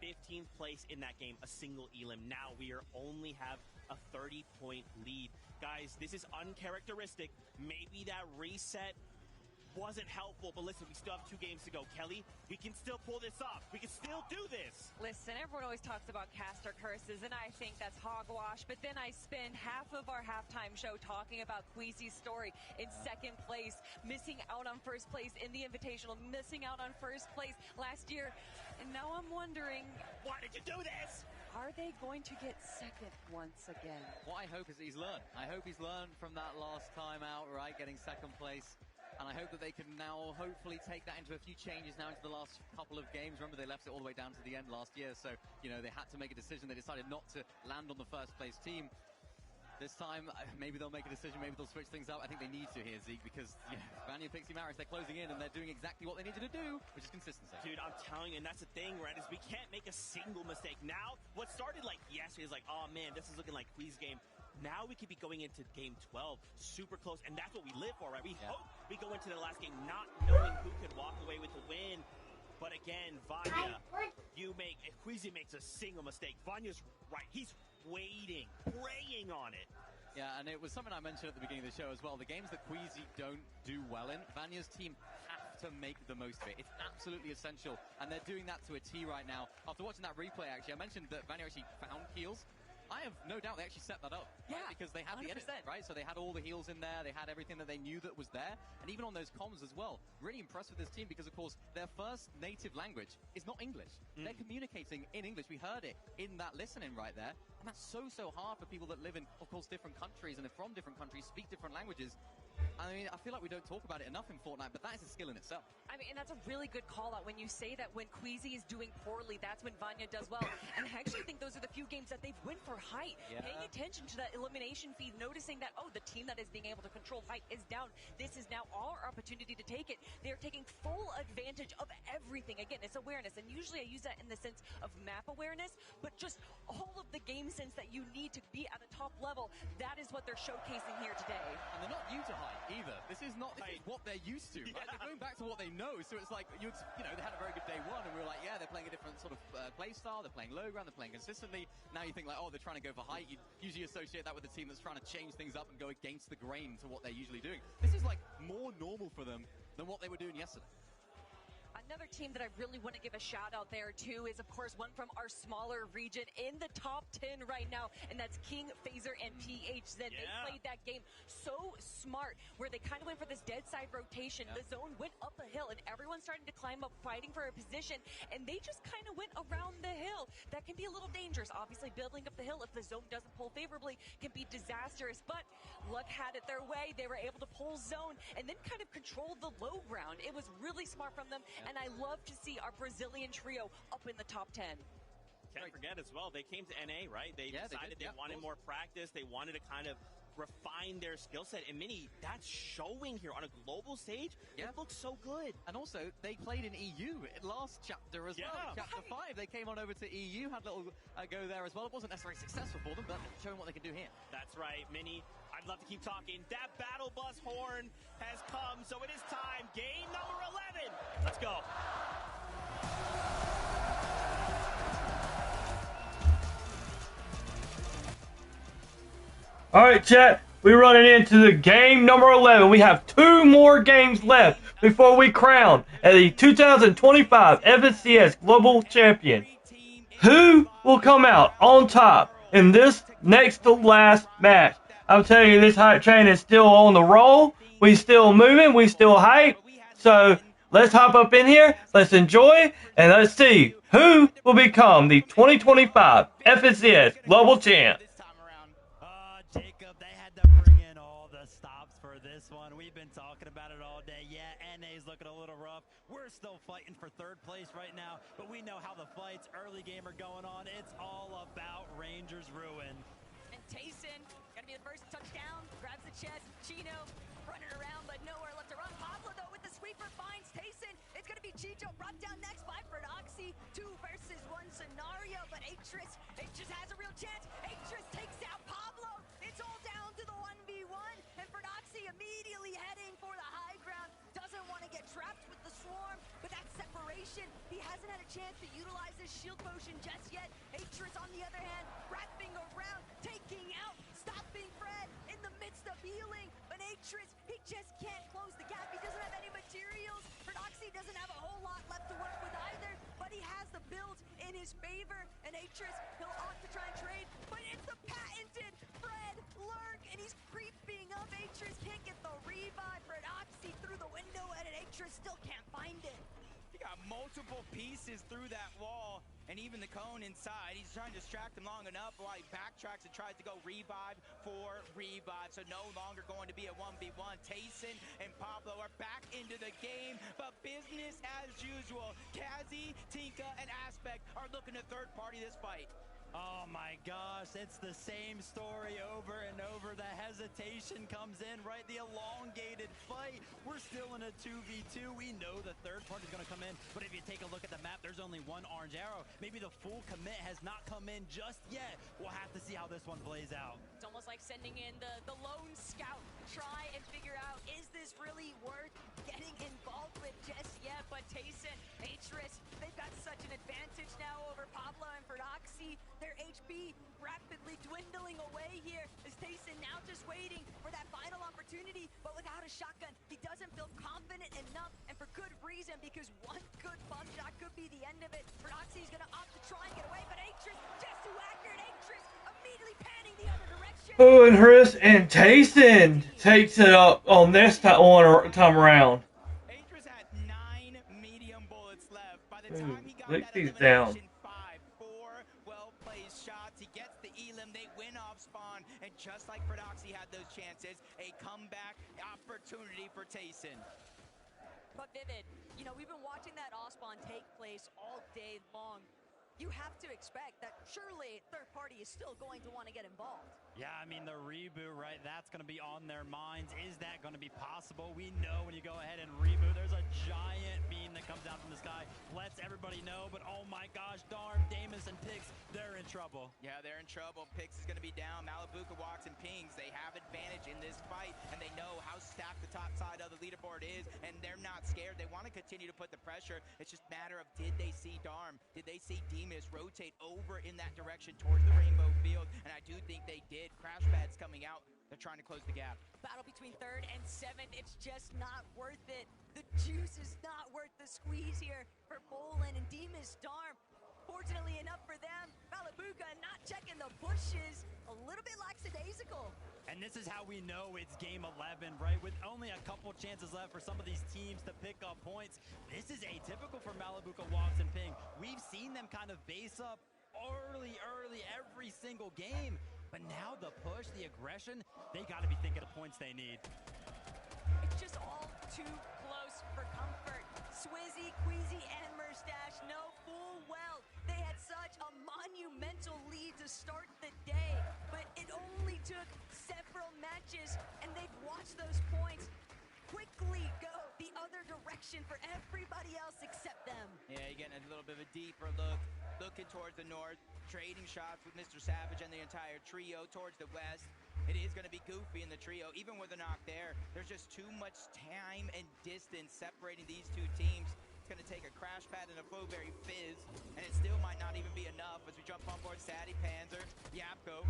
15th place in that game, a single elim. Now we only have a 30-point lead. Guys, this is uncharacteristic. Maybe that reset wasn't helpful, but listen, we still have 2 games to go. Kelly, we can still pull this off. We can still do this. Listen, everyone always talks about caster curses, and I think that's hogwash, but then I spend half of our halftime show talking about Queasy's story in 2nd place, missing out on 1st place in the Invitational, missing out on 1st place last year, and now I'm wondering, why did you do this? Are they going to get 2nd once again? What I hope is he's learned. I hope he's learned from that last time out, right, getting 2nd place. And I hope that they can now hopefully take that into a few changes now into the last couple of games. Remember, they left it all the way down to the end last year. So, they had to make a decision. They decided not to land on the 1st place team. This time, maybe they'll make a decision. Maybe they'll switch things up. I think they need to here, Zeke, because Vanya, Pixie, Maris, they're closing in and they're doing exactly what they needed to do, which is consistency. Dude, I'm telling you, and that's the thing, right, is we can't make a single mistake. Now, what started like yesterday is like, oh man, this is looking like Quee's game. Now we could be going into game 12 super close, and that's what we live for, right? We hope we go into the last game not knowing who could walk away with the win. But again, Vanya, if Queasy makes a single mistake, Vanya's right. He's waiting, praying on it. Yeah, and it was something I mentioned at the beginning of the show as well. The games that Queasy don't do well in, Vanya's team have to make the most of it. It's absolutely essential, and they're doing that to a T right now. After watching that replay, actually, I mentioned that Vanya actually found heals. I have no doubt they actually set that up. Yeah, right? Because they had 100%. the edit, right? So they had all the heals in there. They had everything that they knew that was there. And even on those comms as well. Really impressed with this team because, of course, their first native language is not English. They're communicating in English. We heard it in that listening right there. And that's so hard for people that live in, of course, different countries and are from different countries, speak different languages. I mean, I feel like we don't talk about it enough in Fortnite, but that is a skill in itself. I mean, and that's a really good call out when you say that when Queasy is doing poorly, that's when Vanya does well. And I actually think those are the few games that they've won for height. Paying attention to that elimination feed, noticing that, the team that is being able to control height is down. This is now our opportunity to take it. They're taking full advantage of everything. Again, it's awareness. And usually I use that in the sense of map awareness, but just all of the game sense that you need to be at a top level. That is what they're showcasing here today. And they're not new to height either. This is what they're used to, right? They're going back to what they know. So it's like, they had a very good day 1, and we were like, they're playing a different sort of play style. They're playing low ground. They're playing consistently. Now you think like, they're trying to go for height. You usually associate that with a team that's trying to change things up and go against the grain to what they're usually doing. This is like more normal for them than what they were doing yesterday. Another team that I really want to give a shout out there too is, of course, one from our smaller region in the top 10 right now, and that's King, Phaser, and PHZ. They played that game so smart, where they kind of went for this dead side rotation. The zone went up a hill, and everyone's starting to climb up, fighting for a position, and they just kind of went around the hill. That can be a little dangerous. Obviously, building up the hill, if the zone doesn't pull favorably, can be disastrous, but luck had it their way. They were able to pull zone and then kind of control the low ground. It was really smart from them, and I love to see our Brazilian trio up in the top 10. Can't forget as well, they came to NA, right? They decided they wanted more practice. They wanted to kind of refine their skill set. And Mini, that's showing here on a global stage. It looks so good. And also, they played in EU last chapter as well. Chapter 5, they came on over to EU, had a little go there as well. It wasn't necessarily successful for them, but showing what they can do here. That's right, Mini. I'd love to keep talking. That battle bus horn has come, so it is time. Game number 11. Let's go. All right, chat. We're running into the game number 11. We have 2 more games left before we crown as the 2025 FNCS Global Champion. Who will come out on top in this next to last match? I'm telling you, this hype train is still on the roll. We still moving. We still hype. So let's hop up in here. Let's enjoy. And let's see who will become the 2025 FNCS Global Champ. We've been talking about it all day. Yeah, NA's looking a little rough. We're still fighting for 3rd place right now, but we know how the fights early game are going on. It's all about Rangers Ruin. And Tayson, gonna be the first touchdown, grabs the chest. Chino running around, but nowhere left to run. Pablo, though, with the sweeper finds Tayson. It's gonna be Chicho brought down next by Fernoxy. 2 versus 1 scenario, but Atris has a real chance. Atris takes out Pablo. It's all down to the 1v1, and Fernoxy immediately heading for the high ground. Doesn't want to get trapped with the swarm, but that separation, he hasn't had a chance to utilize his shield potion just yet. Atris, on the other hand, wrapping around, taking out, stopping Fred in the midst of healing. But Atris, he just can't close the gap. He doesn't have any materials. Fernoxy doesn't have a whole lot left to work with either, but he has the build in his favor. And Atris, he'll opt to try and trade, but it's the patented Fred Lurk, and he's creeping up. Atris can't get the revive. Fernoxy through the window, and Atris still can't find it. He got multiple pieces through that wall, and even the cone inside. He's trying to distract him long enough while he backtracks and tries to go revive for revive. So no longer going to be a 1v1. Tayson and Pablo are back into the game, but business as usual. Kazi, Tinka, and Aspect are looking to third party this fight. Oh my gosh, it's the same story over and over. The hesitation comes in, right? The elongated fight. We're still in a 2v2. We know the third party's going to come in, but if you take a look at the map, there's only 1 orange arrow. Maybe the full commit has not come in just yet. We'll have to see how this one plays out. It's almost like sending in the lone scout. Try and figure out, is this really worth getting involved with just yet? But Tayson, Atris, they've got such an advantage now over Pablo and Fernoxy. Their HP rapidly dwindling away here. Is Tayson now just waiting for that final opportunity, but without a shotgun, he doesn't feel confident enough, and for good reason, because one good bump shot could be the end of it. Fernoxy's gonna opt to try and get away, but Atris, just too accurate. Atris immediately panning the other direction. Oh, and Chris and Tayson takes it up on this time around. Atris had 9 medium bullets left. By the time he got Look that these elimination, down. 4 well-placed shots. He gets the elim, they win off spawn, and just like Fernoxy had those chances, a comeback opportunity for Tayson. But Vivid, you know, we've been watching that off spawn take place all day long. You have to expect that surely third party is still going to want to get involved. Yeah, I mean, the reboot, right? That's going to be on their minds. Is that going to be possible? We know when you go ahead and reboot, there's a giant beam that comes out from the sky. Lets everybody know, but oh my gosh, Darm, Damus, and Pix, they're in trouble. Yeah, they're in trouble. Pix is going to be down. Malibuca walks and pings. They have advantage in this fight, and they know how stacked the top side of the leaderboard is, and they're not scared. They want to continue to put the pressure. It's just a matter of, did they see Darm? Did they see Demus rotate over in that direction towards the rainbow field, and I do think they did. Crash pads coming out. They're trying to close the gap. Battle between 3rd and 7th, it's just not worth it. The juice is not worth the squeeze here for Bolin and Demas Storm. Fortunately enough for them, Malabuka not checking the bushes, a little bit lackadaisical. And this is how we know it's game 11, right? With only a couple chances left for some of these teams to pick up points. This is atypical for Malabuka, Wox, and Ping. We've seen them kind of base up early every single game. But now the push, the aggression, they got to be thinking of points they need. It's just all too close for comfort. Swizzy, Queasy, and Merstash know full well they had such a monumental lead to start the day, but it only took several matches, and they've watched those points quickly go the other direction for everybody else except them. Yeah, you're getting a little bit of a deeper look, looking towards the north, trading shots with Mr. Savage and the entire trio towards the west. It is going to be goofy in the trio, even with a knock there. There's just too much time and distance separating these two teams. It's going to take a crash pad and a Flowberry Fizz, and it still might not even be enough as we jump on board Sadie Panzer, Yapko.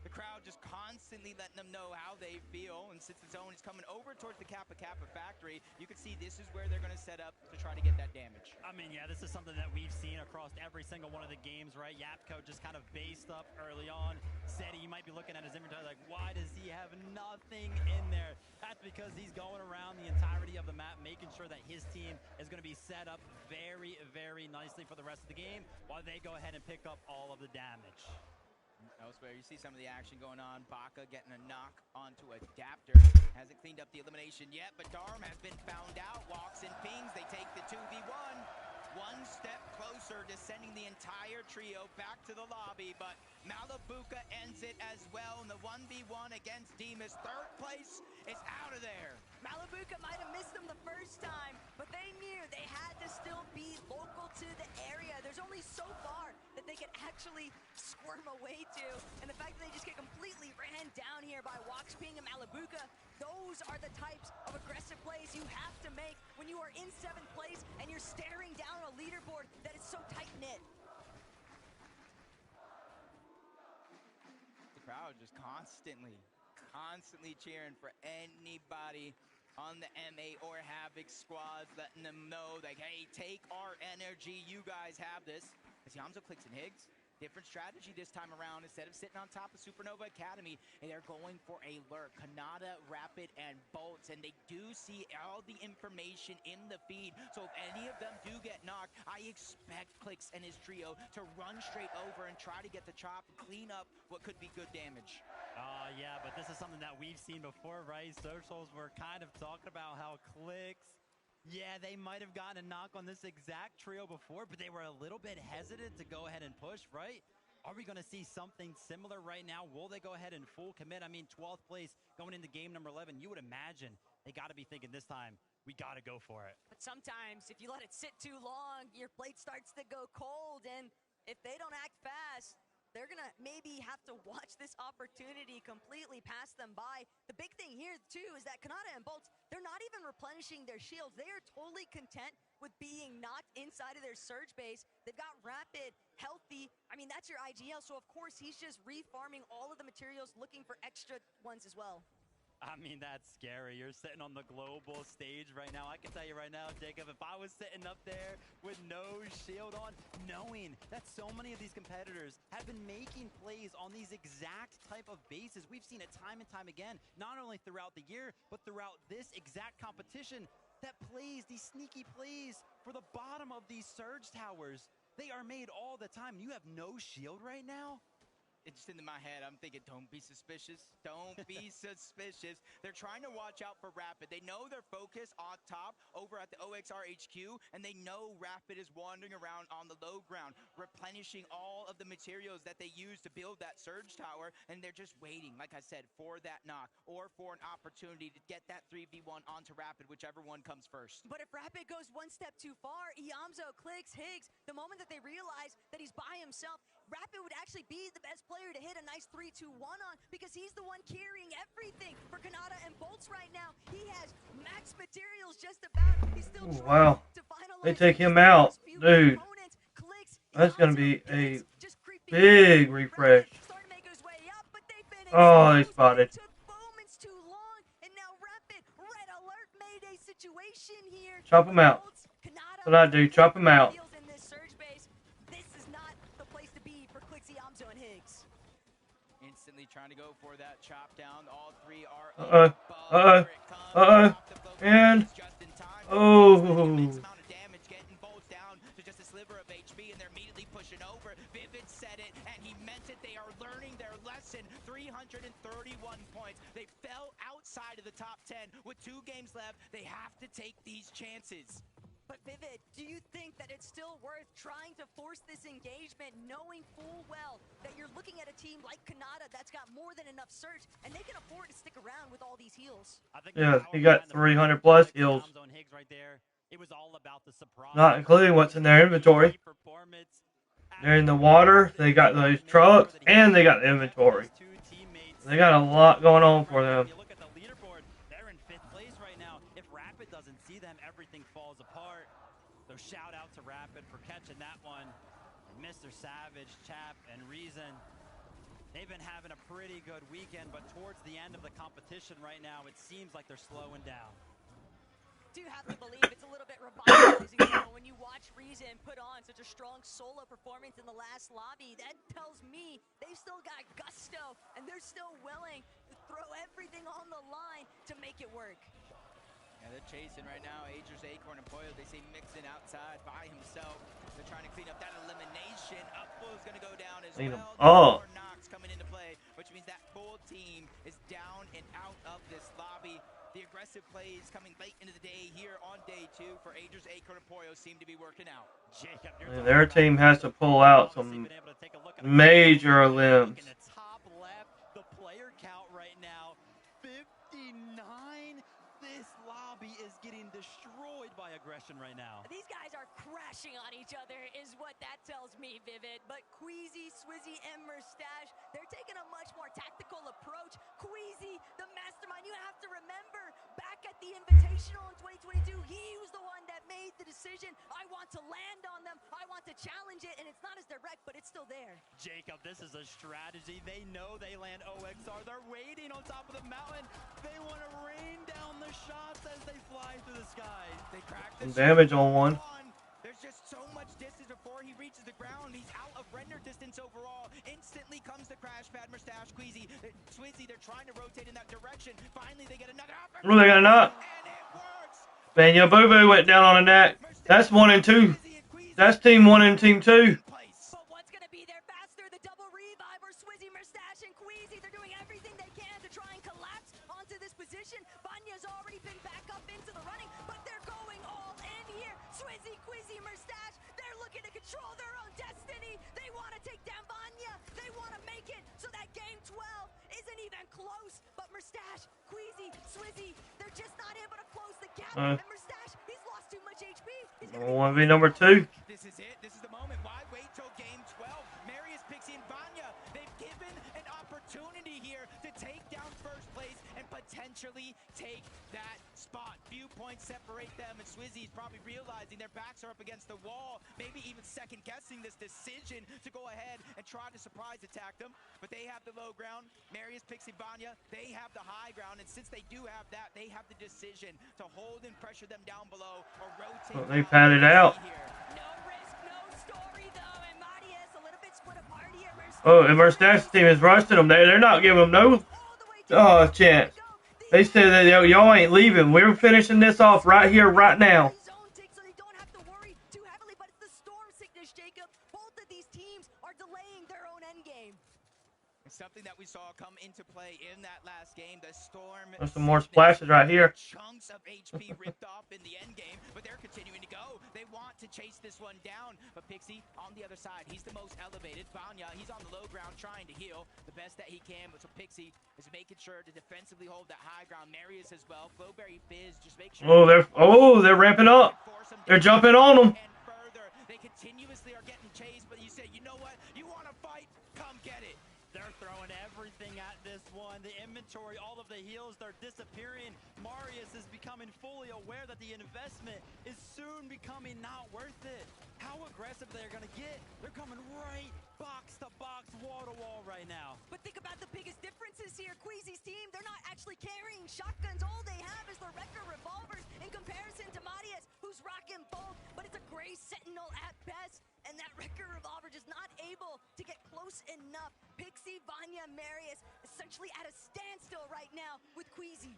The crowd just constantly letting them know how they feel, and since the zone is coming over towards the Kappa Kappa factory, you can see this is where they're going to set up to try to get that damage. I mean, yeah, this is something that we've seen across every single one of the games, right? Yapko just kind of based up early on. Seti, you might be looking at his inventory like, why does he have nothing in there? That's because he's going around the entirety of the map, making sure that his team is going to be set up very, very nicely for the rest of the game, while they go ahead and pick up all of the damage. Elsewhere, you see some of the action going on. Baka getting a knock onto Adapter. Hasn't cleaned up the elimination yet, but Darm has been found out. Walks and Pings, they take the 2v1. One step closer to sending the entire trio back to the lobby, but Malabuka ends it as well in the 1v1 against Demas. 3rd place is out of there. Malabuka might have missed them the first time, but they knew they had to still be local to the area. There's only so far that they can actually squirm away to, and the fact that they just get completely ran down here by Wox, Ping, and Malabuka, those are the types of aggressive plays you have to make when you are in 7th place and you're staring down a leaderboard that is so tight-knit. The crowd just constantly cheering for anybody on the MA or Havoc squads, letting them know, like, hey, take our energy, you guys have this. As Yamzo clicks and Higgs, different strategy this time around. Instead of sitting on top of Supernova Academy, they're going for a lurk. Kanata, Rapid, and Bolts, and they do see all the information in the feed. So if any of them do get knocked, I expect Clix and his trio to run straight over and try to get the chop and clean up what could be good damage. Yeah, but this is something that we've seen before, right? Socials were kind of talking about how Clix, yeah, they might have gotten a knock on this exact trio before, but they were a little bit hesitant to go ahead and push, right? Are we going to see something similar right now? Will they go ahead and full commit? I mean, 12th place going into game number 11, you would imagine they got to be thinking this time, we got to go for it. But sometimes, if you let it sit too long, your plate starts to go cold, and if they don't act fast, they're going to maybe have to watch this opportunity completely pass them by. The big thing here, too, is that Kanata and Bolts, they're not even replenishing their shields. They are totally content with being knocked inside of their surge base. They've got Rapid, healthy. I mean, that's your IGL, so of course he's just refarming all of the materials, looking for extra ones as well. I mean, that's scary. You're sitting on the global stage right now. I can tell you right now, Jacob, if I was sitting up there with no shield on, knowing that so many of these competitors have been making plays on these exact type of bases. We've seen it time and time again, not only throughout the year, but throughout this exact competition, that plays, these sneaky plays for the bottom of these surge towers. They are made all the time. You have no shield right now? It's just in my head, I'm thinking, don't be suspicious. Don't be suspicious. They're trying to watch out for Rapid. They know they're focused on top over at the OXR HQ, and they know Rapid is wandering around on the low ground, replenishing all of the materials that they use to build that surge tower, and they're just waiting, like I said, for that knock or for an opportunity to get that 3v1 onto Rapid, whichever one comes first. But if Rapid goes one step too far, Iamzo, Clix, Higgs, the moment that they realize that he's by himself, Rapid would actually be the best player to hit a nice 3-2-1 on, because he's the one carrying everything for Kanata and Bolts right now. He has max materials just about. He's still wow. They take him out. Dude. That's going to be a big refresh. Oh, they spotted. Chop him out. That's what I do. Chop him out. Instantly trying to go for that chop down. All three are And oh, damage getting bolts down to just a sliver of HP, and they're immediately pushing over. Vivid said it, and he meant it. They are learning their lesson. 331 points. They fell outside of the top 10 with 2 games left. They have to take these chances. But Vivid, do you think that it's still worth trying to force this engagement, knowing full well that you're looking at a team like Kanata that's got more than enough surge, and they can afford to stick around with all these heals? yeah, he got 300 plus heals. Not including what's in their inventory. They're in the water, they got those trucks, and they got the inventory. They got a lot going on for them. So shout out to Rapid for catching that one. And Mr. Savage, Chap, and Reason. They've been having a pretty good weekend, but towards the end of the competition right now, it seems like they're slowing down. Do have to believe it's a little bit revitalizing when you watch Reason put on such a strong solo performance in the last lobby. That tells me they've still got gusto, and they're still willing to throw everything on the line to make it work. Yeah, they're chasing right now. Agers, Acorn, and Poyo, they see Mixon outside by himself. They're trying to clean up that elimination. Upful is going to go down as well. Knox coming into play, which means that full team is down and out of this lobby. The aggressive plays coming late into the day here on day 2 for Agers, Acorn, and Poyo seem to be working out. And their team has to pull out some major limbs. In the top left, the player count right now, 59. This lobby is getting destroyed by aggression right now. These guys are crashing on each other is what that tells me, Vivid. But Queasy, Swizzy, and Merstache, they're taking a much more tactical approach. Queasy, the mastermind, you have to remember, back at the Invitational in 2022, he was the one that made the decision. I want to land on them. I want to challenge it, and it's not as direct, but it's still there. Jacob, this is a strategy. They know they land OXR. They're waiting on top of the mountain. They want to rain down the shots as they fly through the sky. They crack Some damage on one. There's just so much distance before he reaches the ground. He's out of render distance overall. Instantly comes the crash pad. Merstache, Queasy, Swizzy, they're trying to rotate in that direction. Finally, they get another opportunity. Oh, they got a knock. Banya Boo Boo went down on a neck. That's 1 and 2. That's team 1 and team 2. But what's going to be there faster? The double revive or Swizzy, Merstache, and Queasy. They're doing everything they can to try and collapse onto this position. Banya's already been back up into the running, but they're going all in here. Swizzy, Queasy, Merstache, they're looking to control their own destiny. They want to take down Banya. They want to make it so that game 12 isn't even close. But Merstache, Queasy, Swizzy, they're just not able to close the gap. And Merstache, he's lost too much HP. 1v number 2. This is it. This is the moment. Why wait till game 12? Marius, Pixie, and Banya, they've given an opportunity here to take down first place and potentially take that spot. Few points separate them, and Swizzy's probably realizing their backs are up against the wall, maybe even second-guessing this decision to go ahead and try to surprise attack them. But they have the low ground. Marius, Pixie, Banya, they have the high ground, and since they do have that, they have the decision to hold and pressure them down below or rotate. Well, they padded out. Oh, and Merstache's team is rushing them. They're not giving them no chance. They said that y'all ain't leaving. We're finishing this off right here, right now. Something that we saw come into play in that last game, the Storm. There's some more splashes right here. Chunks of HP ripped off in the end game, but they're continuing to go. They want to chase this one down, but Pixie on the other side, he's the most elevated. Banya, he's on the low ground trying to heal the best that he can, but so Pixie is making sure to defensively hold that high ground. Marius as well. Flowberry, Fizz, just make sure. They're ramping up. They're jumping on them. And further, they continuously are getting chased, but you say, you know what? You want to fight? Come get it. They're throwing everything at this one. The inventory, all of the heals, they're disappearing. Marius is becoming fully aware that the investment is soon becoming not worth it. How aggressive they're going to get. They're coming right box to box, wall to wall right now. But think about the biggest differences shotguns. All they have is the Wrecker revolvers in comparison to Marius, who's rocking both, but it's a gray Sentinel at best, and that Wrecker revolver just not able to get close enough. Pixie, Vanya, Marius essentially at a standstill right now with Queasy.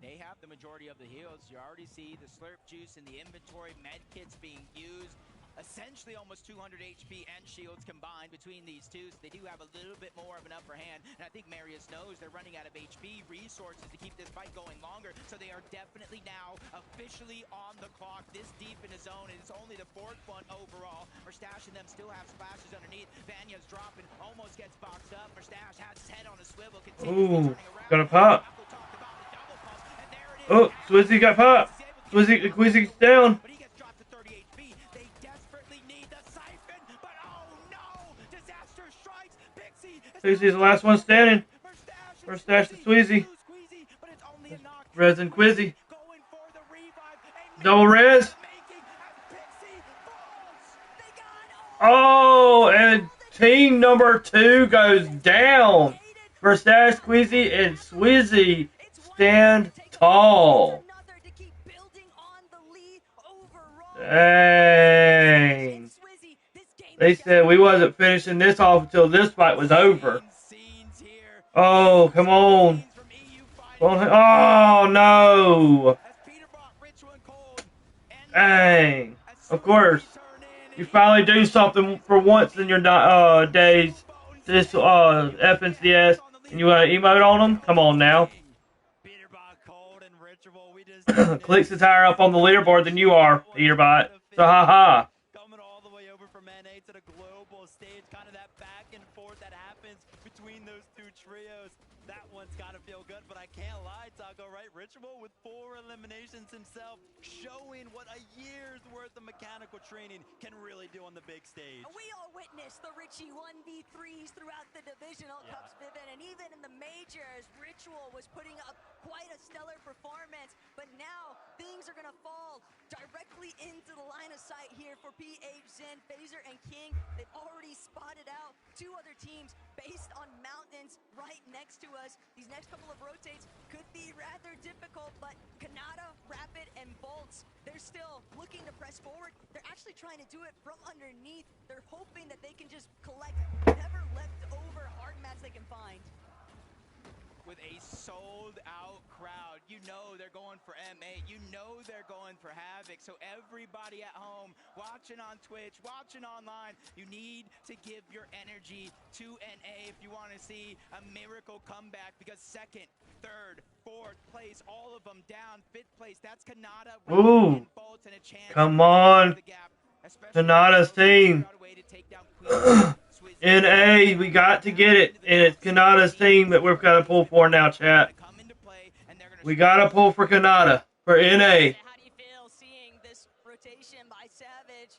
They have the majority of the heals. You already see the slurp juice in the inventory, med kits being used. Essentially almost 200 HP and shields combined between these two, so they do have a little bit more of an upper hand. And I think Marius knows they're running out of HP resources to keep this fight going longer, so they are definitely now officially on the clock this deep in the zone, and it's only the 4th one overall. Merstash and them still have splashes underneath. Vanya's dropping, almost gets boxed up. Merstash has his head on a swivel, Ooh, got a pop. Oh, Swizzy got popped. Queasy's down. Queasy's the last one standing. Merstash to Sweezy. Rez and Quizzy. Double Rez. Oh, and team number 2 goes down. Merstash, Queasy, and Sweezy stand tall. Dang. They said we wasn't finishing this off until this fight was over. Oh, come on. Oh, no. Dang. Of course. You finally do something for once in your days. This FNCS. And you want to emote on them? Come on now. Clicks is higher up on the leaderboard than you are, Peterbot. So haha. Ritual with 4 eliminations himself, showing what a year's worth of mechanical training can really do on the big stage. We all witnessed the Richie 1v3s throughout the divisional cups, Vivin, and even in the majors, Ritual was putting up quite a stellar performance, but now things are gonna fall directly into the line of sight here for PH Zen, Phaser, and King. They've already spotted out 2 other teams based on mountains right next to us. These next couple of rotates could be rather difficult, but Kanata, Rapid, and Bolts, they're still looking to press forward. They're actually trying to do it from underneath. They're hoping that they can just collect whatever leftover hard mats they can find. With a sold-out crowd, you know they're going for M8, you know they're going for Havoc, so everybody at home, watching on Twitch, watching online, you need to give your energy to NA if you want to see a miracle comeback, because 2nd, 3rd, 4th place, all of them down. 5th place, that's Kanata. Ooh, come on. Kanata's team. NA, we got to get it, and it's Kanata's team that we've got to pull for now, chat. We got to pull for Kanata, for NA. How do you feel seeing this rotation by Savage,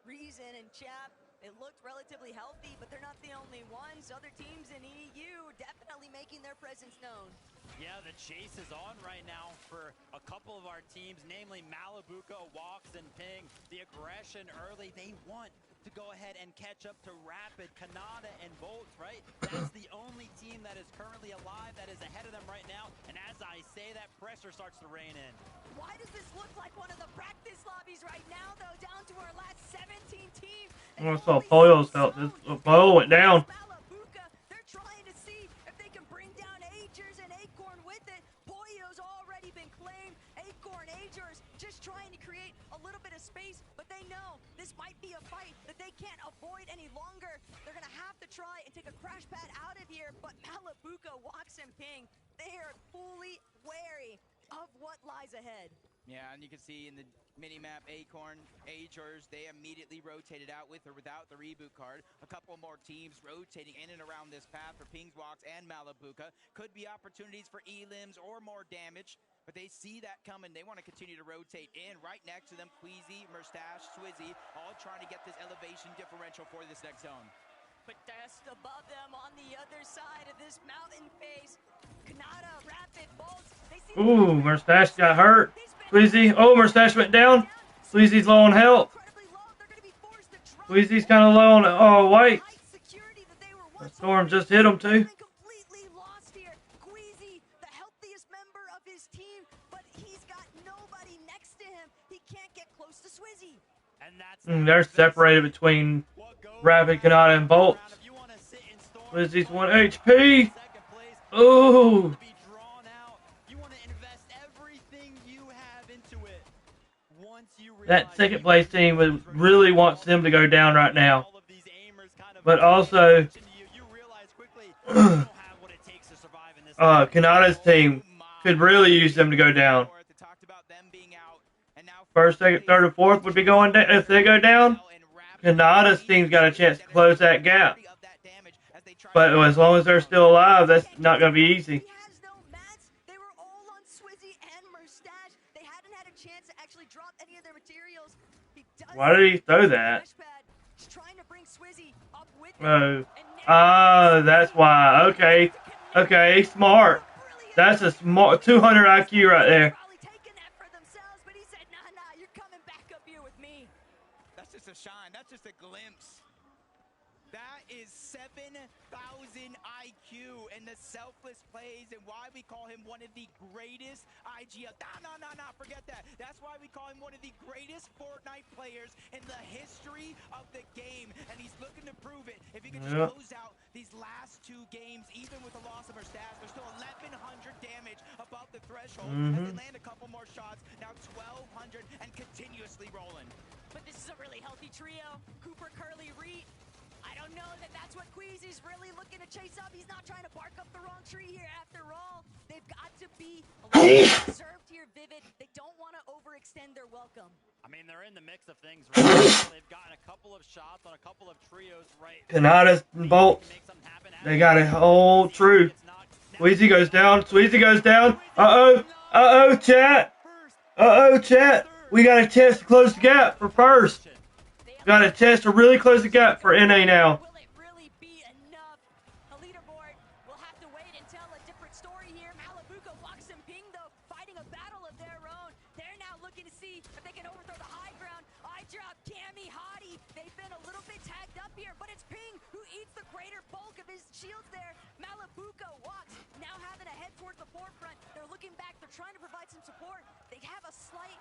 Reason, and Chap? It looked relatively healthy, but they're not the only ones. Other teams in EU definitely making their presence known. Yeah, the chase is on right now for a couple of our teams, namely Malibuca, Walks, and Ping. The aggression early, they want to go ahead and catch up to Rapid, Kanata, and Bolts, right? That's the only team that is currently alive that is ahead of them right now. And as I say, that pressure starts to rain in. Why does this look like one of the practice lobbies right now, though? Down to our last 17 teams. I saw Pollo's help. Pollo went down. They're trying to see if they can bring down Agers and Acorn with it. Pollo's already been claimed. Acorn, Agers just trying to create a little bit of space, but they know this might be a fight that they can't avoid any longer. They're gonna have to try and take a crash pad out of here, but Malibuca, Walks, and Ping, they are fully wary of what lies ahead. Yeah, and you can see in the mini-map, Acorn, Agers, they immediately rotated out with or without the reboot card. A couple more teams rotating in and around this path for Pings, Walks, and Malibuca. Could be opportunities for elims or more damage, but they see that coming. They want to continue to rotate in. Right next to them, Queasy, Merstash, Swizzy, all trying to get this elevation differential for this next zone. But just above them on the other side of this mountain face, Kanata, Rapid, Bolts, they see. Ooh, Merstash got hurt. Sweezy. Oh, Merstash went down. Sweezy's low on health. Sweezy's kind of low on. Oh, wait. The storm just hit him too. They're separated between Rapid, Kanata, and Bolts. Wizzy's 1 HP. Ooh. That second place team really wants them to go down right now. But also, Kanata's team could really use them to go down. First, second, third, and fourth would be going down. If they go down, Kanata's team's got a chance to close that gap. But as long as they're still alive, that's not going to be easy. Why did he throw that? Oh. That's why. Okay. Okay, smart. That's a smart 200 IQ right there. That's just a shine. That's just a glimpse. That is 7,000 IQ and the selfless plays and why we call him one of the greatest IGL. No, forget that. That's why we call him one of the greatest Fortnite players in the history of the game. And he's looking to prove it. If he can just close out these last 2 games, even with the loss of our stats, there's still 1,100 damage above the threshold. As they land a couple more shots, now 1,200 and continuously rolling. But this is a really healthy trio. Cooper, Curly, Reed. I don't know that that's what Queasy's really looking to chase up. He's not trying to bark up the wrong tree here after all. They've got to be a little reserved here, Vivid. They don't want to overextend their welcome. I mean, they're in the mix of things right now. They've gotten a couple of shots on a couple of trios right. Kanata and Bolts. They got it all true. Sweezy goes down. Sweezy goes down. Uh-oh. Uh-oh, chat. Uh-oh, chat. We got a chance to close the gap for first. Got a chance to really close the gap for NA now. Will it really be enough? The leaderboard will have to wait and tell a different story here. Malabuko, Lux, and Ping, though, fighting a battle of their own. They're now looking to see if they can overthrow the high ground. I drop Cammy, Hottie. They've been a little bit tagged up here, but it's Ping who eats the greater bulk of his shields there. Malabuko, Lux, now having to head towards the forefront. They're looking back. They're trying to provide some support. They have a slight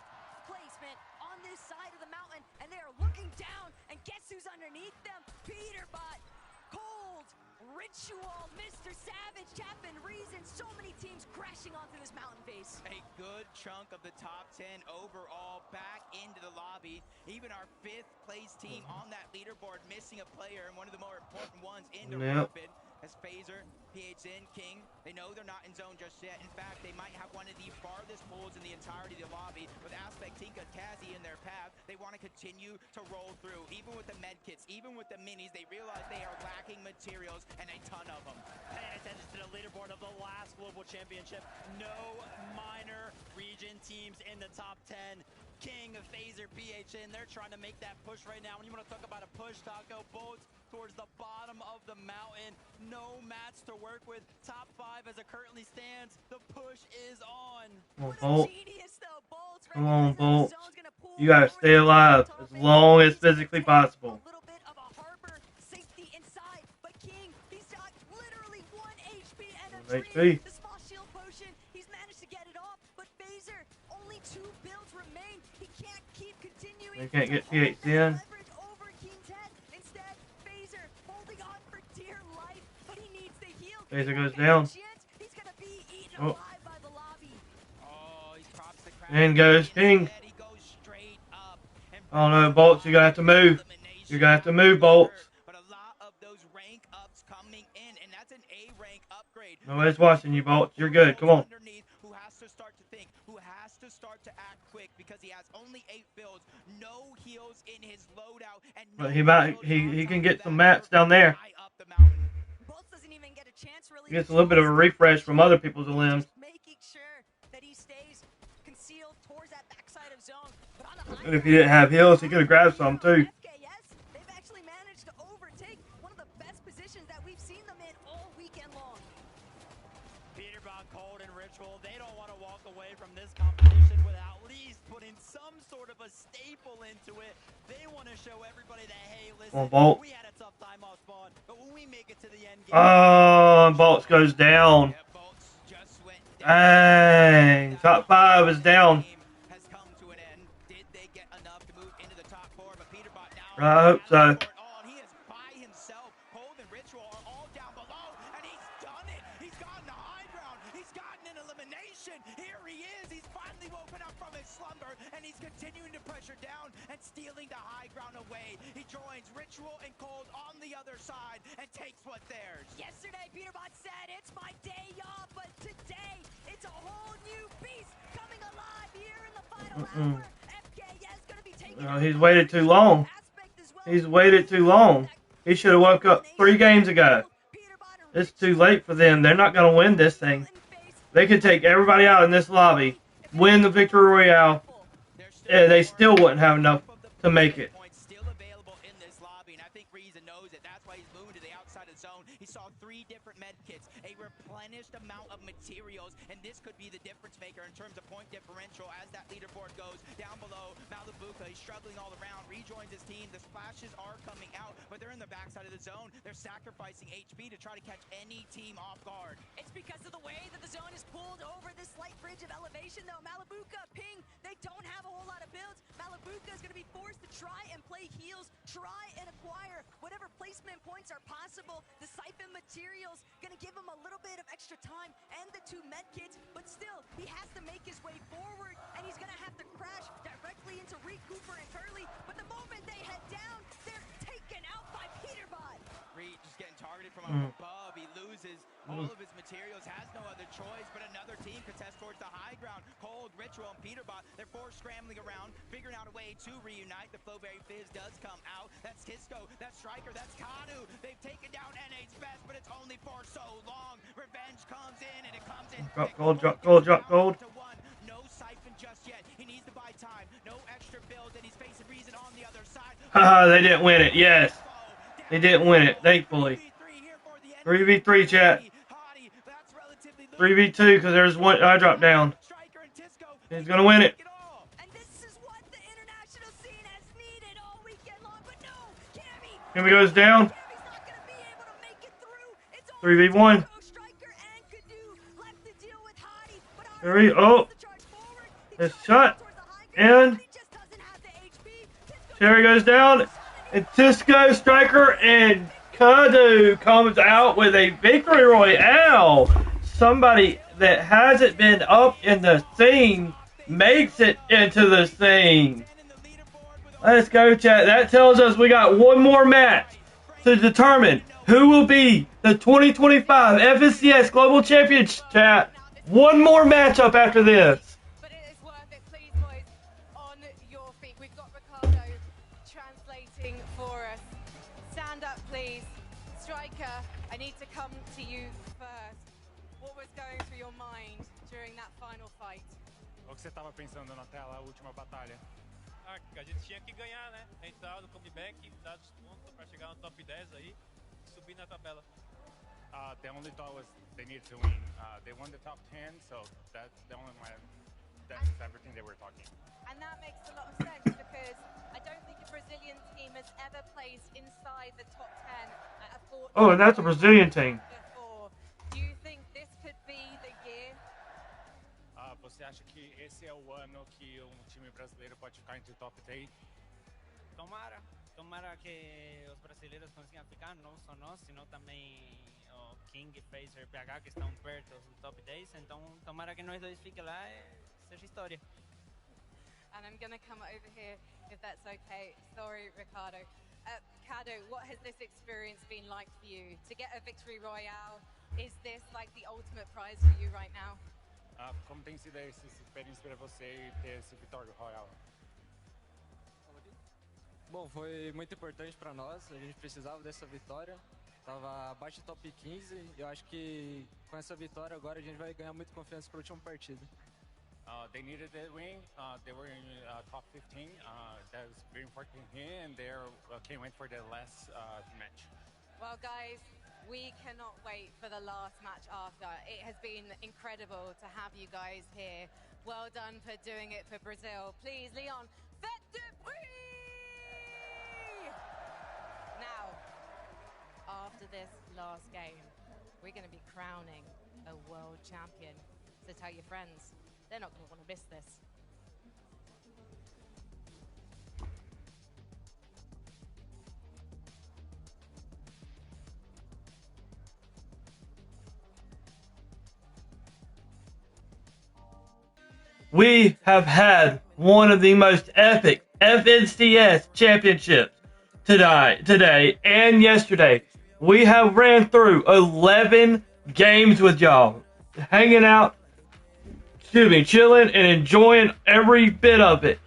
placement on this side of the mountain, and they are looking down, and guess who's underneath them? Peterbot, Cold, Ritual, Mr. Savage, Chapin, Reason, so many teams crashing onto this mountain face. A good chunk of the top 10 overall back into the lobby. Even our 5th place team on that leaderboard missing a player, and one of the more important ones into Rapid. As Phaser, PHN, King, they know they're not in zone just yet. In fact, they might have one of the farthest pulls in the entirety of the lobby. With Aspect, Tinka, Kazi in their path, they want to continue to roll through. Even with the med kits, even with the minis, they realize they are lacking materials and a ton of them. Paying attention to the leaderboard of the last Global Championship. No minor region teams in the top 10. King, Phaser, PHN, they're trying to make that push right now. When you want to talk about a push, Taco, Bolts towards the bottom of the mountain. No mats to work with. Top 5 as it currently stands. The push is on. Come on, Bolt. Come on, Bolt. You gotta stay alive as long as physically possible. HP. The small shield potion, he's managed to get it off, but Phaser, only 2 builds remain. He can't keep continuing. They can't get PH in. Instead, Phaser holding on for dear life, but he needs the heal. Phaser goes down. He's gonna be eaten alive by the lobby. And goes King. Oh no, Bolts, you're gonna have to move. You're gonna have to move, Bolts. Nobody's watching you, Bolts. You're good. Come on. Who has to start to think, who has to start to act quick because he has only 8 builds, no heals in his loadout, and But he can get some mats down there. He gets a little bit of a refresh from other people's limbs. Making sure that he stays concealed towards that backside of zone. But on the And if he didn't have heals, he could have grabbed some too. they've actually managed to overtake one of the best positions that we've seen them in all weekend long. Peterbot, Cold, and Ritual, they don't want to walk away from this competition without at least putting some sort of a staple into it. They want to show everybody that, hey, listen, we had a tough time off spawn, but when we make it to the end game... Oh, and Bolts goes down. Dang. Top 5 is down. I hope so. He is by himself. Cold and Ritual are all down below, and he's done it. He's gotten the high ground. He's gotten an elimination. Here he is. He's finally woken up from his slumber, and he's continuing to pressure down and stealing the high ground away. He joins Ritual and Cold on the other side and takes what's theirs. Yesterday, Peterbot said, it's my day off, but today, it's a whole new beast coming alive here in the final hour. FKS gonna be taking He's waited too long. He's waited too long. He should have woke up 3 games ago. It's too late for them. They're not going to win this thing. They could take everybody out in this lobby, win the Victory Royale, and they still wouldn't have enough to make it. He saw 3 different med kits, a replenished amount of materials, and this could be the difference maker in terms of point differential as that leaderboard goes down below. Malibuca, he's struggling all around, rejoins his team. The splashes are coming out, but they're in the backside of the zone. They're sacrificing HP to try to catch any team off guard. It's because of the way that the zone is pulled over this slight bridge of elevation, though. Malibuca, Ping, they don't have a whole lot of builds. Malibuca is going to be forced to try and play heals, try and acquire whatever placement points are possible. The Siphon materials going to give him a little bit of extra time and the 2 med kits, but still, he has to make his way forward, and he's going to have to crash directly into Reed Cooper and Curly, but the moment they head down, they're taken out by Peterbot. Reed just getting targeted from up above. He loses all of his materials, has no other choice, but another team contests towards the high ground. Cold, Ritual, and Peterbot, they're forced scrambling around, figuring out a way to reunite. The Flowberry Fizz does come out. That's Tisco, that's Striker, that's Kadu. They've taken down NA's best, but it's only for so long. Revenge comes in, and it comes in. Drop gold, drop gold, drop gold. No Siphon just yet. He needs to buy time. No extra build, and he's facing Reason on the other side. Haha, they didn't win it. Yes. They didn't win it, thankfully. 3v3, chat. 3v2, because there's one. I dropped down. He's going to win it. Cammy goes down. 3v1. Oh. It's shot. And Terry goes down. And Tisco, Striker, and Kadu comes out with a Victory Royale. Somebody that hasn't been up in the scene makes it into the scene. Let's go, chat. That tells us we got one more match to determine who will be the 2025 FNCS Global Champions, chat. One more matchup after this. I need to come to you first. What was going through your mind during that final fight? O que você estava pensando na tela, a última batalha? Que a gente tinha que ganhar, né? Entrar no comeback, dar os pontos para chegar no top 10 aí, subir na tabela. The only thought was they needed to win. They won the top 10, so that's the only one. That's everything they were talking. And that makes a lot of sense because I don't think a Brazilian team has ever placed inside the top 10 at a 14. Oh, and that's a Brazilian team. Before. Do you think this could be the year? Você acha que esse é o ano que um time brasileiro pode ficar entre o top 10? Tomara que os brasileiros consigam ficar, não só nós, sino também o King, Fraser, PH, que estão perto do top 10. Então, tomara que nós dois fiquem lá e seja história. And I'm going to come over here, if that's okay. Sorry, Ricardo. Kadu, what has this experience been like for you? To get a Victory Royale, is this like the ultimate prize for you right now? Como tem sido essa experiência para você ter esse Victory Royale? Bom, foi muito importante para nós, a gente precisava dessa vitória. Tava abaixo do top 15, eu acho que com essa vitória agora a gente vai ganhar muita confiança para a última partida. They needed that win. They were in top 15. That was very important here, and they can't wait for the last match. Well, guys, we cannot wait for the last match after. It has been incredible to have you guys here. Well done for doing it for Brazil. Please, Leon, faites du bruit! Now, after this last game, we're going to be crowning a world champion. So tell your friends. They're not going to want to miss this. we have had one of the most epic FNCS championships today and yesterday. We have ran through 11 games with y'all, hanging out, chilling and enjoying every bit of it.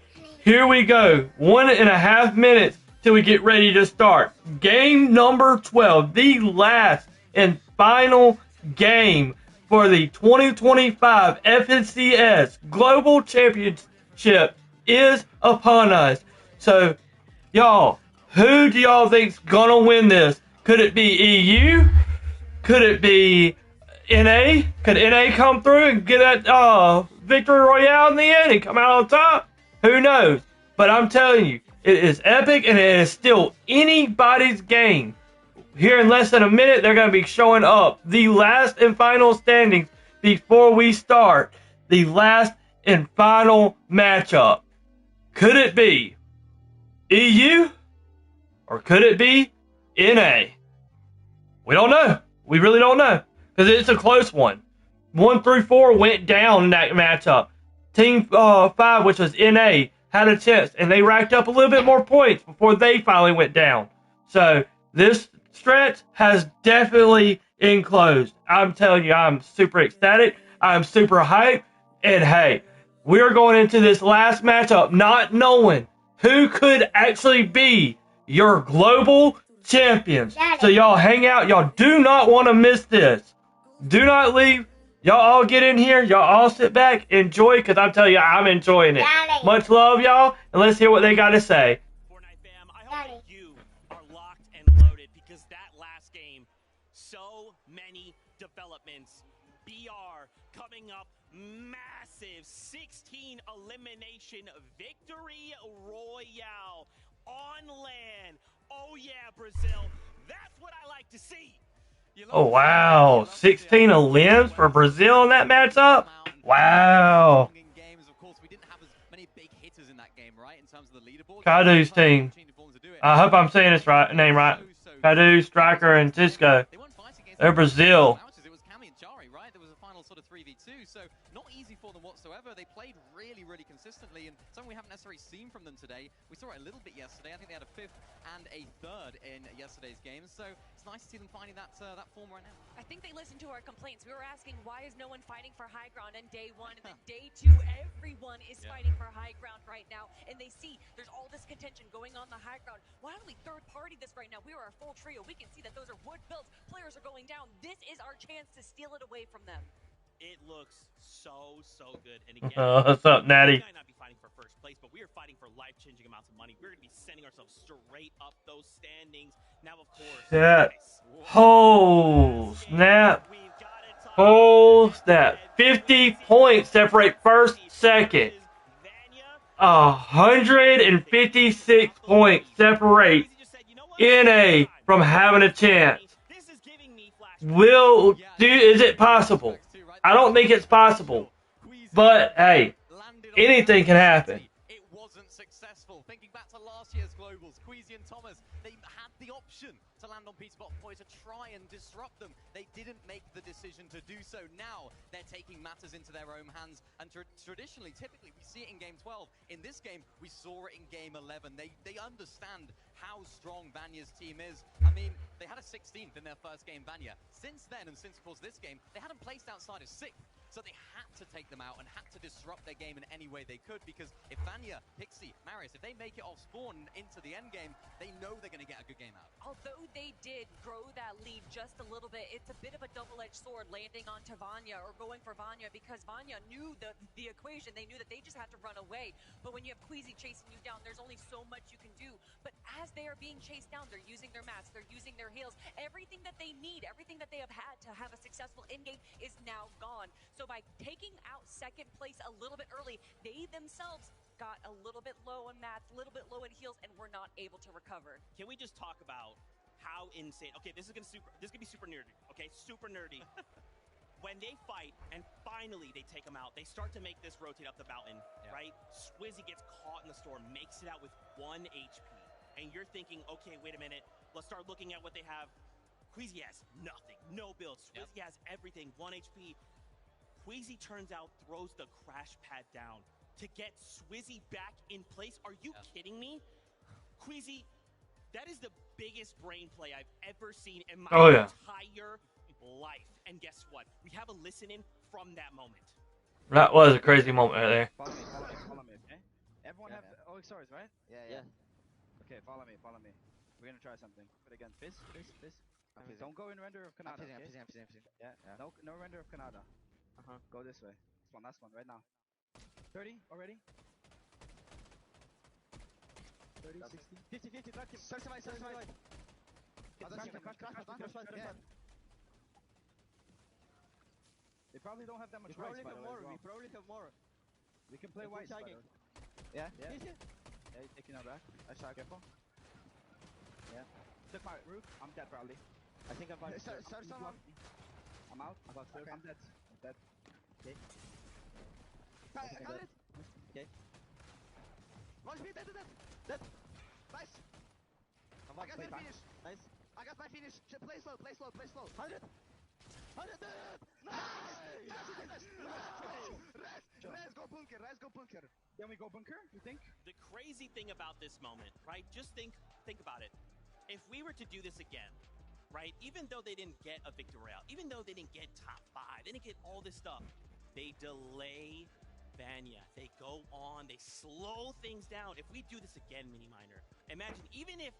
Here we go, 1.5 minutes till we get ready to start. Game number 12, the last and final game for the 2025 FNCS Global Championship is upon us. So, y'all, who do y'all think's gonna win this? Could it be EU? Could it be NA? Could NA come through and get that victory royale in the end and come out on top? Who knows? But I'm telling you, it is epic and it is still anybody's game. Here in less than a minute, they're going to be showing up the last and final standings before we start the last and final matchup. Could it be EU or could it be NA? We don't know. We really don't know because it's a close one. 1 through 4 went down in that matchup. Team 5, which was NA, had a chance and they racked up a little bit more points before they finally went down. So this stretch has definitely enclosed. I'm telling you, I'm super ecstatic. I'm super hyped. And hey, we're going into this last matchup not knowing who could actually be your global champions. So y'all hang out. Y'all do not want to miss this. Do not leave. Y'all all get in here. Y'all all sit back, enjoy, because I'm telling you, I'm enjoying it. Daddy. Much love, y'all, and let's hear what they got to say. So many developments. BR coming up, massive 16 elimination victory royale on land. Oh yeah, Brazil. That's what I like to see. Oh wow, 16 elims for Brazil in that matchup. Wow. Kadu's team. I hope I'm saying this name right. Kadu, Striker, and Tisco. They're Brazil. It was Cammy and Jari, right? There was a final sort of 3v2, so not easy for them whatsoever. They played really, really consistently, and something we haven't necessarily seen from them today. We saw it a little bit yesterday. I think they had a 5th and a 3rd in yesterday's game, so it's nice to see them finding that form right now. I think they listened to our complaints. We were asking, why is no one fighting for high ground on day 1, and then day 2, everyone is fighting for high ground right now, and they see there's all this contention going on the high ground. Why don't we third party this right now? We are a full trio. We can see that those are wood builds. Players are going down. This is our chance to steal it away from them. It looks so good. And again, what's up, Natty? We might not be fighting for first place, but we are fighting for life-changing amounts of money. We're going to be sending ourselves straight up those standings. Now, of course, Oh, snap. Oh, snap. 50 points separate first, second. 156 points separate NA from having a chance. Is it possible? I don't think it's possible. But, hey, anything can happen. It wasn't successful. Thinking back to last year's Globals, Queasy and Thomas, they had the option to land on Peterbot Boy to try and disrupt them. They didn't make the decision to do so. Now they're taking matters into their own hands. And traditionally, typically, we see it in Game 12. In this game, we saw it in Game 11. They understand how strong Vanya's team is. I mean, they had a 16th in their first game, Vanya. Since then, and since, of course, this game, they hadn't placed outside of 6th. So they had to take them out and had to disrupt their game in any way they could, because if Vanya, Pixie, Marius, if they make it off spawn into the end game, they know they're going to get a good game out. Although they did grow that lead just a little bit, it's a bit of a double-edged sword landing onto Vanya or going for Vanya, because Vanya knew the equation. They knew that they just had to run away. But when you have Queasy chasing you down, there's only so much you can do. But as they are being chased down, they're using their mats, they're using their heals. Everything that they need, everything that they have had to have a successful in-game is now gone. So by taking out second place a little bit early, they themselves got a little bit low in mats, a little bit low in heals, and were not able to recover. Can we just talk about how insane? Okay, this is gonna be super nerdy. Okay, super nerdy. When they fight and finally they take them out, they start to make this rotate up the mountain, right? Squizzy gets caught in the storm, makes it out with 1 HP, and you're thinking, okay, wait a minute, let's start looking at what they have. Queasy has nothing, no build. Squizzy has everything, 1 HP. Queasy turns out, throws the crash pad down to get Swizzy back in place. Are you kidding me? Queasy, that is the biggest brain play I've ever seen in my entire life. And guess what? We have a listen-in from that moment. That was a crazy moment right there. Follow me, okay? Everyone have OXRs, right? Yeah. Okay, follow me. We're gonna try something. But again, fist. Don't go in render of Canada, okay? Yeah. No render of Canada. Go this way. Last one, right now. 30 already? 30, 60. 50, 30. 35. They probably don't have that much rights, by the way. We probably have more. We can play white. Yeah. Yeah, taking our back. I shot, careful. Yeah. Took my roof. I'm dead, probably. I think I'm about to start someone. I'm out. I'm dead. Okay. I got it. Okay. One speed, dead. Nice. I got my finish. Nice. I got my finish. Play slow. 100. Nice. Res, go bunker. Can we go bunker, you think? The crazy thing about this moment, right? Just think about it. If we were to do this again, right? Even though they didn't get a victory royale, even though they didn't get top 5, they didn't get all this stuff, they delay Vanya. They go on, they slow things down. If we do this again, Mini Miner, imagine even if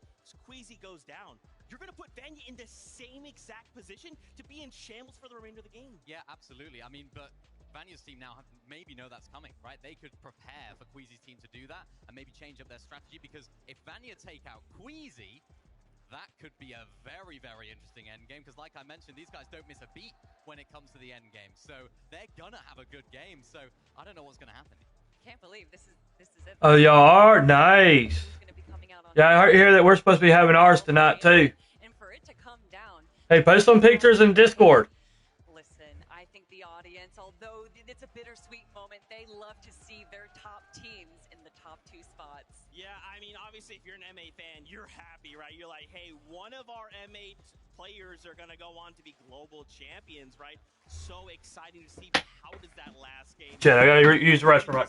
Queasy goes down, you're going to put Vanya in the same exact position to be in shambles for the remainder of the game. Yeah, absolutely. I mean, but Vanya's team now maybe know that's coming, right? They could prepare for Queasy's team to do that and maybe change up their strategy, because if Vanya take out Queasy, that could be a very, very interesting endgame, because like I mentioned, these guys don't miss a beat when it comes to the endgame. So they're going to have a good game. So I don't know what's going to happen. Can't believe this is it. Oh, y'all are nice. Yeah, I hear that we're supposed to be having ours tonight, too. And for it to come down. Hey, post some pictures in Discord. Listen, I think the audience, although it's a bittersweet moment, they love to see their top teams in the top 2 spots. Yeah, I mean, obviously, if you're an MA fan, you're happy, right? You're like, hey, one of our MA players are going to go on to be global champions, right? So exciting to see. How does that last game? Shit, I gotta use the restroom.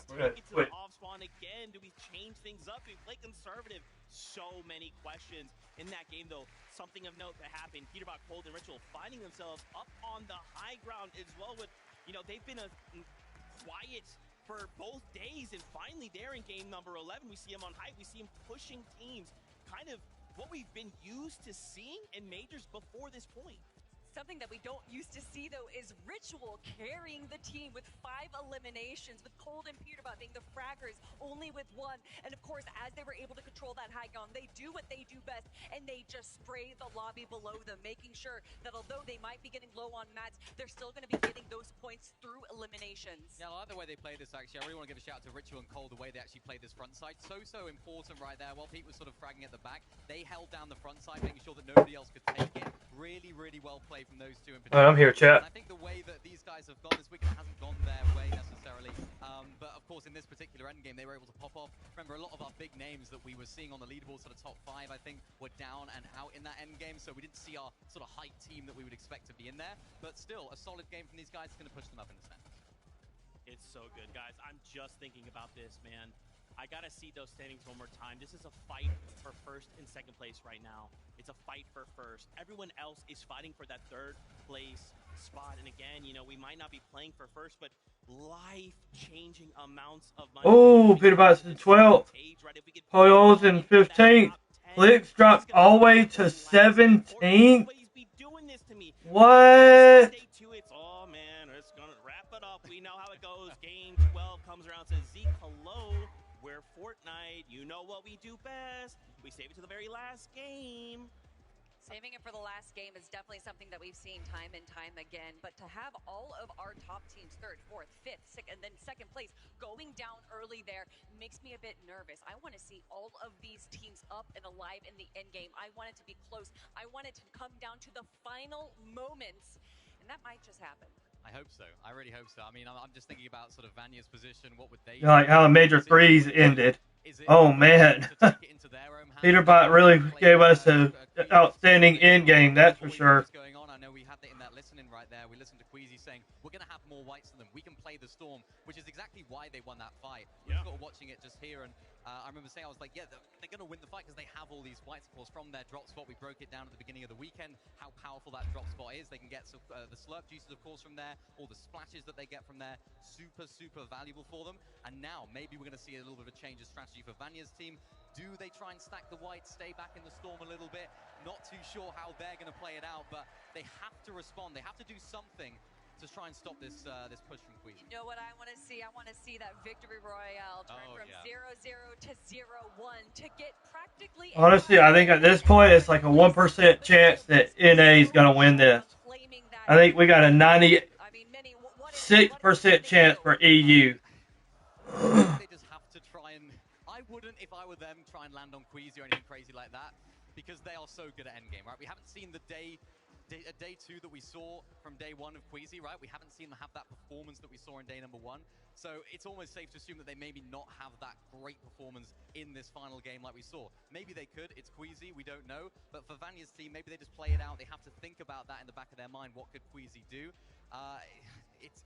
Wait. Off spawn again. Do we change things up? Do we play conservative? So many questions in that game, though. Something of note that happened. Peterbot, Cold, and Ritual finding themselves up on the high ground as well. With, they've been quiet for both days, and finally there in game number 11, we see him on hype. We see him pushing teams, kind of what we've been used to seeing in majors before this point. Something that we don't used to see, though, is Ritual carrying the team with 5 eliminations, with Cold and Peterbot being the fraggers only with 1. And of course, as they were able to control that high ground, they do what they do best, and they just spray the lobby below them, making sure that although they might be getting low on mats, they're still going to be getting those points through eliminations. Yeah, I like the way they play this, actually. I really want to give a shout out to Ritual and Cold, the way they actually played this front side. So important right there. While Pete was sort of fragging at the back, they held down the front side, making sure that nobody else could take it. Really, really well played from those two in particular. Alright, I'm here, chat. And I think the way that these guys have gone this week, it hasn't gone their way necessarily. But of course, in this particular endgame, they were able to pop off. Remember, a lot of our big names that we were seeing on the leaderboard, sort of top 5, I think, were down and out in that endgame. So we didn't see our sort of hype team that we would expect to be in there. But still, a solid game from these guys is going to push them up in the standings. It's so good, guys. I'm just thinking about this, man. I gotta see those standings one more time. This is a fight for first and second place right now. It's a fight for first. Everyone else is fighting for that third place spot. And again, we might not be playing for first, but life-changing amounts of money. Oh, Peterbot's in 12th. Hoyos in 15th. Flicks dropped all the way to 17th. What? Oh, man, it's gonna wrap it up. We know how it goes. Game 12 comes around, says Zeke, hello. We're Fortnite. You know what we do best. We save it to the very last game. Saving it for the last game is definitely something that we've seen time and time again. But to have all of our top teams, 3rd, 4th, 5th, and then 2nd place, going down early there makes me a bit nervous. I want to see all of these teams up and alive in the end game. I want it to be close. I want it to come down to the final moments. And that might just happen. I hope so. I really hope so. I mean, I'm just thinking about sort of Vanya's position. What would they like how Major 3's ended. Oh, man. Peterbot really gave us an outstanding end game, that's for sure. I know we had that in that list listening right there, we listened to Queasy saying, we're going to have more whites than them. We can play the Storm, which is exactly why they won that fight. We were sort of watching it just here, and I remember saying, I was like, yeah, they're going to win the fight because they have all these whites, of course, from their drop spot. We broke it down at the beginning of the weekend, how powerful that drop spot is. They can get the slurp juices, of course, from there, all the splashes that they get from there. Super, super valuable for them. And now, maybe we're going to see a little bit of a change of strategy for Vanya's team. Do they try and stack the whites, stay back in the Storm a little bit? Not too sure how they're going to play it out, but they have to respond. They have to do something to try and stop this this push from Queasy. You know what I want to see? I want to see that victory royale turn from 0-0 to 0-1 to get practically. Honestly, I think at this point it's like a 1% chance that NA is going to win this. I think we got a 96% chance for EU. They just have to try and... I wouldn't, if I were them, try and land on Queasy or anything crazy like that, because they are so good at endgame, right? We haven't seen the day 2 that we saw from day 1 of Queasy, right? We haven't seen them have that performance that we saw in day number 1. So it's almost safe to assume that they maybe not have that great performance in this final game like we saw. Maybe they could. It's Queasy. We don't know. But for Vanya's team, maybe they just play it out. They have to think about that in the back of their mind. What could Queasy do?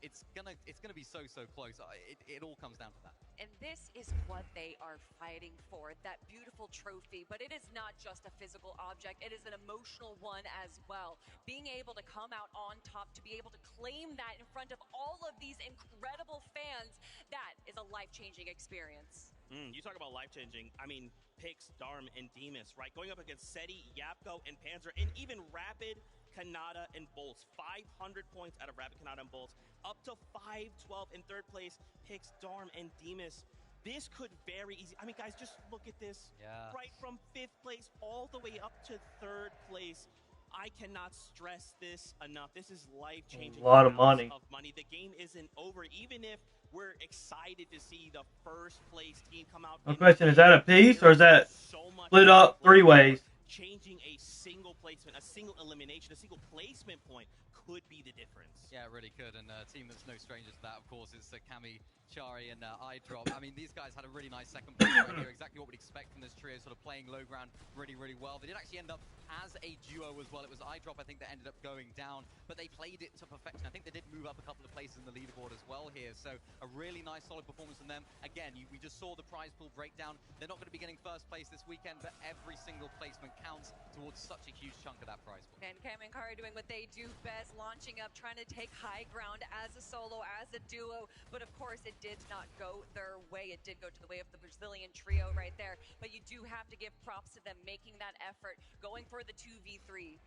It's gonna be so close. It all comes down to that. And this is what they are fighting for, that beautiful trophy. But it is not just a physical object, it is an emotional one as well. Being able to come out on top, to be able to claim that in front of all of these incredible fans, that is a life-changing experience. You talk about life-changing. I mean, Pix, Darm, and Demus, right? Going up against Seti, Yapko, and Panzer, and even Rapid, Kanata, and Bolts. 500 points out of Rapid, Kanata, and Bolts. Up to 512 in third place, Pix, Darm, and Demus. This could very easy. I mean, guys, just look at this. Yeah. Right from 5th place all the way up to 3rd place. I cannot stress this enough. This is life-changing. A lot of money. The game isn't over, even if we're excited to see the first place team come out. No question, is that a piece or is that split up 3 ways? Changing a single placement, a single elimination, a single placement point could be the difference. Yeah, it really could. And a team that's no stranger to that, of course, is Kami, Chari, and iDrop. I mean, these guys had a really nice second place right here. Exactly what we'd expect from this trio, sort of playing low ground really well. They did actually end up as a duo as well. It was iDrop, I think, that ended up going down, but they played it to perfection. I think they did move up a couple of places in the leaderboard as well here. So a really nice, solid performance from them. Again, we just saw the prize pool breakdown. They're not going to be getting first place this weekend, but every single placement counts towards such a huge chunk of that prize pool. And Cam and Kari doing what they do best, launching up, trying to take high ground as a solo, as a duo. But of course, it did not go their way. It did go to the way of the Brazilian trio right there. But you do have to give props to them making that effort, going for the 2v3.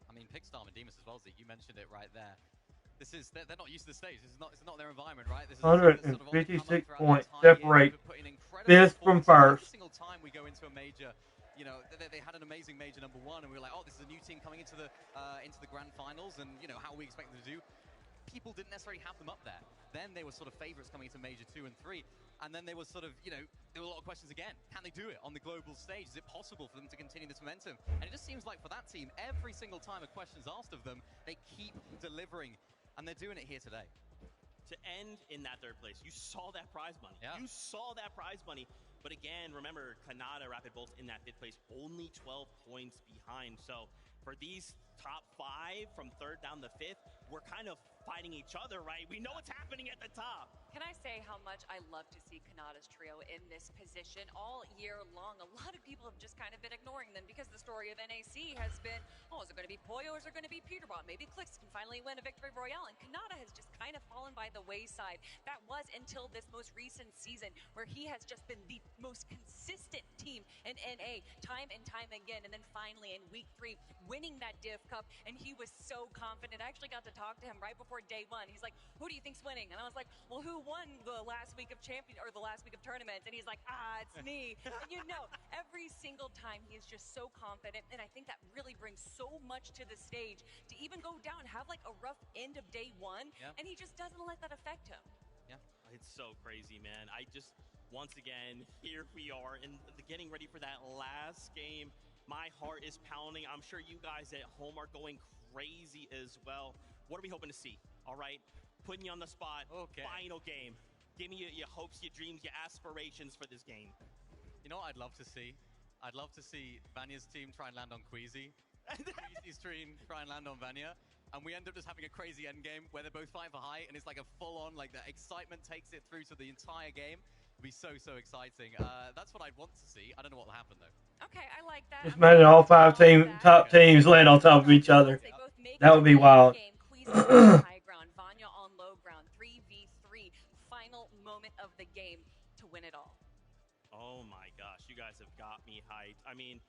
I mean, Pixstar and Demus as well, Zeke, you mentioned it right there. They're not used to the stage. It's not their environment, right? This is 156 points separate 5th from 1st. Every single time we go into a major, you know, they had an amazing major number 1, and we were like, oh, this is a new team coming into the grand finals, and you know how we expect them to do. People didn't necessarily have them up there. Then they were sort of favorites coming into major 2 and 3, and then they were sort of, you know, there were a lot of questions again. Can they do it on the global stage? Is it possible for them to continue this momentum? And it just seems like for that team, every single time a question's asked of them, they keep delivering. And they're doing it here today. To end in that 3rd place, you saw that prize money. Yeah. You saw that prize money. But again, remember, Kanata, Rapid Bolts in that 5th place, only 12 points behind. So for these top 5 from 3rd down to 5th, we're kind of fighting each other, right? We know what's happening at the top. Can I say how much I love to see Kanata's trio in this position all year long? A lot of people have just kind of been ignoring them because the story of NAC has been, oh, is it going to be Poyo or is it going to be Peterbot? Maybe Clix can finally win a victory royale, and Kanata has just kind of fallen by the wayside. That was until this most recent season where he has just been the most consistent team in NA time and time again, and then finally in week 3 winning that Div Cup, and he was so confident. I actually got to talk to him right before day 1. He's like, who do you think's winning? And I was like, well, who won the last week of the last week of tournaments? And he's like, it's me. And you know, every single time he is just so confident, and I think that really brings so much to the stage to even go down, have like a rough end of day 1, and he just doesn't let that affect him. Yeah, it's so crazy, man. Once again, here we are and getting ready for that last game. My heart is pounding. I'm sure you guys at home are going crazy as well. What are we hoping to see? All right, putting you on the spot. Okay. Final game. Give me your hopes, your dreams, your aspirations for this game. You know what I'd love to see? I'd love to see Vanya's team try and land on Queasy. Queasy's team try and land on Vanya. and we end up just having a crazy end game where they're both fighting for height, and it's like a full-on, like the excitement takes it through to the entire game. It'll be so exciting. That's what I'd want to see. I don't know what will happen though. Okay, I like that. Just imagine all five top teams land on top of each other. That would be wild. High ground, Vanya on low ground, 3v3, final moment of the game to win it all. Oh my gosh, you guys have got me hyped. I mean,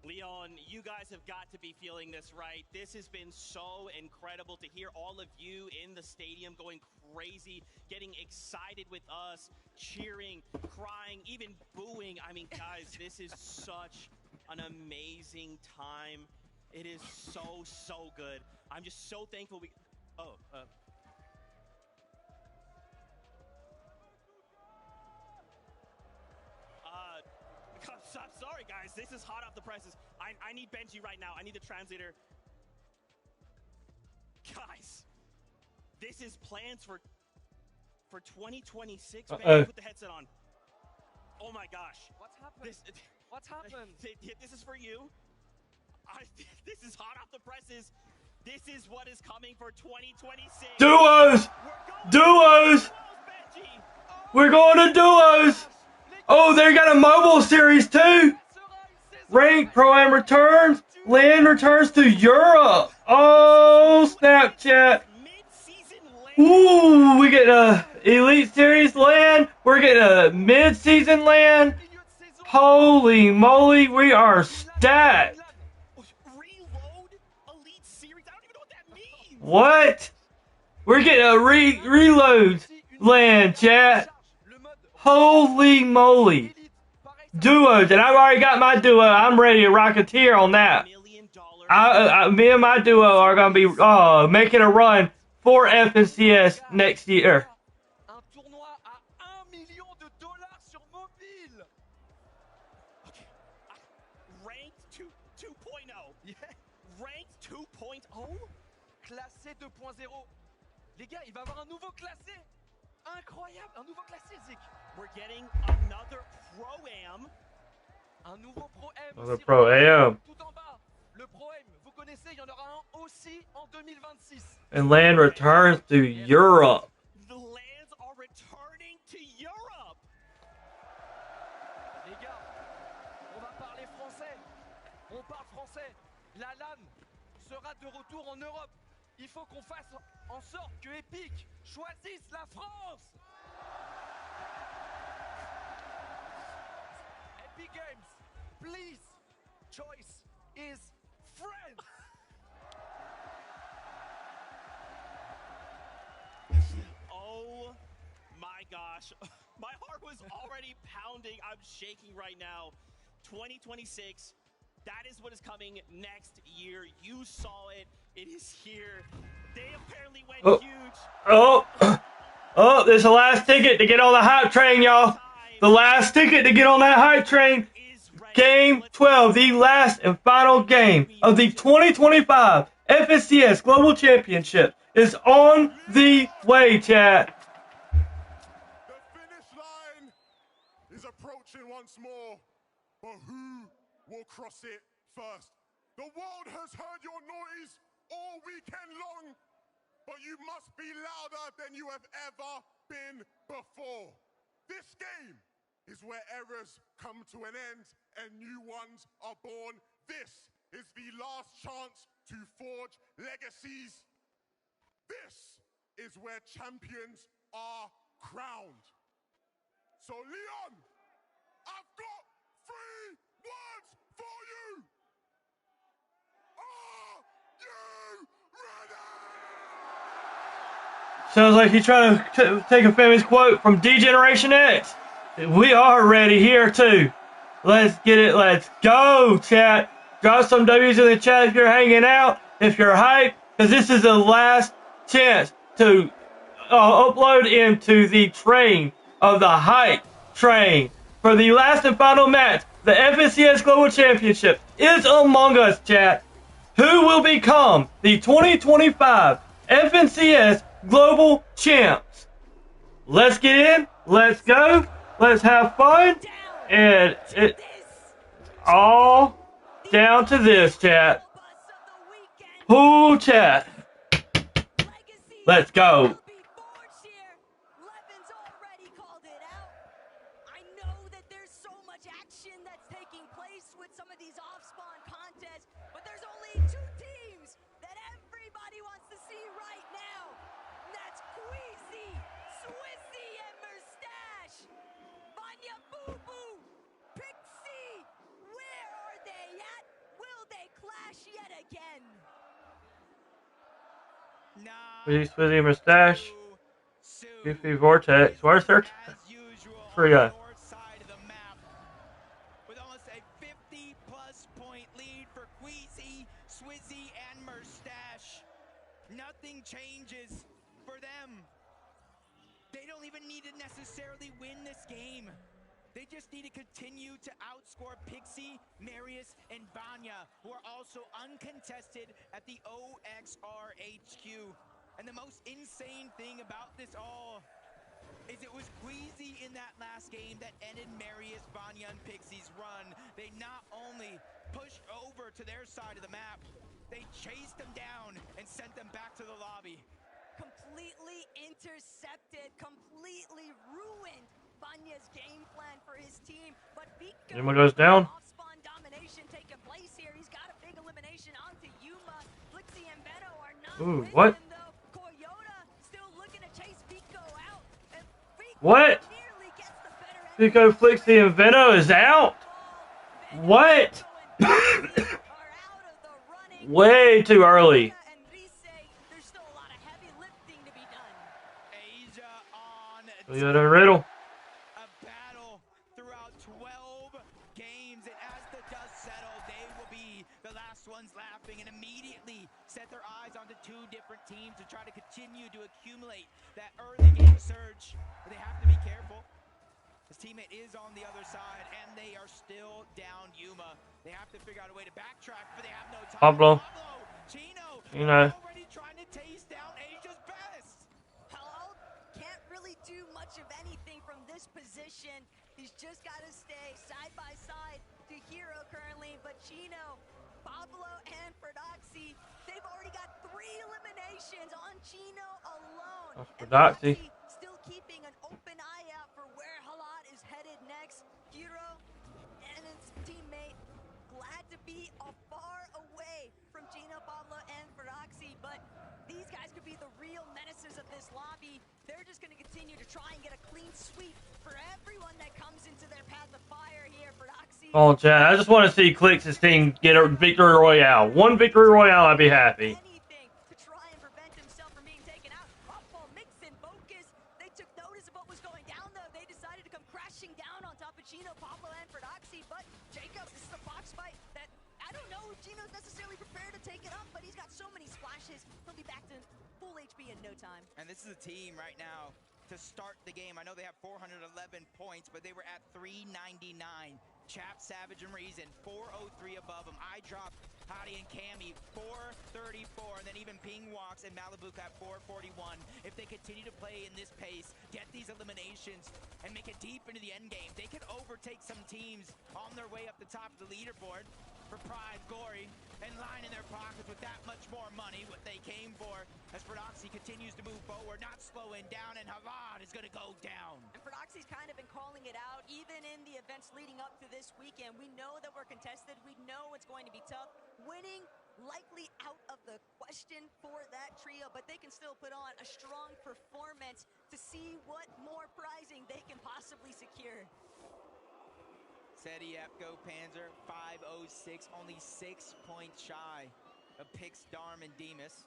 Leon, you guys have got to be feeling this, right? This has been so incredible to hear all of you in the stadium going crazy, getting excited with us, cheering, crying, even booing. I mean, guys, this is such an amazing time. It is so good. I'm just so thankful we... Oh, I'm sorry, guys. This is hot off the presses. I need Benji right now. I need the translator. Guys, this is plans for 2026. Benji, put the headset on. Oh my gosh. What's happened? What's happened? This is for you. This is hot off the presses. This is what is coming for 2026. Duos! Duos! We're going to duos! Oh, they got a mobile series too! Rank Pro-Am returns. LAN returns to Europe. Oh, Snapchat. Ooh, we get a Elite Series LAN. We're getting a mid-season LAN. Holy moly, we are stacked. What? We're getting a reload LAN, chat. Holy moly. Duos, and I've already got my duo. I'm ready to rocketeer on that. Me and my duo are going to be making a run for FNCS next year. Ranked 2.0. Yeah. Ranked 2.0. Classé 2.0. Les gars, il va y avoir un nouveau classé. Incroyable, un nouveau classé, Zik. We're getting another Pro-Am. Un nouveau Pro-Am. Another Pro-Am. Tout en bas. Le Pro-Am, vous connaissez, il y en aura un aussi en 2026. And LAN returns to Europe. The LANs are returning to Europe. Les gars, on va parler français. On parle français. La LAN sera de retour en Europe. Il faut qu'on fasse en sorte que Epic choisisse la France. Epic Games, please, choice is France. Oh my gosh. My heart was already pounding. I'm shaking right now. 2026. That is what is coming next year. You saw it. It is here. They apparently went huge. Oh, there's the last ticket to get on the hype train, y'all. The last ticket to get on that hype train. Game 12, the last and final game of the 2025 FNCS Global Championship is on the way, chat. The finish line is approaching once more, but who will cross it first? The world has heard your noise all weekend long, but you must be louder than you have ever been before. This game is where errors come to an end and new ones are born. This is the last chance to forge legacies. This is where champions are crowned. So Leon, I've got 3 words for you. Are you ready? Sounds like he's trying to take a famous quote from D-Generation X. We are ready here too. Let's get it. Let's go, chat. Drop some W's in the chat if you're hanging out, if you're hyped, because this is the last chance to upload into the train of the hype train for the last and final match. The FNCS Global Championship is among us, chat. Who will become the 2025 FNCS Global Champs? Let's get in. Let's go. Let's have fun. And it's all down to this, chat. Ooh, chat. Let's go. Levin's already called it out. I know that there's so much action that's taking place with some of these off-spawn contests, but there's only two teams that everybody wants to see right now. That's Queasy, Swizzy, and Mustache. Vanya Boo Boo, Pixie, where are they at? Will they clash yet again? Swizzy Mustache. Goofy Vortex. Where's their trio? With almost a 50-plus point lead for Queasy, Swizzy, and Mustache. Nothing changes for them. They don't even need to necessarily win this game. They just need to continue to outscore Pixie, Marius, and Vanya, who are also uncontested at the OXR HQ. And the most insane thing about this all is it was Queasy in that last game that ended Marius, Vanya, and Pixie's run. They not only pushed over to their side of the map, they chased them down and sent them back to the lobby. Completely intercepted, completely ruined Vanya's game plan for his team, but Yuma goes down. off-spawn domination taking place here. He's got a big elimination onto Yuma. Flixie and Beto are not Ooh, with what? him, though. Koyota still looking to chase Pico out. And Pico What? nearly gets the better end. Pico, Flixie, and Veno is out? What? Way too early. Toyota and Riddle. A battle throughout 12 games, and as the dust settles, they will be the last ones laughing and immediately set their eyes onto two different teams to try to continue to accumulate that early game surge. But they have to be careful. His teammate is on the other side, and they are still down Yuma. They have to figure out a way to backtrack, but they have no time. Pablo. Chino, Chino. already trying to taste down Asia's best. Hello? Can't really do much of anything from this position. He's just got to stay side by side to Hero currently, but Chino, Pablo, and Ferdoxy, they've already got 3 eliminations on Chino alone. Ferdoxy. Still keeping an open eye out for where Halat is headed next. Hero and his teammate glad to be far away from Chino, Pablo, and Ferdoxy, but these guys could be the real menaces of this lobby. They're just going to continue to try and get a clean sweep for everyone that comes into their path of fire here. Ferdoxy. Oh, Chad, I just want to see Clix' team get a victory royale. One victory royale, I'd be happy. To try and prevent himself from being taken out. Off-ball mix and focus. They took notice of what was going down, though. They decided to come crashing down on top of Chino, Pablo, and Ferdoxy. But Jacob, this is a box fight that I don't know if Chino's necessarily prepared to take it up, but he's got so many splashes. He'll be back to full HP in no time. And this is a team right now to start the game. I know they have 411 points, but they were at 399. Chap, Savage, and Reason, 403 above them. I dropped Hottie and Cammy, 434, and then even Ping Walks and Malibu at 441. If they continue to play in this pace, get these eliminations, and make it deep into the end game, they could overtake some teams on their way up the top of the leaderboard. For Pride, Glory, and line in their pockets with that much more money, what they came for, as Ferdoxy continues to move forward, not slowing down, and Havad is going to go down. And Ferdoxy's kind of been calling it out, even in the events leading up to this weekend. We know that we're contested. We know it's going to be tough. Winning likely out of the question for that trio, but they can still put on a strong performance to see what more prizing they can possibly secure. Seti, Epco, Panzer, 506, only 6 points shy of Pix, Darm, and Demas.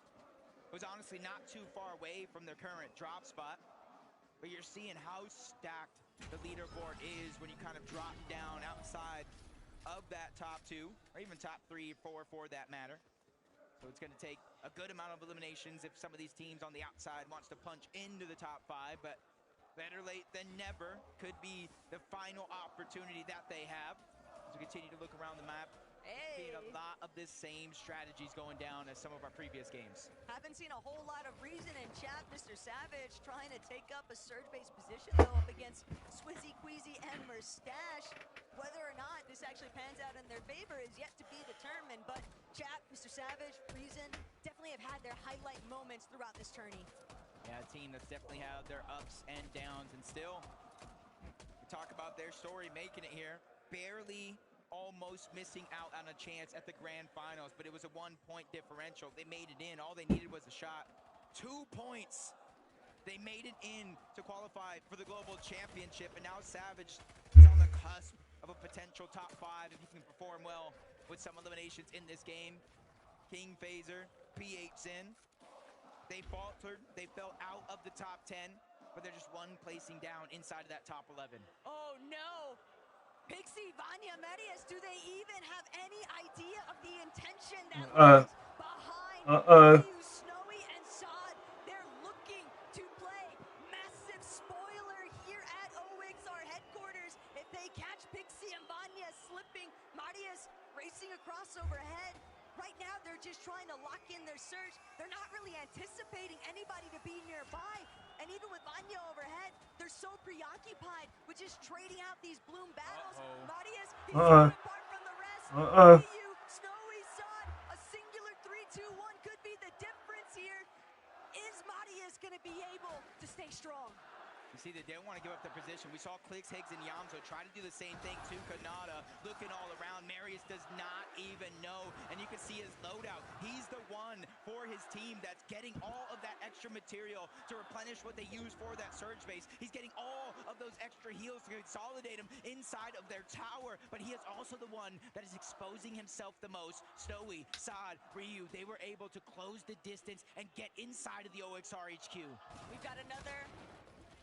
It was honestly not too far away from their current drop spot, but you're seeing how stacked the leaderboard is when you kind of drop down outside of that top 2, or even top 3 or 4 for that matter. So it's going to take a good amount of eliminations if some of these teams on the outside wants to punch into the top 5, but better late than never could be the final opportunity that they have. As we continue to look around the map, seeing a lot of the same strategies going down as some of our previous games. Haven't seen a whole lot of reason in chat. Mr. Savage trying to take up a surge-based position, though, up against Swizzy, Queasy, and Mustache. Whether or not this actually pans out in their favor is yet to be determined, but chat, Mr. Savage, Reason, definitely have had their highlight moments throughout this tourney. Yeah, a team that's definitely had their ups and downs, and still, we talk about their story making it here. Barely, almost missing out on a chance at the grand finals, but it was a 1-point differential. They made it in. All they needed was a shot. 2 points. They made it in to qualify for the Global Championship, and now Savage is on the cusp of a potential top 5 if he can perform well with some eliminations in this game. King, FaZe, PH Sin. They faltered. They fell out of the top 10, but they're just 1 placing down inside of that top 11. Oh no! Pixie, Vanya, Medius, do they even have any idea of the intention that lies behind Snowy and Sod? They're looking to play massive spoiler here at OXR headquarters. If they catch Pixie and Vanya slipping, Marius racing across overhead. Right now, they're just trying to lock in their search. They're not really anticipating anybody to be nearby. And even with Vanya overhead, they're so preoccupied with just trading out these bloom battles. Marius, he's apart from the rest. Snowy, Sod, a singular 3-2-1 could be the difference here. Is Marius going to be able to stay strong? You see, they don't want to give up their position. We saw Clix, Higgs, and Yamzo try to do the same thing to Kanata. Looking all around, Marius does not even know. And you can see his loadout. He's the one for his team that's getting all of that extra material to replenish what they use for that surge base. He's getting all of those extra heals to consolidate them inside of their tower. But he is also the one that is exposing himself the most. Snowy, Sod, Ryu, they were able to close the distance and get inside of the OXR HQ. We've got another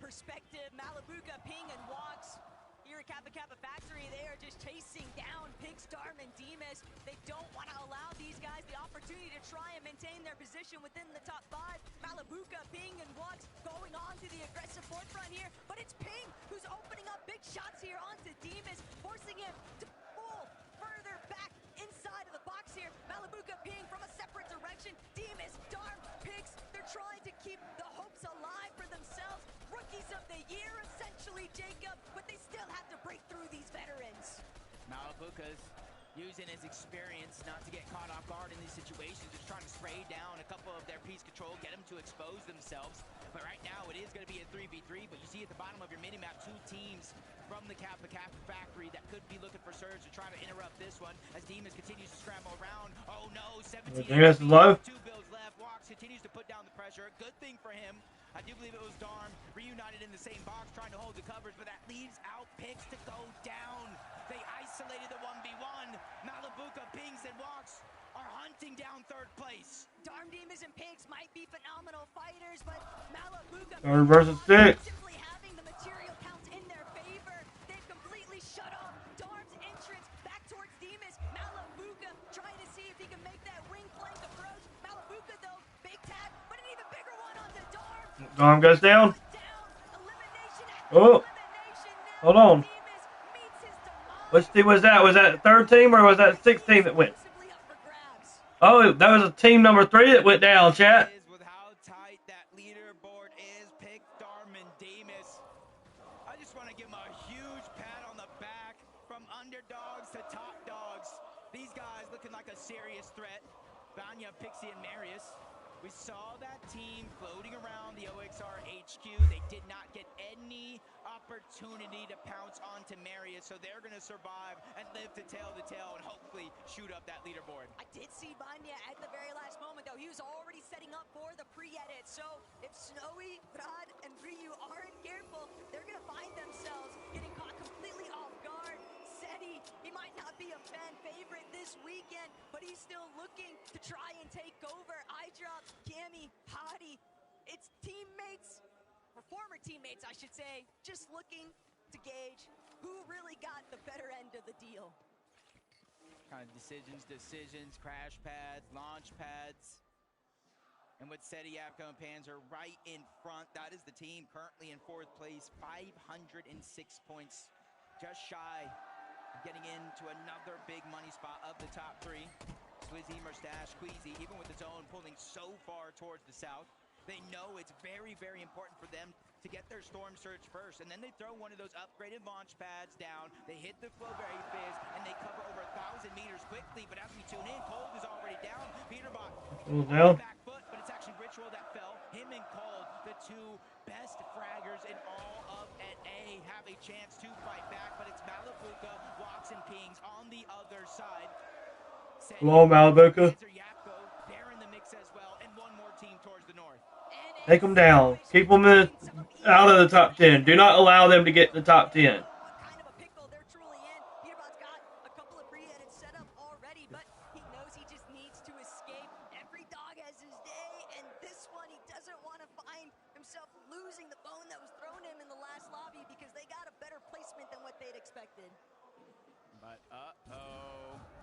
perspective. Malabuka, Ping, and Walks here at Kappa Kappa Factory. They are just chasing down Pigstorm and Demus. They don't want to allow these guys the opportunity to try and maintain their position within the top 5. Malabuka, Ping, and Walks going on to the aggressive forefront here, but it's Ping who's opening up big shots here onto Demus, forcing him to pull further back inside of the box here. Malabuka, Ping from a separate direction. Demus, Darm, Pigs, they're trying to keep the hopes alive for themselves. Rookies of the year, essentially, Jacob, but they still have to break through these veterans. Malabuka's using his experience not to get caught off guard in these situations, just trying to spray down a couple of their piece control, get them to expose themselves. But right now, it is going to be a 3v3, but you see at the bottom of your minimap, 2 teams from the Kappa Kappa Factory that could be looking for Surge to try to interrupt this one as Demus continues to scramble around. Oh no, 17 Demus is low. 2 builds left. Walks continues to put down the pressure. Good thing for him. I do believe it was Darm reunited in the same box trying to hold the covers, but that leaves out Pix to go down. They isolated the 1v1. Malabuka, Pings, and Walks are hunting down 3rd place. Darm, Demus, and Pigs might be phenomenal fighters, but Malabuka 3rd versus 6. simply having the material count in their favor. They've completely shut off Darm's entrance back towards Demus. Malabuka trying to see if he can make that wing flank approach. Malabuka, though, big tag, but an even bigger one onto Darm. Darm goes down. Oh, hold on. Which team was that? Was that 3rd team or was that 6th team that went? Oh, that was a team number 3 that went down, chat. With how tight that leaderboard is, Pick, Darm, and Demus. I just want to give them a huge pat on the back from underdogs to top dogs. These guys looking like a serious threat. Vanya, Pixie, and Marius. We saw that team floating around the OXR HQ. They did not get any opportunity to pounce onto Marius, so they're going to survive and live to tell the tale and hopefully shoot up that leaderboard. I did see Vanya at the very last moment, though. He was already setting up for the pre-edit, so if Snowy, Vrad, and Ryu aren't careful, they're going to find themselves getting caught completely off guard. Seti, he might not be a fan favorite this weekend, but he's still looking to try and take over. iDrop, Cammy, Hadi, it's teammates, or former teammates, I should say, just looking to gauge who really got the better end of the deal. Kind of decisions, crash pads, launch pads. And with Seti, Avco, and Panzer right in front, that is the team currently in 4th place, 506 points, just shy of getting into another big money spot of the top 3. Swizzy, Mustache, Queasy, even with the zone pulling so far towards the south, they know it's very, very important for them to get their Storm Surge first. And then they throw one of those upgraded launch pads down, they hit the Flowberry Fizz, and they cover over 1,000 meters quickly. But as we tune in, Cold is already down. Peterbot down. back foot, but it's actually Ritual that fell. Him and Cold, the two best fraggers in all of NA have a chance to fight back, but it's Malabuka, Watson Pings on the other side. Come on, Malabuka. They're in the mix as well, and one more team towards the north. Take them down. Keep them out of the top 10. Do not allow them to get the top 10. But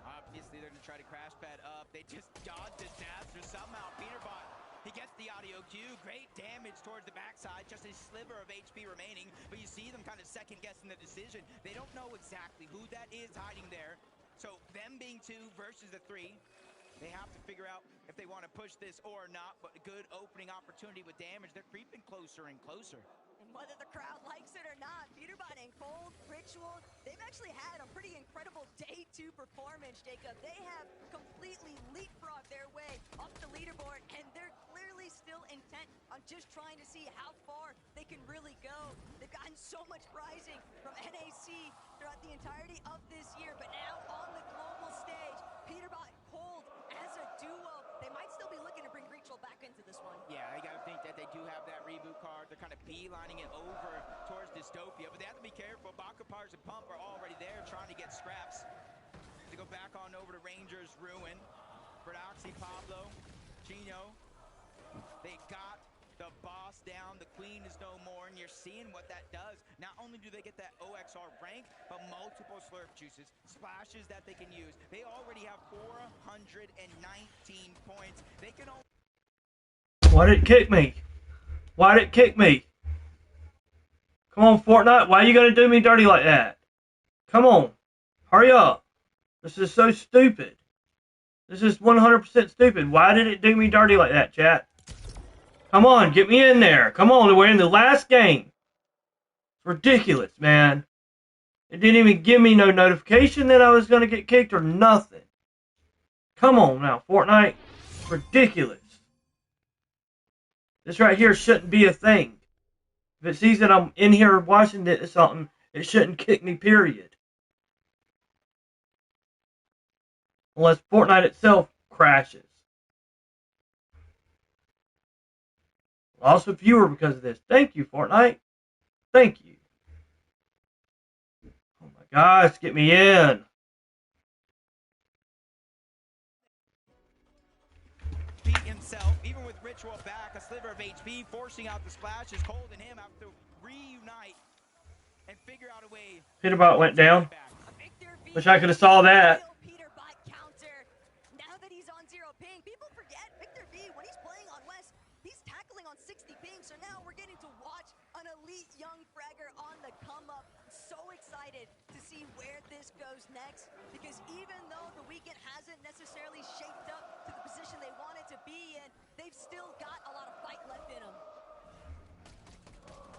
obviously they're gonna try to crash pad up. They just dodged disaster somehow. Peterbot, he gets the audio cue. Great damage towards the backside. Just a sliver of HP remaining. But you see them kind of second guessing the decision. They don't know exactly who that is hiding there. So them being 2 versus the 3, they have to figure out if they want to push this or not. But a good opening opportunity with damage. They're creeping closer and closer. And whether the crowd likes it or not, Peterbot and Cold, Ritual, they've actually had a pretty incredible day 2 performance, Jacob. They have completely leapfrogged their way up the leaderboard, and they're clearly still intent on just trying to see how far they can really go. They've gotten so much prizing from NAC throughout the entirety of this year, but now on the global stage, Peterbot and Cold as a duo, they might still be looking to bring Ritual back into this one. Yeah, I gotta think that they do have that reboot card. They're kind of beelining it over towards Dystopia, but they have to be careful. Bakapars and Pump are already there trying to get scraps. They go back on over to Rangers Ruin. Prodoxy, Pablo, Chino. They got the boss down. The Queen is no more, and you're seeing what that does. Not only do they get that OXR rank, but multiple slurp juices, splashes that they can use. They already have 419 points. They can only... Why did it kick me? Why did it kick me? Come on, Fortnite. Why are you going to do me dirty like that? Come on. Hurry up. This is so stupid. This is 100% stupid. Why did it do me dirty like that, chat? Come on, get me in there. Come on, we're in the last game. It's ridiculous, man. It didn't even give me no notification that I was going to get kicked or nothing. Come on now, Fortnite. It's ridiculous. This right here shouldn't be a thing. If it sees that I'm in here watching it or something, it shouldn't kick me, period. Unless Fortnite itself crashes. Lost a viewer because of this. Thank you, Fortnite. Thank you. Oh my gosh, get me in. Beat himself, even with Ritual back, a sliver of HP, forcing out the splashes. Cold and him have to reunite and figure out a way. Peterbot went down. Wish I could have saw that. Now that he's on 0 ping, people forget Victor V, when he's playing on West, he's tackling on 60 ping. So now we're getting to watch an elite young fragger on the come up. So excited to see where this goes next, because even though the weekend hasn't necessarily shaped up to the position they wanted to be in, they've still got a lot of fight left in them.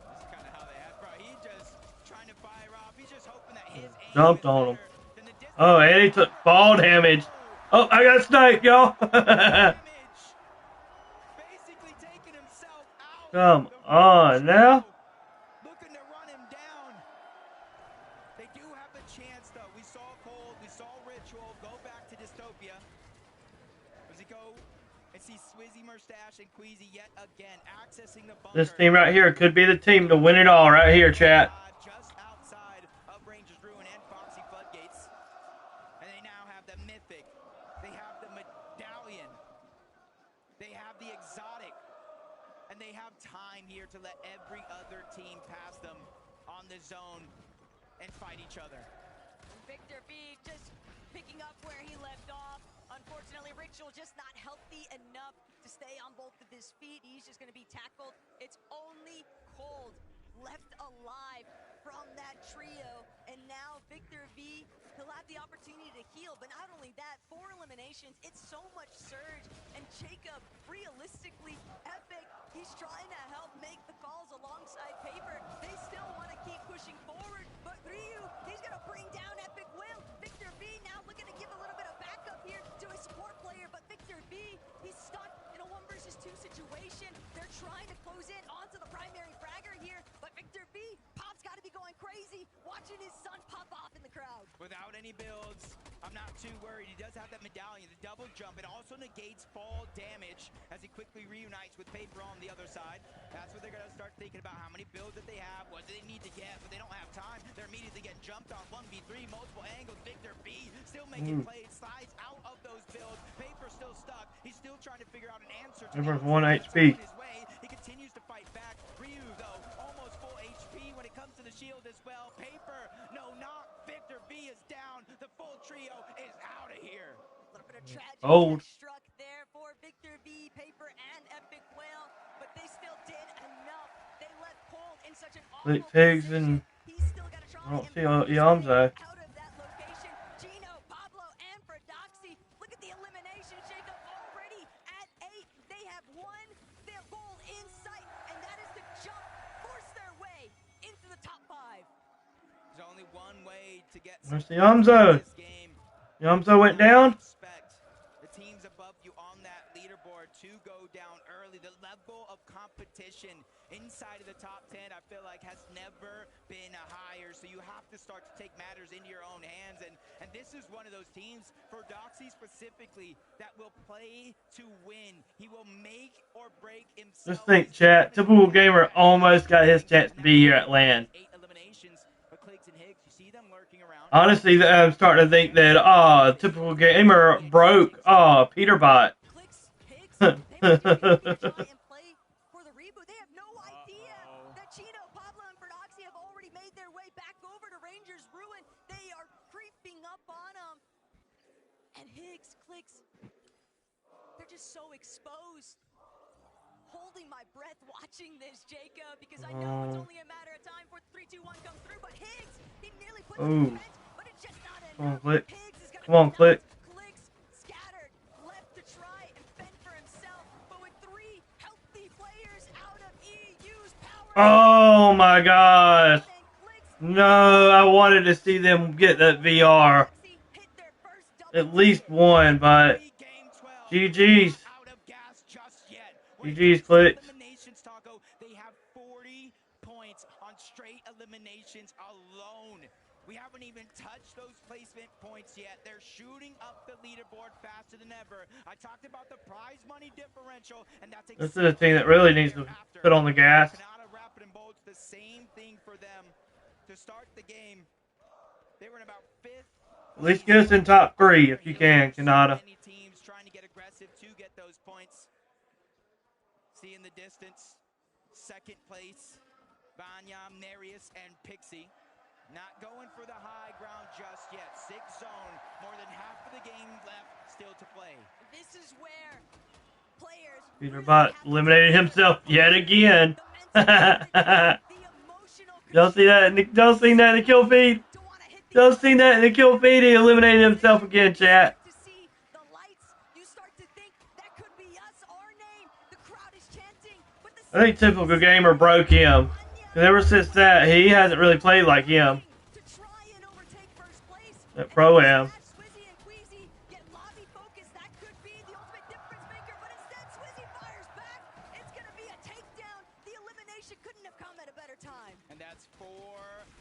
This is kind of how they had, bro. He just trying to fire off. He's just hoping that his aim Jumped on him. Oh, and he took fall damage. Oh, I got sniped, y'all. Come on now. Looking to run him down. They do have a chance, though. We saw Cold, we saw Ritual go back to Dystopia. Does he go and see Swizzy, Mustache, and Queasy yet again accessing the bunker? This team right here could be the team to win it all right here, chat. Just outside of Rangers Ruin and Foxy Floodgates. And they now have the Mythic. They have the Medallion. They have the Exotic. And they have time here to let every other team pass them on the zone and fight each other. Victor V just picking up where he left off. Unfortunately, Ritual just not healthy enough to stay on both of his feet. He's just going to be tackled. It's only Cold left alive from that trio. And now Victor V, he'll have the opportunity to heal. But not only that, 4 eliminations, it's so much surge. And Jacob, realistically, Epic, he's trying to help make the calls alongside Paper. They still want to keep pushing forward. But Ryu, he's going to bring down Epic Will. Victor V now looking to give a little bit of backup here to a support player. But Victor V, he's stuck in a 1 versus 2 situation. They're trying to close in onto Without any builds, I'm not too worried. He does have that medallion, the double jump. It also negates fall damage as he quickly reunites with Paper on the other side. That's what they're going to start thinking about, how many builds that they have, what do they need to get, but they don't have time. They're immediately getting jumped on 1v3, multiple angles. Victor B still making plays, slides out of those builds. Paper still stuck. He's still trying to figure out an answer to Paper's 1 HP. He continues to fight back. Ryu, though, almost full HP when it comes to the shield as well. Paper, no knock. Victor B is down. The full trio is out of here. A little bit of tragedy Old. struck there for Victor B, Paper, and Epic Whale, but they still did enough. They left Cold in such an awful Pigs and I don't see Yamza. out of that location. Gino, Pablo, and Fradoxy. Look at the elimination. Jacob already at 8. They have won their goal in sight, and that is to jump, force their way into the top 5. There's only one way to get Where's the Yamza? Yamza went down. the teams above you on that leaderboard to go down early. The level of competition inside of the top 10, I feel like, has never been higher. So you have to start to take matters into your own hands. And this is one of those teams, for Doxy specifically, that will play to win. He will make or break himself. Just think, chat. Typical Gamer almost got his chance to be here at LAN. Honestly, I'm starting to think that Typical Gamer broke Peterbot. So exposed. Holding my breath watching this, Jacob, because I know it's only a matter of time for 3, 2, 1 comes through, but Higgs, he nearly put Ooh. the defense, but it's just not enough. Come on, Click. Higgs is Come on, Click. Clicks scattered, left to try and fend for himself, but with 3 healthy players out of EU's power. Oh my gosh. No, I wanted to see them get that VR. At least one, but GG's. GG's, Click. Eliminations, Taco. They have 40 points on straight eliminations alone. We haven't even touched those placement points yet. They're shooting up the leaderboard faster than ever. I talked about the prize money differential, and that's This is a team that really needs to put on the gas. Rapid and Bolts, the same thing for them to start the game. They were in about 5th. At least get us in top 3 if you can, Kanata. Teams trying to get aggressive to get those points. See in the distance, 2nd place, Banyam, Nereus, and Pixie. Not going for the high ground just yet. 6th zone, more than half of the game left still to play. This is where players Peterbot eliminated himself yet again. Y'all see that? Y'all seen that in the kill feed? Y'all seen that in the kill feed? He eliminated himself again, chat. I think Typical Gamer broke him. And ever since that, he hasn't really played like him. At Pro-Am. And that's 4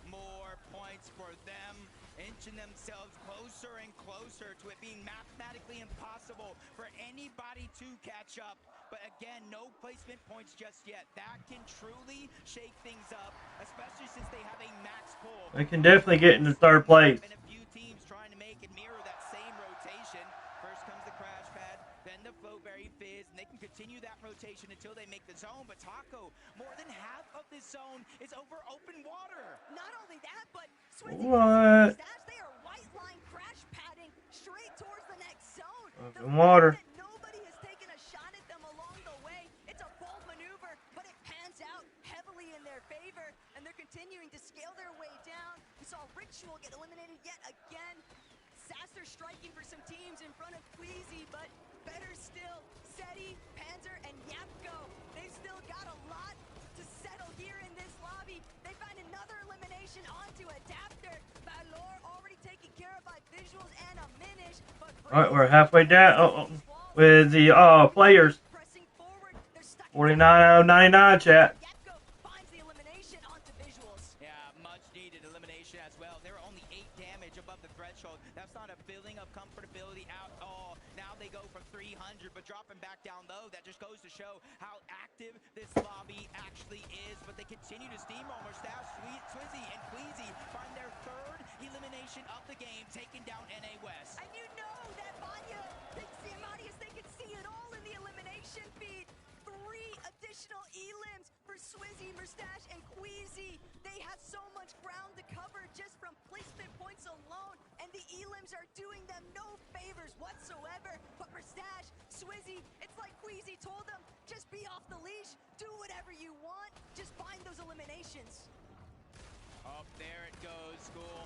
more points for them, inching themselves closer and closer to it being mathematically impossible for anybody to catch up. But again, no placement points just yet. That can truly shake things up, especially since they have a max pull. They can definitely get into 3rd place. And a few teams trying to make and mirror that same rotation. First comes the crash pad, then the Flowberry Fizz, and they can continue that rotation until they make the zone. But Taco, more than half of this zone is over open water. Not only that, but What? they are white line crash padding straight towards the next zone. Open water. Nobody has taken a shot at them along the way. It's a bold maneuver, but it pans out heavily in their favor, and they're continuing to scale their way down. We saw Ritual get eliminated yet again. Sasser striking for some teams in front of Queasy, but better still, Seti, Panzer, and Yapko. They've still got a lot to settle here in this lobby. They find another elimination onto Adapter. Valor already taken care of by Visuals and a Minish, but Alright, we're halfway down with the players. 49 out of 99, chat. finds the elimination onto Visuals. Yeah, much needed elimination as well. They were only 8 damage above the show how active this lobby actually is, but they continue to steamroll. Mustache, Swizzy, and Queasy find their third elimination of the game, taking down NA West. And you know that Vanya, Pixie, and Marius, they can see it all in the elimination feed. 3 additional elims for Swizzy, Mustache, and Queasy. They have so much ground to cover just from placement points alone, and the elims are doing them no favors whatsoever. But Mustache, Swizzy, it's like Queasy told them, just be off the leash, do whatever you want, just find those eliminations. Up there it goes, School.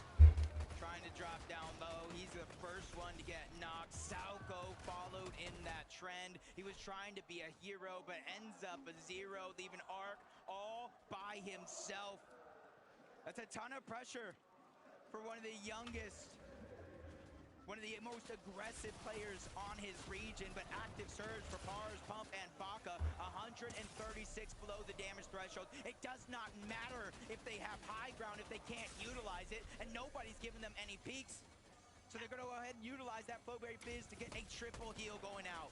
Trying to drop down low. He's the first one to get knocked. Sauko followed in that trend. He was trying to be a hero, but ends up a 0, leaving Arc all by himself. That's a ton of pressure for one of the youngest, one of the most aggressive players on his region, but active surge for Pars, Pump, and Baka. 136 below the damage threshold. It does not matter if they have high ground if they can't utilize it, and nobody's giving them any peaks. So they're going to go ahead and utilize that Flowberry Fizz to get a triple heal going out.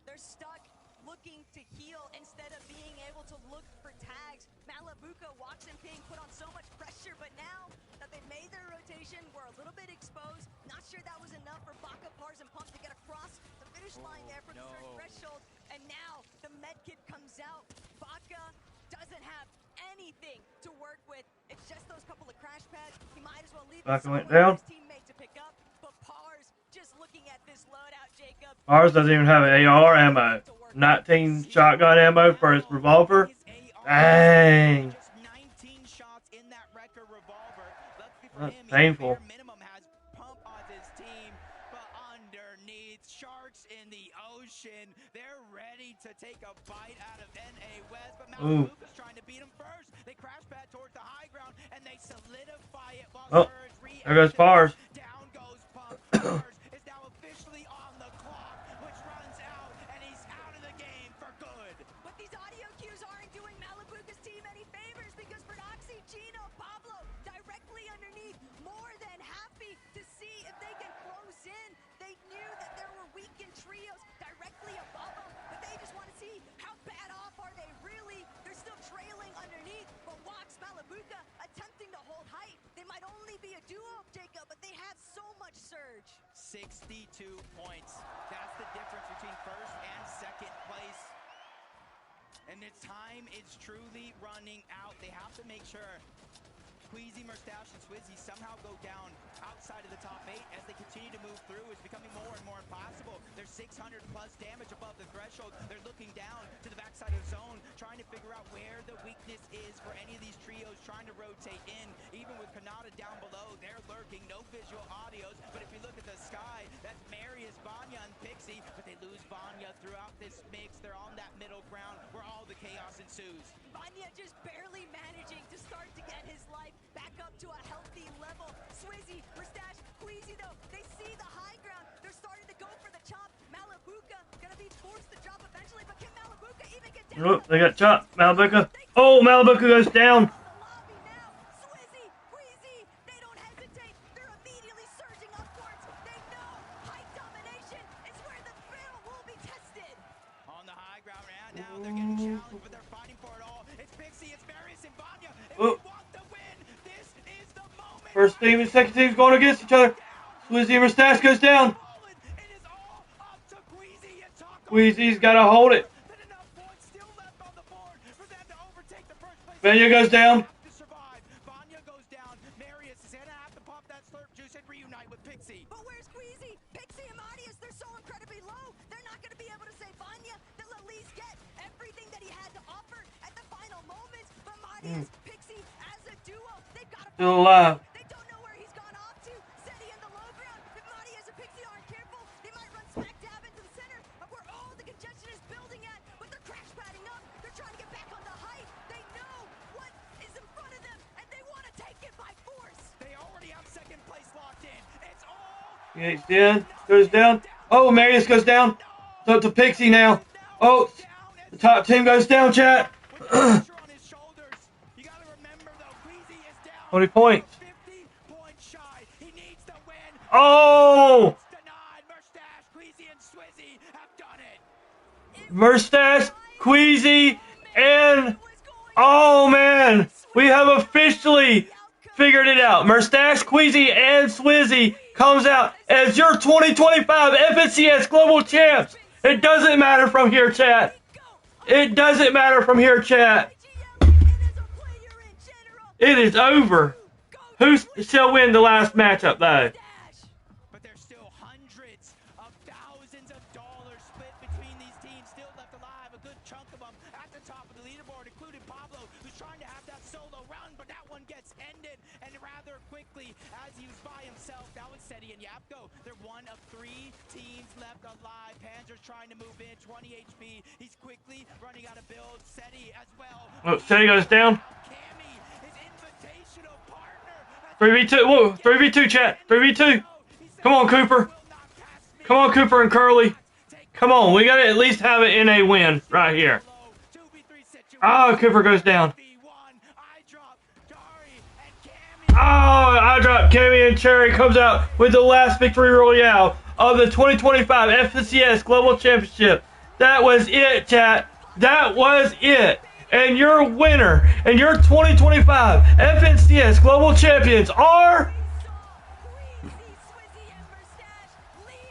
They're stuck looking to heal instead of being able to look for tags. Malabuka, Walks, and Ping put on so much pressure, but now that they've made their rotation, we're a little bit exposed. Not sure that was enough for Baka, Pars, and Pump to get across the finish line there for the third threshold. And now the medkit comes out. Baka doesn't have anything to work with. It's just those couple of crash pads. He might as well leave Baka went down. his teammate to pick up. But Pars, just looking at this loadout, Jacob. Ours doesn't even have AR ammo. 19 shotgun ammo for his revolver. Dang. That's painful. Minimum has Pump on his team, but underneath, Sharks in the ocean. They're ready to take a bite out of NA West, but Malabuka's trying to beat him first. They crash pad towards the high ground, and they solidify it while Surge there goes Pars. Down goes Pump. Surge is now officially on the clock, which runs out, and he's out of the game for good. But these audio cues aren't doing Malabuka's team any favors, because Prodoxy, Gino, Pablo directly underneath, more than happy to see if they can close in. They knew that there were weakened trios directly above them, but they just want to see how bad off are they really. They're still trailing underneath, but Walks, Malabuka attempting to hold height. They might only be a duo, Jacob, but they have so much surge. 62 points. That's the difference between first and second place. And the time is truly running out. They have to make sure Queasy, Mustache, and Swizzy somehow go down outside of the top 8 as they continue to move through. It's becoming more and more impossible. There's 600 plus damage above the threshold. They're looking down to the backside of the zone, trying to figure out where the weakness is for any of these trios trying to rotate in. Even with Kanata down below, they're lurking. No visual audios, but if you look at the sky, that's Marius, Vanya, and Pixie, but they lose Vanya throughout this mix. They're on that middle ground where all the chaos ensues. Vanya just barely managing to start to get his life back up to a healthy level. Swizzy, Mustache, Queasy though, they see the high ground. They're starting to go for the chop. Malabuka gonna be forced to drop eventually, but can Malabuka even get down? Oh, they got chopped. Malabuka. Oh, Malabuka goes down. Swizzy, Queasy, they don't hesitate. They're immediately surging upwards. They know height domination is where the battle will be tested. On the high ground, and now they're getting challenged, but they're fighting for it all. It's Pixie, it's Marius, and Vanya. If Oh. they want the win, this is the moment. First team and second team's going against each other. Swizzy and Mustache goes down. Queasy's got to hold it. Vanya goes down. Vanya goes down. Marius is gonna have to pop that slurp juice and reunite with Pixie. But where's Queasy? Pixie and Marius, they're so incredibly low. They're not going to be able to save Vanya. They'll at least get everything that he had to offer at the final moments. But Marius, Pixie, as a duo, they've got to Still alive. They don't know where he's gone off to. Seti in the low ground. If Marius and Pixie aren't careful, they might run smack dab into the center of where all the congestion is building at. But they're crash padding up. They're trying to get back on the height. They know what is in front of them, and they want to take it by force. They already have second place locked in. It's all PhD goes down. Oh, Marius goes down. So to Pixie now. Oh, the top team goes down, chat. 20 points. Oh! Mustache Queasy, and oh man, we have officially figured it out. Merstash, Queasy, and Swizzy comes out as your 2025 FNCS Global Champs. It doesn't matter from here, chat. It doesn't matter from here, chat. It is over. Who shall win the last matchup, though? But there's still hundreds of thousands of dollars split between these teams still left alive. A good chunk of them at the top of the leaderboard, including Pablo, who's trying to have that solo run, but that one gets ended, and rather quickly as he was by himself. That was Seti and Yapko. They're one of 3 teams left alive. Panzer's trying to move in, 20 HP. He's quickly running out of build. Seti as well. Oh, Seti goes down. 3v2, whoa, 3v2 chat, 3v2. Come on, Cooper. Come on, Cooper and Curly. Come on, we gotta at least have it in a win right here. Oh, Cooper goes down. Oh, I dropped Cammy, and Cherry comes out with the last victory royale of the 2025 FNCS Global Championship. That was it, chat. That was it. And your winner and your 2025 FNCS Global Champions are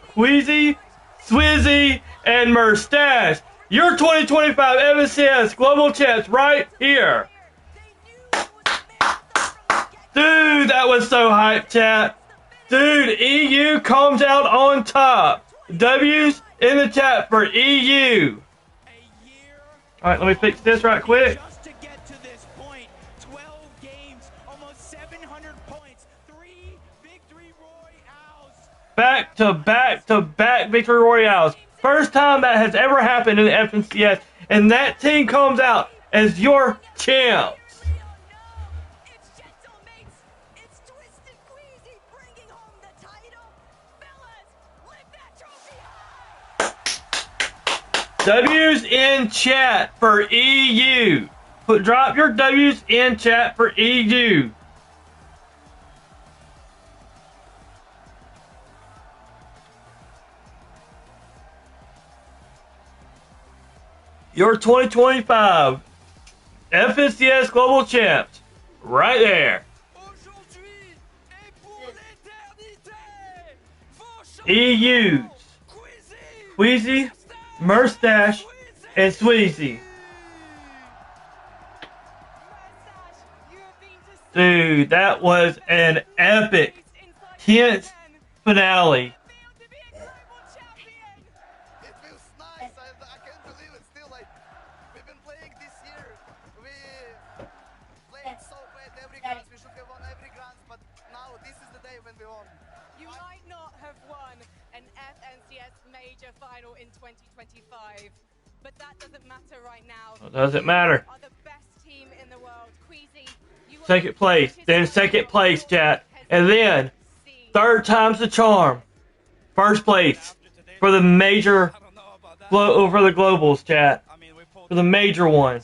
Queasy, Swizzy, and Merstash. Your 2025 FNCS Global Champs right here. Dude, that was so hype, chat. Dude, EU comes out on top. W's in the chat for EU. Alright, let me fix this right quick. Just to get to this point, 12 games, almost 700 points, 3 victory royales. Back to back to back victory royales. First time that has ever happened in the FNCS, and that team comes out as your champs. W's in chat for EU. Drop your W's in chat for EU. Your 2025 FNCS Global Champs right there. EU's Queasy, Merstash, and Sweezy. Dude, that was an epic, tense finale. It feels nice. I can't believe it. Still, like, we've been playing this year. We played so bad every grants. We should have won every grants, but now this is the day when we won. You might not have won an FNCS major final in 2025, but that doesn't matter right now. It doesn't matter. You are the best team in the world. Queasy, you are Second place, then second place, chat, and then third time's the charm. First place for the major, for the globals, chat, for the major one.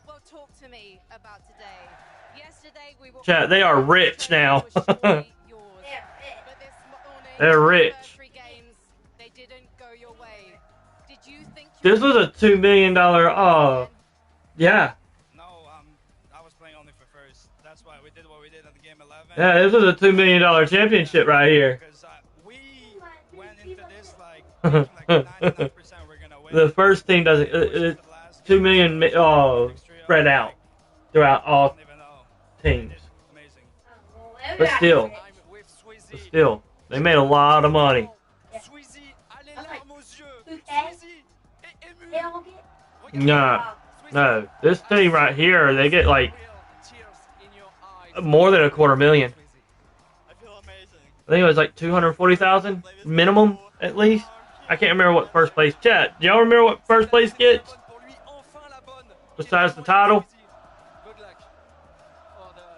Well, talk to me about today. Yesterday we were Chat, they are rich now. They're rich. They didn't go your way. Did you think This was a $2 million. Yeah. I was playing only for first. That's why we did what we did in the game 11. Yeah, this was a $2 million championship right here. We went into this like 99% we're gonna win. The first team doesn't. It's $2 million spread out throughout all teams. But still, they made a lot of money. No, this team right here, they get like more than $250,000. I think it was like 240,000 minimum at least. I can't remember what first place. Chat, do y'all remember what first place gets? Besides the title,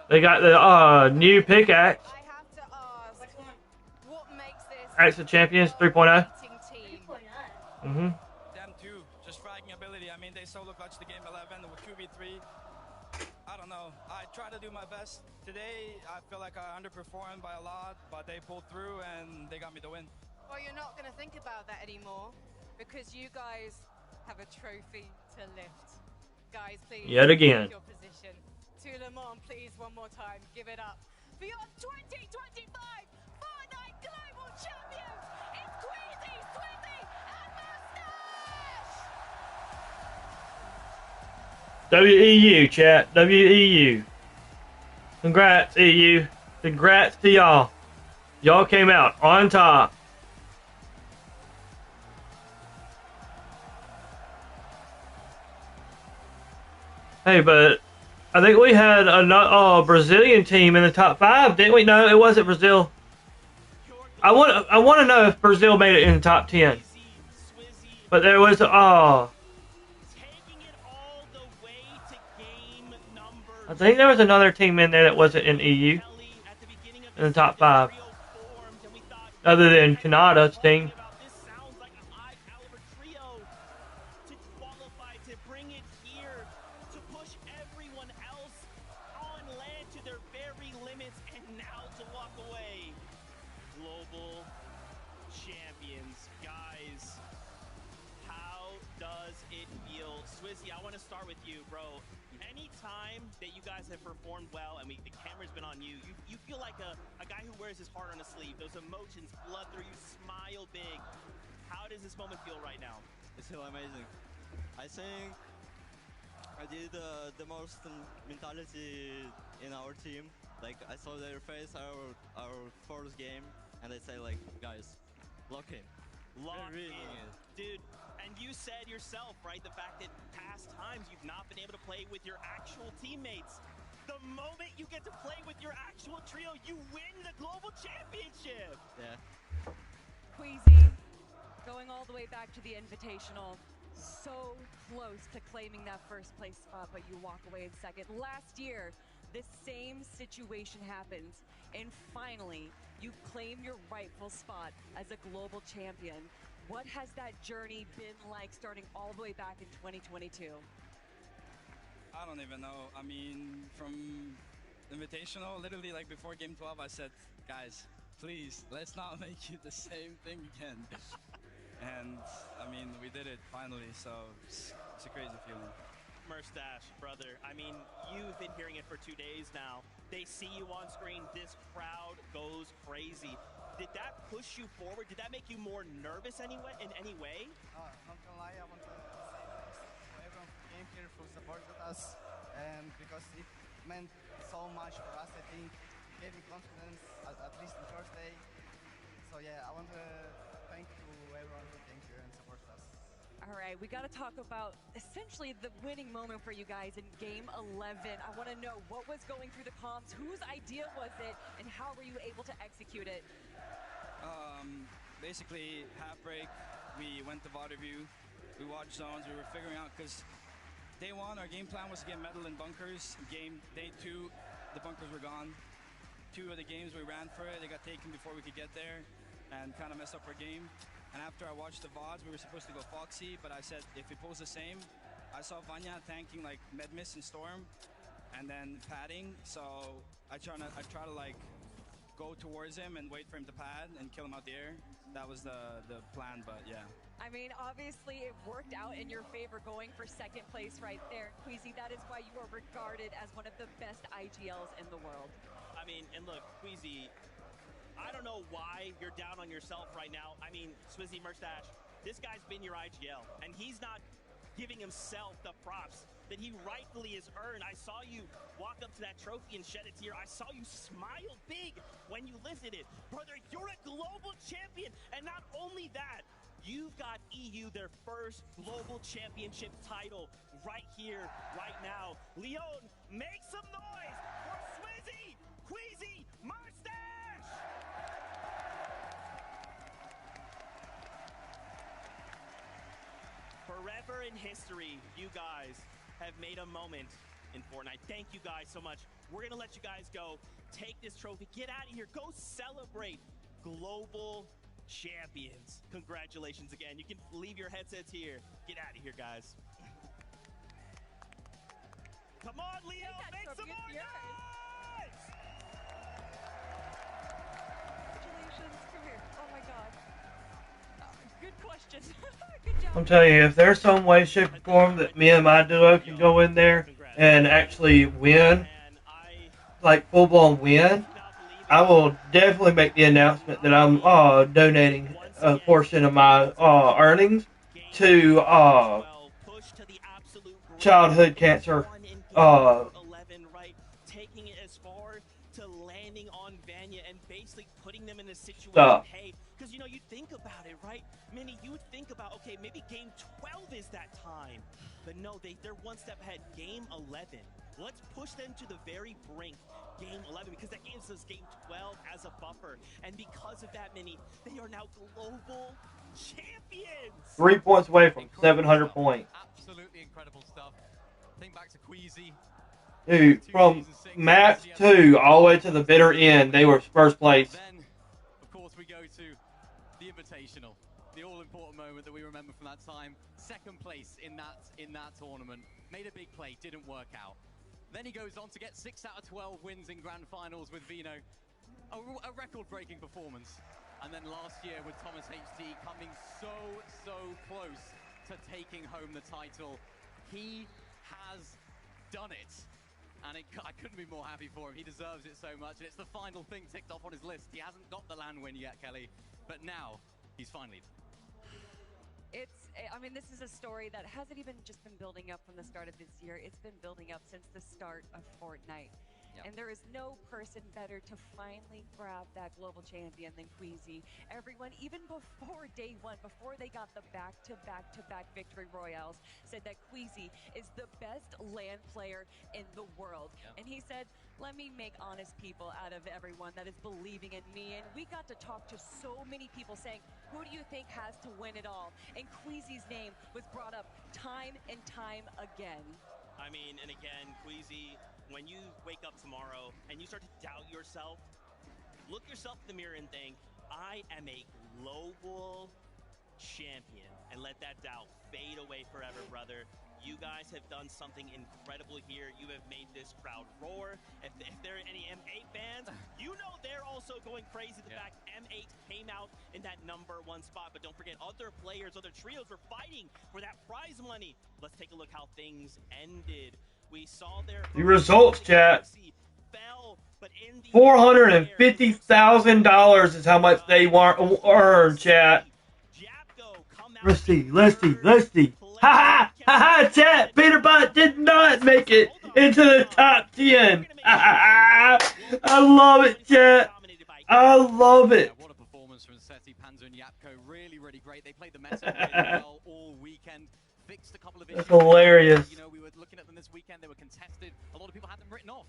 they got the new pickaxe. Axe of Champions 3.0. Them too, just fragging ability. I mean, they solo clutched the game 11 with 2v3. I don't know. I try to do my best. Today, I feel like I underperformed by a lot, but they pulled through and they got me the win. Well, you're not going to think about that anymore because you guys have a trophy to lift. Guys, please. Yet again. Your position. To Le Mans, please, one more time. Give it up for your 2025 Fortnite Global Champions. It's Queasy, Swizzy, and Moustache! WEU, chat. WEU. Congrats, EU. Congrats to y'all. Y'all came out on top. Hey, but I think we had a Brazilian team in the top 5, didn't we? No, it wasn't Brazil. I want to know if Brazil made it in the top 10. But there was I think there was another team in there that wasn't in EU in the top 5, other than Canada's team. Have performed well, and the camera's been on you. You feel like a guy who wears his heart on his sleeve. Those emotions flood through you. Smile big. How does this moment feel right now? It's feel amazing. I think I did the most mentality in our team. Like I saw their face our first game, and they say like, guys, lock in. Lock in, dude. And you said yourself, right? The fact that past times you've not been able to play with your actual teammates. The moment you get to play with your actual trio, you win the global championship. Yeah. Queasy, going all the way back to the Invitational, so close to claiming that first place spot, but you walk away in second. Last year, this same situation happens, and finally, you claim your rightful spot as a global champion. What has that journey been like starting all the way back in 2022? I don't even know. I mean, from Invitational, literally like before Game 12, I said, guys, please, let's not make it the same thing again. And I mean, we did it finally, so it's a crazy feeling. Moustache, brother, I mean, you've been hearing it for 2 days now. They see you on screen, this crowd goes crazy. Did that push you forward? Did that make you more nervous anyway, in any way? Not gonna lie, I want to say thanks to everyone who came here, who supported us, and because it meant so much for us, I think it gave me confidence, at least the first day. So yeah, I want to thank to everyone who came here and supported us. All right, we got to talk about essentially the winning moment for you guys in Game 11. I want to know what was going through the comms, whose idea was it, and how were you able to execute it? Basically, half break, we went to VOD review, we watched zones, we were figuring out, because day 1, our game plan was to get medal in bunkers. Day 2, the bunkers were gone. 2 of the games we ran for it, they got taken before we could get there, and kind of messed up our game. And after I watched the VODs, we were supposed to go Foxy, but I said, if it pulls the same, I saw Vanya tanking like Medmiss and Storm, and then padding, so I try to like, go towards him and wait for him to pad and kill him out the air. That was the plan, but yeah. I mean, obviously it worked out in your favor going for second place right there. Queasy, that is why you are regarded as one of the best IGLs in the world. I mean, and look, Queasy, I don't know why you're down on yourself right now. I mean, Swizzy Moustache, this guy's been your IGL, and he's not giving himself the props that he rightfully has earned. I saw you walk up to that trophy and shed a tear. I saw you smile big when you lifted it. Brother, you're a global champion, and not only that, you've got EU their first global championship title right here, right now. Leon, make some noise for Swizzy Queasy Moustache! Forever in history, you guys have made a moment in Fortnite. Thank you guys so much. We're gonna let you guys go. Take this trophy, get out of here, go celebrate global champions. Congratulations again. You can leave your headsets here. Get out of here, guys. Come on, Leo, make some more noise! Congratulations, come here. Oh my God. Good question. Good job. I'm telling you, if there's some way, shape, or form that me and my duo can go in there and actually win, like full-blown win, I will definitely make the announcement that I'm donating a portion of my earnings to childhood cancer taking it as far to landing on Vanya and basically putting them in a situation, stuff. hey, because, you know, you think about it, right? Minnie, you would think about, okay, maybe game 12 is that time. But no, they're one step ahead. Game 11. Let's push them to the very brink. Game 11, because that gives us game 12 as a buffer. And because of that, Minnie, they are now global champions. 3 points away from 700 points. Absolutely incredible stuff. Think back to Queasy. Dude, from match 2 all the way to the bitter end, they were first place. Then, of course, we go to the Invitational, the all-important moment that we remember from that time. Second place in that tournament. Made a big play, didn't work out. Then he goes on to get 6 out of 12 wins in Grand Finals with Vino. A record-breaking performance. And then last year with Thomas HD coming so close to taking home the title. He has done it. And I couldn't be more happy for him. He deserves it so much. And it's the final thing ticked off on his list. He hasn't got the LAN win yet, Kelly. But now, he's finally done. I mean, this is a story that hasn't even just been building up from the start of this year. It's been building up since the start of Fortnite. Yep. And there is no person better to finally grab that global champion than Queasy. Everyone, even before day one, before they got the back-to-back victory royales, said that Queasy is the best LAN player in the world. Yep. And he said, let me make honest people out of everyone that is believing in me. And we got to talk to so many people saying, who do you think has to win it all? And Queasy's name was brought up time and time again. I mean, and again, Queasy, when you wake up tomorrow and you start to doubt yourself, look yourself in the mirror and think, I am a global champion, and let that doubt fade away forever, brother. You guys have done something incredible here. You have made this crowd roar. If there are any M8 fans, you know they're also going crazy. The fact M8 came out in that #1 spot, but don't forget other players, other trios were fighting for that prize money. Let's take a look how things ended. We saw their the results, chat. $450,000 is how much they earned, chat. Let's see. Ha ha, chat. Peterbot did not make it into the top 10. I love it, chat. I love it. What a performance from Seti, Panzer, and Yapko. Really great. They played the meta really well all weekend. Fixed a couple of issues. That's hilarious. You know, we were looking at them this weekend. They were contested. A lot of people had them written off.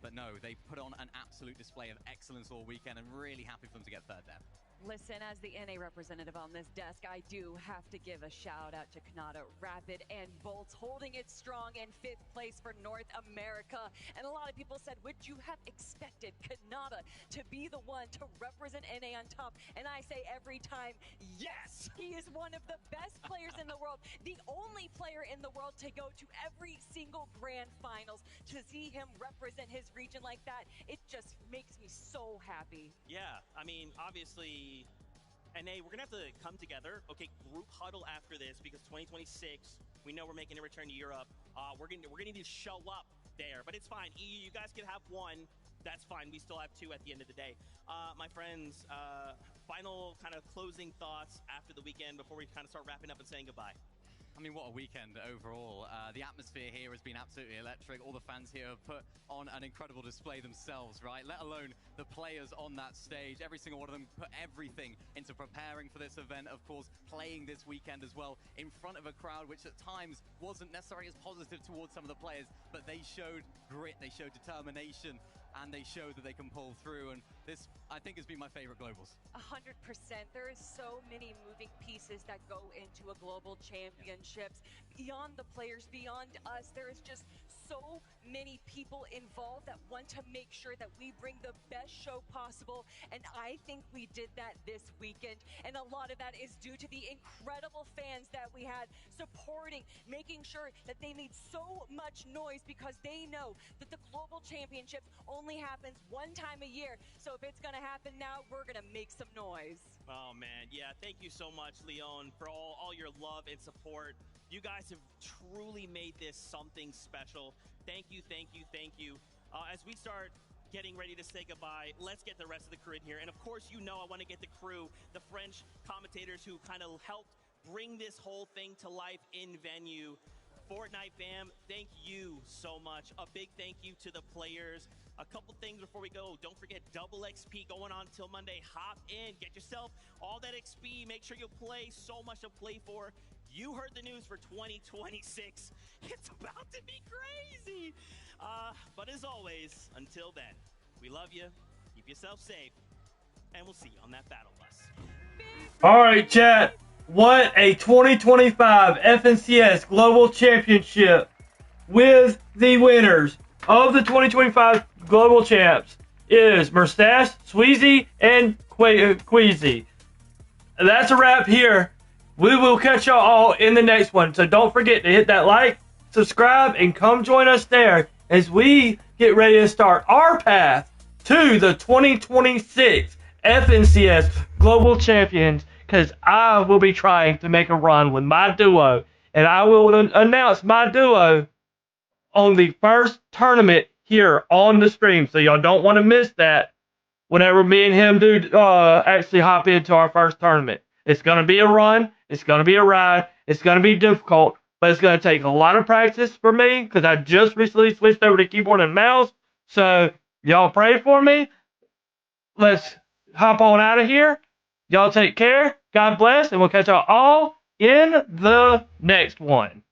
But no, they put on an absolute display of excellence all weekend, and really happy for them to get third there. Listen, as the NA representative on this desk, I do have to give a shout out to Kanata, Rapid, and Bolts, holding it strong in 5th place for North America. And a lot of people said, would you have expected Kanata to be the one to represent NA on top? And I say every time, yes! He is one of the best players in the world, the only player in the world to go to every single grand finals. To see him represent his region like that, it just makes me so happy. Yeah, I mean, obviously, NA, we're gonna have to come together. Okay, group huddle after this, because 2026, we know we're making a return to Europe. We're gonna need to show up there, but it's fine. EU, you guys can have one. That's fine. We still have 2 at the end of the day. My friends, final kind of closing thoughts after the weekend before we kind of start wrapping up and saying goodbye. I mean, what a weekend overall. The atmosphere here has been absolutely electric. All the fans here have put on an incredible display themselves, right? Let alone the players on that stage. Every single one of them put everything into preparing for this event. Of course, playing this weekend as well in front of a crowd, which at times wasn't necessarily as positive towards some of the players, but they showed grit, they showed determination, and they showed that they can pull through. And this, I think, has been my favorite globals. 100%. There is so many moving pieces that go into a global championships. Beyond the players, beyond us, there is just so many people involved that want to make sure that we bring the best show possible, and I think we did that this weekend, and a lot of that is due to the incredible fans that we had supporting, making sure that they made so much noise because they know that the Global Championship only happens one time a year. So if it's gonna happen now, we're gonna make some noise. Oh man, yeah, thank you so much, Leon, for all your love and support. You guys have truly made this something special. Thank you, thank you, thank you. As we start getting ready to say goodbye, let's get the rest of the crew in here. And of course, you know I want to get the crew, the French commentators who kind of helped bring this whole thing to life in venue. Fortnite fam, thank you so much. A big thank you to the players. A couple things before we go. Don't forget double XP going on till Monday. Hop in, get yourself all that XP. Make sure you play. So much to play for. You heard the news for 2026. It's about to be crazy. But as always, until then, we love you. Keep yourself safe. And we'll see you on that battle bus. Alright, chat. What a 2025 FNCS Global Championship with the winners of the 2025 Global Champs is Merstash, Sweezy, and Queasy. That's a wrap here. We will catch y'all all in the next one. So don't forget to hit that like, subscribe, and come join us there as we get ready to start our path to the 2026 FNCS Global Champions, because I will be trying to make a run with my duo, and I will announce my duo on the first tournament here on the stream, so y'all don't want to miss that whenever me and him do actually hop into our first tournament. It's going to be a run, it's going to be a ride, it's going to be difficult, but it's going to take a lot of practice for me because I just recently switched over to keyboard and mouse, so y'all pray for me. Let's hop on out of here. Y'all take care, God bless, and we'll catch y'all all in the next one.